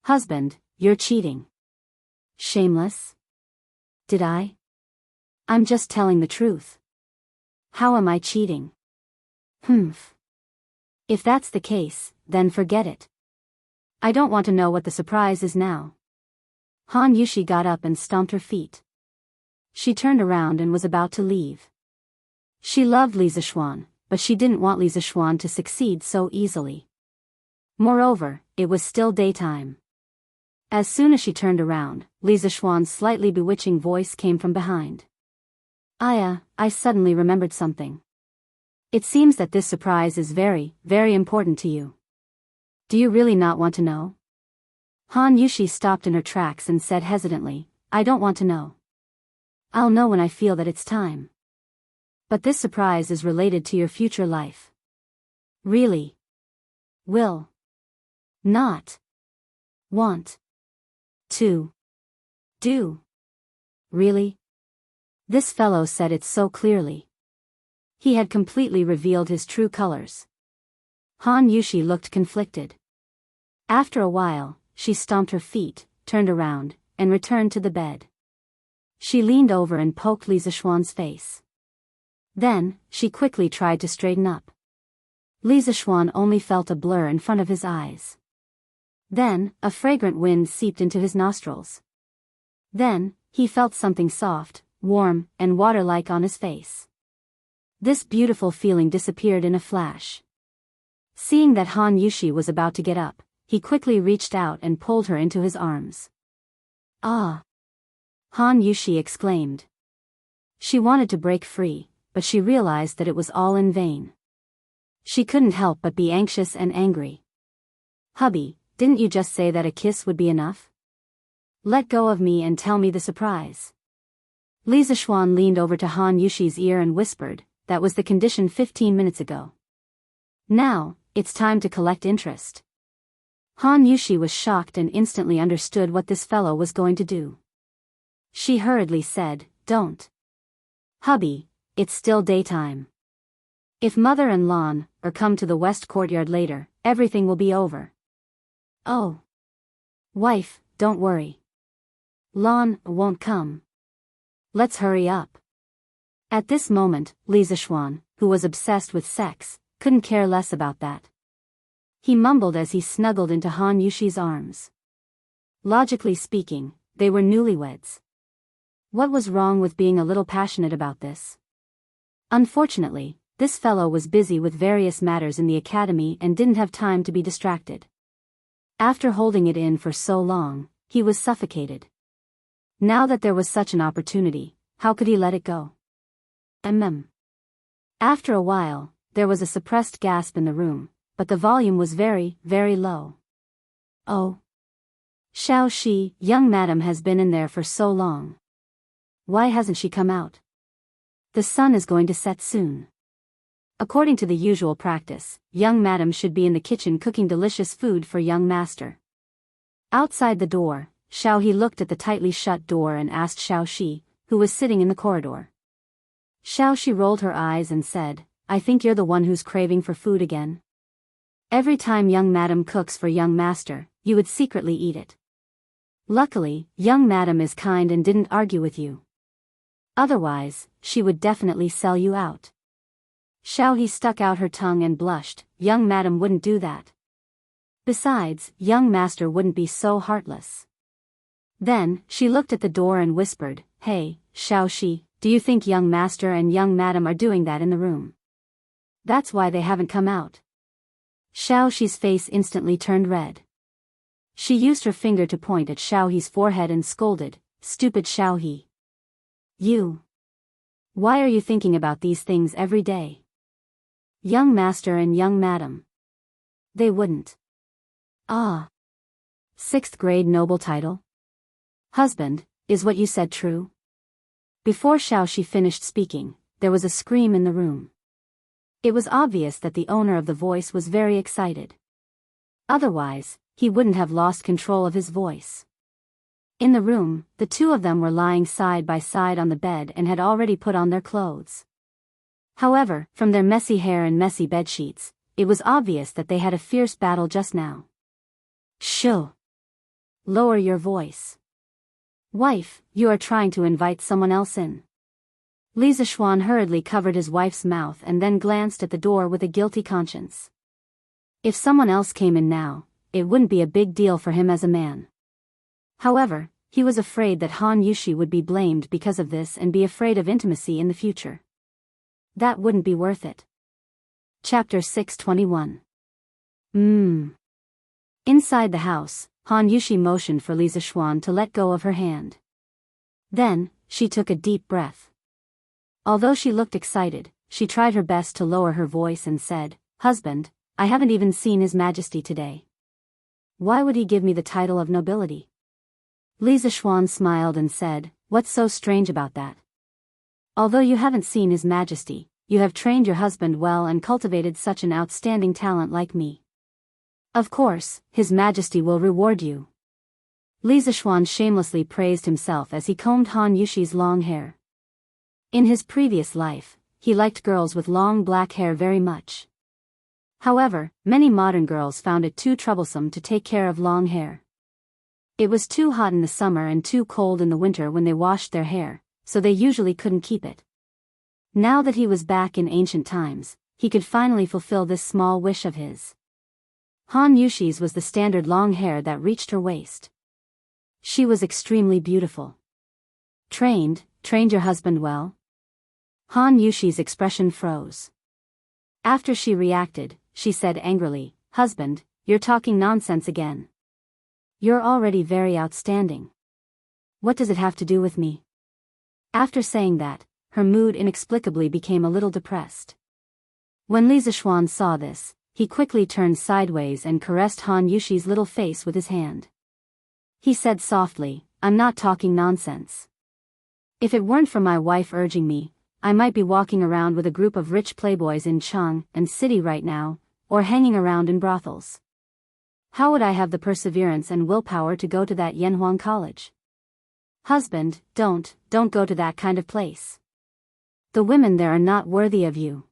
"Husband, you're cheating." "Shameless? Did I? I'm just telling the truth. How am I cheating?" "Humph. If that's the case, then forget it. I don't want to know what the surprise is now." Han Yushi got up and stomped her feet. She turned around and was about to leave. She loved Li Zixuan, but she didn't want Li Zixuan to succeed so easily. Moreover, it was still daytime. As soon as she turned around, Li Zixuan's slightly bewitching voice came from behind. I suddenly remembered something. It seems that this surprise is very, very important to you. Do you really not want to know?" Han Yushi stopped in her tracks and said hesitantly, "I don't want to know. I'll know when I feel that it's time. But this surprise is related to your future life." "Really? Will not want to do. Really?" This fellow said it so clearly. He had completely revealed his true colors. Han Yushi looked conflicted. After a while, she stomped her feet, turned around, and returned to the bed. She leaned over and poked Li Zixuan's face. Then, she quickly tried to straighten up. Li Zixuan only felt a blur in front of his eyes. Then, a fragrant wind seeped into his nostrils. Then, he felt something soft, warm, and water-like on his face. This beautiful feeling disappeared in a flash. Seeing that Han Yushi was about to get up, he quickly reached out and pulled her into his arms. "Ah!" Han Yushi exclaimed. She wanted to break free, but she realized that it was all in vain. She couldn't help but be anxious and angry. "Hubby, didn't you just say that a kiss would be enough?" Let go of me and tell me the surprise. Li Zishuan leaned over to Han Yushi's ear and whispered, that was the condition 15 minutes ago. Now, it's time to collect interest. Han Yushi was shocked and instantly understood what this fellow was going to do. She hurriedly said, don't. Hubby, it's still daytime. If Mother and Lon come to the west courtyard later, everything will be over. Oh. Wife, don't worry. Lon won't come. Let's hurry up. At this moment, Li Zishuan, who was obsessed with sex, couldn't care less about that. He mumbled as he snuggled into Han Yushi's arms. Logically speaking, they were newlyweds. What was wrong with being a little passionate about this? Unfortunately, this fellow was busy with various matters in the academy and didn't have time to be distracted. After holding it in for so long, he was suffocated. Now that there was such an opportunity, how could he let it go? After a while, there was a suppressed gasp in the room, but the volume was very, very low. Oh. Xiaoxi, young madam has been in there for so long. Why hasn't she come out? The sun is going to set soon. According to the usual practice, young madam should be in the kitchen cooking delicious food for young master. Outside the door, Xiaohe looked at the tightly shut door and asked Xiaoxi, who was sitting in the corridor. Xiaoxi rolled her eyes and said, I think you're the one who's craving for food again. Every time young madam cooks for young master, you would secretly eat it. Luckily, young madam is kind and didn't argue with you. Otherwise, she would definitely sell you out. Xiaohe stuck out her tongue and blushed, young madam wouldn't do that. Besides, young master wouldn't be so heartless. Then, she looked at the door and whispered, Hey, Xiaoxi, do you think young master and young madam are doing that in the room? That's why they haven't come out. Xiaoxi's face instantly turned red. She used her finger to point at Xiaohe's forehead and scolded, Stupid Xiaohe. You. Why are you thinking about these things every day? Young master and young madam. They wouldn't. Ah. 6th grade noble title? Husband, is what you said true? Before Xiaoxi finished speaking, there was a scream in the room. It was obvious that the owner of the voice was very excited. Otherwise, he wouldn't have lost control of his voice. In the room, the two of them were lying side by side on the bed and had already put on their clothes. However, from their messy hair and messy bedsheets, it was obvious that they had a fierce battle just now. Shoo! Lower your voice. Wife, you are trying to invite someone else in. Li Zishuan hurriedly covered his wife's mouth and then glanced at the door with a guilty conscience. If someone else came in now, it wouldn't be a big deal for him as a man. However, he was afraid that Han Yushi would be blamed because of this and be afraid of intimacy in the future. That wouldn't be worth it. Chapter 621. Inside the house, Han Yushi motioned for Li Zishuan to let go of her hand. Then, she took a deep breath. Although she looked excited, she tried her best to lower her voice and said, Husband, I haven't even seen His Majesty today. Why would he give me the title of nobility? Li Zishuan smiled and said, What's so strange about that? Although you haven't seen His Majesty, you have trained your husband well and cultivated such an outstanding talent like me. Of course, His Majesty will reward you. Li Zishuan shamelessly praised himself as he combed Han Yushi's long hair. In his previous life, he liked girls with long black hair very much. However, many modern girls found it too troublesome to take care of long hair. It was too hot in the summer and too cold in the winter when they washed their hair, so they usually couldn't keep it. Now that he was back in ancient times, he could finally fulfill this small wish of his. Han Yushi's was the standard long hair that reached her waist. She was extremely beautiful. Trained your husband well? Han Yushi's expression froze. After she reacted, she said angrily, Husband, you're talking nonsense again. You're already very outstanding. What does it have to do with me? After saying that, her mood inexplicably became a little depressed. When Li Zishuan saw this, he quickly turned sideways and caressed Han Yushi's little face with his hand. He said softly, I'm not talking nonsense. If it weren't for my wife urging me, I might be walking around with a group of rich playboys in Jianghu city right now, or hanging around in brothels. How would I have the perseverance and willpower to go to that Yanhuang college? Husband, don't go to that kind of place. The women there are not worthy of you.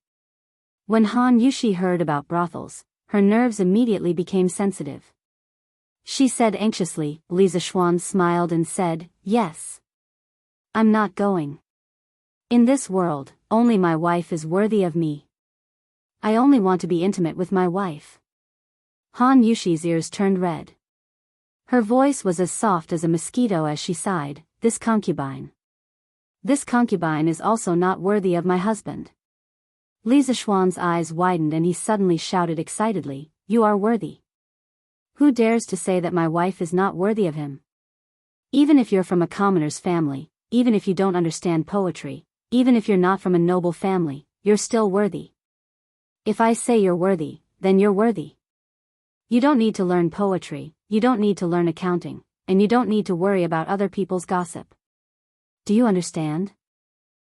When Han Yushi heard about brothels, her nerves immediately became sensitive. She said anxiously. Li Zishuan smiled and said, yes. I'm not going. In this world, only my wife is worthy of me. I only want to be intimate with my wife. Han Yushi's ears turned red. Her voice was as soft as a mosquito as she sighed, this concubine is also not worthy of my husband. Li Zishuan's eyes widened and he suddenly shouted excitedly, you are worthy. Who dares to say that my wife is not worthy of him? Even if you're from a commoner's family, even if you don't understand poetry, even if you're not from a noble family, you're still worthy. If I say you're worthy, then you're worthy. You don't need to learn poetry, you don't need to learn accounting, and you don't need to worry about other people's gossip. Do you understand?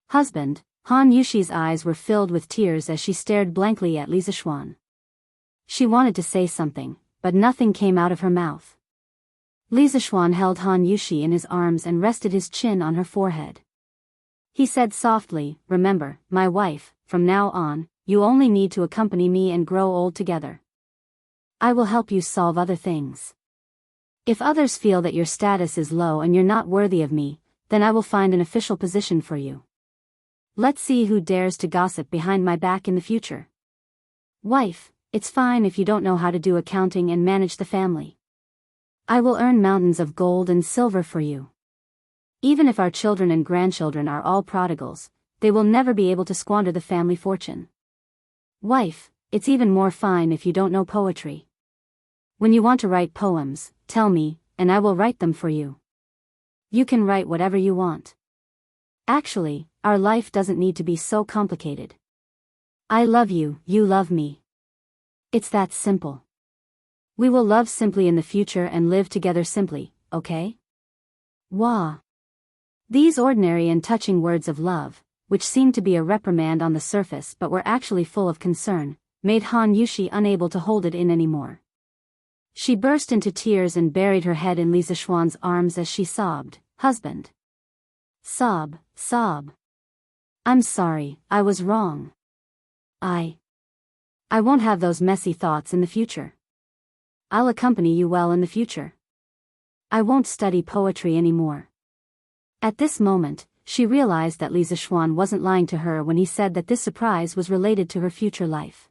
Husband, Han Yushi's eyes were filled with tears as she stared blankly at Li Zishuan. She wanted to say something, but nothing came out of her mouth. Li Zishuan held Han Yushi in his arms and rested his chin on her forehead. He said softly, remember, my wife, from now on, you only need to accompany me and grow old together. I will help you solve other things. If others feel that your status is low and you're not worthy of me, then I will find an official position for you. Let's see who dares to gossip behind my back in the future. Wife, it's fine if you don't know how to do accounting and manage the family. I will earn mountains of gold and silver for you. Even if our children and grandchildren are all prodigals, they will never be able to squander the family fortune. Wife, it's even more fine if you don't know poetry. When you want to write poems, tell me, and I will write them for you. You can write whatever you want. Actually, our life doesn't need to be so complicated. I love you, you love me. It's that simple. We will love simply in the future and live together simply, okay? Wah. These ordinary and touching words of love, which seemed to be a reprimand on the surface but were actually full of concern, made Han Yushi unable to hold it in anymore. She burst into tears and buried her head in Li Zishuan's arms as she sobbed, husband. Sob. I'm sorry, I was wrong. I won't have those messy thoughts in the future. I'll accompany you well in the future. I won't study poetry anymore. At this moment, she realized that Li Zishuan wasn't lying to her when he said that this surprise was related to her future life.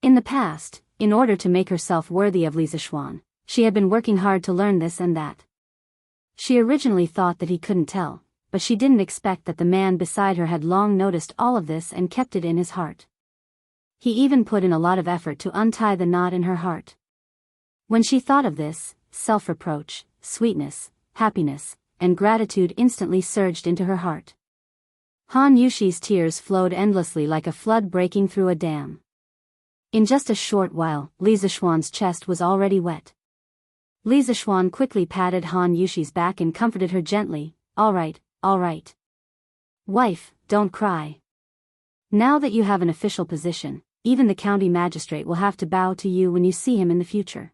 In the past, in order to make herself worthy of Li Zishuan, she had been working hard to learn this and that. She originally thought that he couldn't tell, but she didn't expect that the man beside her had long noticed all of this and kept it in his heart. He even put in a lot of effort to untie the knot in her heart. When she thought of this, self-reproach, sweetness, happiness, and gratitude instantly surged into her heart. Han Yushi's tears flowed endlessly like a flood breaking through a dam. In just a short while, Li Zishuan's chest was already wet. Li Zishuan quickly patted Han Yushi's back and comforted her gently, all right. Wife, don't cry. Now that you have an official position, even the county magistrate will have to bow to you when you see him in the future.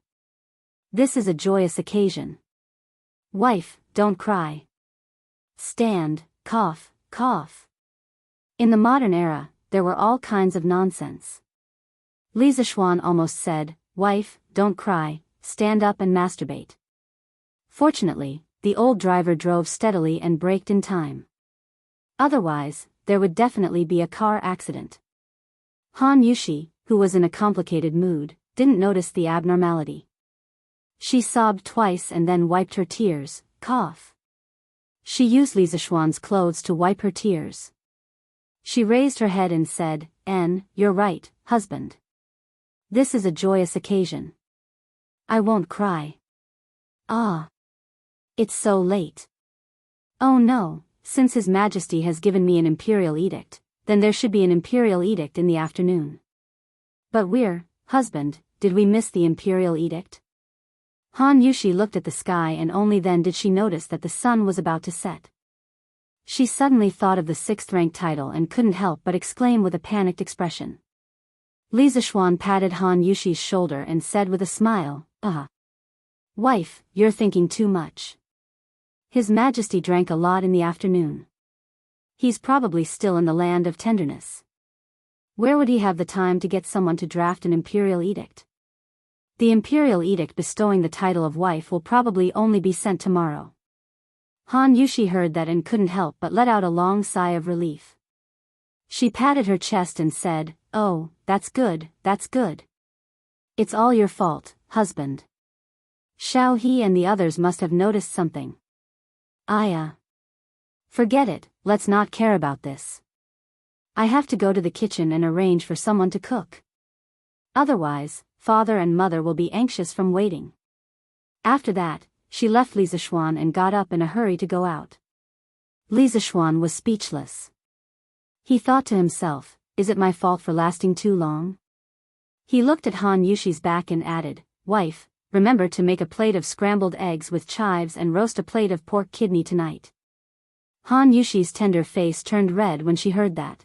This is a joyous occasion. Wife, don't cry. Stand, cough. In the modern era, there were all kinds of nonsense. Li Zishuan almost said, wife, don't cry, stand up and masturbate. Fortunately, the old driver drove steadily and braked in time. Otherwise, there would definitely be a car accident. Han Yushi, who was in a complicated mood, didn't notice the abnormality. She sobbed twice and then wiped her tears, cough. She used Li Zishuan's clothes to wipe her tears. She raised her head and said, you're right, husband. This is a joyous occasion. I won't cry. Ah. It's so late. Oh no, since His Majesty has given me an imperial edict, then there should be an imperial edict in the afternoon. But husband, did we miss the imperial edict? Han Yushi looked at the sky and only then did she notice that the sun was about to set. She suddenly thought of the 6th rank title and couldn't help but exclaim with a panicked expression. Li Zishuan patted Han Yushi's shoulder and said with a smile, Wife, you're thinking too much. His Majesty drank a lot in the afternoon. He's probably still in the land of tenderness. Where would he have the time to get someone to draft an imperial edict? The imperial edict bestowing the title of wife will probably only be sent tomorrow. Han Yushi heard that and couldn't help but let out a long sigh of relief. She patted her chest and said, "Oh, that's good, that's good. It's all your fault, husband. Xiao He and the others must have noticed something. Forget it, let's not care about this. I have to go to the kitchen and arrange for someone to cook. Otherwise, father and mother will be anxious from waiting." After that, she left Li Zishuan and got up in a hurry to go out. Li Zishuan was speechless. He thought to himself, is it my fault for lasting too long? He looked at Han Yushi's back and added, "Wife, remember to make a plate of scrambled eggs with chives and roast a plate of pork kidney tonight." Han Yushi's tender face turned red when she heard that.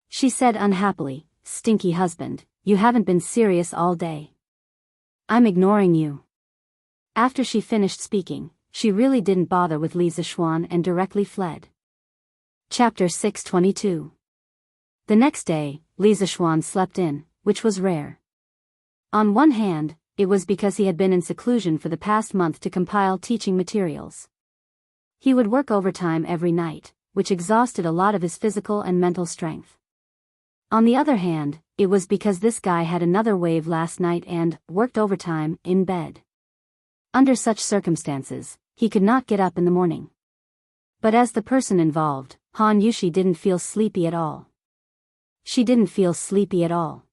She said unhappily, "Stinky husband, you haven't been serious all day. I'm ignoring you." After she finished speaking, she really didn't bother with Li Zishuan and directly fled. Chapter 622. The next day, Li Zishuan slept in, which was rare. On one hand, it was because he had been in seclusion for the past month to compile teaching materials. He would work overtime every night, which exhausted a lot of his physical and mental strength. On the other hand, it was because this guy had another wave last night and worked overtime in bed. Under such circumstances, he could not get up in the morning. But as the person involved, Han Yushi didn't feel sleepy at all. She didn't feel sleepy at all.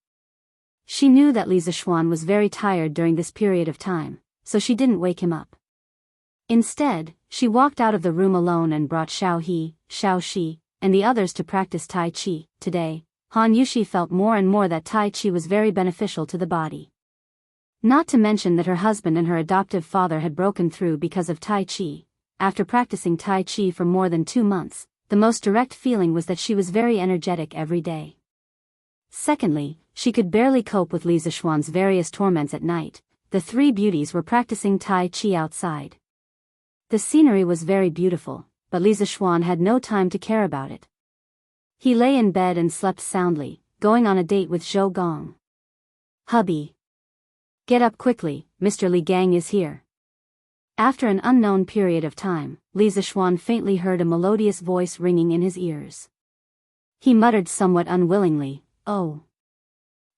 She knew that Li Zishuan was very tired during this period of time, so she didn't wake him up. Instead, she walked out of the room alone and brought Xiao He, Xiao Shi, and the others to practice Tai Chi. Today, Han Yushi felt more and more that Tai Chi was very beneficial to the body. Not to mention that her husband and her adoptive father had broken through because of Tai Chi. After practicing Tai Chi for more than 2 months, the most direct feeling was that she was very energetic every day. Secondly, she could barely cope with Li Zishuan's various torments at night. The 3 beauties were practicing Tai Chi outside. The scenery was very beautiful, but Li Zishuan had no time to care about it. He lay in bed and slept soundly, going on a date with Zhou Gong. "Hubby. Get up quickly, Mr. Li Gang is here." After an unknown period of time, Li Zishuan faintly heard a melodious voice ringing in his ears. He muttered somewhat unwillingly, "Oh.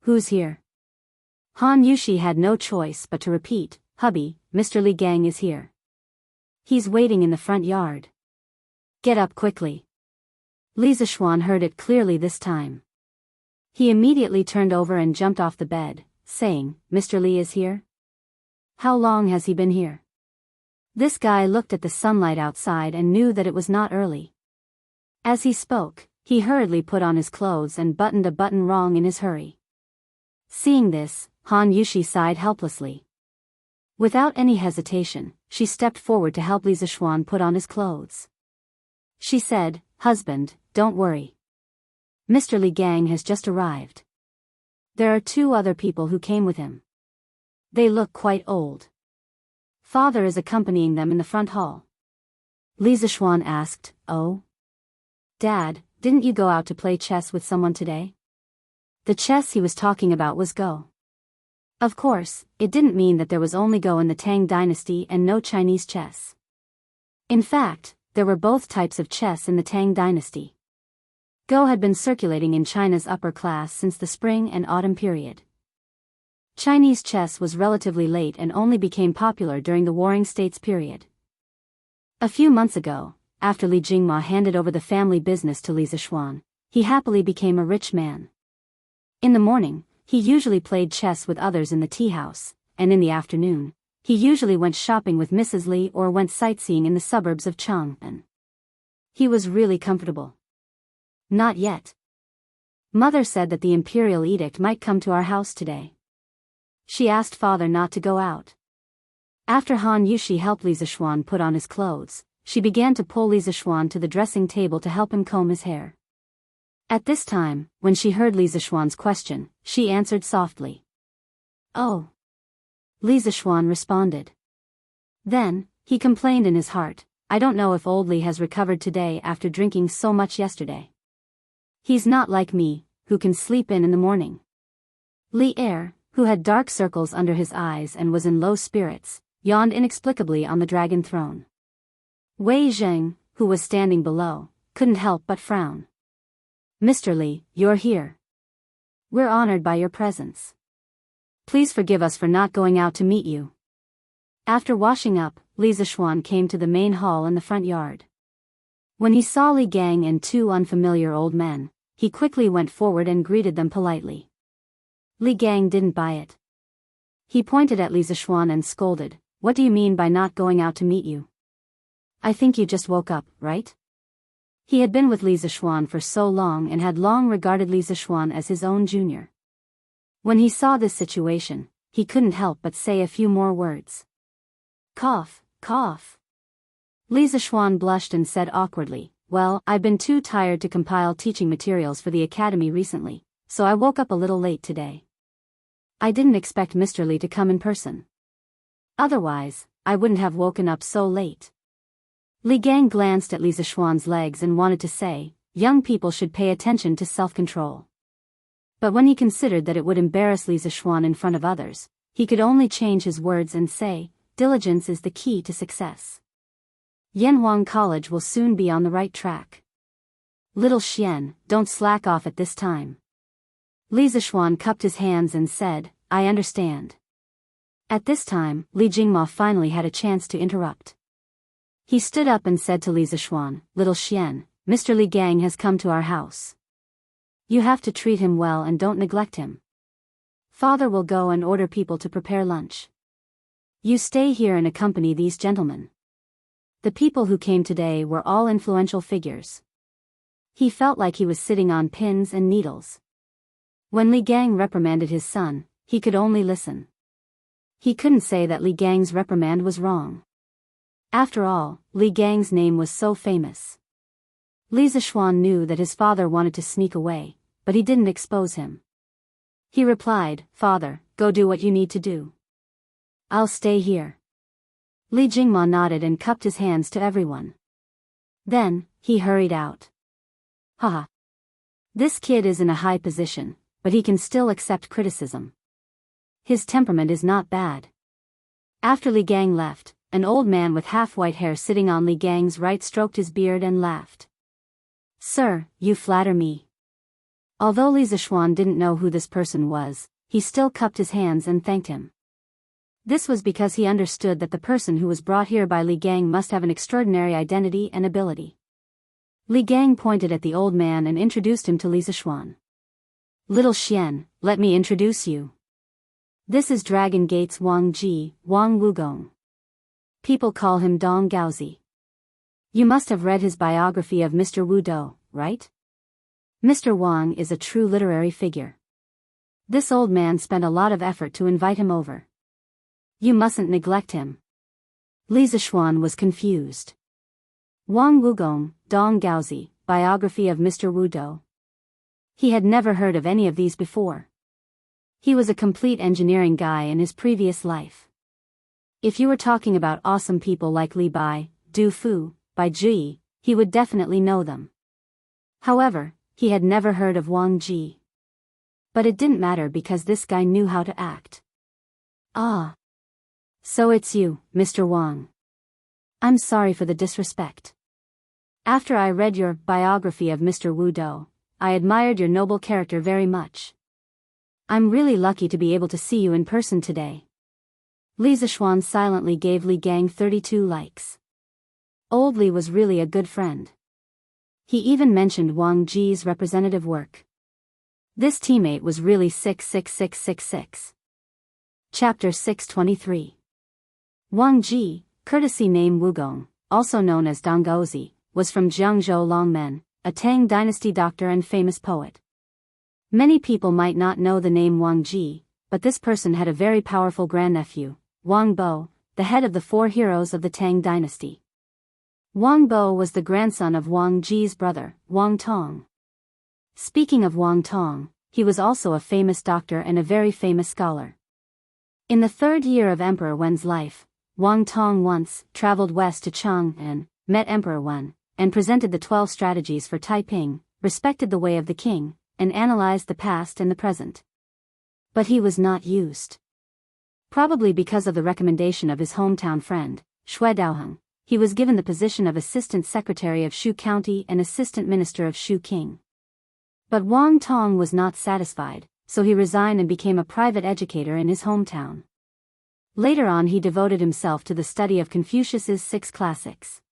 Who's here?" Han Yushi had no choice but to repeat, "Hubby, Mr. Li Gang is here. He's waiting in the front yard. Get up quickly." Li Zishuan heard it clearly this time. He immediately turned over and jumped off the bed, saying, "Mr. Li is here? How long has he been here?" This guy looked at the sunlight outside and knew that it was not early. As he spoke, he hurriedly put on his clothes and buttoned a button wrong in his hurry. Seeing this, Han Yushi sighed helplessly. Without any hesitation, she stepped forward to help Li Zishuan put on his clothes. She said, "Husband, don't worry. Mr. Li Gang has just arrived. There are 2 other people who came with him. They look quite old. Father is accompanying them in the front hall." Li Zishuan asked, "Oh? Dad, didn't you go out to play chess with someone today?" The chess he was talking about was Go. Of course, it didn't mean that there was only Go in the Tang dynasty and no Chinese chess. In fact, there were both types of chess in the Tang dynasty. Go had been circulating in China's upper class since the spring and autumn period. Chinese chess was relatively late and only became popular during the Warring States period. A few months ago, after Li Jingma handed over the family business to Li Zishuan, he happily became a rich man. In the morning, he usually played chess with others in the tea house, and in the afternoon, he usually went shopping with Mrs. Li or went sightseeing in the suburbs of Chang'an. He was really comfortable. Not yet. Mother said that the imperial edict might come to our house today. She asked father not to go out. After Han Yushi helped Li Zixuan put on his clothes, she began to pull Li Zixuan to the dressing table to help him comb his hair. At this time, when she heard Li Zixuan's question, she answered softly. "Oh." Li Zixuan responded. Then, he complained in his heart, "I don't know if old Li has recovered today after drinking so much yesterday. He's not like me, who can sleep in the morning." Li Er, who had dark circles under his eyes and was in low spirits, yawned inexplicably on the dragon throne. Wei Zheng, who was standing below, couldn't help but frown. "Mr. Li, you're here. We're honored by your presence. Please forgive us for not going out to meet you." After washing up, Li Zixuan came to the main hall in the front yard. When he saw Li Gang and two unfamiliar old men, he quickly went forward and greeted them politely. Li Gang didn't buy it. He pointed at Li Zixuan and scolded, "What do you mean by not going out to meet you? I think you just woke up, right?" He had been with Li Zixuan for so long and had long regarded Li Zixuan as his own junior. When he saw this situation, he couldn't help but say a few more words. Cough, cough. Li Zixuan blushed and said awkwardly, "Well, I've been too tired to compile teaching materials for the academy recently, so I woke up a little late today. I didn't expect Mr. Li to come in person. Otherwise, I wouldn't have woken up so late." Li Gang glanced at Li Zixuan's legs and wanted to say, "Young people should pay attention to self-control." But when he considered that it would embarrass Li Zixuan in front of others, he could only change his words and say, "Diligence is the key to success. Yanhuang College will soon be on the right track. Little Xian, don't slack off at this time." Li Zixuan cupped his hands and said, "I understand." At this time, Li Jingma finally had a chance to interrupt. He stood up and said to Li Zixuan, "Little Xian, Mr. Li Gang has come to our house. You have to treat him well and don't neglect him. Father will go and order people to prepare lunch. You stay here and accompany these gentlemen." The people who came today were all influential figures. He felt like he was sitting on pins and needles. When Li Gang reprimanded his son, he could only listen. He couldn't say that Li Gang's reprimand was wrong. After all, Li Gang's name was so famous. Li Zixuan knew that his father wanted to sneak away, but he didn't expose him. He replied, "Father, go do what you need to do. I'll stay here." Li Jingma nodded and cupped his hands to everyone. Then, he hurried out. Haha. This kid is in a high position, but he can still accept criticism. His temperament is not bad. After Li Gang left, an old man with half-white hair sitting on Li Gang's right stroked his beard and laughed. "Sir, you flatter me." Although Li Zixuan didn't know who this person was, he still cupped his hands and thanked him. This was because he understood that the person who was brought here by Li Gang must have an extraordinary identity and ability. Li Gang pointed at the old man and introduced him to Li Zixuan. "Little Xian, let me introduce you. This is Dragon Gate's Wang Ji, Wang Wugong. People call him Dong Gaozi. You must have read his biography of Mr. Wu Dou, right? Mr. Wang is a true literary figure. This old man spent a lot of effort to invite him over. You mustn't neglect him." Li Zixuan was confused. Wang Wugong, Dong Gaozi, biography of Mr. Wu Dou. He had never heard of any of these before. He was a complete engineering guy in his previous life. If you were talking about awesome people like Li Bai, Du Fu, Bai Ji, he would definitely know them. However, he had never heard of Wang Ji. But it didn't matter because this guy knew how to act. "Ah. So it's you, Mr. Wang. I'm sorry for the disrespect. After I read your biography of Mr. Wu Dou, I admired your noble character very much. I'm really lucky to be able to see you in person today." Li Zixuan silently gave Li Gang 32 likes. Old Li was really a good friend. He even mentioned Wang Ji's representative work. This teammate was really 66666. Chapter 623. Wang Ji, courtesy name Wugong, also known as Donggaozi, was from Jianghu Longmen, a Tang dynasty doctor and famous poet. Many people might not know the name Wang Ji, but this person had a very powerful grandnephew, Wang Bo, the head of the 4 heroes of the Tang dynasty. Wang Bo was the grandson of Wang Ji's brother, Wang Tong. Speaking of Wang Tong, he was also a famous doctor and a very famous scholar. In the 3rd year of Emperor Wen's life, Wang Tong once traveled west to Chang'an, met Emperor Wen, and presented the 12 strategies for Taiping, respected the way of the king, and analyzed the past and the present. But he was not used. Probably because of the recommendation of his hometown friend, Shui Daoheng, he was given the position of Assistant Secretary of Shu County and Assistant Minister of Shu King. But Wang Tong was not satisfied, so he resigned and became a private educator in his hometown. Later on he devoted himself to the study of Confucius's 6 classics.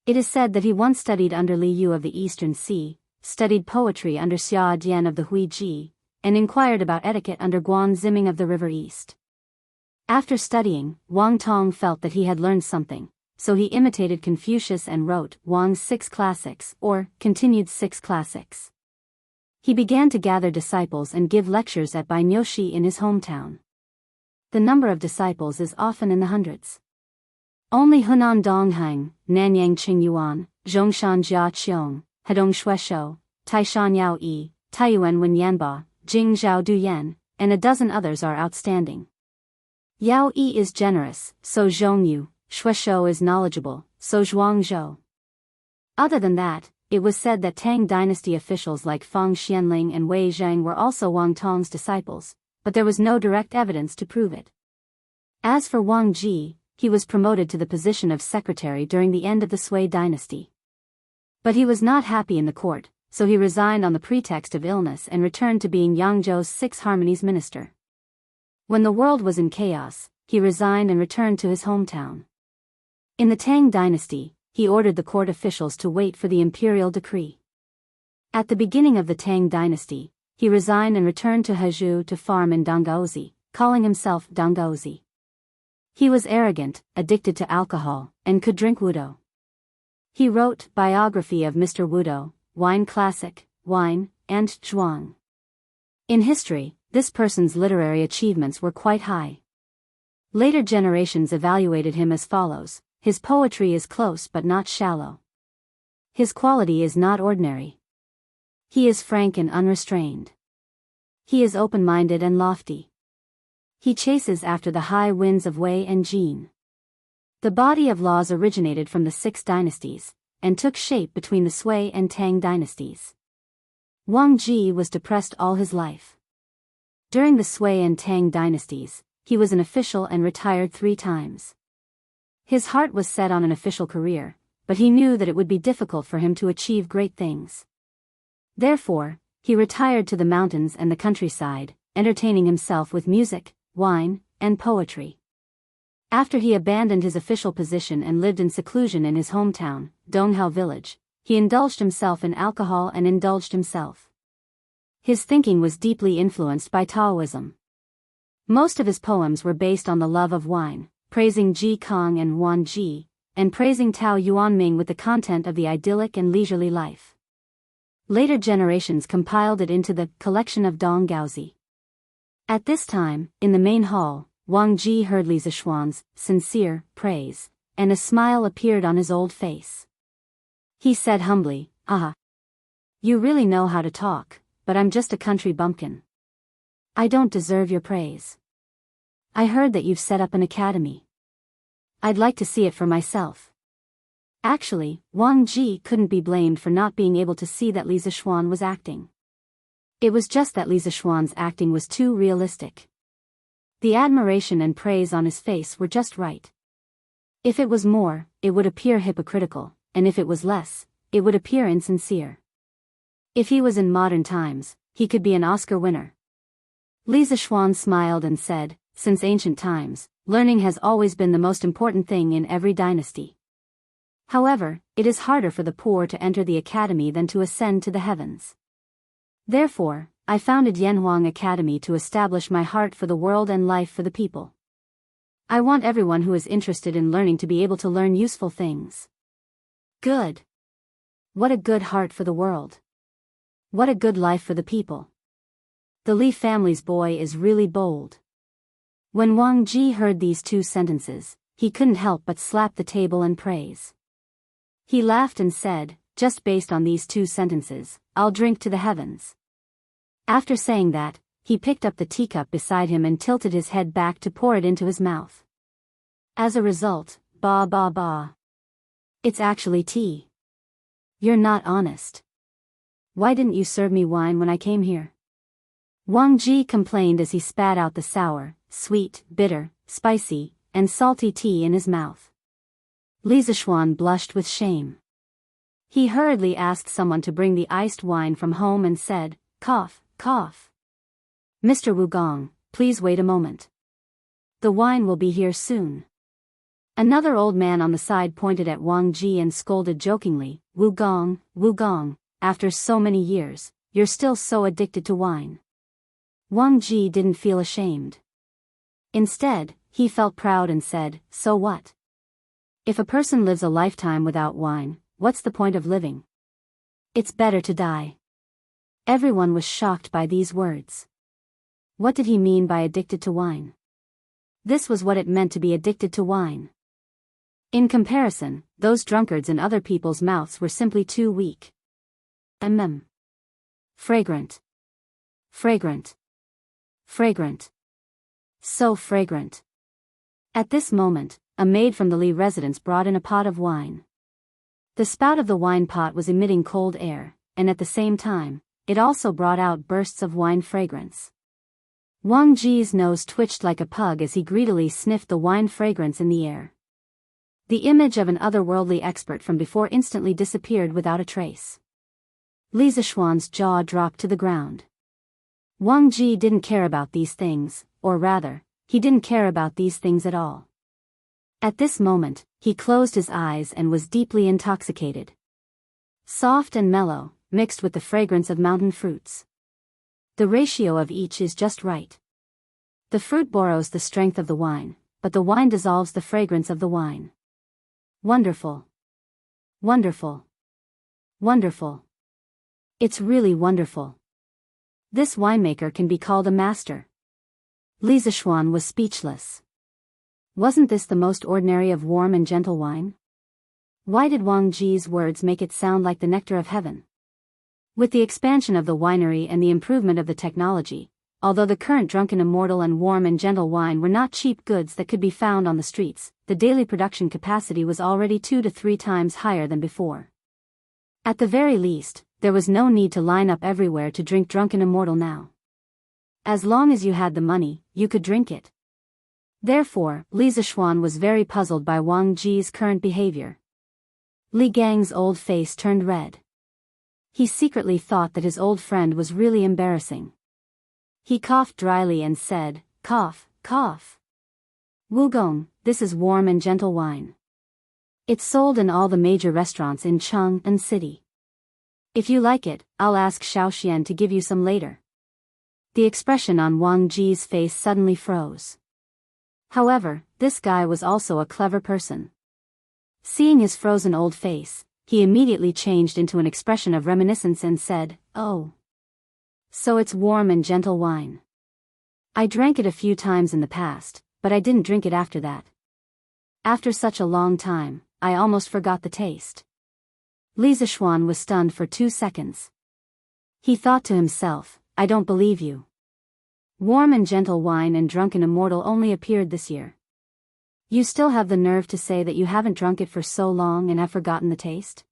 It is said that he once studied under Li Yu of the Eastern Sea, studied poetry under Xia Dian of the Huiji, and inquired about etiquette under Guan Ziming of the River East. After studying, Wang Tong felt that he had learned something, so he imitated Confucius and wrote Wang's 6 classics, or continued 6 classics. He began to gather disciples and give lectures at Bainyoshi in his hometown. The number of disciples is often in the hundreds. Only Hunan Donghang, Nanyang Qingyuan, Zhongshan Jia Qiong, Hedong Shueshou, Taishan Yao Yi, Taiyuan Wen Yanba, Jing Zhao Du Yan, and a dozen others are outstanding. Yao Yi is generous, so Zhongyu, Shueshou is knowledgeable, so Zhuangzhou. Other than that, it was said that Tang dynasty officials like Fang Xianling and Wei Zhang were also Wang Tong's disciples, but there was no direct evidence to prove it. As for Wang Ji, he was promoted to the position of secretary during the end of the Sui dynasty. But he was not happy in the court, so he resigned on the pretext of illness and returned to being Yangzhou's 6 harmonies minister. When the world was in chaos, he resigned and returned to his hometown. In the Tang dynasty, he ordered the court officials to wait for the imperial decree. At the beginning of the Tang dynasty, he resigned and returned to Hezhou to farm in Donggaozi, calling himself Donggaozi. He was arrogant, addicted to alcohol, and could drink wudo. He wrote Biography of Mr. Wudo, Wine Classic, Wine, and Zhuang. In history, this person's literary achievements were quite high. Later generations evaluated him as follows: his poetry is close but not shallow. His quality is not ordinary. He is frank and unrestrained. He is open-minded and lofty. He chases after the high winds of Wei and Jin. The body of laws originated from the 6 dynasties, and took shape between the Sui and Tang dynasties. Wang Ji was depressed all his life. During the Sui and Tang dynasties, he was an official and retired 3 times. His heart was set on an official career, but he knew that it would be difficult for him to achieve great things. Therefore, he retired to the mountains and the countryside, entertaining himself with music, wine, and poetry. After he abandoned his official position and lived in seclusion in his hometown, Donghao village, he indulged himself in alcohol and indulged himself. His thinking was deeply influenced by Taoism. Most of his poems were based on the love of wine, praising Ji Kong and Wan Ji, and praising Tao Yuanming with the content of the idyllic and leisurely life. Later generations compiled it into the collection of Donggaozi. At this time, in the main hall, Wang Ji heard Li Zishuan's sincere praise, and a smile appeared on his old face. He said humbly, "Ah, you really know how to talk, but I'm just a country bumpkin. I don't deserve your praise. I heard that you've set up an academy. I'd like to see it for myself." Actually, Wang Ji couldn't be blamed for not being able to see that Li Zishuan was acting. It was just that Li Zishuan's acting was too realistic. The admiration and praise on his face were just right. If it was more, it would appear hypocritical, and if it was less, it would appear insincere. If he was in modern times, he could be an Oscar winner. Li Zishuan smiled and said, "Since ancient times, learning has always been the most important thing in every dynasty. However, it is harder for the poor to enter the academy than to ascend to the heavens. Therefore, I founded Yanhuang Academy to establish my heart for the world and life for the people. I want everyone who is interested in learning to be able to learn useful things." Good. What a good heart for the world. What a good life for the people. The Li family's boy is really bold. When Wang Ji heard these two sentences, he couldn't help but slap the table and praise. He laughed and said, just based on these two sentences, I'll drink to the heavens. After saying that, he picked up the teacup beside him and tilted his head back to pour it into his mouth. As a result, ba ba ba. It's actually tea. You're not honest. Why didn't you serve me wine when I came here? Wang Ji complained as he spat out the sour, sweet, bitter, spicy, and salty tea in his mouth. Li Zishuan blushed with shame. He hurriedly asked someone to bring the iced wine from home and said, cough, cough. Mr. Wugong, please wait a moment. The wine will be here soon. Another old man on the side pointed at Wang Ji and scolded jokingly, Wugong, Wugong, after so many years, you're still so addicted to wine. Wang Ji didn't feel ashamed. Instead, he felt proud and said, so what? If a person lives a lifetime without wine, what's the point of living? It's better to die. Everyone was shocked by these words. What did he mean by addicted to wine? This was what it meant to be addicted to wine. In comparison, those drunkards in other people's mouths were simply too weak. Fragrant. Fragrant. Fragrant. So fragrant. At this moment, a maid from the Li residence brought in a pot of wine. The spout of the wine pot was emitting cold air, and at the same time, it also brought out bursts of wine fragrance. Wang Ji's nose twitched like a pug as he greedily sniffed the wine fragrance in the air. The image of an otherworldly expert from before instantly disappeared without a trace. Li Zishuan's jaw dropped to the ground. Wang Ji didn't care about these things, or rather, he didn't care about these things at all. At this moment, he closed his eyes and was deeply intoxicated. Soft and mellow, mixed with the fragrance of mountain fruits. The ratio of each is just right. The fruit borrows the strength of the wine, but the wine dissolves the fragrance of the wine. Wonderful. Wonderful. Wonderful. It's really wonderful. This winemaker can be called a master. Li Zishuan was speechless. Wasn't this the most ordinary of warm and gentle wine? Why did Wang Ji's words make it sound like the nectar of heaven? With the expansion of the winery and the improvement of the technology, although the current drunken immortal and warm and gentle wine were not cheap goods that could be found on the streets, the daily production capacity was already 2 to 3 times higher than before. At the very least, there was no need to line up everywhere to drink drunken immortal now. As long as you had the money, you could drink it. Therefore, Li Zishuan was very puzzled by Wang Ji's current behavior. Li Gang's old face turned red. He secretly thought that his old friend was really embarrassing. He coughed dryly and said, cough, cough. Wugong, this is warm and gentle wine. It's sold in all the major restaurants in Chang'an City. If you like it, I'll ask Xiaoxian to give you some later. The expression on Wang Ji's face suddenly froze. However, this guy was also a clever person. Seeing his frozen old face, he immediately changed into an expression of reminiscence and said, oh. So it's warm and gentle wine. I drank it a few times in the past, but I didn't drink it after that. After such a long time, I almost forgot the taste. Li Zishuan was stunned for 2 seconds. He thought to himself, I don't believe you. Warm and gentle wine and drunken immortal only appeared this year. You still have the nerve to say that you haven't drunk it for so long and have forgotten the taste?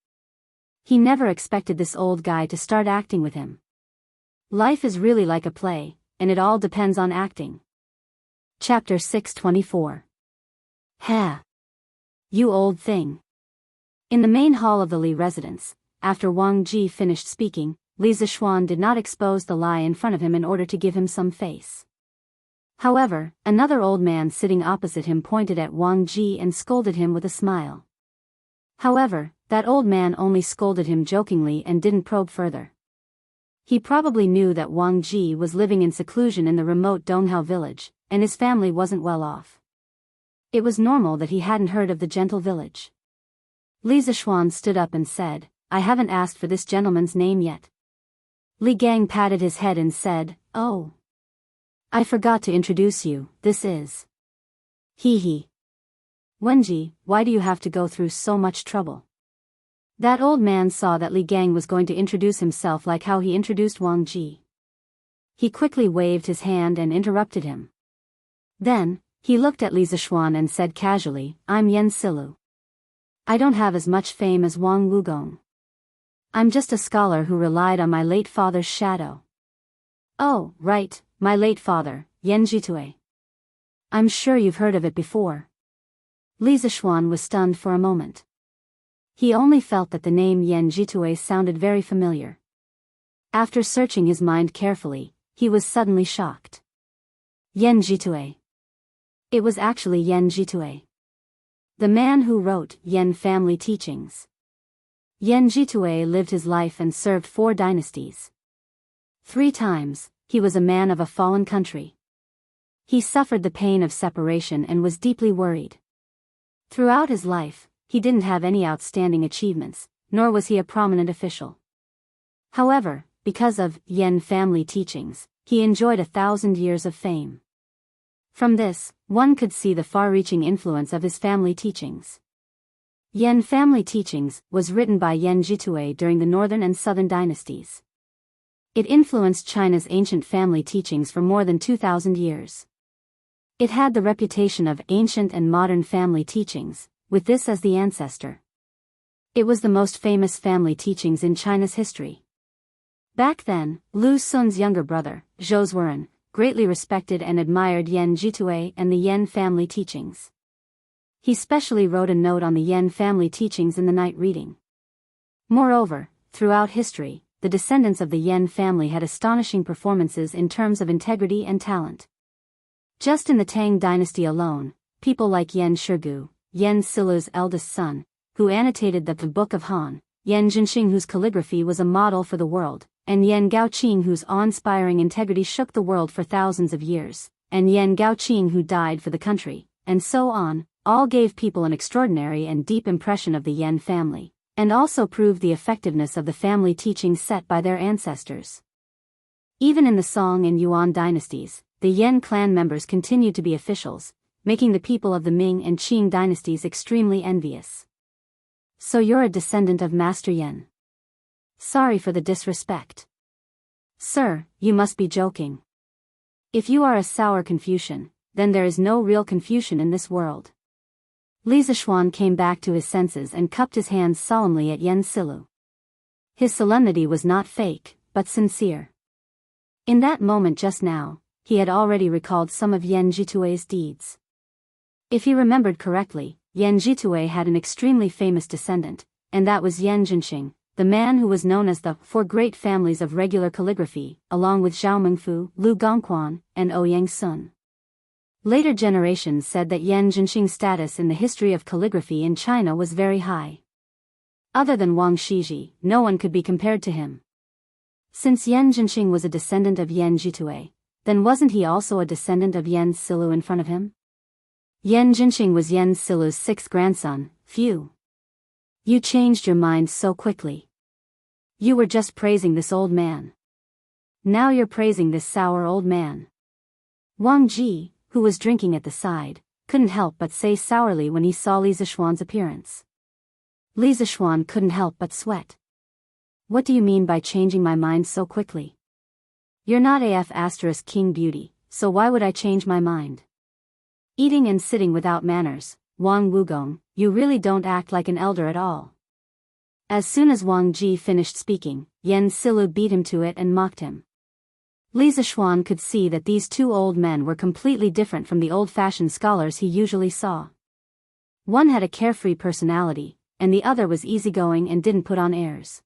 He never expected this old guy to start acting with him. Life is really like a play, and it all depends on acting. Chapter 624. Ha! You old thing. In the main hall of the Li residence, after Wang Ji finished speaking, Li Zishuan did not expose the lie in front of him in order to give him some face. However, another old man sitting opposite him pointed at Wang Ji and scolded him with a smile. However, that old man only scolded him jokingly and didn't probe further. He probably knew that Wang Ji was living in seclusion in the remote Donghao village, and his family wasn't well off. It was normal that he hadn't heard of the gentle village. Li Zishuan stood up and said, I haven't asked for this gentleman's name yet. Li Gang patted his head and said, oh. I forgot to introduce you, this is. Hee hee. Wenji, why do you have to go through so much trouble? That old man saw that Li Gang was going to introduce himself like how he introduced Wang Ji. He quickly waved his hand and interrupted him. Then, he looked at Li Zishuan and said casually, I'm Yen Silu. I don't have as much fame as Wang Wugong. I'm just a scholar who relied on my late father's shadow. Oh, right, my late father, Yen Jitue. I'm sure you've heard of it before. Li Zishuan was stunned for a moment. He only felt that the name Yen Jitue sounded very familiar. After searching his mind carefully, he was suddenly shocked. Yen Jitue. It was actually Yen Jitue. The man who wrote Yen Family Teachings. Yen Jitue lived his life and served 4 dynasties. 3 times, he was a man of a fallen country. He suffered the pain of separation and was deeply worried. Throughout his life, he didn't have any outstanding achievements, nor was he a prominent official. However, because of Yen Family Teachings, he enjoyed 1,000 years of fame. From this, one could see the far-reaching influence of his family teachings. Yen Family Teachings was written by Yen Jitue during the northern and southern dynasties. It influenced China's ancient family teachings for more than 2,000 years. It had the reputation of ancient and modern family teachings, with this as the ancestor. It was the most famous family teachings in China's history. Back then, Lu Sun's younger brother, Zhou Zuoren, greatly respected and admired Yen Jitue and the Yen family teachings. He specially wrote a note on the Yen family teachings in the night reading. Moreover, throughout history, the descendants of the Yen family had astonishing performances in terms of integrity and talent. Just in the Tang dynasty alone, people like Yen Shirgu, Yen Silu's eldest son, who annotated the Book of Han, Yen Jinxing whose calligraphy was a model for the world, and Yen Gaoqing whose awe-inspiring integrity shook the world for thousands of years, and Yen Gaoqing who died for the country, and so on, all gave people an extraordinary and deep impression of the Yen family, and also proved the effectiveness of the family teachings set by their ancestors. Even in the Song and Yuan dynasties, the Yen clan members continued to be officials, making the people of the Ming and Qing dynasties extremely envious. So you're a descendant of Master Yen. Sorry for the disrespect. Sir, you must be joking. If you are a sour Confucian, then there is no real Confucian in this world. Li Zishuan came back to his senses and cupped his hands solemnly at Yen Silu. His solemnity was not fake, but sincere. In that moment just now, he had already recalled some of Yen Jitue's deeds. If he remembered correctly, Yen Jitue had an extremely famous descendant, and that was Yen Jinxing, the man who was known as the 4 great families of regular calligraphy, along with Zhao Mengfu, Lu Gongquan, and Ouyang Sun. Later generations said that Yen Jinxing's status in the history of calligraphy in China was very high. Other than Wang Shiji, no one could be compared to him. Since Yen Jinxing was a descendant of Yen Jitue, then wasn't he also a descendant of Yen Silu in front of him? Yen Jinxing was Yen Silu's 6th grandson. Phew. You changed your mind so quickly. You were just praising this old man. Now you're praising this sour old man. Wang Ji, who was drinking at the side, couldn't help but say sourly when he saw Li Zishuan's appearance. Li Zishuan couldn't help but sweat. What do you mean by changing my mind so quickly? You're not AF * King Beauty, so why would I change my mind? Eating and sitting without manners, Wang Wugong, you really don't act like an elder at all. As soon as Wang Ji finished speaking, Yen Silu beat him to it and mocked him. Li Zishuan could see that these 2 old men were completely different from the old-fashioned scholars he usually saw. One had a carefree personality, and the other was easygoing and didn't put on airs.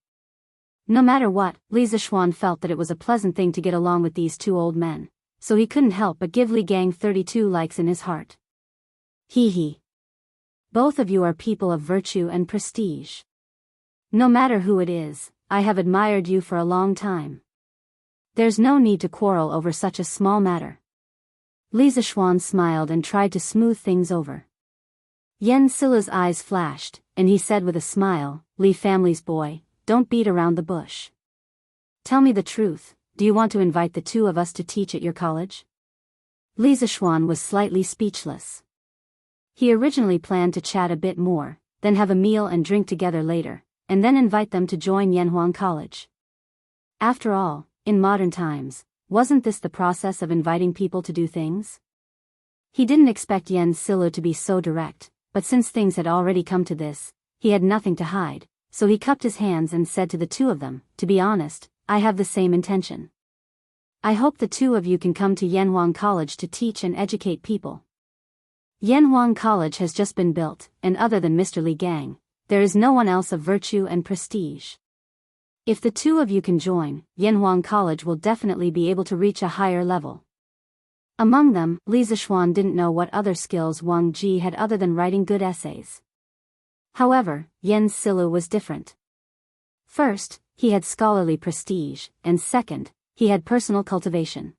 No matter what, Li Zishuan felt that it was a pleasant thing to get along with these 2 old men, so he couldn't help but give Li Gang 32 likes in his heart. Hee hee. Both of you are people of virtue and prestige. No matter who it is, I have admired you for a long time. There's no need to quarrel over such a small matter. Li Zishuan smiled and tried to smooth things over. Yen Silu's eyes flashed, and he said with a smile, Li family's boy, don't beat around the bush. Tell me the truth, do you want to invite the 2 of us to teach at your college? Li Zishuan was slightly speechless. He originally planned to chat a bit more, then have a meal and drink together later, and then invite them to join Yanhuang College. After all, in modern times, wasn't this the process of inviting people to do things? He didn't expect Yan Silu to be so direct, but since things had already come to this, he had nothing to hide, so he cupped his hands and said to the two of them, "To be honest, I have the same intention. I hope the two of you can come to Yanhuang College to teach and educate people." Yanhuang College has just been built, and other than Mr. Li Gang, there is no one else of virtue and prestige. If the two of you can join, Yanhuang College will definitely be able to reach a higher level. Among them, Li Zishuan didn't know what other skills Wang Ji had other than writing good essays. However, Yan Silu was different. First, he had scholarly prestige, and second, he had personal cultivation.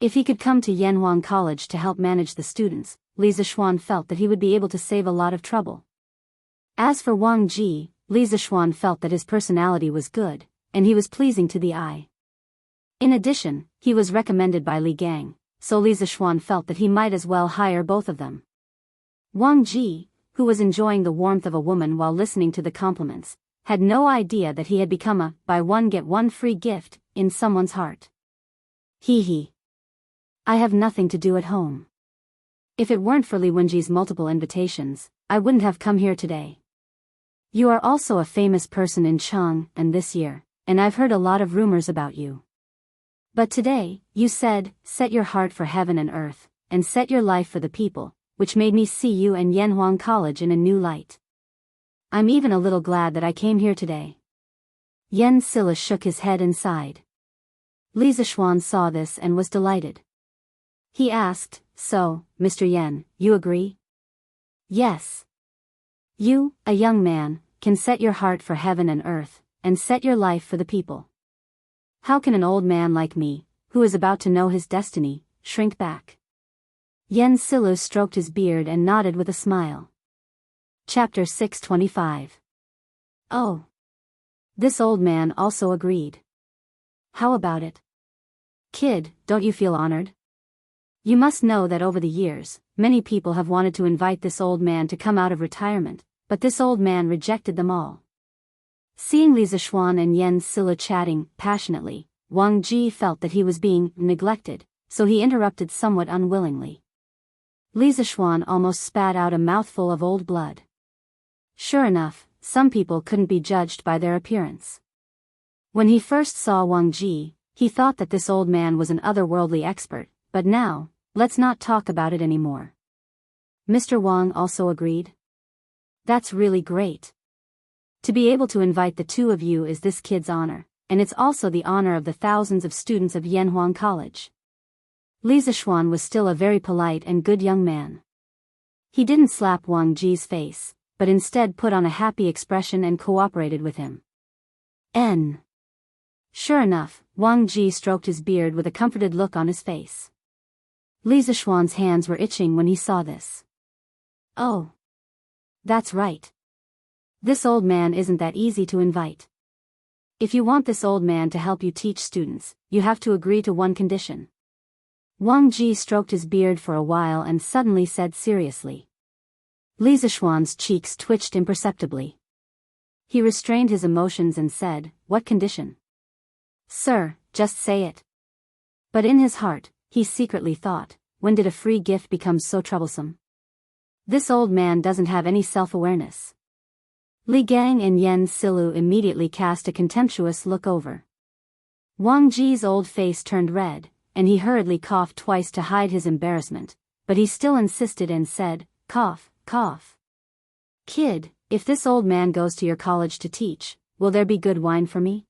If he could come to Yanhuang College to help manage the students, Li Zishuan felt that he would be able to save a lot of trouble. As for Wang Ji, Li Zishuan felt that his personality was good, and he was pleasing to the eye. In addition, he was recommended by Li Gang, so Li Zishuan felt that he might as well hire both of them. Wang Ji, who was enjoying the warmth of a woman while listening to the compliments, had no idea that he had become a buy one get one free gift in someone's heart. Hee. I have nothing to do at home. If it weren't for Li Wenji's multiple invitations, I wouldn't have come here today. You are also a famous person in Chang and this year, and I've heard a lot of rumors about you. But today, you said, set your heart for heaven and earth, and set your life for the people, which made me see you and Yanhuang College in a new light. I'm even a little glad that I came here today. Yan Silla shook his head and sighed. Li Zishuan saw this and was delighted. He asked, "So, Mr. Yan, you agree?" "Yes. You, a young man, can set your heart for heaven and earth, and set your life for the people. How can an old man like me, who is about to know his destiny, shrink back?" Yen Silu stroked his beard and nodded with a smile. Chapter 625. Oh. This old man also agreed. How about it? Kid, don't you feel honored? You must know that over the years, many people have wanted to invite this old man to come out of retirement, but this old man rejected them all. Seeing Li Zishuan and Yen Silla chatting passionately, Wang Ji felt that he was being neglected, so he interrupted somewhat unwillingly. Li Zishuan almost spat out a mouthful of old blood. Sure enough, some people couldn't be judged by their appearance. When he first saw Wang Ji, he thought that this old man was an otherworldly expert, but now, let's not talk about it anymore. Mr. Wang also agreed. That's really great. To be able to invite the two of you is this kid's honor, and it's also the honor of the thousands of students of Yanhuang College. Li Zishuan was still a very polite and good young man. He didn't slap Wang Ji's face, but instead put on a happy expression and cooperated with him. Sure enough, Wang Ji stroked his beard with a comforted look on his face. Li Zishuan's hands were itching when he saw this. Oh. That's right. This old man isn't that easy to invite. If you want this old man to help you teach students, you have to agree to one condition. Wang Ji stroked his beard for a while and suddenly said seriously. Li Zishuan's cheeks twitched imperceptibly. He restrained his emotions and said, "What condition?" "Sir, just say it." But in his heart, he secretly thought, when did a free gift become so troublesome? This old man doesn't have any self-awareness. Li Gang and Yen Silu immediately cast a contemptuous look over. Wang Ji's old face turned red, and he hurriedly coughed twice to hide his embarrassment, but he still insisted and said, "Cough, cough. Kid, if this old man goes to your college to teach, will there be good wine for me?"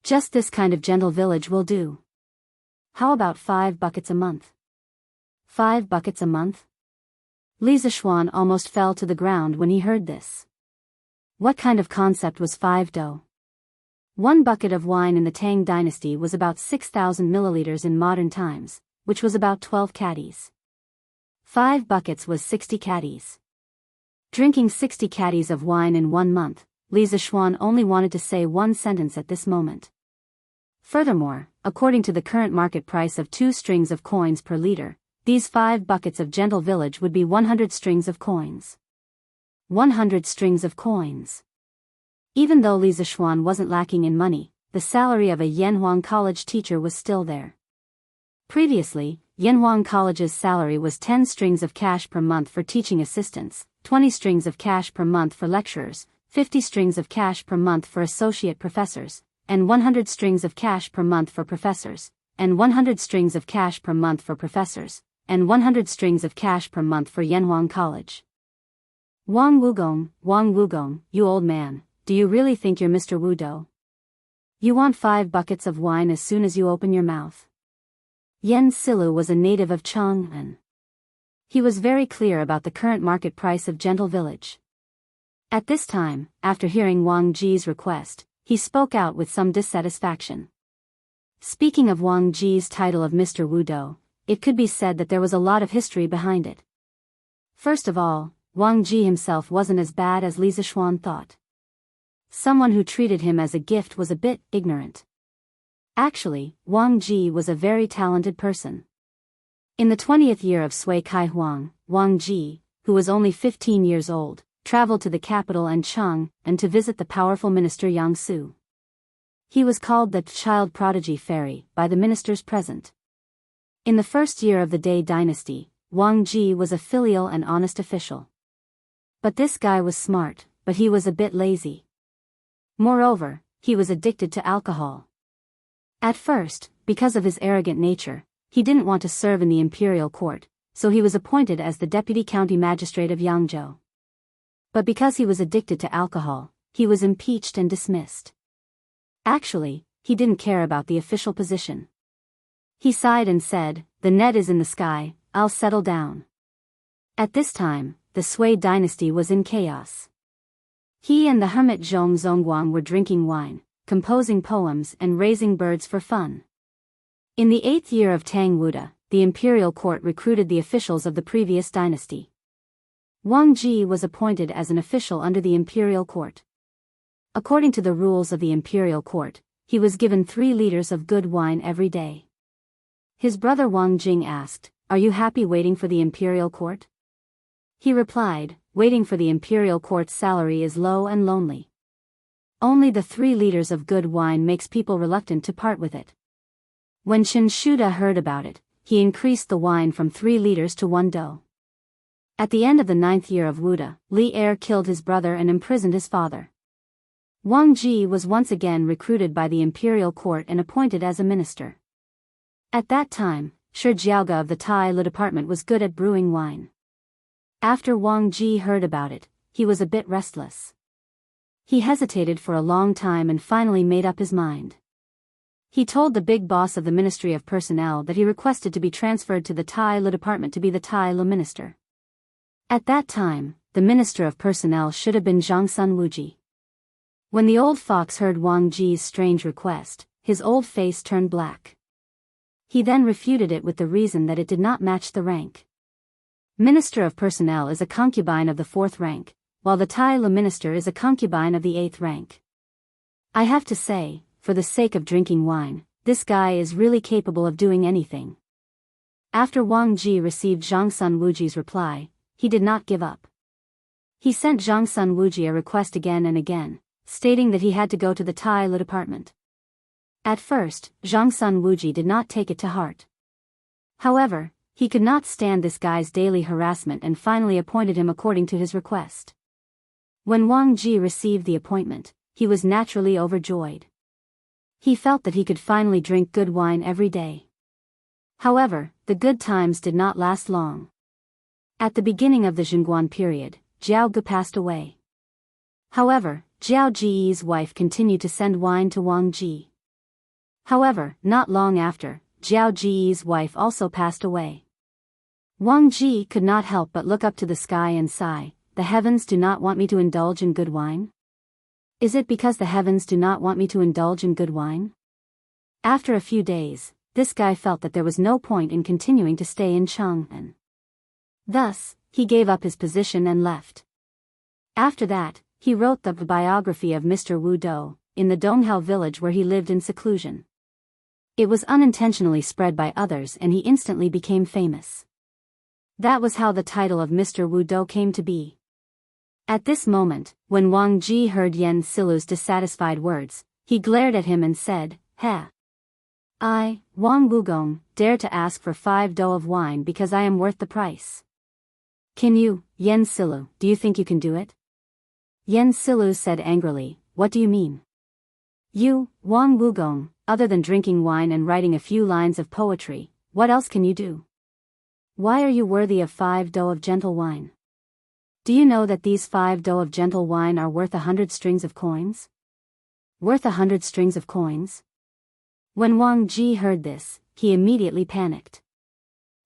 Just this kind of gentle village will do. How about 5 buckets a month? 5 buckets a month? Li Zishuan almost fell to the ground when he heard this. What kind of concept was 5 dough? 1 bucket of wine in the Tang dynasty was about 6,000 milliliters in modern times, which was about 12 caddies. 5 buckets was 60 caddies. Drinking 60 caddies of wine in 1 month, Li Zishuan only wanted to say one sentence at this moment. Furthermore, according to the current market price of 2 strings of coins per liter, these 5 buckets of gentle village would be 100 strings of coins. 100 strings of coins. Even though Li Zishuan wasn't lacking in money, the salary of a Yanhuang College teacher was still there. Previously, Yanhuang College's salary was 10 strings of cash per month for teaching assistants, 20 strings of cash per month for lecturers, 50 strings of cash per month for associate professors, and 100 strings of cash per month for professors, and 100 strings of cash per month for professors, and 100 strings of cash per month for Yanhuang College. Wang Wugong, you old man, do you really think you're Mr. Wu Dou? You want 5 buckets of wine as soon as you open your mouth. Yen Silu was a native of Chang'an. He was very clear about the current market price of gentle village. At this time, after hearing Wang Ji's request, he spoke out with some dissatisfaction. Speaking of Wang Ji's title of Mr. Wu Dou, it could be said that there was a lot of history behind it. First of all, Wang Ji himself wasn't as bad as Li Zishuan thought. Someone who treated him as a gift was a bit ignorant. Actually, Wang Ji was a very talented person. In the 20th year of Sui Kai Huang, Wang Ji, who was only 15 years old, traveled to the capital and Chang'an to visit the powerful minister Yang Su. He was called the child prodigy fairy by the ministers present. In the first year of the Dai dynasty, Wang Ji was a filial and honest official. But this guy was smart, but he was a bit lazy. Moreover, he was addicted to alcohol. At first, because of his arrogant nature, he didn't want to serve in the imperial court, so he was appointed as the deputy county magistrate of Yangzhou. But because he was addicted to alcohol, he was impeached and dismissed. Actually, he didn't care about the official position. He sighed and said, "The net is in the sky, I'll settle down." At this time, the Sui dynasty was in chaos. He and the hermit Zhong Zongguang were drinking wine, composing poems and raising birds for fun. In the 8th year of Tang Wuda, the imperial court recruited the officials of the previous dynasty. Wang Ji was appointed as an official under the imperial court. According to the rules of the imperial court, he was given 3 liters of good wine every day. His brother Wang Jing asked, "Are you happy waiting for the imperial court?" He replied, "Waiting for the imperial court's salary is low and lonely. Only the 3 liters of good wine makes people reluctant to part with it." When Chen Shuda heard about it, he increased the wine from 3 liters to 1 dou. At the end of the 9th year of Wuda, Li Er killed his brother and imprisoned his father. Wang Ji was once again recruited by the imperial court and appointed as a minister. At that time, Shi Jiaoga of the Tai Lu department was good at brewing wine. After Wang Ji heard about it, he was a bit restless. He hesitated for a long time and finally made up his mind. He told the big boss of the Ministry of Personnel that he requested to be transferred to the Tai Lu department to be the Tai Lu minister. At that time, the Minister of Personnel should have been Zhangsun Wuji. When the old fox heard Wang Ji's strange request, his old face turned black. He then refuted it with the reason that it did not match the rank. Minister of Personnel is a concubine of the 4th rank, while the Tai Lu minister is a concubine of the 8th rank. I have to say, for the sake of drinking wine, this guy is really capable of doing anything. After Wang Ji received Zhangsun Wuji's reply, he did not give up. He sent Zhangsun Wuji a request again and again, stating that he had to go to the Tai Lu department. At first, Zhangsun Wuji did not take it to heart. However, he could not stand this guy's daily harassment and finally appointed him according to his request. When Wang Ji received the appointment, he was naturally overjoyed. He felt that he could finally drink good wine every day. However, the good times did not last long. At the beginning of the Zhongguan period, Jiao Gu passed away. However, Jiao Ji's wife continued to send wine to Wang Ji. However, not long after, Jiao Ji's wife also passed away. Wang Ji could not help but look up to the sky and sigh, "The heavens do not want me to indulge in good wine? Is it because the heavens do not want me to indulge in good wine?" After a few days, this guy felt that there was no point in continuing to stay in Chang'an. Thus, he gave up his position and left. After that, he wrote the biography of Mr. Wu Dou, in the Donghao village where he lived in seclusion. It was unintentionally spread by others and he instantly became famous. That was how the title of Mr. Wu Dou came to be. At this moment, when Wang Ji heard Yen Silu's dissatisfied words, he glared at him and said, "Ha! I, Wang Wugong, dare to ask for 5 dou of wine because I am worth the price. Can you, Yen Silu, do you think you can do it?" Yen Silu said angrily, "What do you mean? You, Wang Wugong, other than drinking wine and writing a few lines of poetry, what else can you do? Why are you worthy of 5 dou of gentle wine? Do you know that these 5 dou of gentle wine are worth 100 strings of coins? Worth 100 strings of coins?" When Wang Ji heard this, he immediately panicked.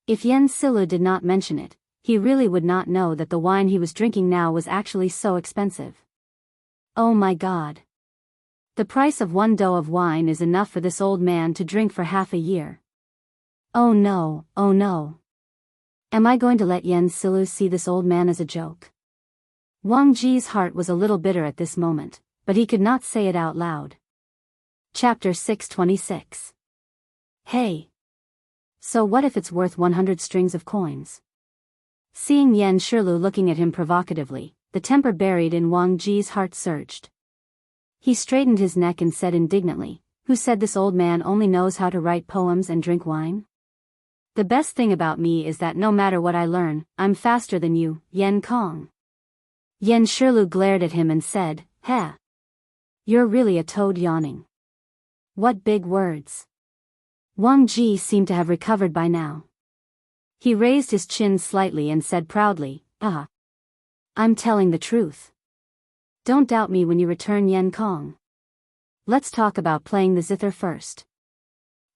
If Yen Silu did not mention it, he really would not know that the wine he was drinking now was actually so expensive. Oh my God! The price of 1 dou of wine is enough for this old man to drink for half a year. Oh no, oh no. Am I going to let Yen Silu see this old man as a joke? Wang Ji's heart was a little bitter at this moment, but he could not say it out loud. Chapter 626. Hey! So what if it's worth 100 strings of coins? Seeing Yen Shilu looking at him provocatively, the temper buried in Wang Ji's heart surged. He straightened his neck and said indignantly, "Who said this old man only knows how to write poems and drink wine? The best thing about me is that no matter what I learn, I'm faster than you, Yen Kong." Yen Shilu glared at him and said, "Heh! You're really a toad yawning. What big words." Wang Ji seemed to have recovered by now. He raised his chin slightly and said proudly, "Ah! I'm telling the truth. Don't doubt me when you return, Yen Kong. Let's talk about playing the zither first.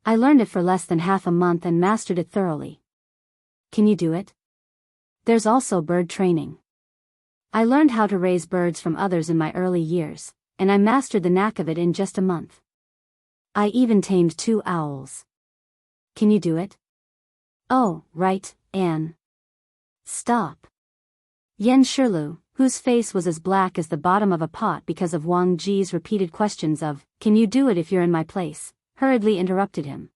I learned it for less than half a month and mastered it thoroughly. Can you do it? There's also bird training. I learned how to raise birds from others in my early years, and I mastered the knack of it in just a month. I even tamed 2 owls. Can you do it?" "Oh, right, Anne. Stop." Yen Shilu, whose face was as black as the bottom of a pot because of Wang Ji's repeated questions of, "Can you do it if you're in my place?" hurriedly interrupted him.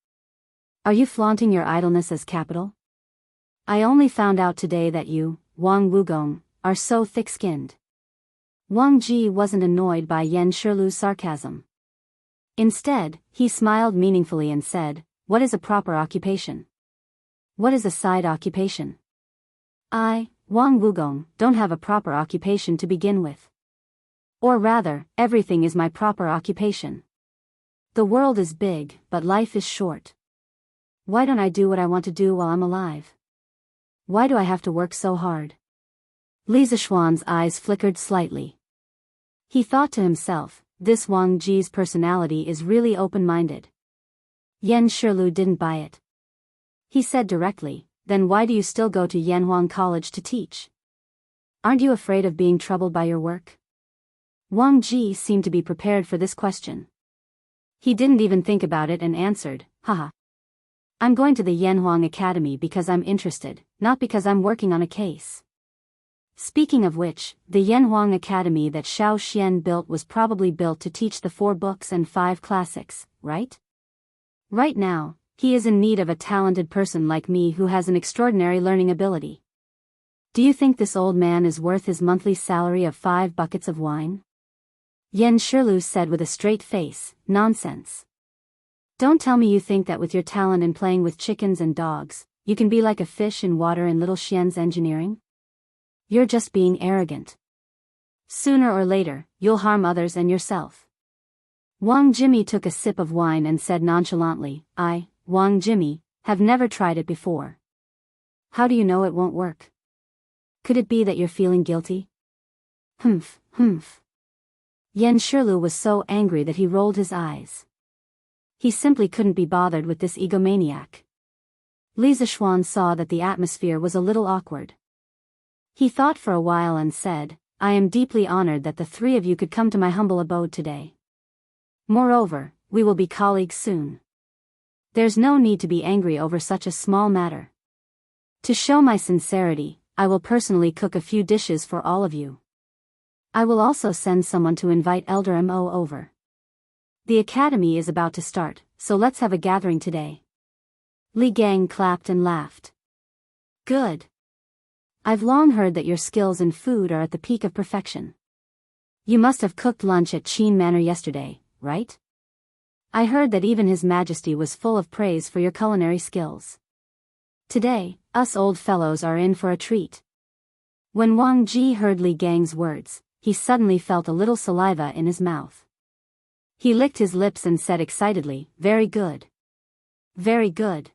"Are you flaunting your idleness as capital? I only found out today that you, Wang Wugong, are so thick-skinned." Wang Ji wasn't annoyed by Yen Shilu's sarcasm. Instead, he smiled meaningfully and said, "What is a proper occupation? What is a side occupation? I, Wang Wugong, don't have a proper occupation to begin with. Or rather, everything is my proper occupation. The world is big, but life is short. Why don't I do what I want to do while I'm alive? Why do I have to work so hard?" Li Zishuan's eyes flickered slightly. He thought to himself, this Wang Ji's personality is really open-minded. Yen Shilu didn't buy it. He said directly, "Then why do you still go to Yanhuang College to teach? Aren't you afraid of being troubled by your work?" Wang Ji seemed to be prepared for this question. He didn't even think about it and answered, "Haha. I'm going to the Yanhuang Academy because I'm interested, not because I'm working on a case." Speaking of which, the Yanhuang Academy that Xiao Xian built was probably built to teach the 4 books and 5 classics, right? Right now, he is in need of a talented person like me who has an extraordinary learning ability. Do you think this old man is worth his monthly salary of 5 buckets of wine? Yen Shilu said with a straight face, "Nonsense. Don't tell me you think that with your talent in playing with chickens and dogs, you can be like a fish in water in little Xian's engineering? You're just being arrogant. Sooner or later, you'll harm others and yourself." Wang Jimmy took a sip of wine and said nonchalantly, "I, Wang Jimmy, have never tried it before. How do you know it won't work? Could it be that you're feeling guilty?" Humph. Yen Shilu was so angry that he rolled his eyes. He simply couldn't be bothered with this egomaniac. Li Zishuan saw that the atmosphere was a little awkward. He thought for a while and said, "I am deeply honored that the 3 of you could come to my humble abode today. Moreover, we will be colleagues soon. There's no need to be angry over such a small matter. To show my sincerity, I will personally cook a few dishes for all of you. I will also send someone to invite Elder Mo over. The academy is about to start, so let's have a gathering today. Li Gang clapped and laughed. Good. I've long heard that your skills in food are at the peak of perfection. You must have cooked lunch at Qin Manor yesterday, right? I heard that even His Majesty was full of praise for your culinary skills. Today, us old fellows are in for a treat. When Wang Ji heard Li Gang's words, he suddenly felt a little saliva in his mouth. He licked his lips and said excitedly, very good. Very good.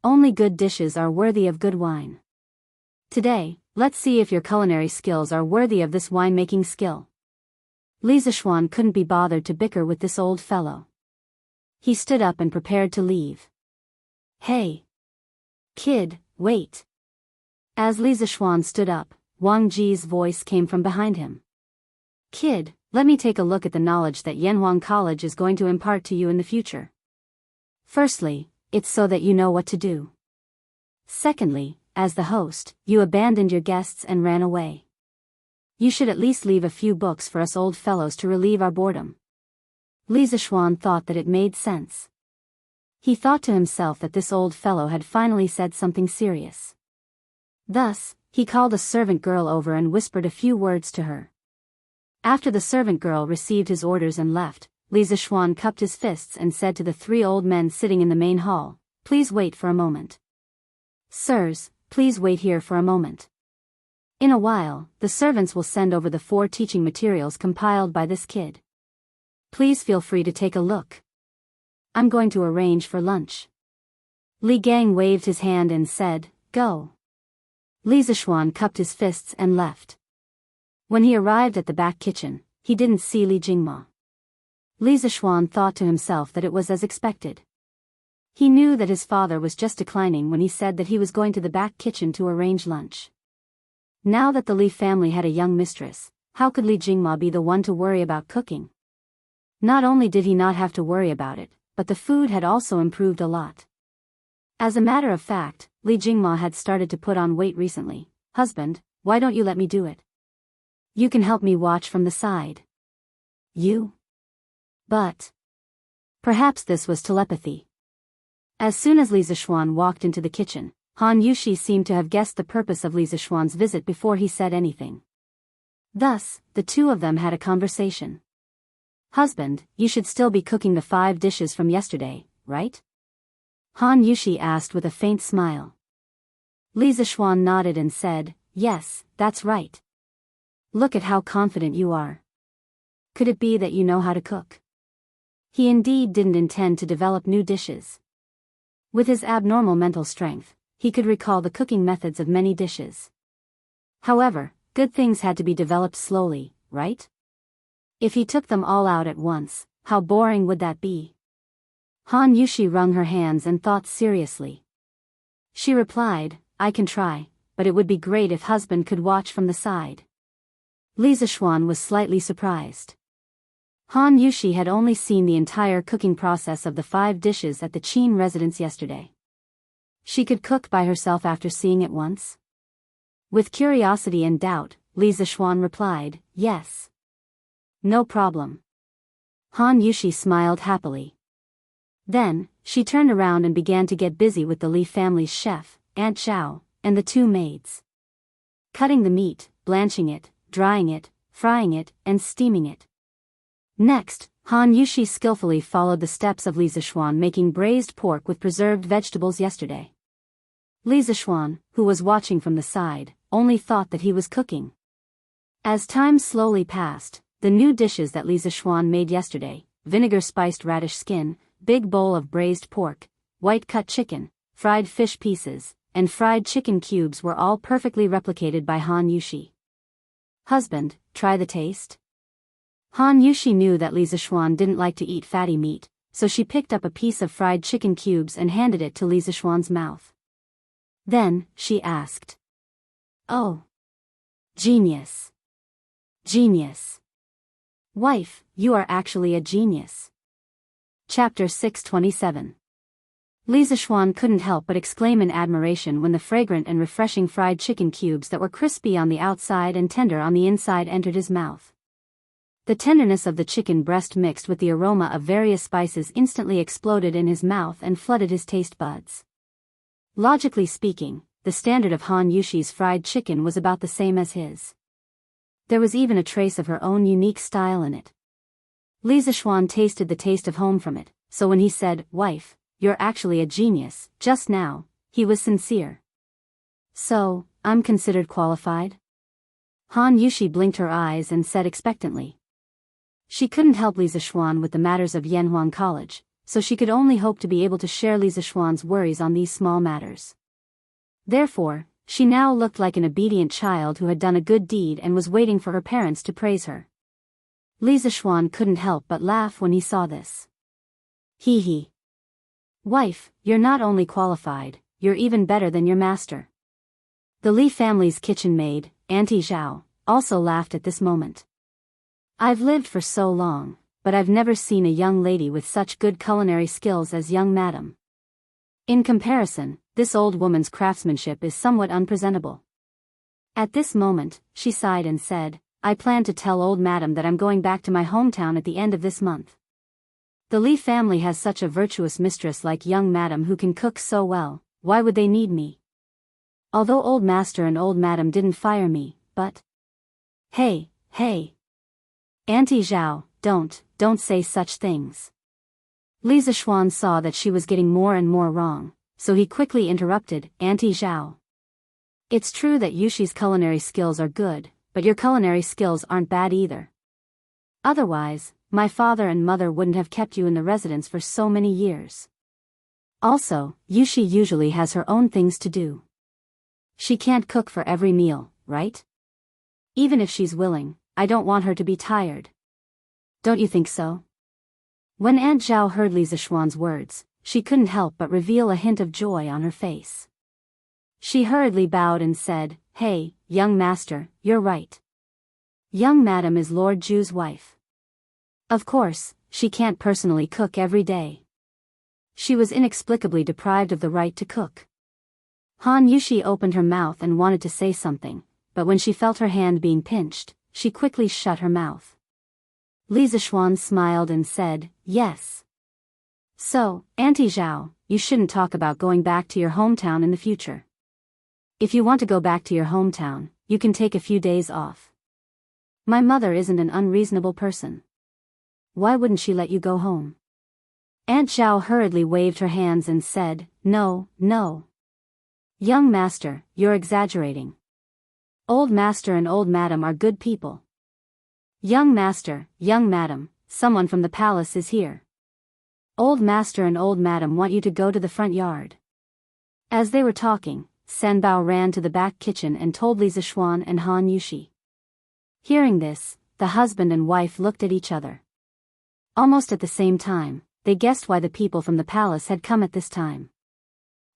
Only good dishes are worthy of good wine. Today, let's see if your culinary skills are worthy of this wine-making skill. Li Zishuan couldn't be bothered to bicker with this old fellow. He stood up and prepared to leave. Hey! Kid, wait! As Li Zishuan stood up, Wang Ji's voice came from behind him. Kid, let me take a look at the knowledge that Yanhuang College is going to impart to you in the future. Firstly, it's so that you know what to do. Secondly, as the host, you abandoned your guests and ran away. You should at least leave a few books for us old fellows to relieve our boredom. Li Zishuan thought that it made sense. He thought to himself that this old fellow had finally said something serious. Thus, he called a servant girl over and whispered a few words to her. After the servant girl received his orders and left, Li Zishuan cupped his fists and said to the three old men sitting in the main hall, please wait for a moment. Sirs, please wait here for a moment. In a while, the servants will send over the 4 teaching materials compiled by this kid. Please feel free to take a look. I'm going to arrange for lunch. Li Gang waved his hand and said, go. Li Zishuan cupped his fists and left. When he arrived at the back kitchen, he didn't see Li Jingma. Li Zishuan thought to himself that it was as expected. He knew that his father was just declining when he said that he was going to the back kitchen to arrange lunch. Now that the Li family had a young mistress, how could Li Jingma be the one to worry about cooking? Not only did he not have to worry about it, but the food had also improved a lot. As a matter of fact, Li Jingma had started to put on weight recently. Husband, why don't you let me do it? You can help me watch from the side. You? But. Perhaps this was telepathy. As soon as Li Zishuan walked into the kitchen, Han Yushi seemed to have guessed the purpose of Li Zishuan's visit before he said anything. Thus, the two of them had a conversation. Husband, you should still be cooking the 5 dishes from yesterday, right? Han Yushi asked with a faint smile. Li Zishuan nodded and said, yes, that's right. Look at how confident you are. Could it be that you know how to cook? He indeed didn't intend to develop new dishes. With his abnormal mental strength, he could recall the cooking methods of many dishes. However, good things had to be developed slowly, right? If he took them all out at once, how boring would that be? Han Yushi wrung her hands and thought seriously. She replied, I can try, but it would be great if husband could watch from the side. Li Zishuan was slightly surprised. Han Yushi had only seen the entire cooking process of the 5 dishes at the Qin residence yesterday. She could cook by herself after seeing it once? With curiosity and doubt, Li Zishuan replied, yes. No problem. Han Yushi smiled happily. Then, she turned around and began to get busy with the Li family's chef, Aunt Zhao, and the 2 maids. Cutting the meat, blanching it, drying it, frying it, and steaming it. Next, Han Yushi skillfully followed the steps of Li Zishuan making braised pork with preserved vegetables yesterday. Li Zishuan, who was watching from the side, only thought that he was cooking. As time slowly passed, the new dishes that Li Zishuan made yesterday, vinegar-spiced radish skin, big bowl of braised pork, white-cut chicken, fried fish pieces, and fried chicken cubes were all perfectly replicated by Han Yushi. Husband, try the taste? Han Yushi knew that Li Zishuan didn't like to eat fatty meat, so she picked up a piece of fried chicken cubes and handed it to Li Zishuan's mouth. Then, she asked. Oh. Genius. Genius. Wife, you are actually a genius. Chapter 627. Li Zishuan couldn't help but exclaim in admiration when the fragrant and refreshing fried chicken cubes that were crispy on the outside and tender on the inside entered his mouth. The tenderness of the chicken breast mixed with the aroma of various spices instantly exploded in his mouth and flooded his taste buds. Logically speaking, the standard of Han Yushi's fried chicken was about the same as his. There was even a trace of her own unique style in it. Li Zishuan tasted the taste of home from it, so when he said, "Wife, you're actually a genius," just now, he was sincere. "So, I'm considered qualified?" Han Yushi blinked her eyes and said expectantly. She couldn't help Li Zishuan with the matters of Yanhuang College, so she could only hope to be able to share Li Zishuan's worries on these small matters. Therefore, she now looked like an obedient child who had done a good deed and was waiting for her parents to praise her. Li Zishuan couldn't help but laugh when he saw this. Hee hee. "Wife, you're not only qualified, you're even better than your master." The Li family's kitchen maid, Auntie Zhao, also laughed at this moment. "I've lived for so long, but I've never seen a young lady with such good culinary skills as young madam. In comparison, this old woman's craftsmanship is somewhat unpresentable." At this moment, she sighed and said, "I plan to tell old madam that I'm going back to my hometown at the end of this month. The Li family has such a virtuous mistress like young madam who can cook so well, why would they need me? Although old master and old madam didn't fire me, but..." Hey. Auntie Zhao, don't say such things." Li Zishuan saw that she was getting more and more wrong, so he quickly interrupted, "Auntie Zhao. It's true that Yushi's culinary skills are good, but your culinary skills aren't bad either. Otherwise, my father and mother wouldn't have kept you in the residence for so many years. Also, Yushi usually has her own things to do. She can't cook for every meal, right? Even if she's willing, I don't want her to be tired. Don't you think so?" When Aunt Zhao heard Li Zishuan's words, she couldn't help but reveal a hint of joy on her face. She hurriedly bowed and said, "Hey, young master, you're right. Young madam is Lord Ju's wife. Of course, she can't personally cook every day. She was inexplicably deprived of the right to cook." Han Yushi opened her mouth and wanted to say something, but when she felt her hand being pinched, she quickly shut her mouth. Li Zishuan smiled and said, "Yes. So, Auntie Zhao, you shouldn't talk about going back to your hometown in the future. If you want to go back to your hometown, you can take a few days off. My mother isn't an unreasonable person. Why wouldn't she let you go home?" Aunt Zhao hurriedly waved her hands and said, No. Young master, you're exaggerating. Old master and old madam are good people. Young master, young madam, someone from the palace is here. Old master and old madam want you to go to the front yard." As they were talking, Sanbao ran to the back kitchen and told Li Zishuan and Han Yushi. Hearing this, the husband and wife looked at each other. Almost at the same time, they guessed why the people from the palace had come at this time.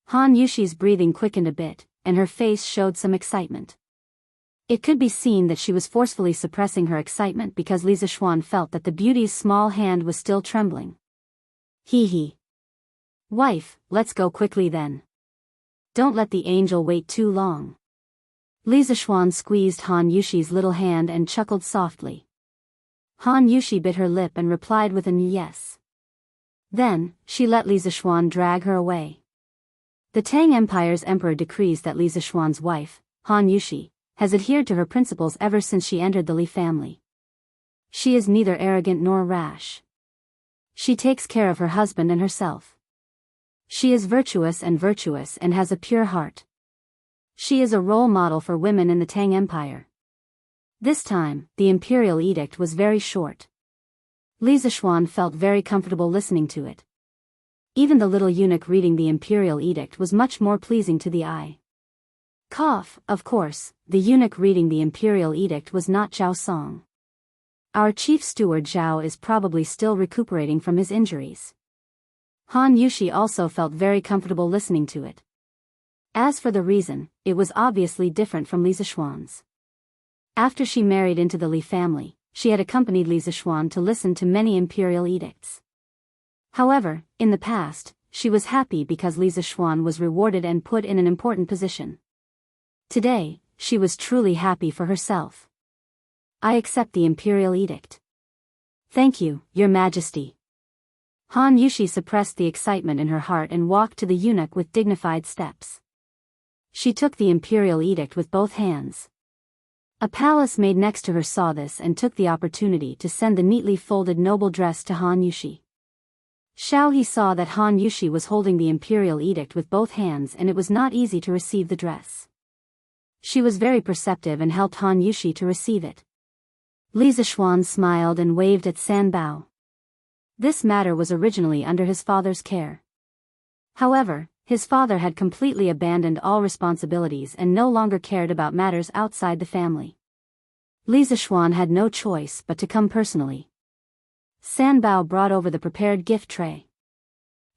Han Yushi's breathing quickened a bit, and her face showed some excitement. It could be seen that she was forcefully suppressing her excitement because Li Zishuan felt that the beauty's small hand was still trembling. Hee. "Wife, let's go quickly then. Don't let the angel wait too long." Li Zishuan squeezed Han Yushi's little hand and chuckled softly. Han Yushi bit her lip and replied with an yes. Then, she let Li Zishuan drag her away. The Tang Empire's emperor decrees that Li Zishuan's wife, Han Yushi, has adhered to her principles ever since she entered the Li family. She is neither arrogant nor rash. She takes care of her husband and herself. She is virtuous and has a pure heart. She is a role model for women in the Tang Empire. This time, the imperial edict was very short. Li Zishuan felt very comfortable listening to it. Even the little eunuch reading the imperial edict was much more pleasing to the eye. Of course, the eunuch reading the imperial edict was not Zhao Song. Our chief steward Zhao is probably still recuperating from his injuries. Han Yushi also felt very comfortable listening to it. As for the reason, it was obviously different from Li Zishuan's. After she married into the Li family, she had accompanied Li Zishuan to listen to many imperial edicts. However, in the past, she was happy because Li Zishuan was rewarded and put in an important position. Today, she was truly happy for herself. "I accept the imperial edict. Thank you, Your Majesty. Han Yushi suppressed the excitement in her heart and walked to the eunuch with dignified steps. She took the imperial edict with both hands. A palace maid next to her saw this and took the opportunity to send the neatly folded noble dress to Han Yushi. Xiao He saw that Han Yushi was holding the imperial edict with both hands and it was not easy to receive the dress. She was very perceptive and helped Han Yushi to receive it. Li Zixuan smiled and waved at San Bao. This matter was originally under his father's care. However, his father had completely abandoned all responsibilities and no longer cared about matters outside the family. Li Zixuan had no choice but to come personally. San Bao brought over the prepared gift tray.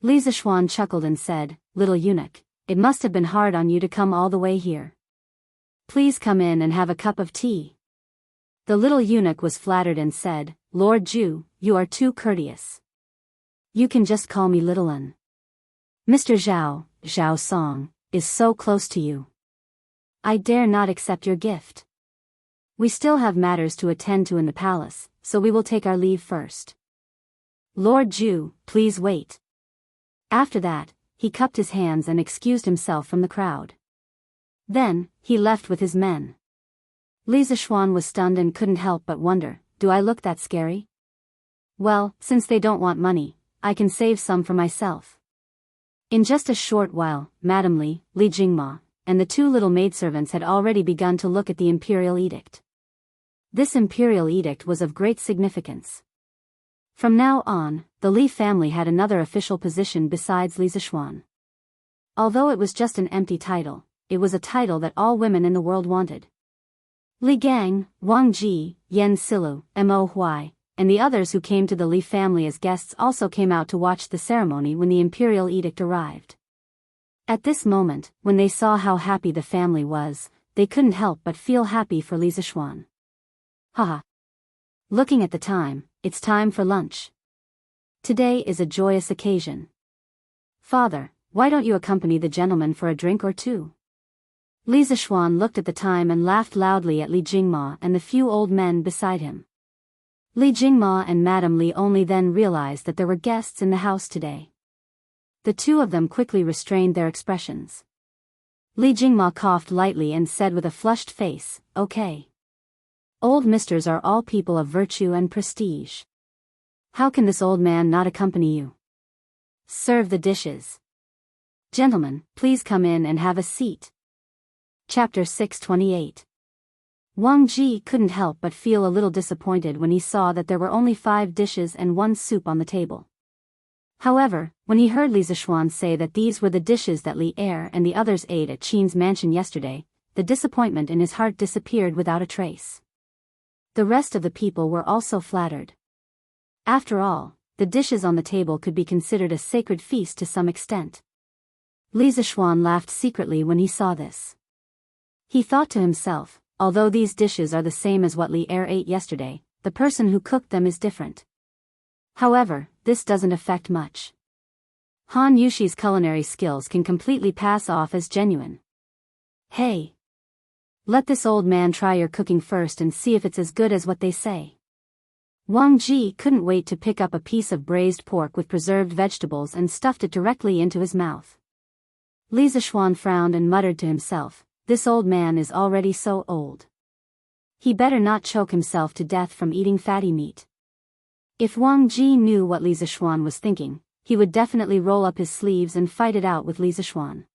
Li Zixuan chuckled and said, "Little eunuch, it must have been hard on you to come all the way here. Please come in and have a cup of tea." The little eunuch was flattered and said, "Lord Zhu, you are too courteous. You can just call me Little Un. Mr. Zhao, Zhao Song, is so close to you. I dare not accept your gift. We still have matters to attend to in the palace, so we will take our leave first. Lord Zhu, please wait." After that, he cupped his hands and excused himself from the crowd. Then, he left with his men. Li Zixuan was stunned and couldn't help but wonder, do I look that scary? Well, since they don't want money, I can save some for myself. In just a short while, Madame Li Jingma, and the two little maidservants had already begun to look at the imperial edict. This imperial edict was of great significance. From now on, the Li family had another official position besides Li Zixuan. Although it was just an empty title, it was a title that all women in the world wanted. Li Gang, Wang Ji, Yen Silu, Mo Huai, and the others who came to the Li family as guests also came out to watch the ceremony when the imperial edict arrived. At this moment, when they saw how happy the family was, they couldn't help but feel happy for Li Zixuan. Haha. Looking at the time, it's time for lunch. Today is a joyous occasion. Father, why don't you accompany the gentleman for a drink or two? Li Zixuan looked at the time and laughed loudly at Li Jingma and the few old men beside him. Li Jingma and Madame Li only then realized that there were guests in the house today. The two of them quickly restrained their expressions. Li Jingma coughed lightly and said with a flushed face, "Okay. Old misters are all people of virtue and prestige. How can this old man not accompany you? Serve the dishes. Gentlemen, please come in and have a seat." Chapter 628. Wang Ji couldn't help but feel a little disappointed when he saw that there were only 5 dishes and 1 soup on the table. However, when he heard Li Zixuan say that these were the dishes that Li Er and the others ate at Qin's mansion yesterday, the disappointment in his heart disappeared without a trace. The rest of the people were also flattered. After all, the dishes on the table could be considered a sacred feast to some extent. Li Zixuan laughed secretly when he saw this. He thought to himself, although these dishes are the same as what Li Er ate yesterday, the person who cooked them is different. However, this doesn't affect much. Han Yushi's culinary skills can completely pass off as genuine. Hey! Let this old man try your cooking first and see if it's as good as what they say. Wang Ji couldn't wait to pick up a piece of braised pork with preserved vegetables and stuffed it directly into his mouth. Li Zixuan frowned and muttered to himself, "This old man is already so old. He better not choke himself to death from eating fatty meat." If Wang Ji knew what Li Zixuan was thinking, he would definitely roll up his sleeves and fight it out with Li Zixuan.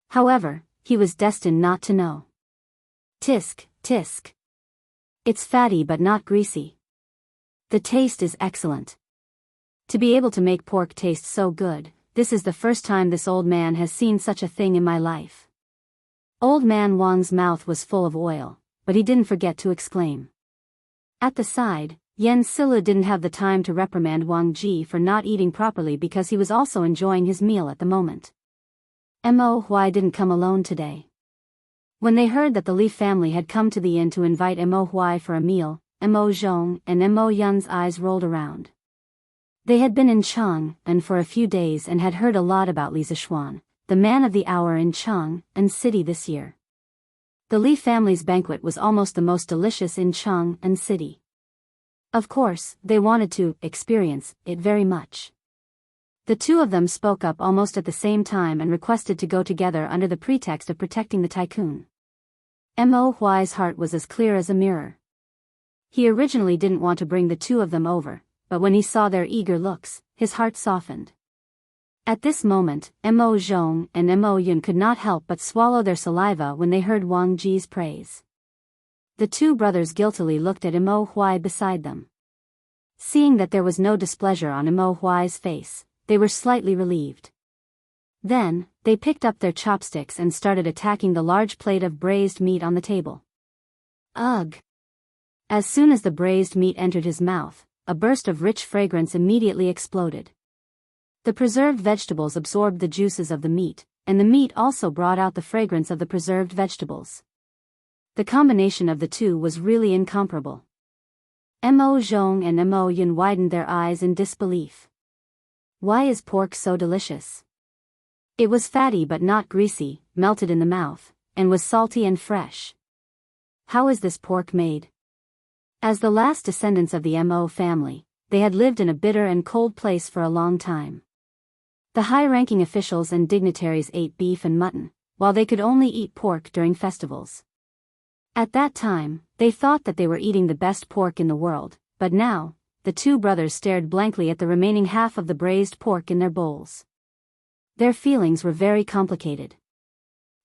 However, he was destined not to know. Tisk, tisk. It's fatty but not greasy. The taste is excellent. To be able to make pork taste so good, this is the first time this old man has seen such a thing in my life. Old man Wang's mouth was full of oil, but he didn't forget to exclaim. At the side, Yen Silu didn't have the time to reprimand Wang Ji for not eating properly because he was also enjoying his meal at the moment. Mo Huai didn't come alone today. When they heard that the Li family had come to the inn to invite Mo Huai for a meal, Mo Zhong and Mo Yun's eyes rolled around. They had been in Chang'an for a few days and had heard a lot about Li Zixuan, the man of the hour in Chang'an city this year. The Li family's banquet was almost the most delicious in Chang'an city. Of course, they wanted to experience it very much. The two of them spoke up almost at the same time and requested to go together under the pretext of protecting the tycoon. Mo Huai's heart was as clear as a mirror. He originally didn't want to bring the two of them over, but when he saw their eager looks, his heart softened. At this moment, Mo Zhong and Mo Yun could not help but swallow their saliva when they heard Wang Ji's praise. The two brothers guiltily looked at Mo Huai beside them. Seeing that there was no displeasure on Mo Huai's face, they were slightly relieved. Then, they picked up their chopsticks and started attacking the large plate of braised meat on the table. Ugh! As soon as the braised meat entered his mouth, a burst of rich fragrance immediately exploded. The preserved vegetables absorbed the juices of the meat, and the meat also brought out the fragrance of the preserved vegetables. The combination of the two was really incomparable. Mo Zhong and Mo Yun widened their eyes in disbelief. Why is pork so delicious? It was fatty but not greasy, melted in the mouth, and was salty and fresh. How is this pork made? As the last descendants of the Mo family, they had lived in a bitter and cold place for a long time. The high-ranking officials and dignitaries ate beef and mutton, while they could only eat pork during festivals. At that time, they thought that they were eating the best pork in the world, but now, the two brothers stared blankly at the remaining half of the braised pork in their bowls. Their feelings were very complicated.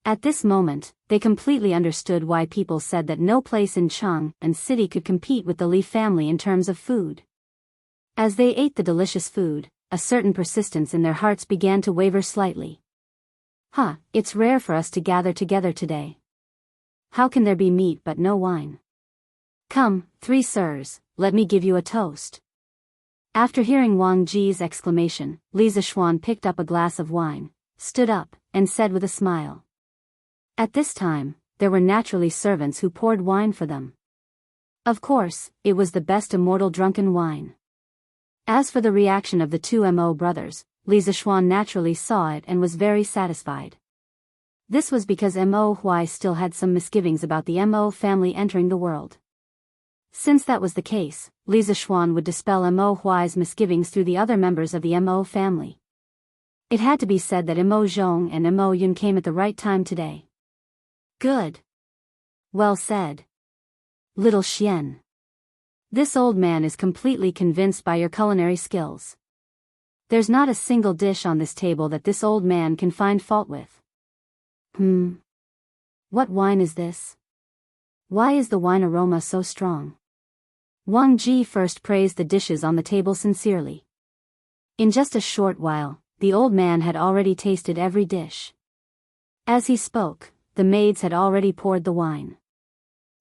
At this moment, they completely understood why people said that no place in Jianghu city could compete with the Li family in terms of food. As they ate the delicious food, a certain persistence in their hearts began to waver slightly. It's rare for us to gather together today. How can there be meat but no wine? Come, three sirs, let me give you a toast. After hearing Wang Ji's exclamation, Li Zishuan picked up a glass of wine, stood up, and said with a smile. At this time, there were naturally servants who poured wine for them. Of course, it was the best immortal drunken wine. As for the reaction of the two Mo brothers, Li Zishuan naturally saw it and was very satisfied. This was because Mo Huai still had some misgivings about the Mo family entering the world. Since that was the case, Li Zishuan would dispel Mo Huai's misgivings through the other members of the Mo family. It had to be said that Mo Zhong and Mo Yun came at the right time today. Good. Well said. Little Xian. This old man is completely convinced by your culinary skills. There's not a single dish on this table that this old man can find fault with. What wine is this? Why is the wine aroma so strong? Wang Ji first praised the dishes on the table sincerely. In just a short while, the old man had already tasted every dish. As he spoke, the maids had already poured the wine.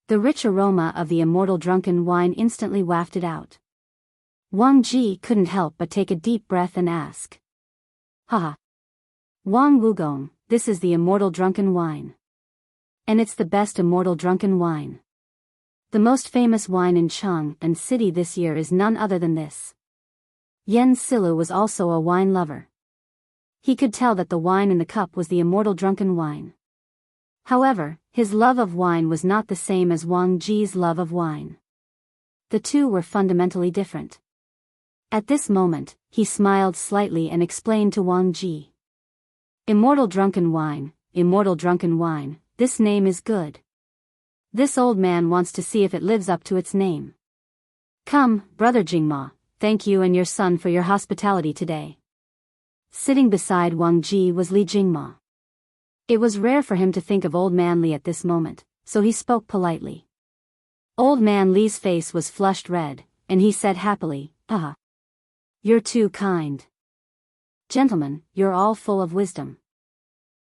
The rich aroma of the immortal drunken wine instantly wafted out. Wang Ji couldn't help but take a deep breath and ask. Wang Wugong, this is the immortal drunken wine. And it's the best immortal drunken wine. The most famous wine in Jianghu city this year is none other than this. Yen Silu was also a wine lover. He could tell that the wine in the cup was the immortal drunken wine. However, his love of wine was not the same as Wang Ji's love of wine. The two were fundamentally different. At this moment, he smiled slightly and explained to Wang Ji. Immortal drunken wine, this name is good. This old man wants to see if it lives up to its name. Come, brother Jingma, thank you and your son for your hospitality today. Sitting beside Wang Ji was Li Jingma. It was rare for him to think of old man Li at this moment, so he spoke politely. Old man Li's face was flushed red, and he said happily, You're too kind. Gentlemen, you're all full of wisdom.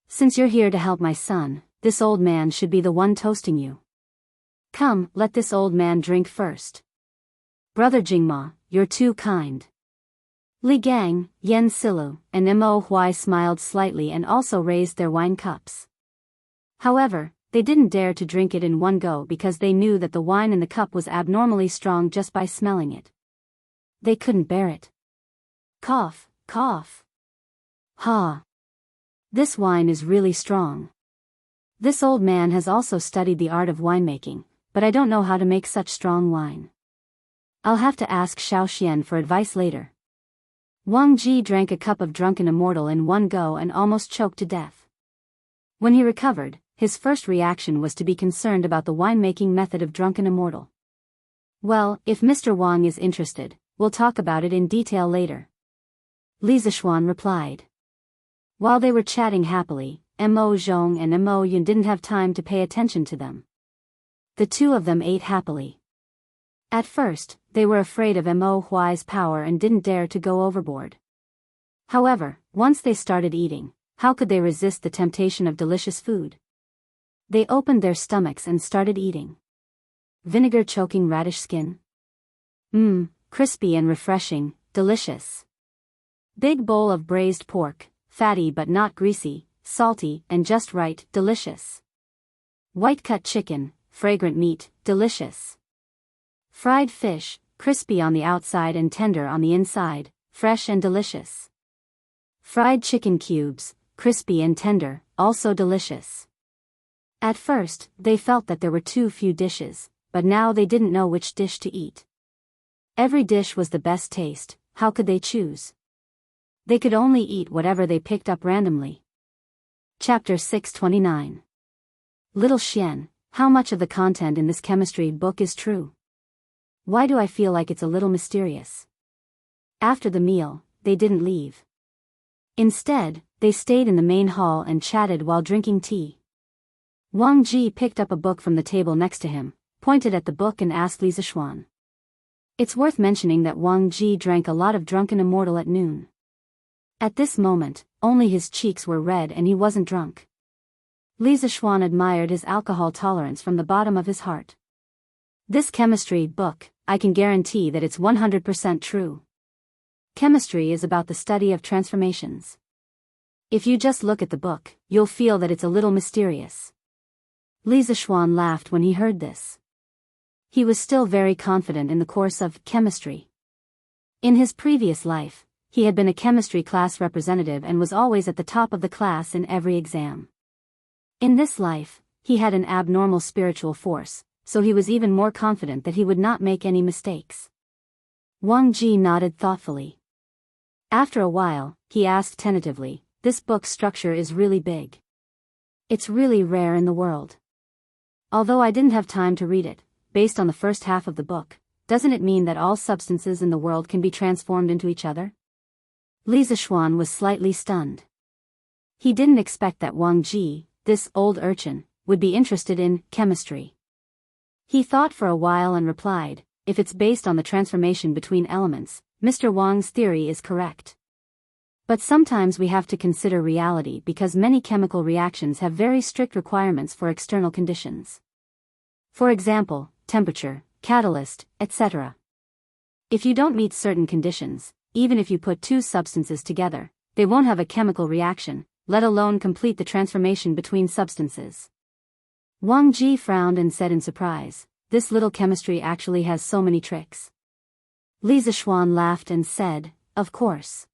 Since you're here to help my son, this old man should be the one toasting you. Come, let this old man drink first. Brother Jingma, you're too kind. Li Gang, Yen Silu, and Mo Huai smiled slightly and also raised their wine cups. However, they didn't dare to drink it in one go because they knew that the wine in the cup was abnormally strong just by smelling it. They couldn't bear it. Cough, cough. This wine is really strong. This old man has also studied the art of winemaking, but I don't know how to make such strong wine. I'll have to ask Xiao Xian for advice later. Wang Ji drank a cup of drunken immortal in one go and almost choked to death. When he recovered, his first reaction was to be concerned about the winemaking method of drunken immortal. Well, if Mr. Wang is interested, we'll talk about it in detail later. Li Zishuan replied. While they were chatting happily, Mo Zhong and Mo Yun didn't have time to pay attention to them. The two of them ate happily. At first, they were afraid of Mo Huai's power and didn't dare to go overboard. However, once they started eating, how could they resist the temptation of delicious food? They opened their stomachs and started eating. Vinegar choking radish skin. Crispy and refreshing, delicious. Big bowl of braised pork, fatty but not greasy, salty and just right, delicious. White cut chicken, fragrant meat, delicious. Fried fish, crispy on the outside and tender on the inside, fresh and delicious. Fried chicken cubes, crispy and tender, also delicious. At first, they felt that there were too few dishes, but now they didn't know which dish to eat. Every dish was the best taste, how could they choose? They could only eat whatever they picked up randomly. Chapter 629. Little Xian, how much of the content in this chemistry book is true? Why do I feel like it's a little mysterious? After the meal, they didn't leave. Instead, they stayed in the main hall and chatted while drinking tea. Wang Ji picked up a book from the table next to him, pointed at the book and asked Li Zishuan. It's worth mentioning that Wang Ji drank a lot of drunken immortal at noon. At this moment, only his cheeks were red and he wasn't drunk. Li Zishuan admired his alcohol tolerance from the bottom of his heart. This chemistry book, I can guarantee that it's 100% true. Chemistry is about the study of transformations. If you just look at the book, you'll feel that it's a little mysterious. Li Zishuan laughed when he heard this. He was still very confident in the course of chemistry. In his previous life, he had been a chemistry class representative and was always at the top of the class in every exam. In this life, he had an abnormal spiritual force, so he was even more confident that he would not make any mistakes. Wang Ji nodded thoughtfully. After a while, he asked tentatively, "This book's structure is really big. It's really rare in the world. Although I didn't have time to read it, based on the first half of the book, doesn't it mean that all substances in the world can be transformed into each other?" Li Zishuan was slightly stunned. He didn't expect that Wang Ji, this old urchin, would be interested in chemistry. He thought for a while and replied, "If it's based on the transformation between elements, Mr. Wang's theory is correct. But sometimes we have to consider reality because many chemical reactions have very strict requirements for external conditions. For example, temperature, catalyst, etc. If you don't meet certain conditions, even if you put two substances together, they won't have a chemical reaction, let alone complete the transformation between substances." Wang Ji frowned and said in surprise, "This little chemistry actually has so many tricks." Li Zishuan laughed and said, "Of course.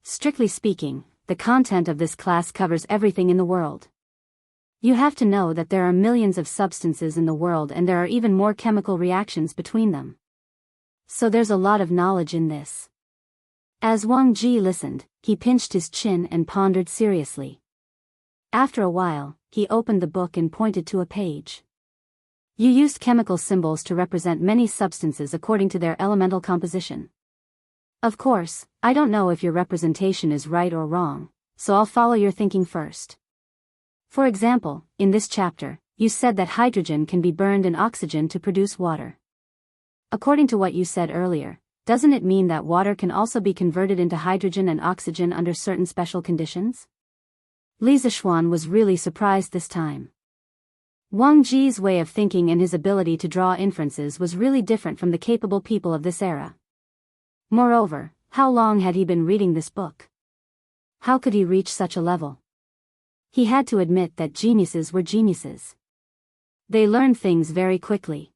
Strictly speaking, the content of this class covers everything in the world. You have to know that there are millions of substances in the world and there are even more chemical reactions between them. So there's a lot of knowledge in this." As Wang Ji listened, he pinched his chin and pondered seriously. After a while, he opened the book and pointed to a page. "You used chemical symbols to represent many substances according to their elemental composition. Of course, I don't know if your representation is right or wrong, so I'll follow your thinking first. For example, in this chapter, you said that hydrogen can be burned in oxygen to produce water. According to what you said earlier, doesn't it mean that water can also be converted into hydrogen and oxygen under certain special conditions?" Li Zishuan was really surprised this time. Wang Ji's way of thinking and his ability to draw inferences was really different from the capable people of this era. Moreover, how long had he been reading this book? How could he reach such a level? He had to admit that geniuses were geniuses. They learned things very quickly.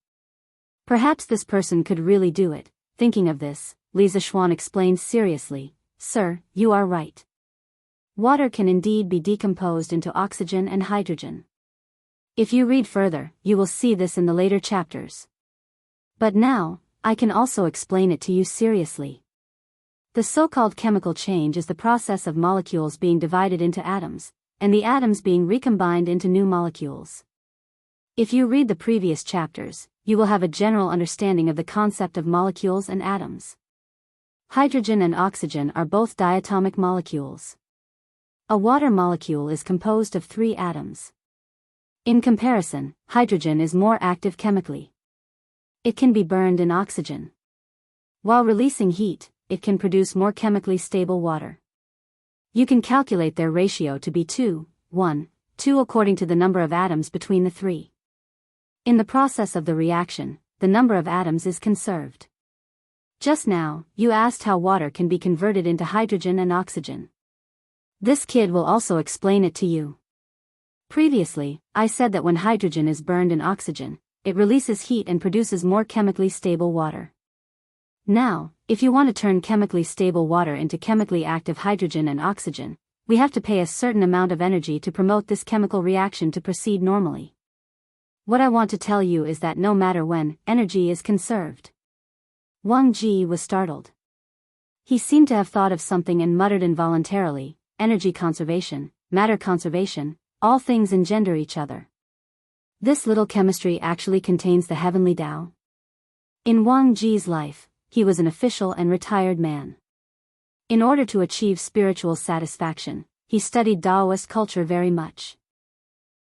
Perhaps this person could really do it. Thinking of this, Li Zishuan explained seriously, "Sir, you are right. Water can indeed be decomposed into oxygen and hydrogen. If you read further, you will see this in the later chapters. But now, I can also explain it to you seriously. The so-called chemical change is the process of molecules being divided into atoms, and the atoms being recombined into new molecules. If you read the previous chapters, you will have a general understanding of the concept of molecules and atoms. Hydrogen and oxygen are both diatomic molecules. A water molecule is composed of 3 atoms. In comparison, hydrogen is more active chemically. It can be burned in oxygen. While releasing heat, it can produce more chemically stable water. You can calculate their ratio to be 2:1:2 according to the number of atoms between the 3. In the process of the reaction, the number of atoms is conserved. Just now, you asked how water can be converted into hydrogen and oxygen. This kid will also explain it to you. Previously, I said that when hydrogen is burned in oxygen, it releases heat and produces more chemically stable water. Now, if you want to turn chemically stable water into chemically active hydrogen and oxygen, we have to pay a certain amount of energy to promote this chemical reaction to proceed normally. What I want to tell you is that no matter when, energy is conserved. Wang Ji was startled. He seemed to have thought of something and muttered involuntarily, energy conservation, matter conservation, all things engender each other. This little chemistry actually contains the heavenly Tao. In Wang Ji's life, he was an official and retired man. In order to achieve spiritual satisfaction, he studied Daoist culture very much.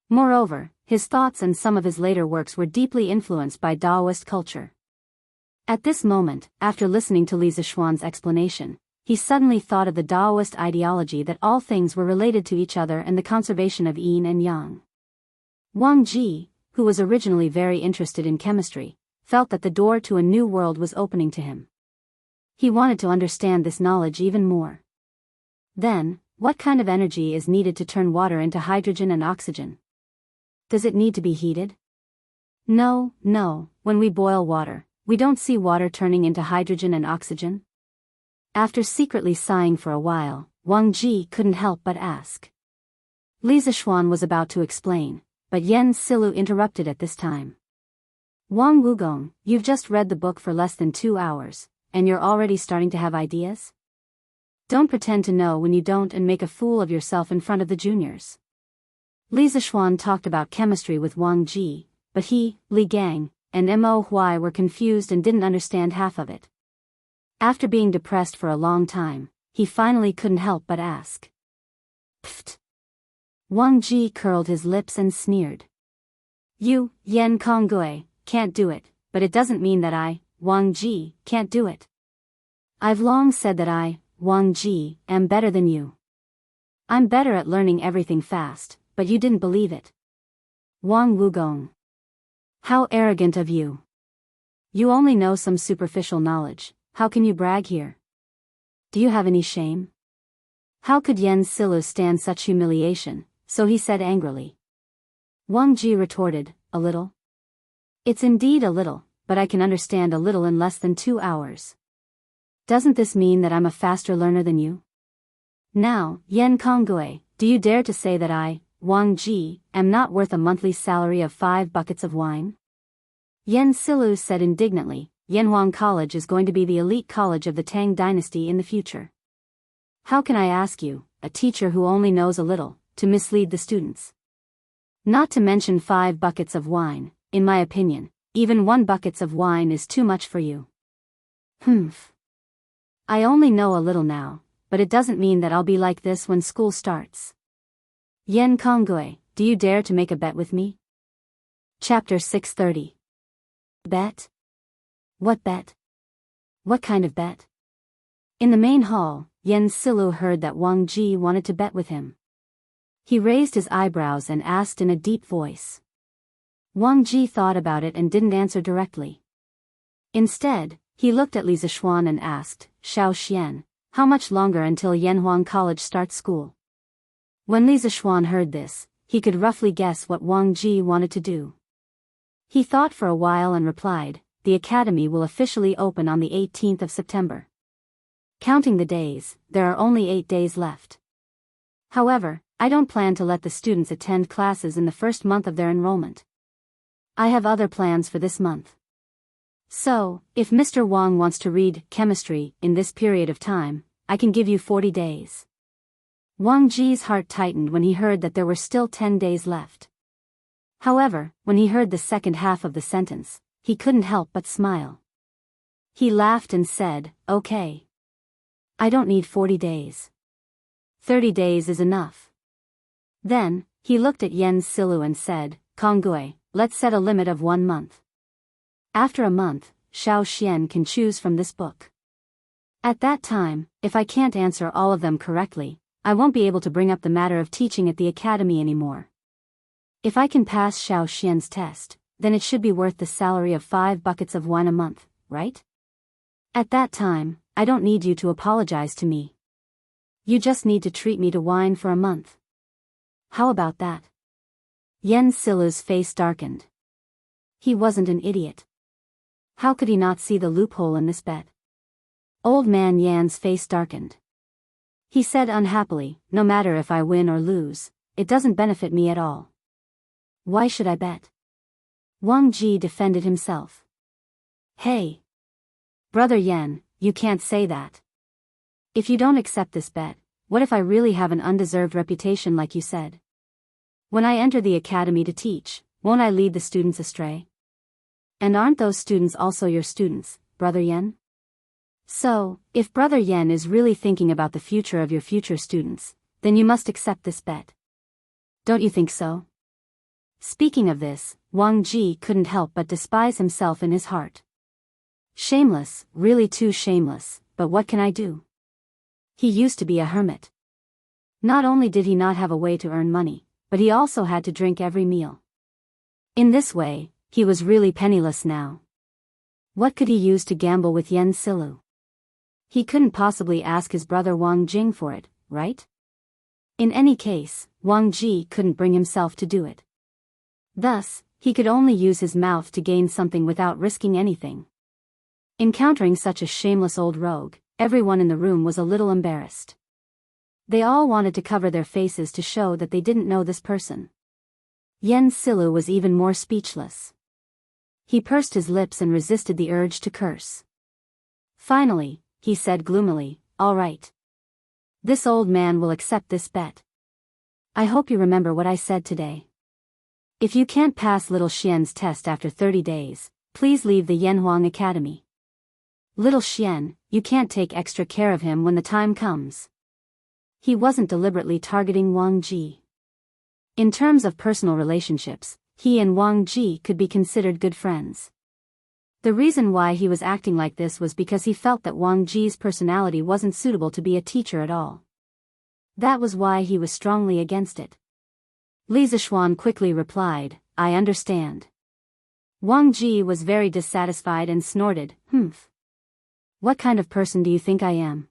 Moreover, his thoughts and some of his later works were deeply influenced by Daoist culture. At this moment, after listening to Li Zishuan's explanation, he suddenly thought of the Daoist ideology that all things were related to each other and the conservation of yin and yang. Wang Ji, who was originally very interested in chemistry, felt that the door to a new world was opening to him. He wanted to understand this knowledge even more. Then, what kind of energy is needed to turn water into hydrogen and oxygen? Does it need to be heated? No, when we boil water, we don't see water turning into hydrogen and oxygen. After secretly sighing for a while, Wang Ji couldn't help but ask. Li Zishuan was about to explain, but Yan Silu interrupted at this time. Wang Wugong, you've just read the book for less than 2 hours, and you're already starting to have ideas? Don't pretend to know when you don't and make a fool of yourself in front of the juniors. Li Zishuan talked about chemistry with Wang Ji, but he, Li Gang, and Mo Huai were confused and didn't understand half of it. After being depressed for a long time, he finally couldn't help but ask. Pfft. Wang Ji curled his lips and sneered. You, Yan Konggui, can't do it, but it doesn't mean that I, Wang Ji, can't do it. I've long said that I, Wang Ji, am better than you. I'm better at learning everything fast, but you didn't believe it. Wang Wugong. How arrogant of you. You only know some superficial knowledge, how can you brag here? Do you have any shame? How could Yan Silu stand such humiliation? So he said angrily. Wang Ji retorted, a little. It's indeed a little, but I can understand a little in less than 2 hours. Doesn't this mean that I'm a faster learner than you? Now, Yan Konggui, do you dare to say that I, Wang Ji, am not worth a monthly salary of 5 buckets of wine? Yan Silu said indignantly, Yanhuang College is going to be the elite college of the Tang dynasty in the future. How can I ask you, a teacher who only knows a little, to mislead the students? Not to mention 5 buckets of wine, in my opinion, even 1 bucket of wine is too much for you. Humph. I only know a little now, but it doesn't mean that I'll be like this when school starts. Yan Konggui, do you dare to make a bet with me? Chapter 630. Bet? What bet? What kind of bet? In the main hall, Yan Silu heard that Wang Ji wanted to bet with him. He raised his eyebrows and asked in a deep voice. Wang Ji thought about it and didn't answer directly. Instead, he looked at Li Zishuan and asked, Xiao Xian, how much longer until Yanhuang College starts school? When Li Zishuan heard this, he could roughly guess what Wang Ji wanted to do. He thought for a while and replied, the academy will officially open on the 18th of September. Counting the days, there are only 8 days left. However, I don't plan to let the students attend classes in the first month of their enrollment. I have other plans for this month. So, if Mr. Wang wants to read chemistry in this period of time, I can give you 40 days. Wang Ji's heart tightened when he heard that there were still 10 days left. However, when he heard the second half of the sentence, he couldn't help but smile. He laughed and said, "Okay. I don't need 40 days. 30 days is enough." Then, he looked at Yen Silu and said, "Konggui, let's set a limit of 1 month. After a month, Xiao Xian can choose from this book. At that time, if I can't answer all of them correctly, I won't be able to bring up the matter of teaching at the academy anymore. If I can pass Xiao Xian's test, then it should be worth the salary of 5 buckets of wine a month, right? At that time, I don't need you to apologize to me. You just need to treat me to wine for a month. How about that?" Yen Silu's face darkened. He wasn't an idiot. How could he not see the loophole in this bet? Old man Yan's face darkened. He said unhappily, "No matter if I win or lose, it doesn't benefit me at all. Why should I bet?" Wang Ji defended himself. "Hey! Brother Yen, you can't say that. If you don't accept this bet, what if I really have an undeserved reputation like you said? When I enter the academy to teach, won't I lead the students astray? And aren't those students also your students, Brother Yen? So, if Brother Yen is really thinking about the future of your future students, then you must accept this bet. Don't you think so?" Speaking of this, Wang Ji couldn't help but despise himself in his heart. Shameless, really too shameless, but what can I do? He used to be a hermit. Not only did he not have a way to earn money, but he also had to drink every meal. In this way, he was really penniless now. What could he use to gamble with Yen Silu? He couldn't possibly ask his brother Wang Jing for it, right? In any case, Wang Ji couldn't bring himself to do it. Thus, he could only use his mouth to gain something without risking anything. Encountering such a shameless old rogue, everyone in the room was a little embarrassed. They all wanted to cover their faces to show that they didn't know this person. Yen Silu was even more speechless. He pursed his lips and resisted the urge to curse. Finally, he said gloomily, "All right. This old man will accept this bet. I hope you remember what I said today. If you can't pass little Xian's test after 30 days, please leave the Yanhuang Academy. Little Xian, you can't take extra care of him when the time comes." He wasn't deliberately targeting Wang Ji. In terms of personal relationships, he and Wang Ji could be considered good friends. The reason why he was acting like this was because he felt that Wang Ji's personality wasn't suitable to be a teacher at all. That was why he was strongly against it. Li Zishuan quickly replied, "I understand." Wang Ji was very dissatisfied and snorted, "Humph. What kind of person do you think I am?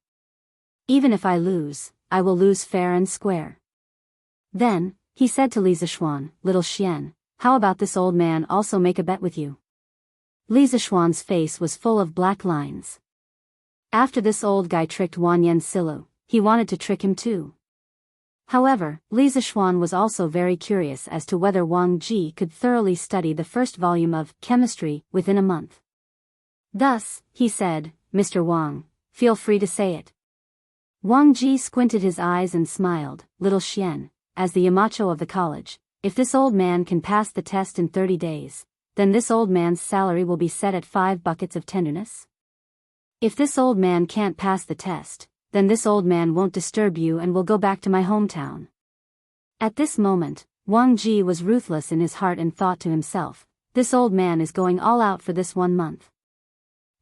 Even if I lose, I will lose fair and square." Then, he said to Li Zishuan, "Little Xian, how about this old man also make a bet with you?" Li Zishuan's face was full of black lines. After this old guy tricked Wan Yen Silu, he wanted to trick him too. However, Li Zishuan was also very curious as to whether Wang Ji could thoroughly study the first volume of chemistry within a month. Thus, he said, "Mr. Wang, feel free to say it." Wang Ji squinted his eyes and smiled, "Little Xian, as the Yamacho of the college, if this old man can pass the test in 30 days, then this old man's salary will be set at 5 buckets of tenderness. If this old man can't pass the test, then this old man won't disturb you and will go back to my hometown." At this moment, Wang Ji was ruthless in his heart and thought to himself, "This old man is going all out for this 1 month.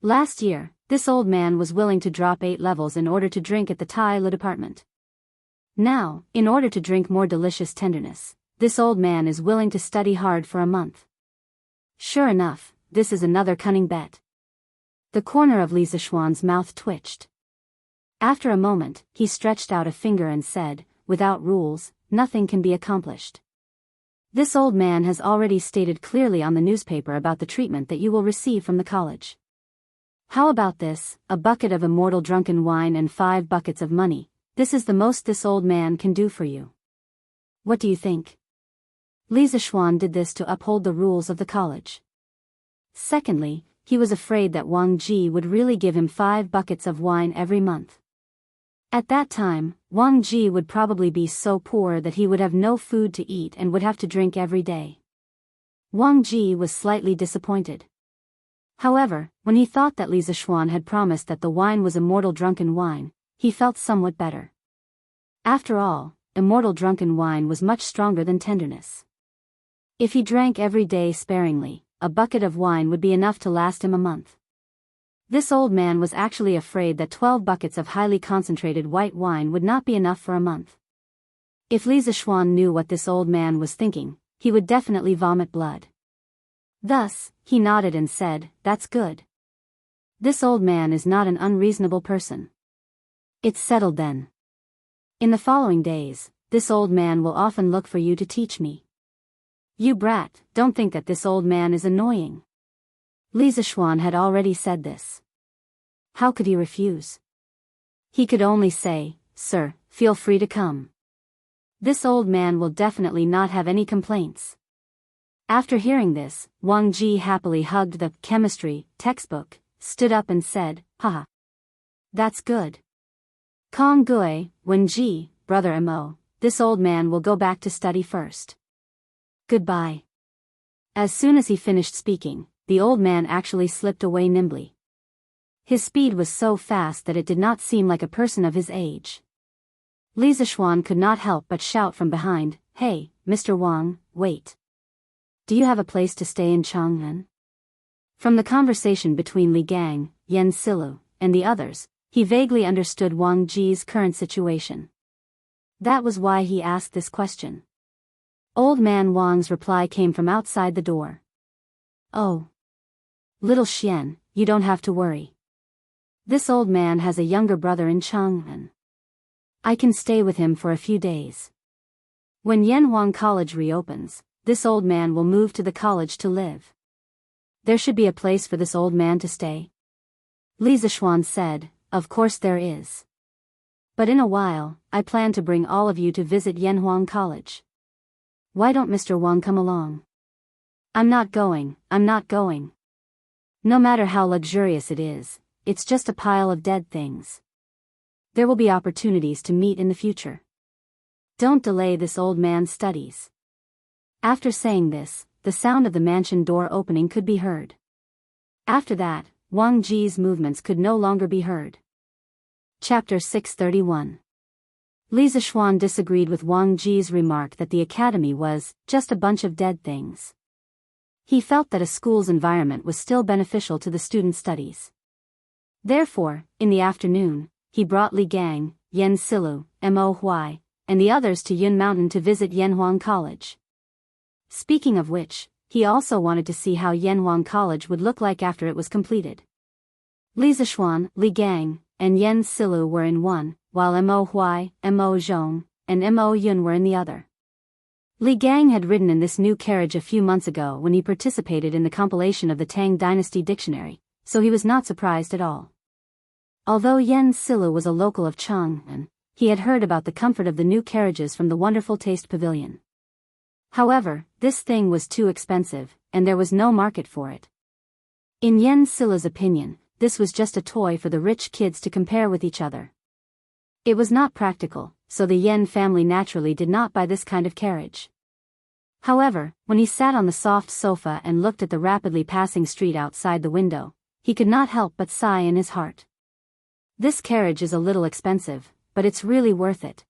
Last year, this old man was willing to drop 8 levels in order to drink at the Tai Le department. Now, in order to drink more delicious tenderness, this old man is willing to study hard for a month. Sure enough, this is another cunning bet." The corner of Li Zishuan's mouth twitched. After a moment, he stretched out a finger and said, "Without rules, nothing can be accomplished. This old man has already stated clearly on the newspaper about the treatment that you will receive from the college. How about this, a bucket of immortal drunken wine and 5 buckets of money? This is the most this old man can do for you. What do you think?" Li Zishuan did this to uphold the rules of the college. Secondly, he was afraid that Wang Ji would really give him 5 buckets of wine every month. At that time, Wang Ji would probably be so poor that he would have no food to eat and would have to drink every day. Wang Ji was slightly disappointed. However, when he thought that Li Zishuan had promised that the wine was immortal drunken wine, he felt somewhat better. After all, immortal drunken wine was much stronger than tenderness. If he drank every day sparingly, a bucket of wine would be enough to last him a month. This old man was actually afraid that 12 buckets of highly concentrated white wine would not be enough for a month. If Li Zishuan knew what this old man was thinking, he would definitely vomit blood. Thus, he nodded and said, "That's good. This old man is not an unreasonable person. It's settled then. In the following days, this old man will often look for you to teach me. You brat, don't think that this old man is annoying." Li Zishuan had already said this. How could he refuse? He could only say, "Sir, feel free to come. This old man will definitely not have any complaints." After hearing this, Wang Ji happily hugged the chemistry textbook, stood up and said, "Haha. That's good. Kong Gui, Wen Ji, brother Mo, this old man will go back to study first. Goodbye." As soon as he finished speaking, the old man actually slipped away nimbly. His speed was so fast that it did not seem like a person of his age. Li Zishuan could not help but shout from behind, "Hey, Mr. Wang, wait. Do you have a place to stay in Chang'an?" From the conversation between Li Gang, Yan Silu, and the others, he vaguely understood Wang Ji's current situation. That was why he asked this question. Old man Wang's reply came from outside the door. "Oh. Little Xian, you don't have to worry. This old man has a younger brother in Chang'an. I can stay with him for a few days. When Yanhuang College reopens, this old man will move to the college to live. There should be a place for this old man to stay." Li Zishuan said, "Of course there is. But in a while, I plan to bring all of you to visit Yanhuang College. Why don't Mr. Wang come along?" I'm not going. No matter how luxurious it is, it's just a pile of dead things. There will be opportunities to meet in the future. Don't delay this old man's studies." After saying this, the sound of the mansion door opening could be heard. After that, Wang Ji's movements could no longer be heard. Chapter 631. Li Zishuan disagreed with Wang Ji's remark that the academy was just a bunch of dead things. He felt that a school's environment was still beneficial to the students' studies. Therefore, in the afternoon, he brought Li Gang, Yan Silu, Mo Huai, and the others to Yun Mountain to visit Yanhuang College. Speaking of which, he also wanted to see how Yanhuang College would look like after it was completed. Li Zishuan, Li Gang, and Yan Silu were in one, while Mo Huai, Mo Zhong, and Mo Yun were in the other. Li Gang had ridden in this new carriage a few months ago when he participated in the compilation of the Tang Dynasty Dictionary, so he was not surprised at all. Although Yan Silu was a local of Chang'an, he had heard about the comfort of the new carriages from the Wonderful Taste Pavilion. However, this thing was too expensive, and there was no market for it. In Yan Silu's opinion, this was just a toy for the rich kids to compare with each other. It was not practical, so the Yan family naturally did not buy this kind of carriage. However, when he sat on the soft sofa and looked at the rapidly passing street outside the window, he could not help but sigh in his heart. This carriage is a little expensive, but it's really worth it.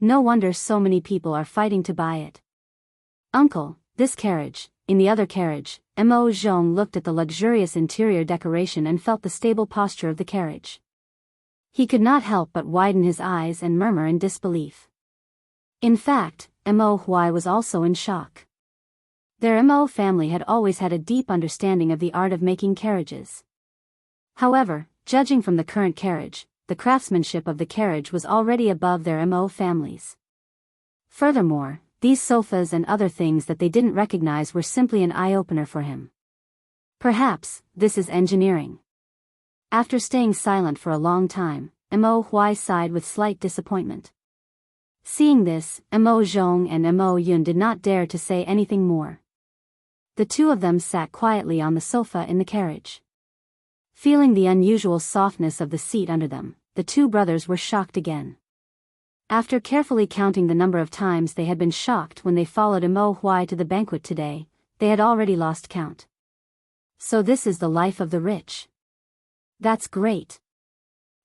No wonder so many people are fighting to buy it. "Uncle, this carriage." In the other carriage, Mo Zhong looked at the luxurious interior decoration and felt the stable posture of the carriage. He could not help but widen his eyes and murmur in disbelief. In fact, Mo Huai was also in shock. Their Mo family had always had a deep understanding of the art of making carriages. However, judging from the current carriage, the craftsmanship of the carriage was already above their Mo families. Furthermore, these sofas and other things that they didn't recognize were simply an eye-opener for him. Perhaps, this is engineering. After staying silent for a long time, Mo Huai sighed with slight disappointment. Seeing this, Mo Zhong and Mo Yun did not dare to say anything more. The two of them sat quietly on the sofa in the carriage. Feeling the unusual softness of the seat under them, the two brothers were shocked again. After carefully counting the number of times they had been shocked when they followed Mo Huai to the banquet today, they had already lost count. So this is the life of the rich. That's great.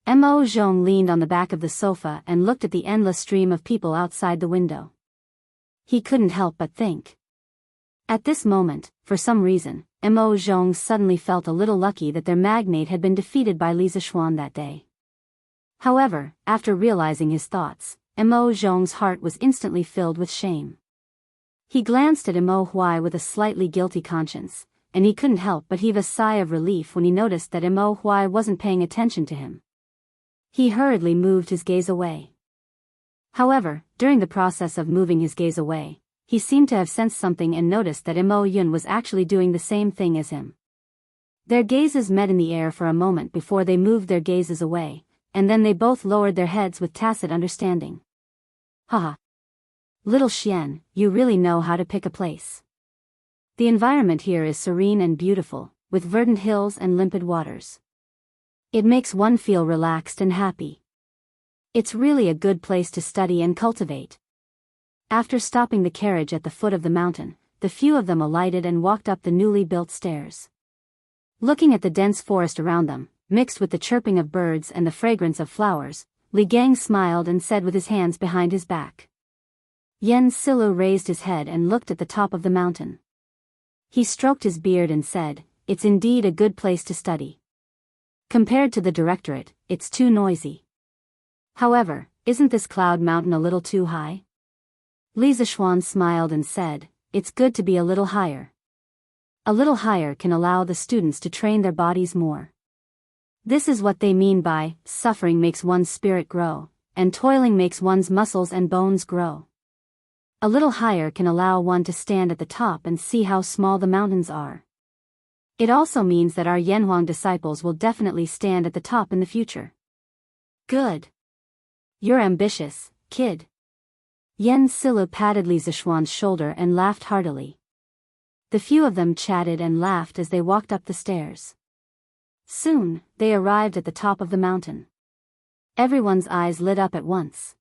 Mo Zhong leaned on the back of the sofa and looked at the endless stream of people outside the window. He couldn't help but think. At this moment, for some reason, Mo Zhong suddenly felt a little lucky that their magnate had been defeated by Li Zishuan that day. However, after realizing his thoughts, Mo Zhong's heart was instantly filled with shame. He glanced at Mo Huai with a slightly guilty conscience, and he couldn't help but heave a sigh of relief when he noticed that Mo Huai wasn't paying attention to him. He hurriedly moved his gaze away. However, during the process of moving his gaze away, he seemed to have sensed something and noticed that Mo Yun was actually doing the same thing as him. Their gazes met in the air for a moment before they moved their gazes away, and then they both lowered their heads with tacit understanding. Haha. Little Xian, you really know how to pick a place. The environment here is serene and beautiful, with verdant hills and limpid waters. It makes one feel relaxed and happy. It's really a good place to study and cultivate. After stopping the carriage at the foot of the mountain, the few of them alighted and walked up the newly built stairs. Looking at the dense forest around them, mixed with the chirping of birds and the fragrance of flowers, Li Gang smiled and said with his hands behind his back. Yen Silu raised his head and looked at the top of the mountain. He stroked his beard and said, "It's indeed a good place to study. Compared to the directorate, it's too noisy. However, isn't this cloud mountain a little too high?" Li Zishuan smiled and said, "It's good to be a little higher. A little higher can allow the students to train their bodies more. This is what they mean by, suffering makes one's spirit grow, and toiling makes one's muscles and bones grow. A little higher can allow one to stand at the top and see how small the mountains are. It also means that our Yanhuang disciples will definitely stand at the top in the future." "Good. You're ambitious, kid." Yen Silu patted Li Zishuan's shoulder and laughed heartily. The few of them chatted and laughed as they walked up the stairs. Soon, they arrived at the top of the mountain. Everyone's eyes lit up at once.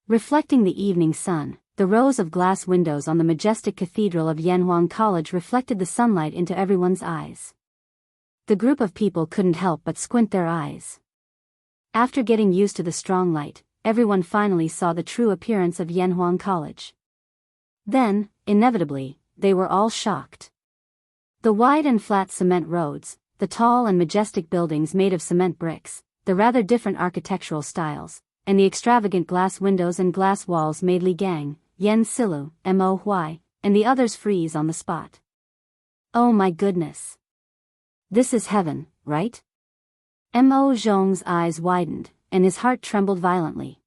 Reflecting the evening sun, the rows of glass windows on the majestic cathedral of Yanhuang College reflected the sunlight into everyone's eyes. The group of people couldn't help but squint their eyes. After getting used to the strong light, everyone finally saw the true appearance of Yanhuang College. Then, inevitably, they were all shocked. The wide and flat cement roads, the tall and majestic buildings made of cement bricks, the rather different architectural styles, and the extravagant glass windows and glass walls made Li Gang, Yen Silu, Mo Huai, and the others freeze on the spot. Oh my goodness. This is heaven, right? Mo Zhong's eyes widened, and his heart trembled violently.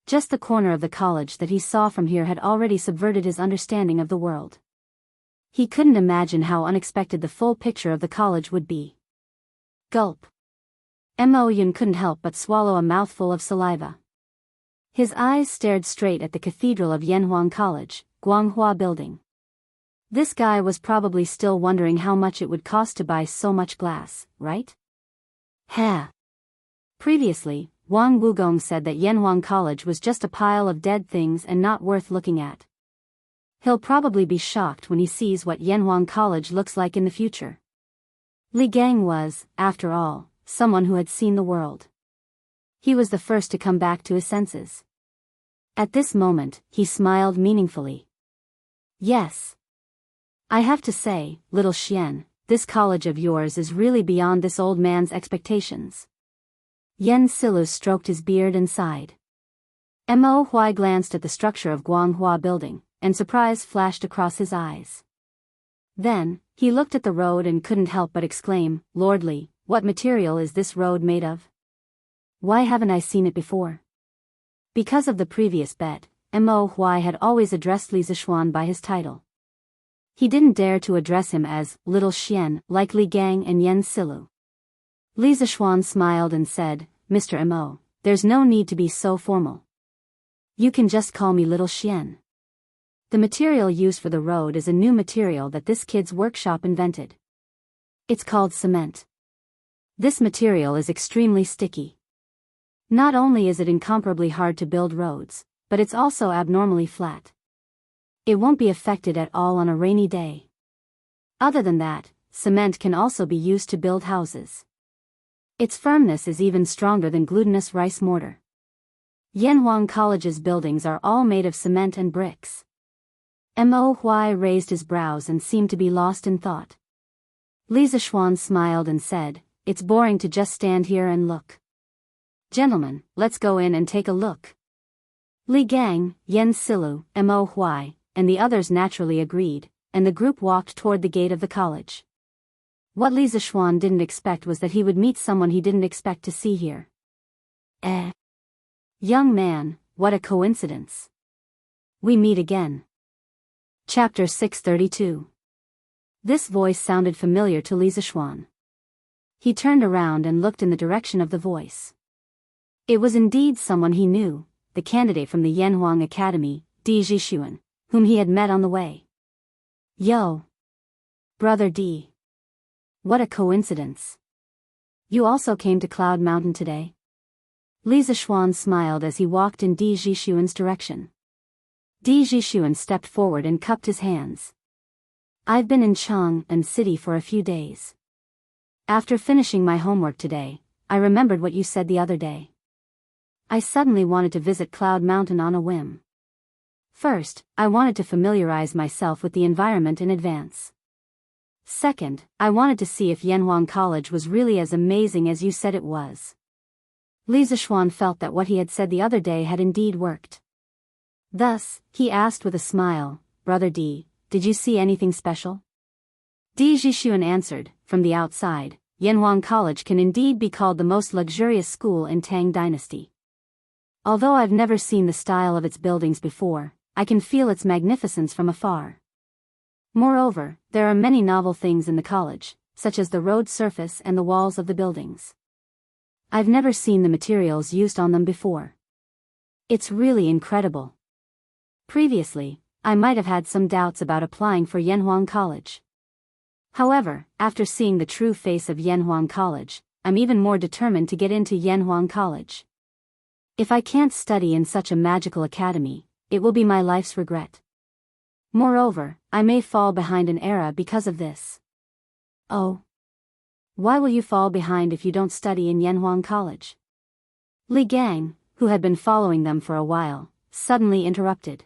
Just the corner of the college that he saw from here had already subverted his understanding of the world. He couldn't imagine how unexpected the full picture of the college would be. Gulp. Mo Yun couldn't help but swallow a mouthful of saliva. His eyes stared straight at the cathedral of Yanhuang College, Guanghua Building. This guy was probably still wondering how much it would cost to buy so much glass, right? Ha! Previously, Wang Wugong said that Yanhuang College was just a pile of dead things and not worth looking at. He'll probably be shocked when he sees what Yanhuang College looks like in the future. Li Gang was, after all, someone who had seen the world. He was the first to come back to his senses. At this moment, he smiled meaningfully. Yes. I have to say, little Xian, this college of yours is really beyond this old man's expectations. Yen Silu stroked his beard and sighed. Mo Huai glanced at the structure of Guanghua Building, and surprise flashed across his eyes. Then, he looked at the road and couldn't help but exclaim, "Lord Li, what material is this road made of? Why haven't I seen it before?" Because of the previous bet, Mo Huai had always addressed Li Zishuan by his title. He didn't dare to address him as Little Xian like Li Gang and Yen Silu. Li Zishuan smiled and said, "Mr. Mo, there's no need to be so formal. You can just call me Little Xian." The material used for the road is a new material that this kid's workshop invented. It's called cement. This material is extremely sticky. Not only is it incomparably hard to build roads, but it's also abnormally flat. It won't be affected at all on a rainy day. Other than that, cement can also be used to build houses. Its firmness is even stronger than glutinous rice mortar. Yanhuang College's buildings are all made of cement and bricks. Mo Huai raised his brows and seemed to be lost in thought. Li Zishuan smiled and said, "It's boring to just stand here and look. Gentlemen, let's go in and take a look." Li Gang, Yen Silu, Mo Huai, and the others naturally agreed, and the group walked toward the gate of the college. What Li Zishuan didn't expect was that he would meet someone he didn't expect to see here. Young man, what a coincidence. We meet again. Chapter 632. This voice sounded familiar to Li Zishuan. He turned around and looked in the direction of the voice. It was indeed someone he knew, the candidate from the Yanhuang Academy, Di Zhishuan, whom he had met on the way. Yo! Brother Di. What a coincidence. You also came to Cloud Mountain today? Li Zishuan smiled as he walked in Di Zhishuan's direction. Di Zhishuan stepped forward and cupped his hands. I've been in Chang'an City for a few days. After finishing my homework today, I remembered what you said the other day. I suddenly wanted to visit Cloud Mountain on a whim. First, I wanted to familiarize myself with the environment in advance. Second, I wanted to see if Yanhuang College was really as amazing as you said it was. Li Zishuan felt that what he had said the other day had indeed worked. Thus, he asked with a smile, Brother Di, did you see anything special? Di Zhishuan answered, from the outside, Yanhuang College can indeed be called the most luxurious school in Tang Dynasty. Although I've never seen the style of its buildings before, I can feel its magnificence from afar. Moreover, there are many novel things in the college, such as the road surface and the walls of the buildings. I've never seen the materials used on them before. It's really incredible. Previously, I might have had some doubts about applying for Yanhuang College. However, after seeing the true face of Yanhuang College, I'm even more determined to get into Yanhuang College. If I can't study in such a magical academy, it will be my life's regret. Moreover, I may fall behind an era because of this. Oh. Why will you fall behind if you don't study in Yanhuang College? Li Gang, who had been following them for a while, suddenly interrupted.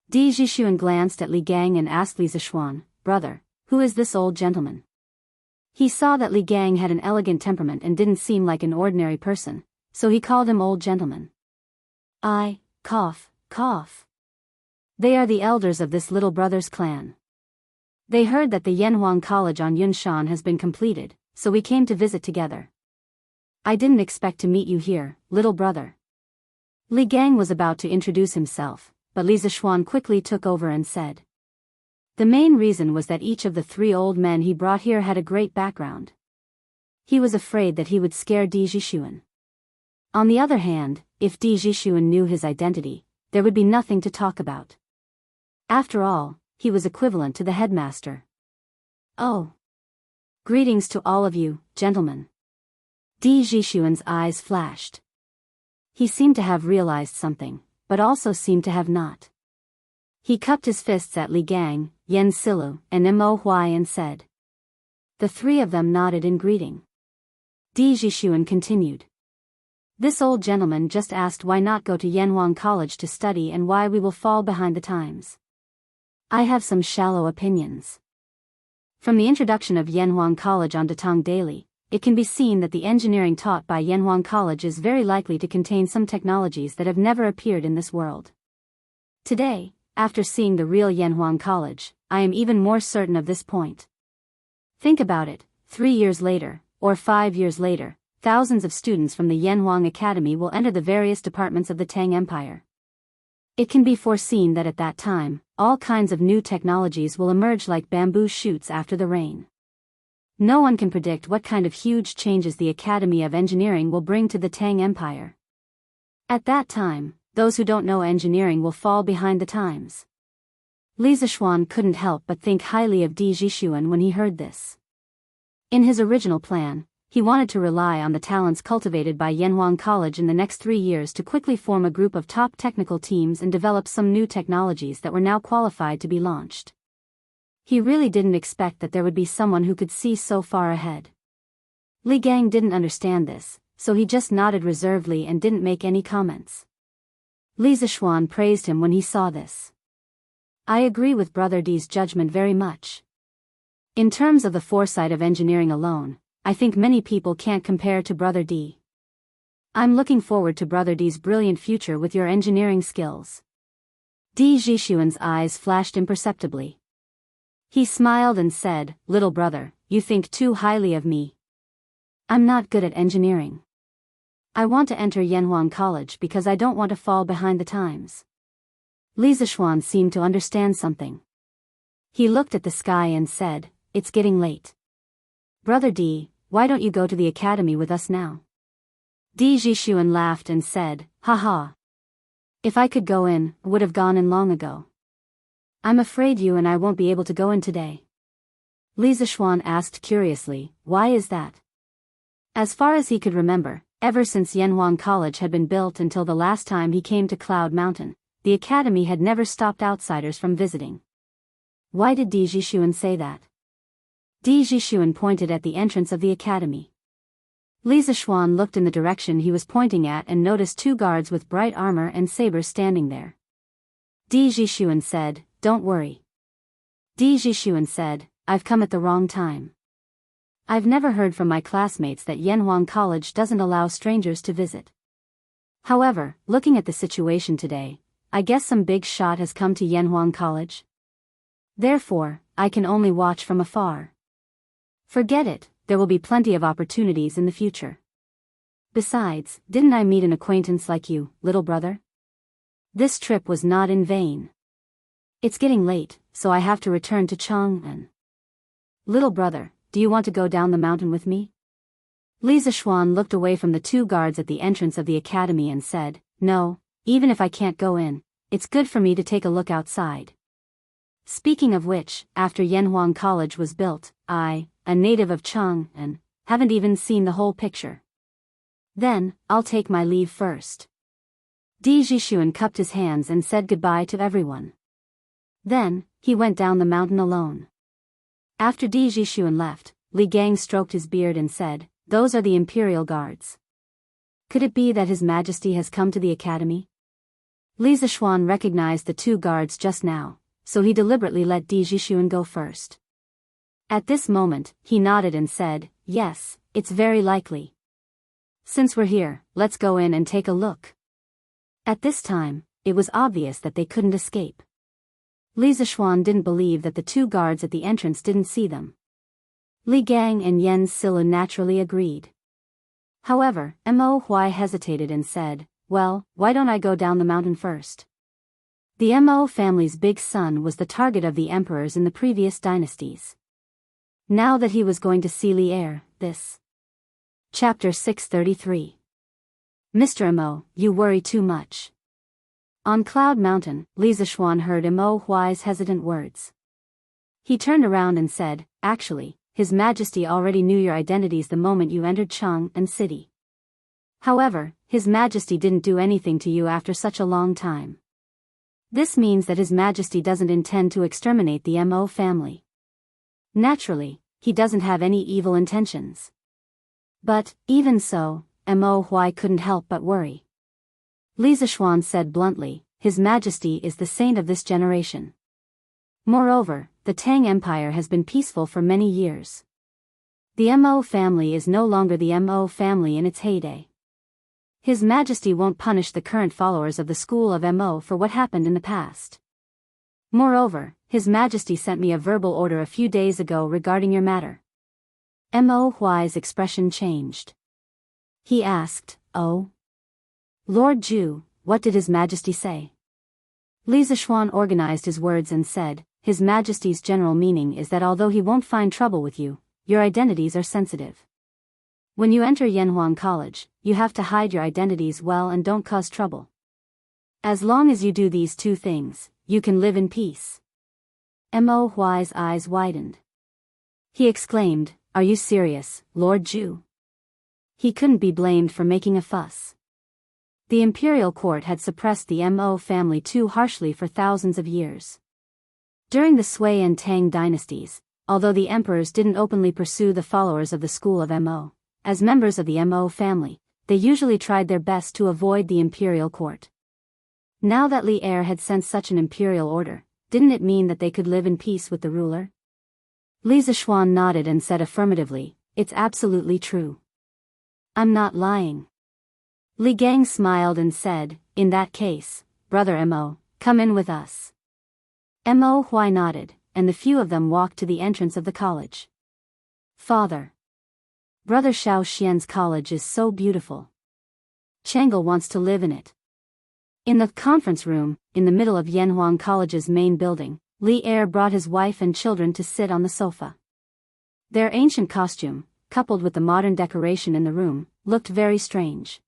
Di Zhishuan glanced at Li Gang and asked Li Zishuan, Brother, who is this old gentleman? He saw that Li Gang had an elegant temperament and didn't seem like an ordinary person, so he called him old gentleman. Cough. They are the elders of this little brother's clan. They heard that the Yanhuang College on Yunshan has been completed, so we came to visit together. I didn't expect to meet you here, little brother. Li Gang was about to introduce himself, but Li Zishuan quickly took over and said. The main reason was that each of the three old men he brought here had a great background. He was afraid that he would scare Di Zhishuan. On the other hand, if Di Zhishuan knew his identity, there would be nothing to talk about. After all, he was equivalent to the headmaster. Oh. Greetings to all of you, gentlemen. Di Zhishuan's eyes flashed. He seemed to have realized something, but also seemed to have not. He cupped his fists at Li Gang, Yen Silu, and Mo Huai and said. The three of them nodded in greeting. Di Zhishuan continued. This old gentleman just asked why not go to Yanhuang College to study and why we will fall behind the times. I have some shallow opinions. From the introduction of Yanhuang College on Datang Daily, it can be seen that the engineering taught by Yanhuang College is very likely to contain some technologies that have never appeared in this world. Today, after seeing the real Yanhuang College, I am even more certain of this point. Think about it, 3 years later, or 5 years later, thousands of students from the Yanhuang Academy will enter the various departments of the Tang Empire. It can be foreseen that at that time, all kinds of new technologies will emerge like bamboo shoots after the rain. No one can predict what kind of huge changes the Academy of Engineering will bring to the Tang Empire. At that time, those who don't know engineering will fall behind the times. Li Zishuan couldn't help but think highly of Di Jixuan when he heard this. In his original plan, he wanted to rely on the talents cultivated by Yanhuang College in the next 3 years to quickly form a group of top technical teams and develop some new technologies that were now qualified to be launched. He really didn't expect that there would be someone who could see so far ahead. Li Gang didn't understand this, so he just nodded reservedly and didn't make any comments. Li Zishuan praised him when he saw this. I agree with Brother D's judgment very much. In terms of the foresight of engineering alone, I think many people can't compare to Brother D. I'm looking forward to Brother D's brilliant future with your engineering skills. Di Jixuan's eyes flashed imperceptibly. He smiled and said, Little brother, you think too highly of me. I'm not good at engineering. I want to enter Yanhuang College because I don't want to fall behind the times. Li Zishuan seemed to understand something. He looked at the sky and said, It's getting late. Brother D, why don't you go to the academy with us now? Di Jixuan laughed and said, Haha. If I could go in, I would have gone in long ago. I'm afraid you and I won't be able to go in today. Li Zishuan asked curiously, Why is that? As far as he could remember, ever since Yanhuang College had been built until the last time he came to Cloud Mountain, the academy had never stopped outsiders from visiting. Why did Di Jixuan say that? Di Jixuan pointed at the entrance of the academy. Li Zishuan looked in the direction he was pointing at and noticed 2 guards with bright armor and sabers standing there. Di Jixuan said, Don't worry. Di Jixuan said, I've come at the wrong time. I've never heard from my classmates that Yanhuang College doesn't allow strangers to visit. However, looking at the situation today, I guess some big shot has come to Yanhuang College. Therefore, I can only watch from afar. Forget it, there will be plenty of opportunities in the future. Besides, didn't I meet an acquaintance like you, little brother? This trip was not in vain. It's getting late, so I have to return to Chang'an. Little brother, do you want to go down the mountain with me? Li Zishuan looked away from the 2 guards at the entrance of the academy and said, No, even if I can't go in, it's good for me to take a look outside. Speaking of which, after Yanhuang College was built, I, a native of Chang'an, haven't even seen the whole picture. Then, I'll take my leave first. Di Jixuan cupped his hands and said goodbye to everyone. Then, he went down the mountain alone. After Di Jixuan left, Li Gang stroked his beard and said, Those are the Imperial Guards. Could it be that His Majesty has come to the academy? Li Zishuan recognized the 2 guards just now, so he deliberately let Di Jixuan go first. At this moment, he nodded and said, Yes, it's very likely. Since we're here, let's go in and take a look. At this time, it was obvious that they couldn't escape. Li Zishuan didn't believe that the 2 guards at the entrance didn't see them. Li Gang and Yen Silu naturally agreed. However, Mo Huai hesitated and said, Well, why don't I go down the mountain first? The Mo family's big son was the target of the emperors in the previous dynasties. Now that he was going to see Li Heir, this. Chapter 633. Mr. Mo, you worry too much. On Cloud Mountain, Li Zishuan heard Mo Huai's hesitant words. He turned around and said, Actually, His Majesty already knew your identities the moment you entered Chang'an City. However, His Majesty didn't do anything to you after such a long time. This means that His Majesty doesn't intend to exterminate the Mo family. Naturally, he doesn't have any evil intentions. But, even so, Mo Huai couldn't help but worry. Li Zishuan said bluntly, His Majesty is the saint of this generation. Moreover, the Tang Empire has been peaceful for many years. The Mo family is no longer the Mo family in its heyday. His Majesty won't punish the current followers of the school of Mo for what happened in the past. Moreover, His Majesty sent me a verbal order a few days ago regarding your matter. Mo Huai's expression changed. He asked, Oh? Lord Zhu, what did His Majesty say? Li Zishuan organized his words and said, His Majesty's general meaning is that although he won't find trouble with you, your identities are sensitive. When you enter Yanhuang College, you have to hide your identities well and don't cause trouble. As long as you do these 2 things, you can live in peace. Mo Huai's eyes widened. He exclaimed, "Are you serious, Lord Zhu?" He couldn't be blamed for making a fuss. The imperial court had suppressed the Mo family too harshly for thousands of years. During the Sui and Tang dynasties, although the emperors didn't openly pursue the followers of the school of Mo, as members of the Mo family, they usually tried their best to avoid the imperial court. Now that Li Er had sent such an imperial order, didn't it mean that they could live in peace with the ruler? Li Zishuan nodded and said affirmatively, "It's absolutely true. I'm not lying." Li Gang smiled and said, "In that case, Brother Mo, come in with us." Mo Huai nodded, and the few of them walked to the entrance of the college. "Father. Brother Xiao Xian's college is so beautiful. Chang'e wants to live in it." In the conference room, in the middle of Yanhuang College's main building, Li Er brought his wife and children to sit on the sofa. Their ancient costume, coupled with the modern decoration in the room, looked very strange.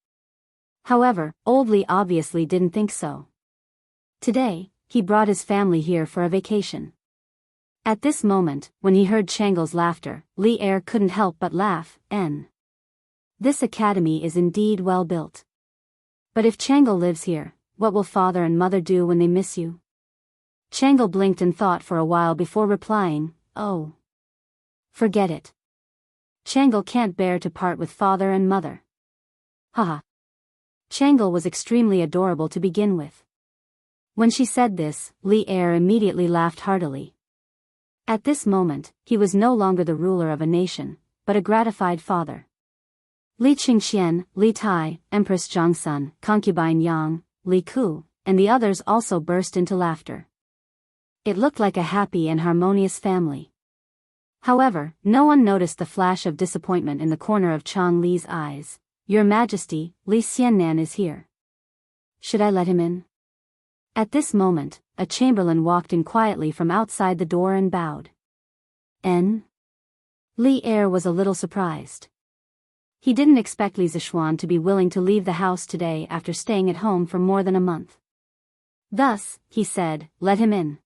However, old Li obviously didn't think so. Today, he brought his family here for a vacation. At this moment, when he heard Chang'e's laughter, Li Er couldn't help but laugh. This academy is indeed well built. But if Chang'e lives here, what will father and mother do when they miss you? Chang'e blinked and thought for a while before replying, "Oh. Forget it. Chang'e can't bear to part with father and mother." Haha. Chang'e was extremely adorable to begin with. When she said this, Li Er immediately laughed heartily. At this moment, he was no longer the ruler of a nation, but a gratified father. Li Qingxian, Li Tai, Empress Zhangsun, concubine Yang, Li Ku, and the others also burst into laughter. It looked like a happy and harmonious family. However, no one noticed the flash of disappointment in the corner of Chang Li's eyes. "Your Majesty, Li Xiannan is here. Should I let him in?" At this moment, a chamberlain walked in quietly from outside the door and bowed. Li Er was a little surprised. He didn't expect Li Zishuan to be willing to leave the house today after staying at home for more than a month. Thus, he said, "Let him in."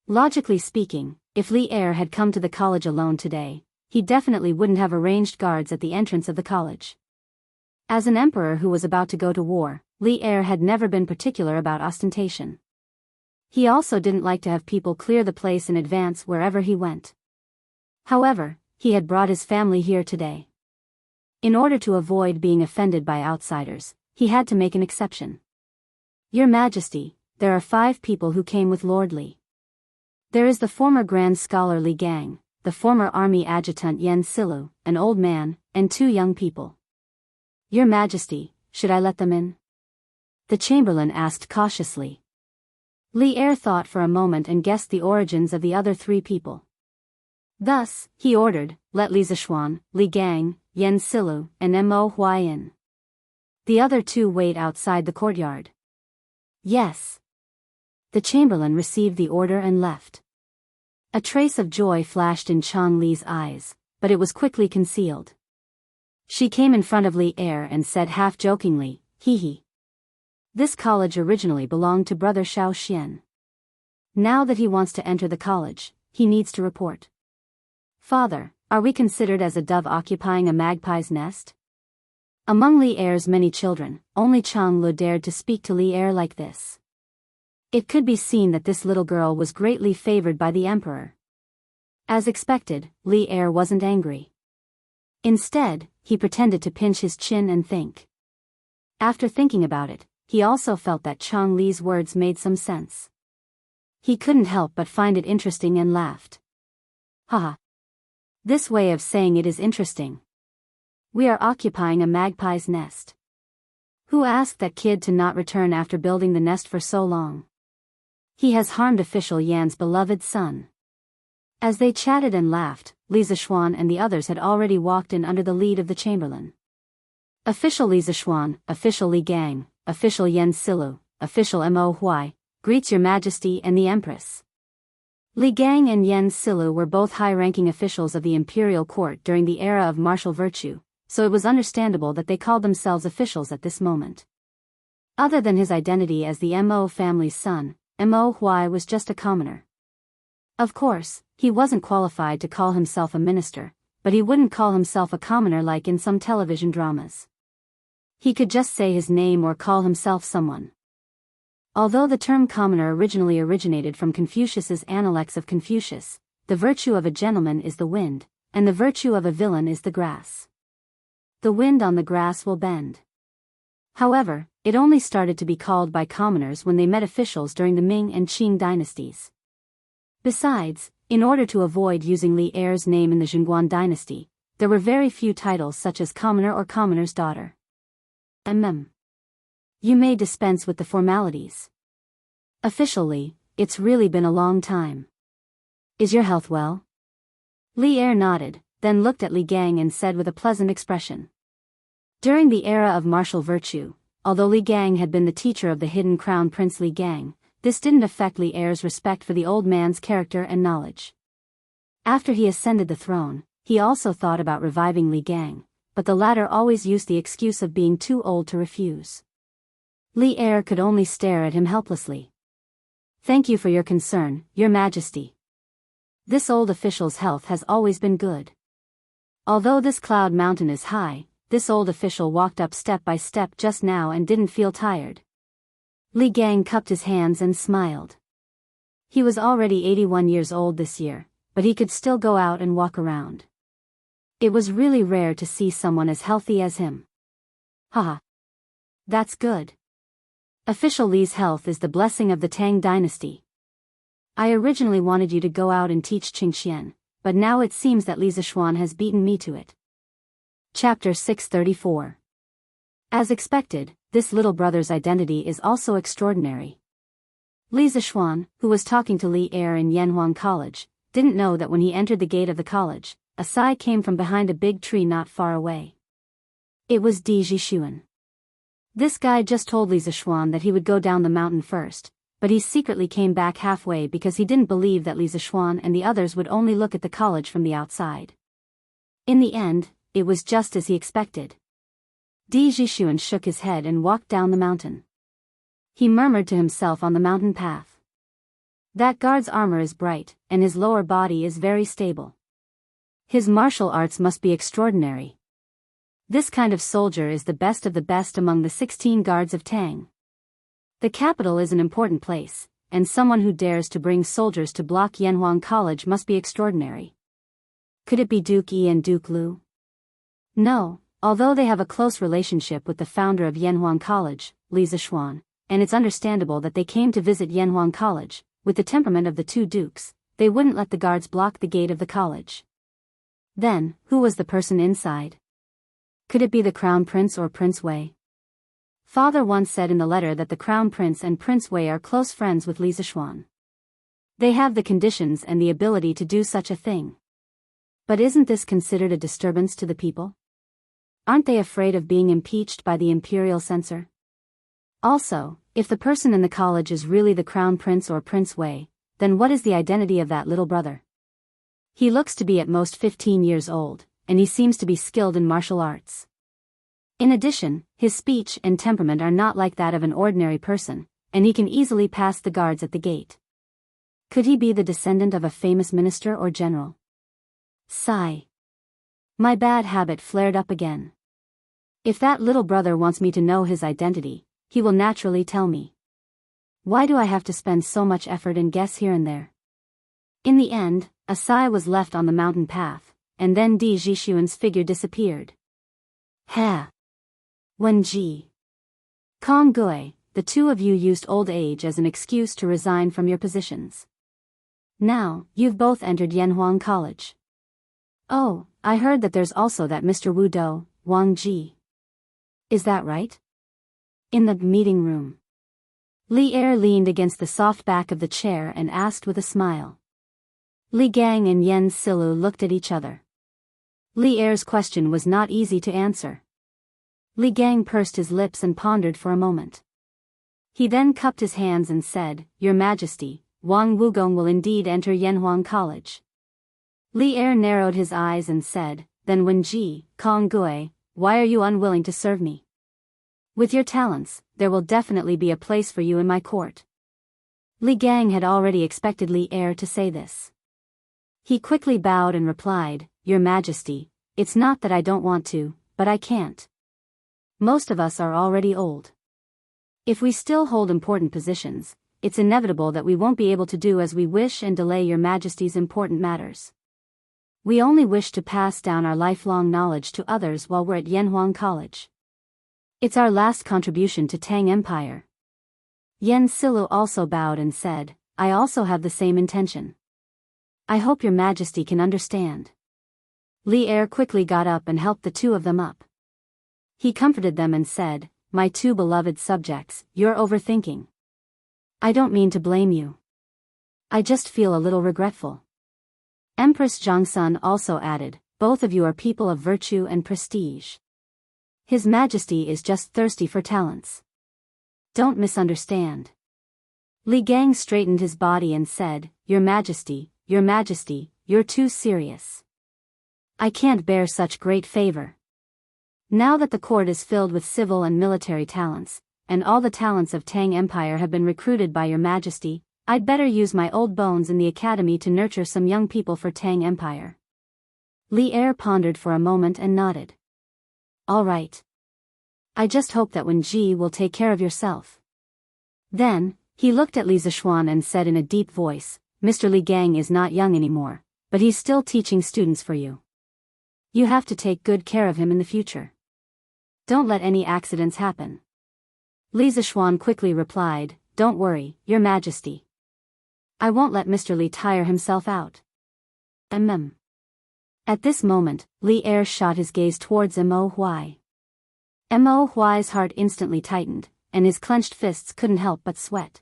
Logically speaking, if Li Er had come to the college alone today, he definitely wouldn't have arranged guards at the entrance of the college. As an emperor who was about to go to war, Li Er had never been particular about ostentation. He also didn't like to have people clear the place in advance wherever he went. However, he had brought his family here today. In order to avoid being offended by outsiders, he had to make an exception. "Your Majesty, there are 5 people who came with Lord Li. There is the former Grand Scholar Li Gang, the former Army Adjutant Yen Silu, an old man, and 2 young people. Your Majesty, should I let them in?" the chamberlain asked cautiously. Li Er thought for a moment and guessed the origins of the other 3 people. Thus, he ordered, "Let Li Zishuan, Li Gang, Yen Silu, and Mo Huai in. The other 2 wait outside the courtyard." "Yes." The chamberlain received the order and left. A trace of joy flashed in Chang Li's eyes, but it was quickly concealed. She came in front of Li Er and said half-jokingly, "Hee. This college originally belonged to Brother Xiao Xian. Now that he wants to enter the college, he needs to report. Father, are we considered as a dove occupying a magpie's nest?" Among Li Er's many children, only Chang Lu dared to speak to Li Er like this. It could be seen that this little girl was greatly favored by the emperor. As expected, Li Er wasn't angry. Instead, he pretended to pinch his chin and think. After thinking about it, he also felt that Chang Li's words made some sense. He couldn't help but find it interesting and laughed. Haha. This way of saying it is interesting. We are occupying a magpie's nest. Who asked that kid to not return after building the nest for so long? He has harmed official Yan's beloved son. As they chatted and laughed, Li Zishuan and the others had already walked in under the lead of the chamberlain. Official Li Zishuan, Official Li Gang, Official Yen Silu, Official Mo Huai, greets Your Majesty and the Empress. Li Gang and Yen Silu were both high-ranking officials of the imperial court during the era of martial virtue, so it was understandable that they called themselves officials at this moment. Other than his identity as the Mo family's son, Mo Huai was just a commoner. Of course, he wasn't qualified to call himself a minister, but he wouldn't call himself a commoner like in some television dramas. He could just say his name or call himself someone. Although the term commoner originally originated from Confucius's Analects of Confucius, the virtue of a gentleman is the wind, and the virtue of a villain is the grass. The wind on the grass will bend. However, it only started to be called by commoners when they met officials during the Ming and Qing dynasties. Besides, in order to avoid using Li Er's name in the Zhenguan dynasty, there were very few titles such as commoner or commoner's daughter. You may dispense with the formalities. Officially, it's really been a long time. Is your health well? Li Er nodded, then looked at Li Gang and said with a pleasant expression. During the era of martial virtue, although Li Gang had been the teacher of the hidden crown prince Li Gang, this didn't affect Li Er's respect for the old man's character and knowledge. After he ascended the throne, he also thought about reviving Li Gang, but the latter always used the excuse of being too old to refuse. Li Er could only stare at him helplessly. Thank you for your concern, Your Majesty. This old official's health has always been good. Although this cloud mountain is high, this old official walked up step by step just now and didn't feel tired. Li Gang cupped his hands and smiled. He was already 81 years old this year, but he could still go out and walk around. It was really rare to see someone as healthy as him. Haha. That's good. Official Li's health is the blessing of the Tang dynasty. I originally wanted you to go out and teach Qingxian, but now it seems that Li Zishuan has beaten me to it. Chapter 634. As expected, this little brother's identity is also extraordinary. Li Zishuan, who was talking to Li Er in Yanhuang College, didn't know that when he entered the gate of the college, a sigh came from behind a big tree not far away. It was Di Zhishuan. This guy just told Li Zishuan that he would go down the mountain first, but he secretly came back halfway because he didn't believe that Li Zishuan and the others would only look at the college from the outside. In the end, it was just as he expected. Di Zhishuan shook his head and walked down the mountain. He murmured to himself on the mountain path. That guard's armor is bright, and his lower body is very stable. His martial arts must be extraordinary. This kind of soldier is the best of the best among the 16 guards of Tang. The capital is an important place, and someone who dares to bring soldiers to block Yanhuang College must be extraordinary. Could it be Duke Yi and Duke Lu? No, although they have a close relationship with the founder of Yanhuang College, Li Zishuan, and it's understandable that they came to visit Yanhuang College, with the temperament of the two dukes, they wouldn't let the guards block the gate of the college. Then, who was the person inside? Could it be the Crown Prince or Prince Wei? Father once said in the letter that the Crown Prince and Prince Wei are close friends with Li Zishuan. They have the conditions and the ability to do such a thing. But isn't this considered a disturbance to the people? Aren't they afraid of being impeached by the imperial censor? Also, if the person in the college is really the Crown Prince or Prince Wei, then what is the identity of that little brother? He looks to be at most 15 years old, and he seems to be skilled in martial arts. In addition, his speech and temperament are not like that of an ordinary person, and he can easily pass the guards at the gate. Could he be the descendant of a famous minister or general? Sigh. My bad habit flared up again. If that little brother wants me to know his identity, he will naturally tell me. Why do I have to spend so much effort and guess here and there? In the end, a sigh was left on the mountain path, and then Di Zhishuan's figure disappeared. Ha! Wen Ji. Kong Gui, the two of you used old age as an excuse to resign from your positions. Now, you've both entered Yanhuang College. Oh, I heard that there's also that Mr. Wu Dou, Wang Ji. Is that right? In the meeting room. Li Er leaned against the soft back of the chair and asked with a smile. Li Gang and Yen Silu looked at each other. Li Er's question was not easy to answer. Li Gang pursed his lips and pondered for a moment. He then cupped his hands and said, Your Majesty, Wang Wugong will indeed enter Yanhuang College. Li Er narrowed his eyes and said, Then Wen Ji, Kong Gui, why are you unwilling to serve me? With your talents, there will definitely be a place for you in my court. Li Gang had already expected Li Er to say this. He quickly bowed and replied, "Your Majesty, it's not that I don't want to, but I can't. Most of us are already old. If we still hold important positions, it's inevitable that we won't be able to do as we wish and delay Your Majesty's important matters. We only wish to pass down our lifelong knowledge to others while we're at Yanhuang College. It's our last contribution to Tang Empire." Yen Silu also bowed and said, "I also have the same intention. I hope Your Majesty can understand." Li Er quickly got up and helped the two of them up. He comforted them and said, "My two beloved subjects, you're overthinking. I don't mean to blame you. I just feel a little regretful." Empress Jiangsun also added, "Both of you are people of virtue and prestige. His Majesty is just thirsty for talents. Don't misunderstand." Li Gang straightened his body and said, Your Majesty, you're too serious. I can't bear such great favor. Now that the court is filled with civil and military talents, and all the talents of Tang Empire have been recruited by Your Majesty, I'd better use my old bones in the academy to nurture some young people for Tang Empire." Li Er pondered for a moment and nodded. "All right. I just hope that Wen Ji will take care of yourself." Then, he looked at Li Zishuan and said in a deep voice, "Mr. Li Gang is not young anymore, but he's still teaching students for you. You have to take good care of him in the future. Don't let any accidents happen." Li Zishuan quickly replied, "Don't worry, Your Majesty. I won't let Mr. Li tire himself out." At this moment, Li Er shot his gaze towards Mo Huai. Mo Huai's heart instantly tightened, and his clenched fists couldn't help but sweat.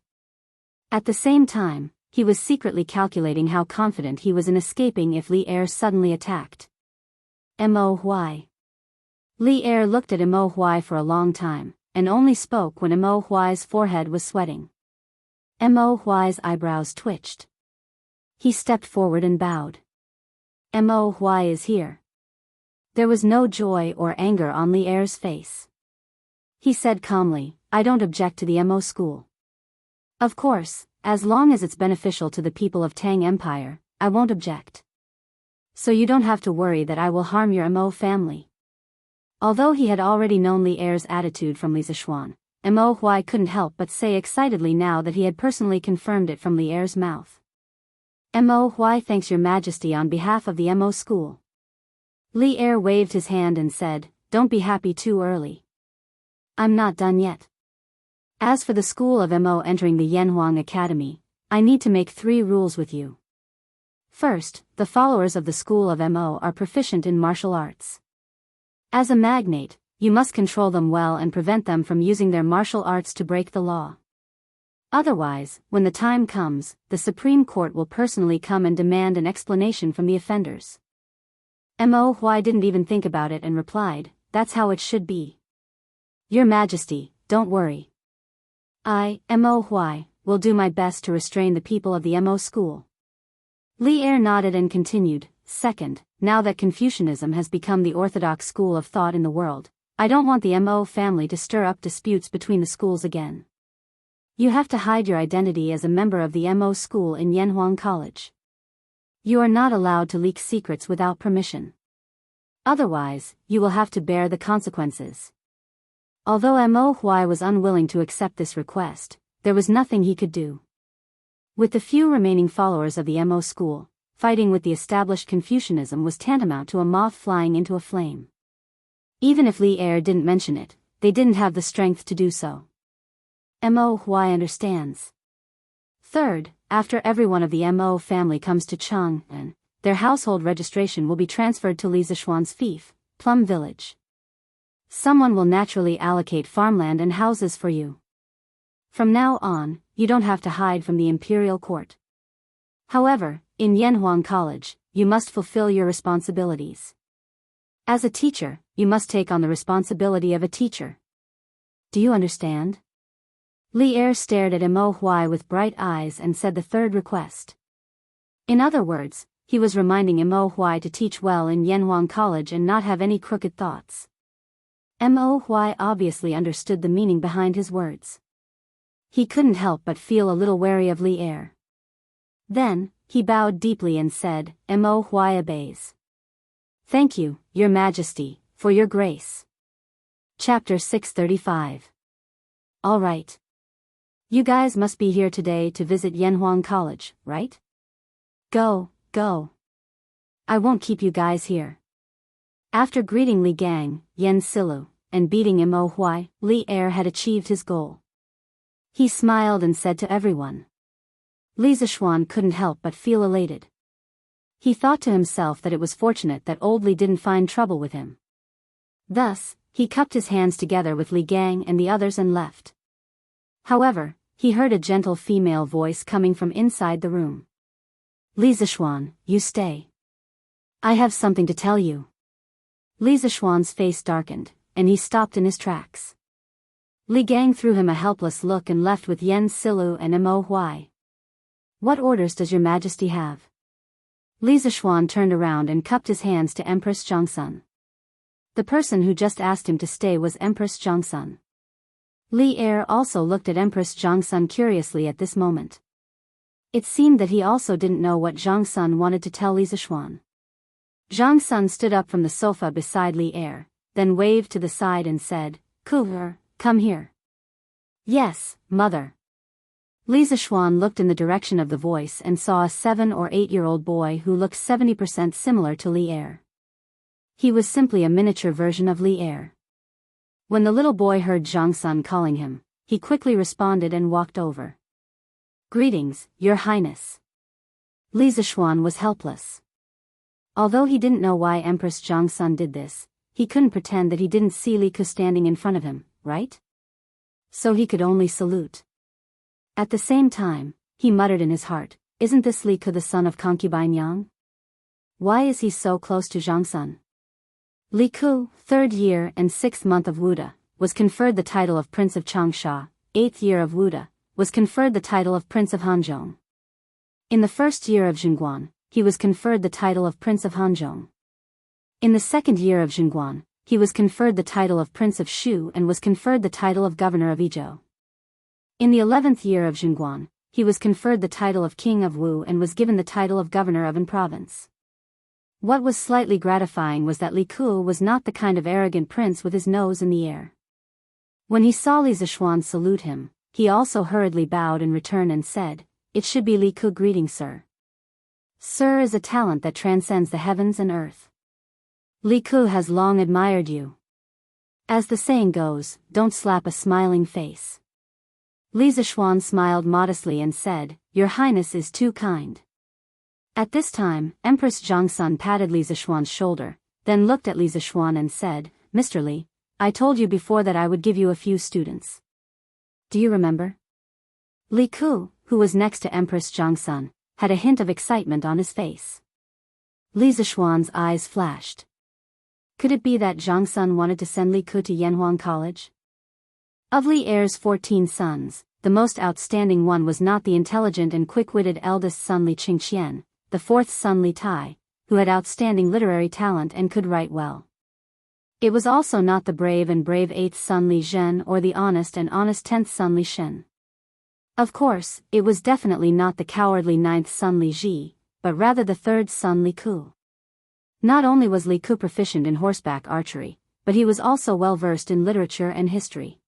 At the same time, he was secretly calculating how confident he was in escaping if Li Er suddenly attacked. Mo Huai. Li Er looked at Mo Huai for a long time, and only spoke when Mo Huai's forehead was sweating. Mo Huai's eyebrows twitched. He stepped forward and bowed. Mo Huai is here. There was no joy or anger on Li Er's face. He said calmly, "I don't object to the Mo school. Of course, as long as it's beneficial to the people of Tang Empire, I won't object. So you don't have to worry that I will harm your Mo family." Although he had already known Li Er's attitude from Li Zishuan, Mo Huai couldn't help but say excitedly now that he had personally confirmed it from Li Er's mouth. "Mo Huai thanks Your Majesty on behalf of the Mo school." Li Er waved his hand and said, "Don't be happy too early. I'm not done yet. As for the school of Mo entering the Yanhuang Academy, I need to make 3 rules with you. First, the followers of the school of Mo are proficient in martial arts. As a magnate, you must control them well and prevent them from using their martial arts to break the law. Otherwise, when the time comes, the Supreme Court will personally come and demand an explanation from the offenders." Mo Huai didn't even think about it and replied, "That's how it should be. Your Majesty, don't worry. I, Mo Huai, will do my best to restrain the people of the Mo school." Li Er nodded and continued, "Second, now that Confucianism has become the orthodox school of thought in the world, I don't want the Mo family to stir up disputes between the schools again. You have to hide your identity as a member of the Mo school in Yanhuang College. You are not allowed to leak secrets without permission. Otherwise, you will have to bear the consequences." Although Mo Huai was unwilling to accept this request, there was nothing he could do. With the few remaining followers of the Mo school, fighting with the established Confucianism was tantamount to a moth flying into a flame. Even if Li Er didn't mention it, they didn't have the strength to do so. Mo Huai understands. Third, after every one of the Mo family comes to Chang'an, their household registration will be transferred to Li Zishuan's fief, Plum Village. Someone will naturally allocate farmland and houses for you. From now on, you don't have to hide from the imperial court. However, in Yanhuang College, you must fulfill your responsibilities. As a teacher, you must take on the responsibility of a teacher. Do you understand? Li Er stared at Mo Huai with bright eyes and said the third request. In other words, he was reminding Mo Huai to teach well in Yanhuang College and not have any crooked thoughts. Mo Huai obviously understood the meaning behind his words. He couldn't help but feel a little wary of Li Er. Then, he bowed deeply and said, Mo Huai obeys. Thank you, Your Majesty, for your grace. Chapter 635. All right. You guys must be here today to visit Yanhuang College, right? Go. I won't keep you guys here. After greeting Li Gang, Yen Silu, and beating Mo Huai, Li Er had achieved his goal. He smiled and said to everyone. Li Zishuan couldn't help but feel elated. He thought to himself that it was fortunate that old Li didn't find trouble with him. Thus, he cupped his hands together with Li Gang and the others and left. However, he heard a gentle female voice coming from inside the room. Li Zishuan, you stay. I have something to tell you. Li Zishuan's face darkened, and he stopped in his tracks. Li Gang threw him a helpless look and left with Yen Silu and Mo Huai. What orders does Your Majesty have? Li Zishuan turned around and cupped his hands to Empress Jiangsun. The person who just asked him to stay was Empress Jiangsun. Li Er also looked at Empress Jiangsun curiously at this moment. It seemed that he also didn't know what Jiangsun wanted to tell Li Zishuan. Jiangsun stood up from the sofa beside Li Er, then waved to the side and said, Kuver, come here. Yes, mother. Li Zishuan looked in the direction of the voice and saw a 7 or 8-year-old boy who looked 70% similar to Li Er. He was simply a miniature version of Li Er. When the little boy heard Jiangsun calling him, he quickly responded and walked over. Greetings, Your Highness. Li Zishuan was helpless. Although he didn't know why Empress Jiangsun did this, he couldn't pretend that he didn't see Li Ku standing in front of him, right? So he could only salute. At the same time, he muttered in his heart, isn't this Li Ku the son of concubine Yang? Why is he so close to Jiangsun? Li Ku, 3rd year and 6th month of Wuda, was conferred the title of Prince of Changsha, 8th year of Wuda, was conferred the title of Prince of Hanzhong. In the 1st year of Zhengguan, he was conferred the title of Prince of Hanzhong. In the 2nd year of Zhengguan, he was conferred the title of Prince of Shu and was conferred the title of Governor of Izhou. In the 11th year of Zhengguan, he was conferred the title of King of Wu and was given the title of Governor of an province. What was slightly gratifying was that Li Ku was not the kind of arrogant prince with his nose in the air. When he saw Li Zishuan salute him, he also hurriedly bowed in return and said, It should be Li Ku greeting, sir. Sir is a talent that transcends the heavens and earth. Li Ku has long admired you. As the saying goes, don't slap a smiling face. Li Zishuan smiled modestly and said, Your Highness is too kind. At this time, Empress Jiangsun patted Li Zishuan's shoulder, then looked at Li Zishuan and said, Mr. Li, I told you before that I would give you a few students. Do you remember? Li Ku, who was next to Empress Jiangsun, had a hint of excitement on his face. Li Zishuan's eyes flashed. Could it be that Jiangsun wanted to send Li Ku to Yanhuang College? Of Li Er's 14 sons, the most outstanding one was not the intelligent and quick-witted eldest son Li Qingqian, the 4th son Li Tai, who had outstanding literary talent and could write well. It was also not the brave and brave 8th son Li Zhen or the honest and honest 10th son Li Shen. Of course, it was definitely not the cowardly 9th son Li Ji, but rather the 3rd son Li Ku. Not only was Li Ku proficient in horseback archery, but he was also well versed in literature and history.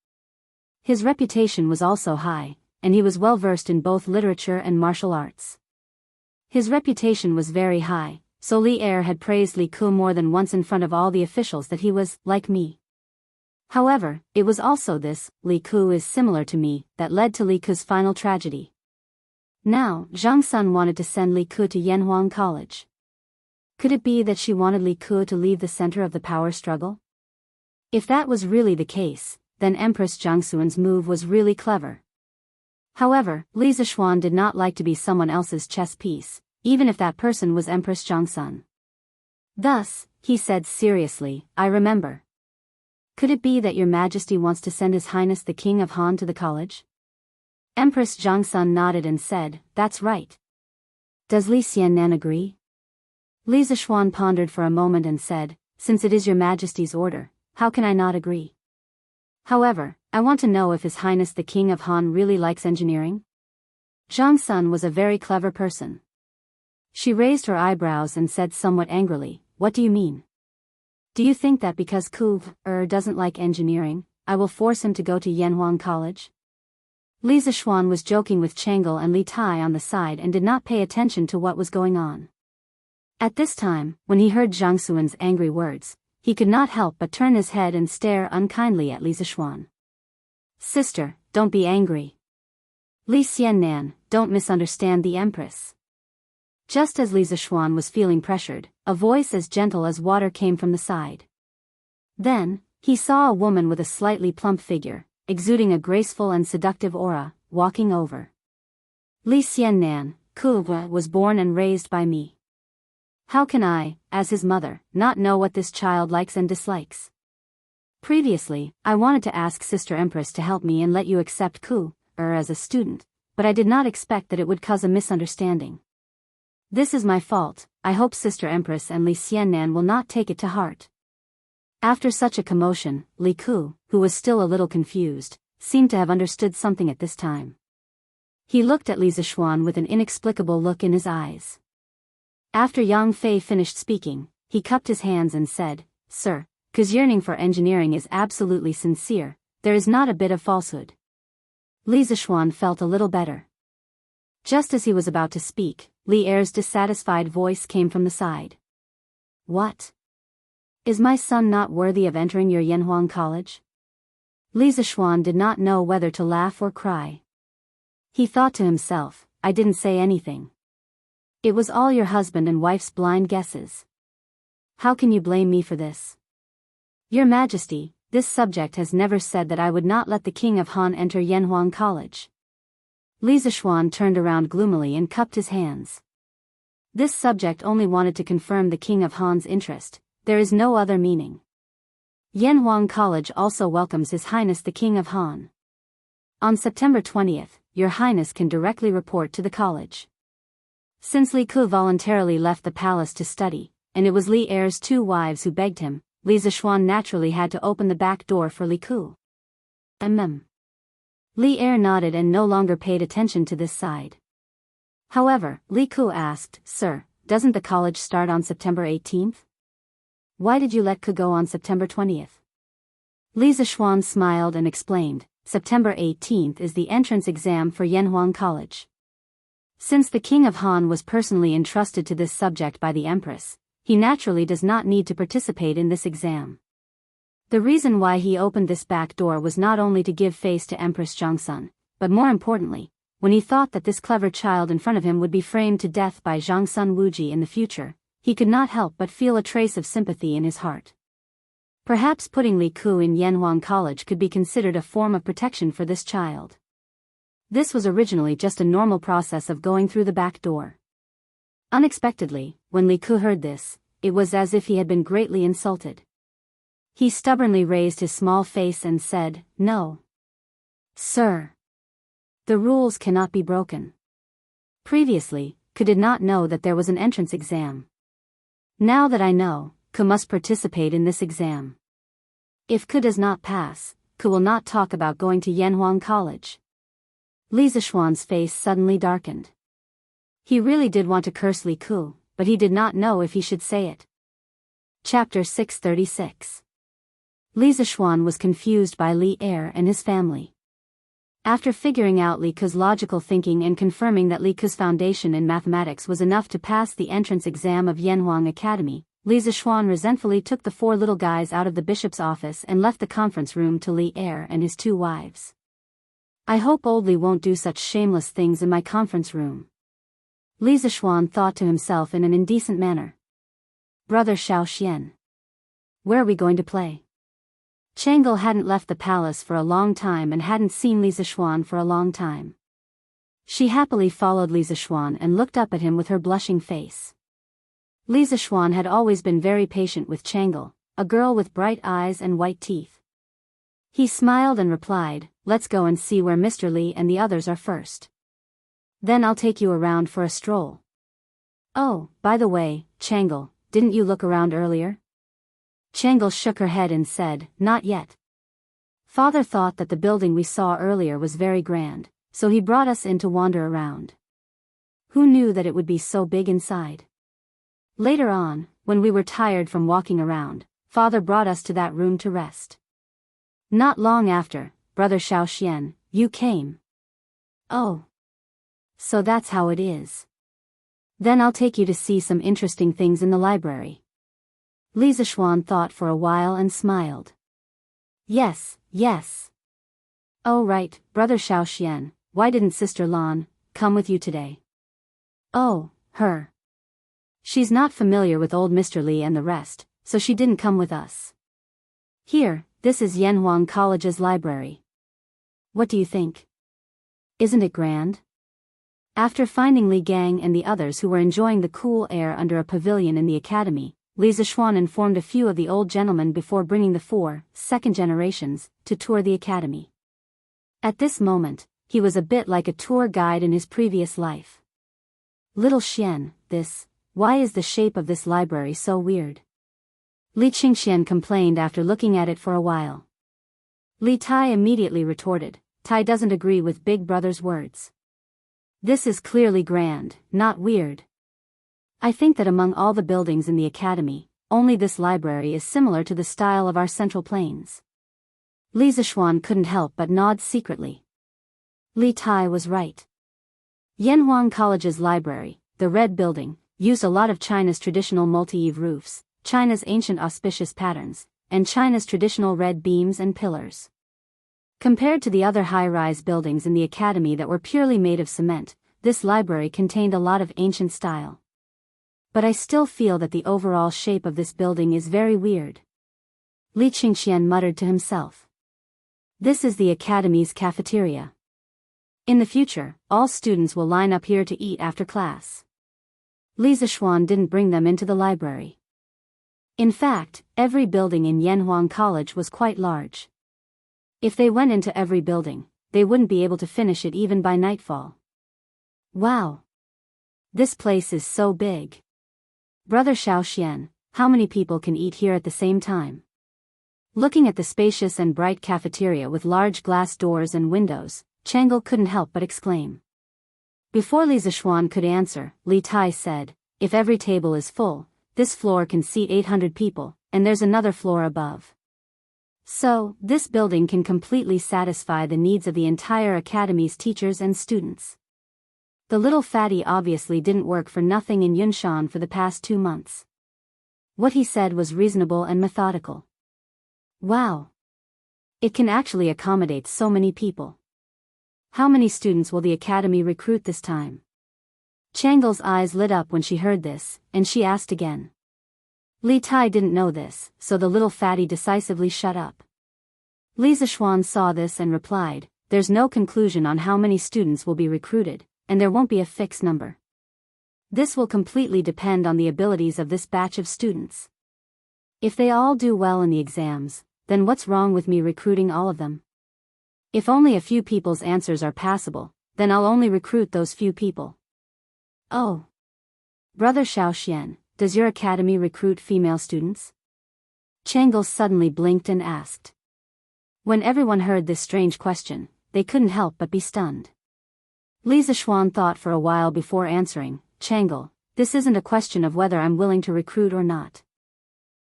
His reputation was also high, and he was well versed in both literature and martial arts. His reputation was very high, so Li Er had praised Li Ku more than once in front of all the officials that he was, like me. However, it was also this, Li Ku is similar to me, that led to Li Ku's final tragedy. Now, Jiangsun wanted to send Li Ku to Yanhuang College. Could it be that she wanted Li Ku to leave the center of the power struggle? If that was really the case, then Empress Jiangxuan's move was really clever. However, Li Zishuan did not like to be someone else's chess piece, even if that person was Empress Jiangsun. Thus, he said seriously, I remember. Could it be that Your Majesty wants to send His Highness the King of Han to the college? Empress Jiangsun nodded and said, That's right. Does Li Xiannan agree? Li Zishuan pondered for a moment and said, Since it is Your Majesty's order, how can I not agree? However, I want to know if His Highness the King of Han really likes engineering? Zhang Sun was a very clever person. She raised her eyebrows and said somewhat angrily, "What do you mean? Do you think that because doesn't like engineering, I will force him to go to Yanhuang College?" Li Zishuan was joking with Chang'e and Li Tai on the side and did not pay attention to what was going on. At this time, when he heard Zhang Suan's angry words, he could not help but turn his head and stare unkindly at Li Zishuan. "Sister, don't be angry. Li Xiannan, don't misunderstand the Empress." Just as Li Zishuan was feeling pressured, a voice as gentle as water came from the side. Then, he saw a woman with a slightly plump figure, exuding a graceful and seductive aura, walking over. "Li Xiannan, was born and raised by me. How can I, as his mother, not know what this child likes and dislikes? Previously, I wanted to ask Sister Empress to help me and let you accept as a student, but I did not expect that it would cause a misunderstanding. This is my fault. I hope Sister Empress and Li Xiannan will not take it to heart." After such a commotion, Li Ku, who was still a little confused, seemed to have understood something at this time. He looked at Li Zishuan with an inexplicable look in his eyes. After Yang Fei finished speaking, he cupped his hands and said, "Sir, Ku's yearning for engineering is absolutely sincere, there is not a bit of falsehood." Li Zishuan felt a little better. Just as he was about to speak, Li Er's dissatisfied voice came from the side. "What? Is my son not worthy of entering your Yanhuang College?" Li Zishuan did not know whether to laugh or cry. He thought to himself, "I didn't say anything. It was all your husband and wife's blind guesses. How can you blame me for this? Your Majesty, this subject has never said that I would not let the King of Han enter Yanhuang College." Li Zishuan turned around gloomily and cupped his hands. This subject only wanted to confirm the King of Han's interest. There is no other meaning. Yanhuang College also welcomes His Highness the King of Han. On September 20th, Your Highness can directly report to the college. Since Li Ku voluntarily left the palace to study, and it was Li Er's two wives who begged him, Li Zishuan naturally had to open the back door for Li Ku. Li Er nodded and no longer paid attention to this side. However, Li Ku asked, "Sir, doesn't the college start on September 18th? Why did you let Ku go on September 20th? Li Zishuan smiled and explained, "September 18th is the entrance exam for Yanhuang College. Since the King of Han was personally entrusted to this subject by the Empress, he naturally does not need to participate in this exam." The reason why he opened this back door was not only to give face to Empress Zhangsun, but more importantly, when he thought that this clever child in front of him would be framed to death by Zhangsun Wuji in the future, he could not help but feel a trace of sympathy in his heart. Perhaps putting Li Ku in Yanhuang College could be considered a form of protection for this child. This was originally just a normal process of going through the back door. Unexpectedly, when Li Ku heard this, it was as if he had been greatly insulted. He stubbornly raised his small face and said, "No. Sir. The rules cannot be broken." Previously, Ku did not know that there was an entrance exam. Now that I know, Ku must participate in this exam. If Ku does not pass, Ku will not talk about going to Yanhuang College. Li Zishuan's face suddenly darkened. He really did want to curse Li Ku, but he did not know if he should say it. Chapter 636. Li Zishuan was confused by Li Er and his family. After figuring out Li Ku's logical thinking and confirming that Li Ku's foundation in mathematics was enough to pass the entrance exam of Yanhuang Academy, Li Zishuan resentfully took the four little guys out of the bishop's office and left the conference room to Li Er and his two wives. "I hope old Li won't do such shameless things in my conference room," Li Zishuan thought to himself in an indecent manner. "Brother Xiao Xian. Where are we going to play?" Chang'e hadn't left the palace for a long time and hadn't seen Li Zishuan for a long time. She happily followed Li Zishuan and looked up at him with her blushing face. Li Zishuan had always been very patient with Chang'e, a girl with bright eyes and white teeth. He smiled and replied, "Let's go and see where Mr. Li and the others are first. Then I'll take you around for a stroll. Oh, by the way, Chang'e, didn't you look around earlier?" Chang'e shook her head and said, "Not yet. Father thought that the building we saw earlier was very grand, so he brought us in to wander around. Who knew that it would be so big inside? Later on, when we were tired from walking around, Father brought us to that room to rest. Not long after, Brother Xiaoxian, you came. Oh. So that's how it is. Then I'll take you to see some interesting things in the library. Li Zishuan thought for a while and smiled. Yes, yes. Oh right, Brother Xiaoxian, why didn't Sister Lan come with you today? Oh, her. She's not familiar with old Mr. Li and the rest, so she didn't come with us. Here, this is Yanhuang College's library. What do you think? Isn't it grand? After finding Li Gang and the others who were enjoying the cool air under a pavilion in the academy, Li Zishuan informed a few of the old gentlemen before bringing the 4 second generations to tour the academy. At this moment, he was a bit like a tour guide in his previous life. Little Xian, why is the shape of this library so weird? Li Qingxian complained after looking at it for a while. Li Tai immediately retorted, Tai doesn't agree with Big Brother's words. This is clearly grand, not weird. I think that among all the buildings in the academy, only this library is similar to the style of our Central Plains. Li Zishuan couldn't help but nod secretly. Li Tai was right. Yanhuang College's library, the red building, used a lot of China's traditional multi-eave roofs, China's ancient auspicious patterns, and China's traditional red beams and pillars. Compared to the other high-rise buildings in the academy that were purely made of cement, this library contained a lot of ancient style. But I still feel that the overall shape of this building is very weird. Li Qingxian muttered to himself. This is the academy's cafeteria. In the future, all students will line up here to eat after class. Li Zishuan didn't bring them into the library. In fact, every building in Yanhuang College was quite large. If they went into every building, they wouldn't be able to finish it even by nightfall. Wow! This place is so big. Brother Xiaoxian, how many people can eat here at the same time? Looking at the spacious and bright cafeteria with large glass doors and windows, Tranquil couldn't help but exclaim. Before Li Zishuan could answer, Li Tai said, if every table is full, this floor can seat 800 people, and there's another floor above. So, this building can completely satisfy the needs of the entire academy's teachers and students. The little fatty obviously didn't work for nothing in Yunshan for the past 2 months. What he said was reasonable and methodical. Wow! It can actually accommodate so many people. How many students will the academy recruit this time? Changle's eyes lit up when she heard this, and she asked again. Li Tai didn't know this, so the little fatty decisively shut up. Li Zishuan saw this and replied, there's no conclusion on how many students will be recruited, and there won't be a fixed number. This will completely depend on the abilities of this batch of students. If they all do well in the exams, then what's wrong with me recruiting all of them? If only a few people's answers are passable, then I'll only recruit those few people. Oh. Brother Xiaoxian, does your academy recruit female students? Tranquil suddenly blinked and asked. When everyone heard this strange question, they couldn't help but be stunned. Li Zishuan thought for a while before answering, Tranquil, this isn't a question of whether I'm willing to recruit or not.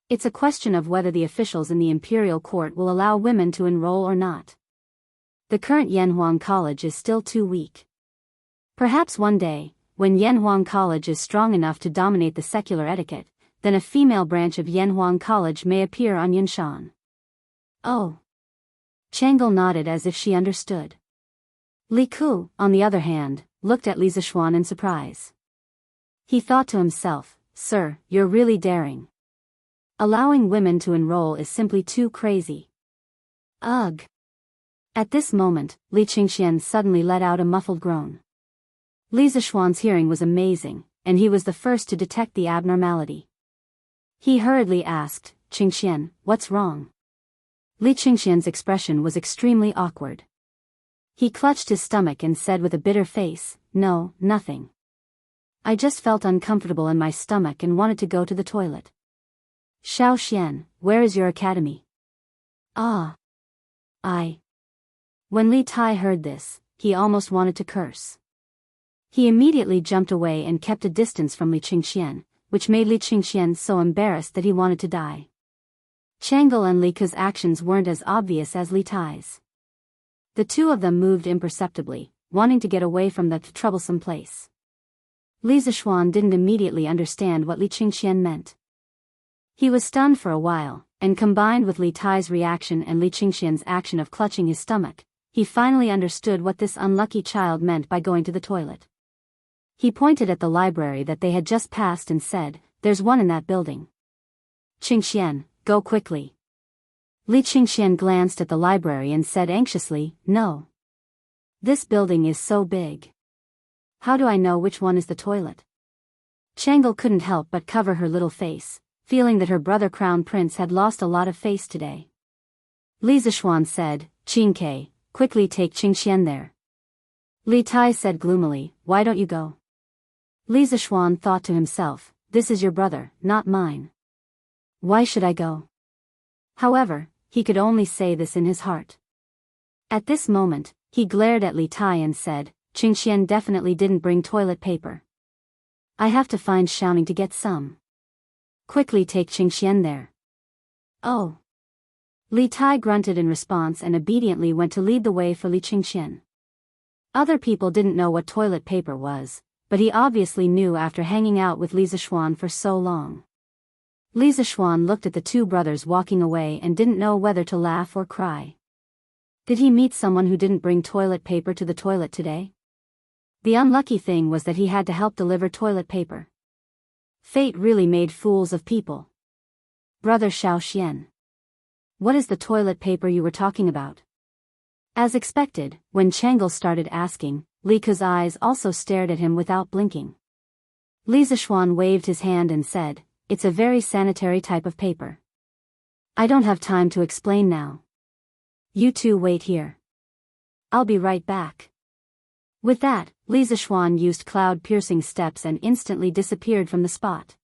It's a question of whether the officials in the imperial court will allow women to enroll or not. The current Yanhuang College is still too weak. Perhaps one day, when Yanhuang College is strong enough to dominate the secular etiquette, then a female branch of Yanhuang College may appear on Yunshan. Oh. Tranquil nodded as if she understood. Li Ku, on the other hand, looked at Li Zishuan in surprise. He thought to himself, Sir, you're really daring. Allowing women to enroll is simply too crazy. Ugh. At this moment, Li Qingxian suddenly let out a muffled groan. Li Zishuan's hearing was amazing, and he was the first to detect the abnormality. He hurriedly asked, Qingxian, what's wrong? Li Qingxian's expression was extremely awkward. He clutched his stomach and said with a bitter face, No, nothing. I just felt uncomfortable in my stomach and wanted to go to the toilet. Xiaoxian, where is your academy? Ah. When Li Tai heard this, he almost wanted to curse. He immediately jumped away and kept a distance from Li Qingxian, which made Li Qingxian so embarrassed that he wanted to die. Tranquil and Li Ke's actions weren't as obvious as Li Tai's. The two of them moved imperceptibly, wanting to get away from that troublesome place. Li Zishuan didn't immediately understand what Li Qingxian meant. He was stunned for a while, and combined with Li Tai's reaction and Li Qingxian's action of clutching his stomach, he finally understood what this unlucky child meant by going to the toilet. He pointed at the library that they had just passed and said, "There's one in that building. Qingxian, go quickly." Li Qingxian glanced at the library and said anxiously, "No. This building is so big. How do I know which one is the toilet?" Tranquil couldn't help but cover her little face, feeling that her brother Crown Prince had lost a lot of face today. Li Zishuan said, "Qingke, quickly take Qingxian there." Li Tai said gloomily, "Why don't you go?" Li Zishuan thought to himself, "This is your brother, not mine. Why should I go?" However, he could only say this in his heart. At this moment, he glared at Li Tai and said, "Qingxian definitely didn't bring toilet paper. I have to find Xiaoning to get some. Quickly take Qingxian there." "Oh." Li Tai grunted in response and obediently went to lead the way for Li Qingxian. Other people didn't know what toilet paper was, but he obviously knew after hanging out with Li Zishuan for so long. Li Zishuan looked at the two brothers walking away and didn't know whether to laugh or cry. Did he meet someone who didn't bring toilet paper to the toilet today? The unlucky thing was that he had to help deliver toilet paper. Fate really made fools of people. "Brother Xiao, what is the toilet paper you were talking about?" As expected, when Tranquil started asking, Li Ke's eyes also stared at him without blinking. Li Zishuan waved his hand and said, "It's a very sanitary type of paper. I don't have time to explain now. You two wait here. I'll be right back." With that, Li Zishuan used cloud-piercing steps and instantly disappeared from the spot.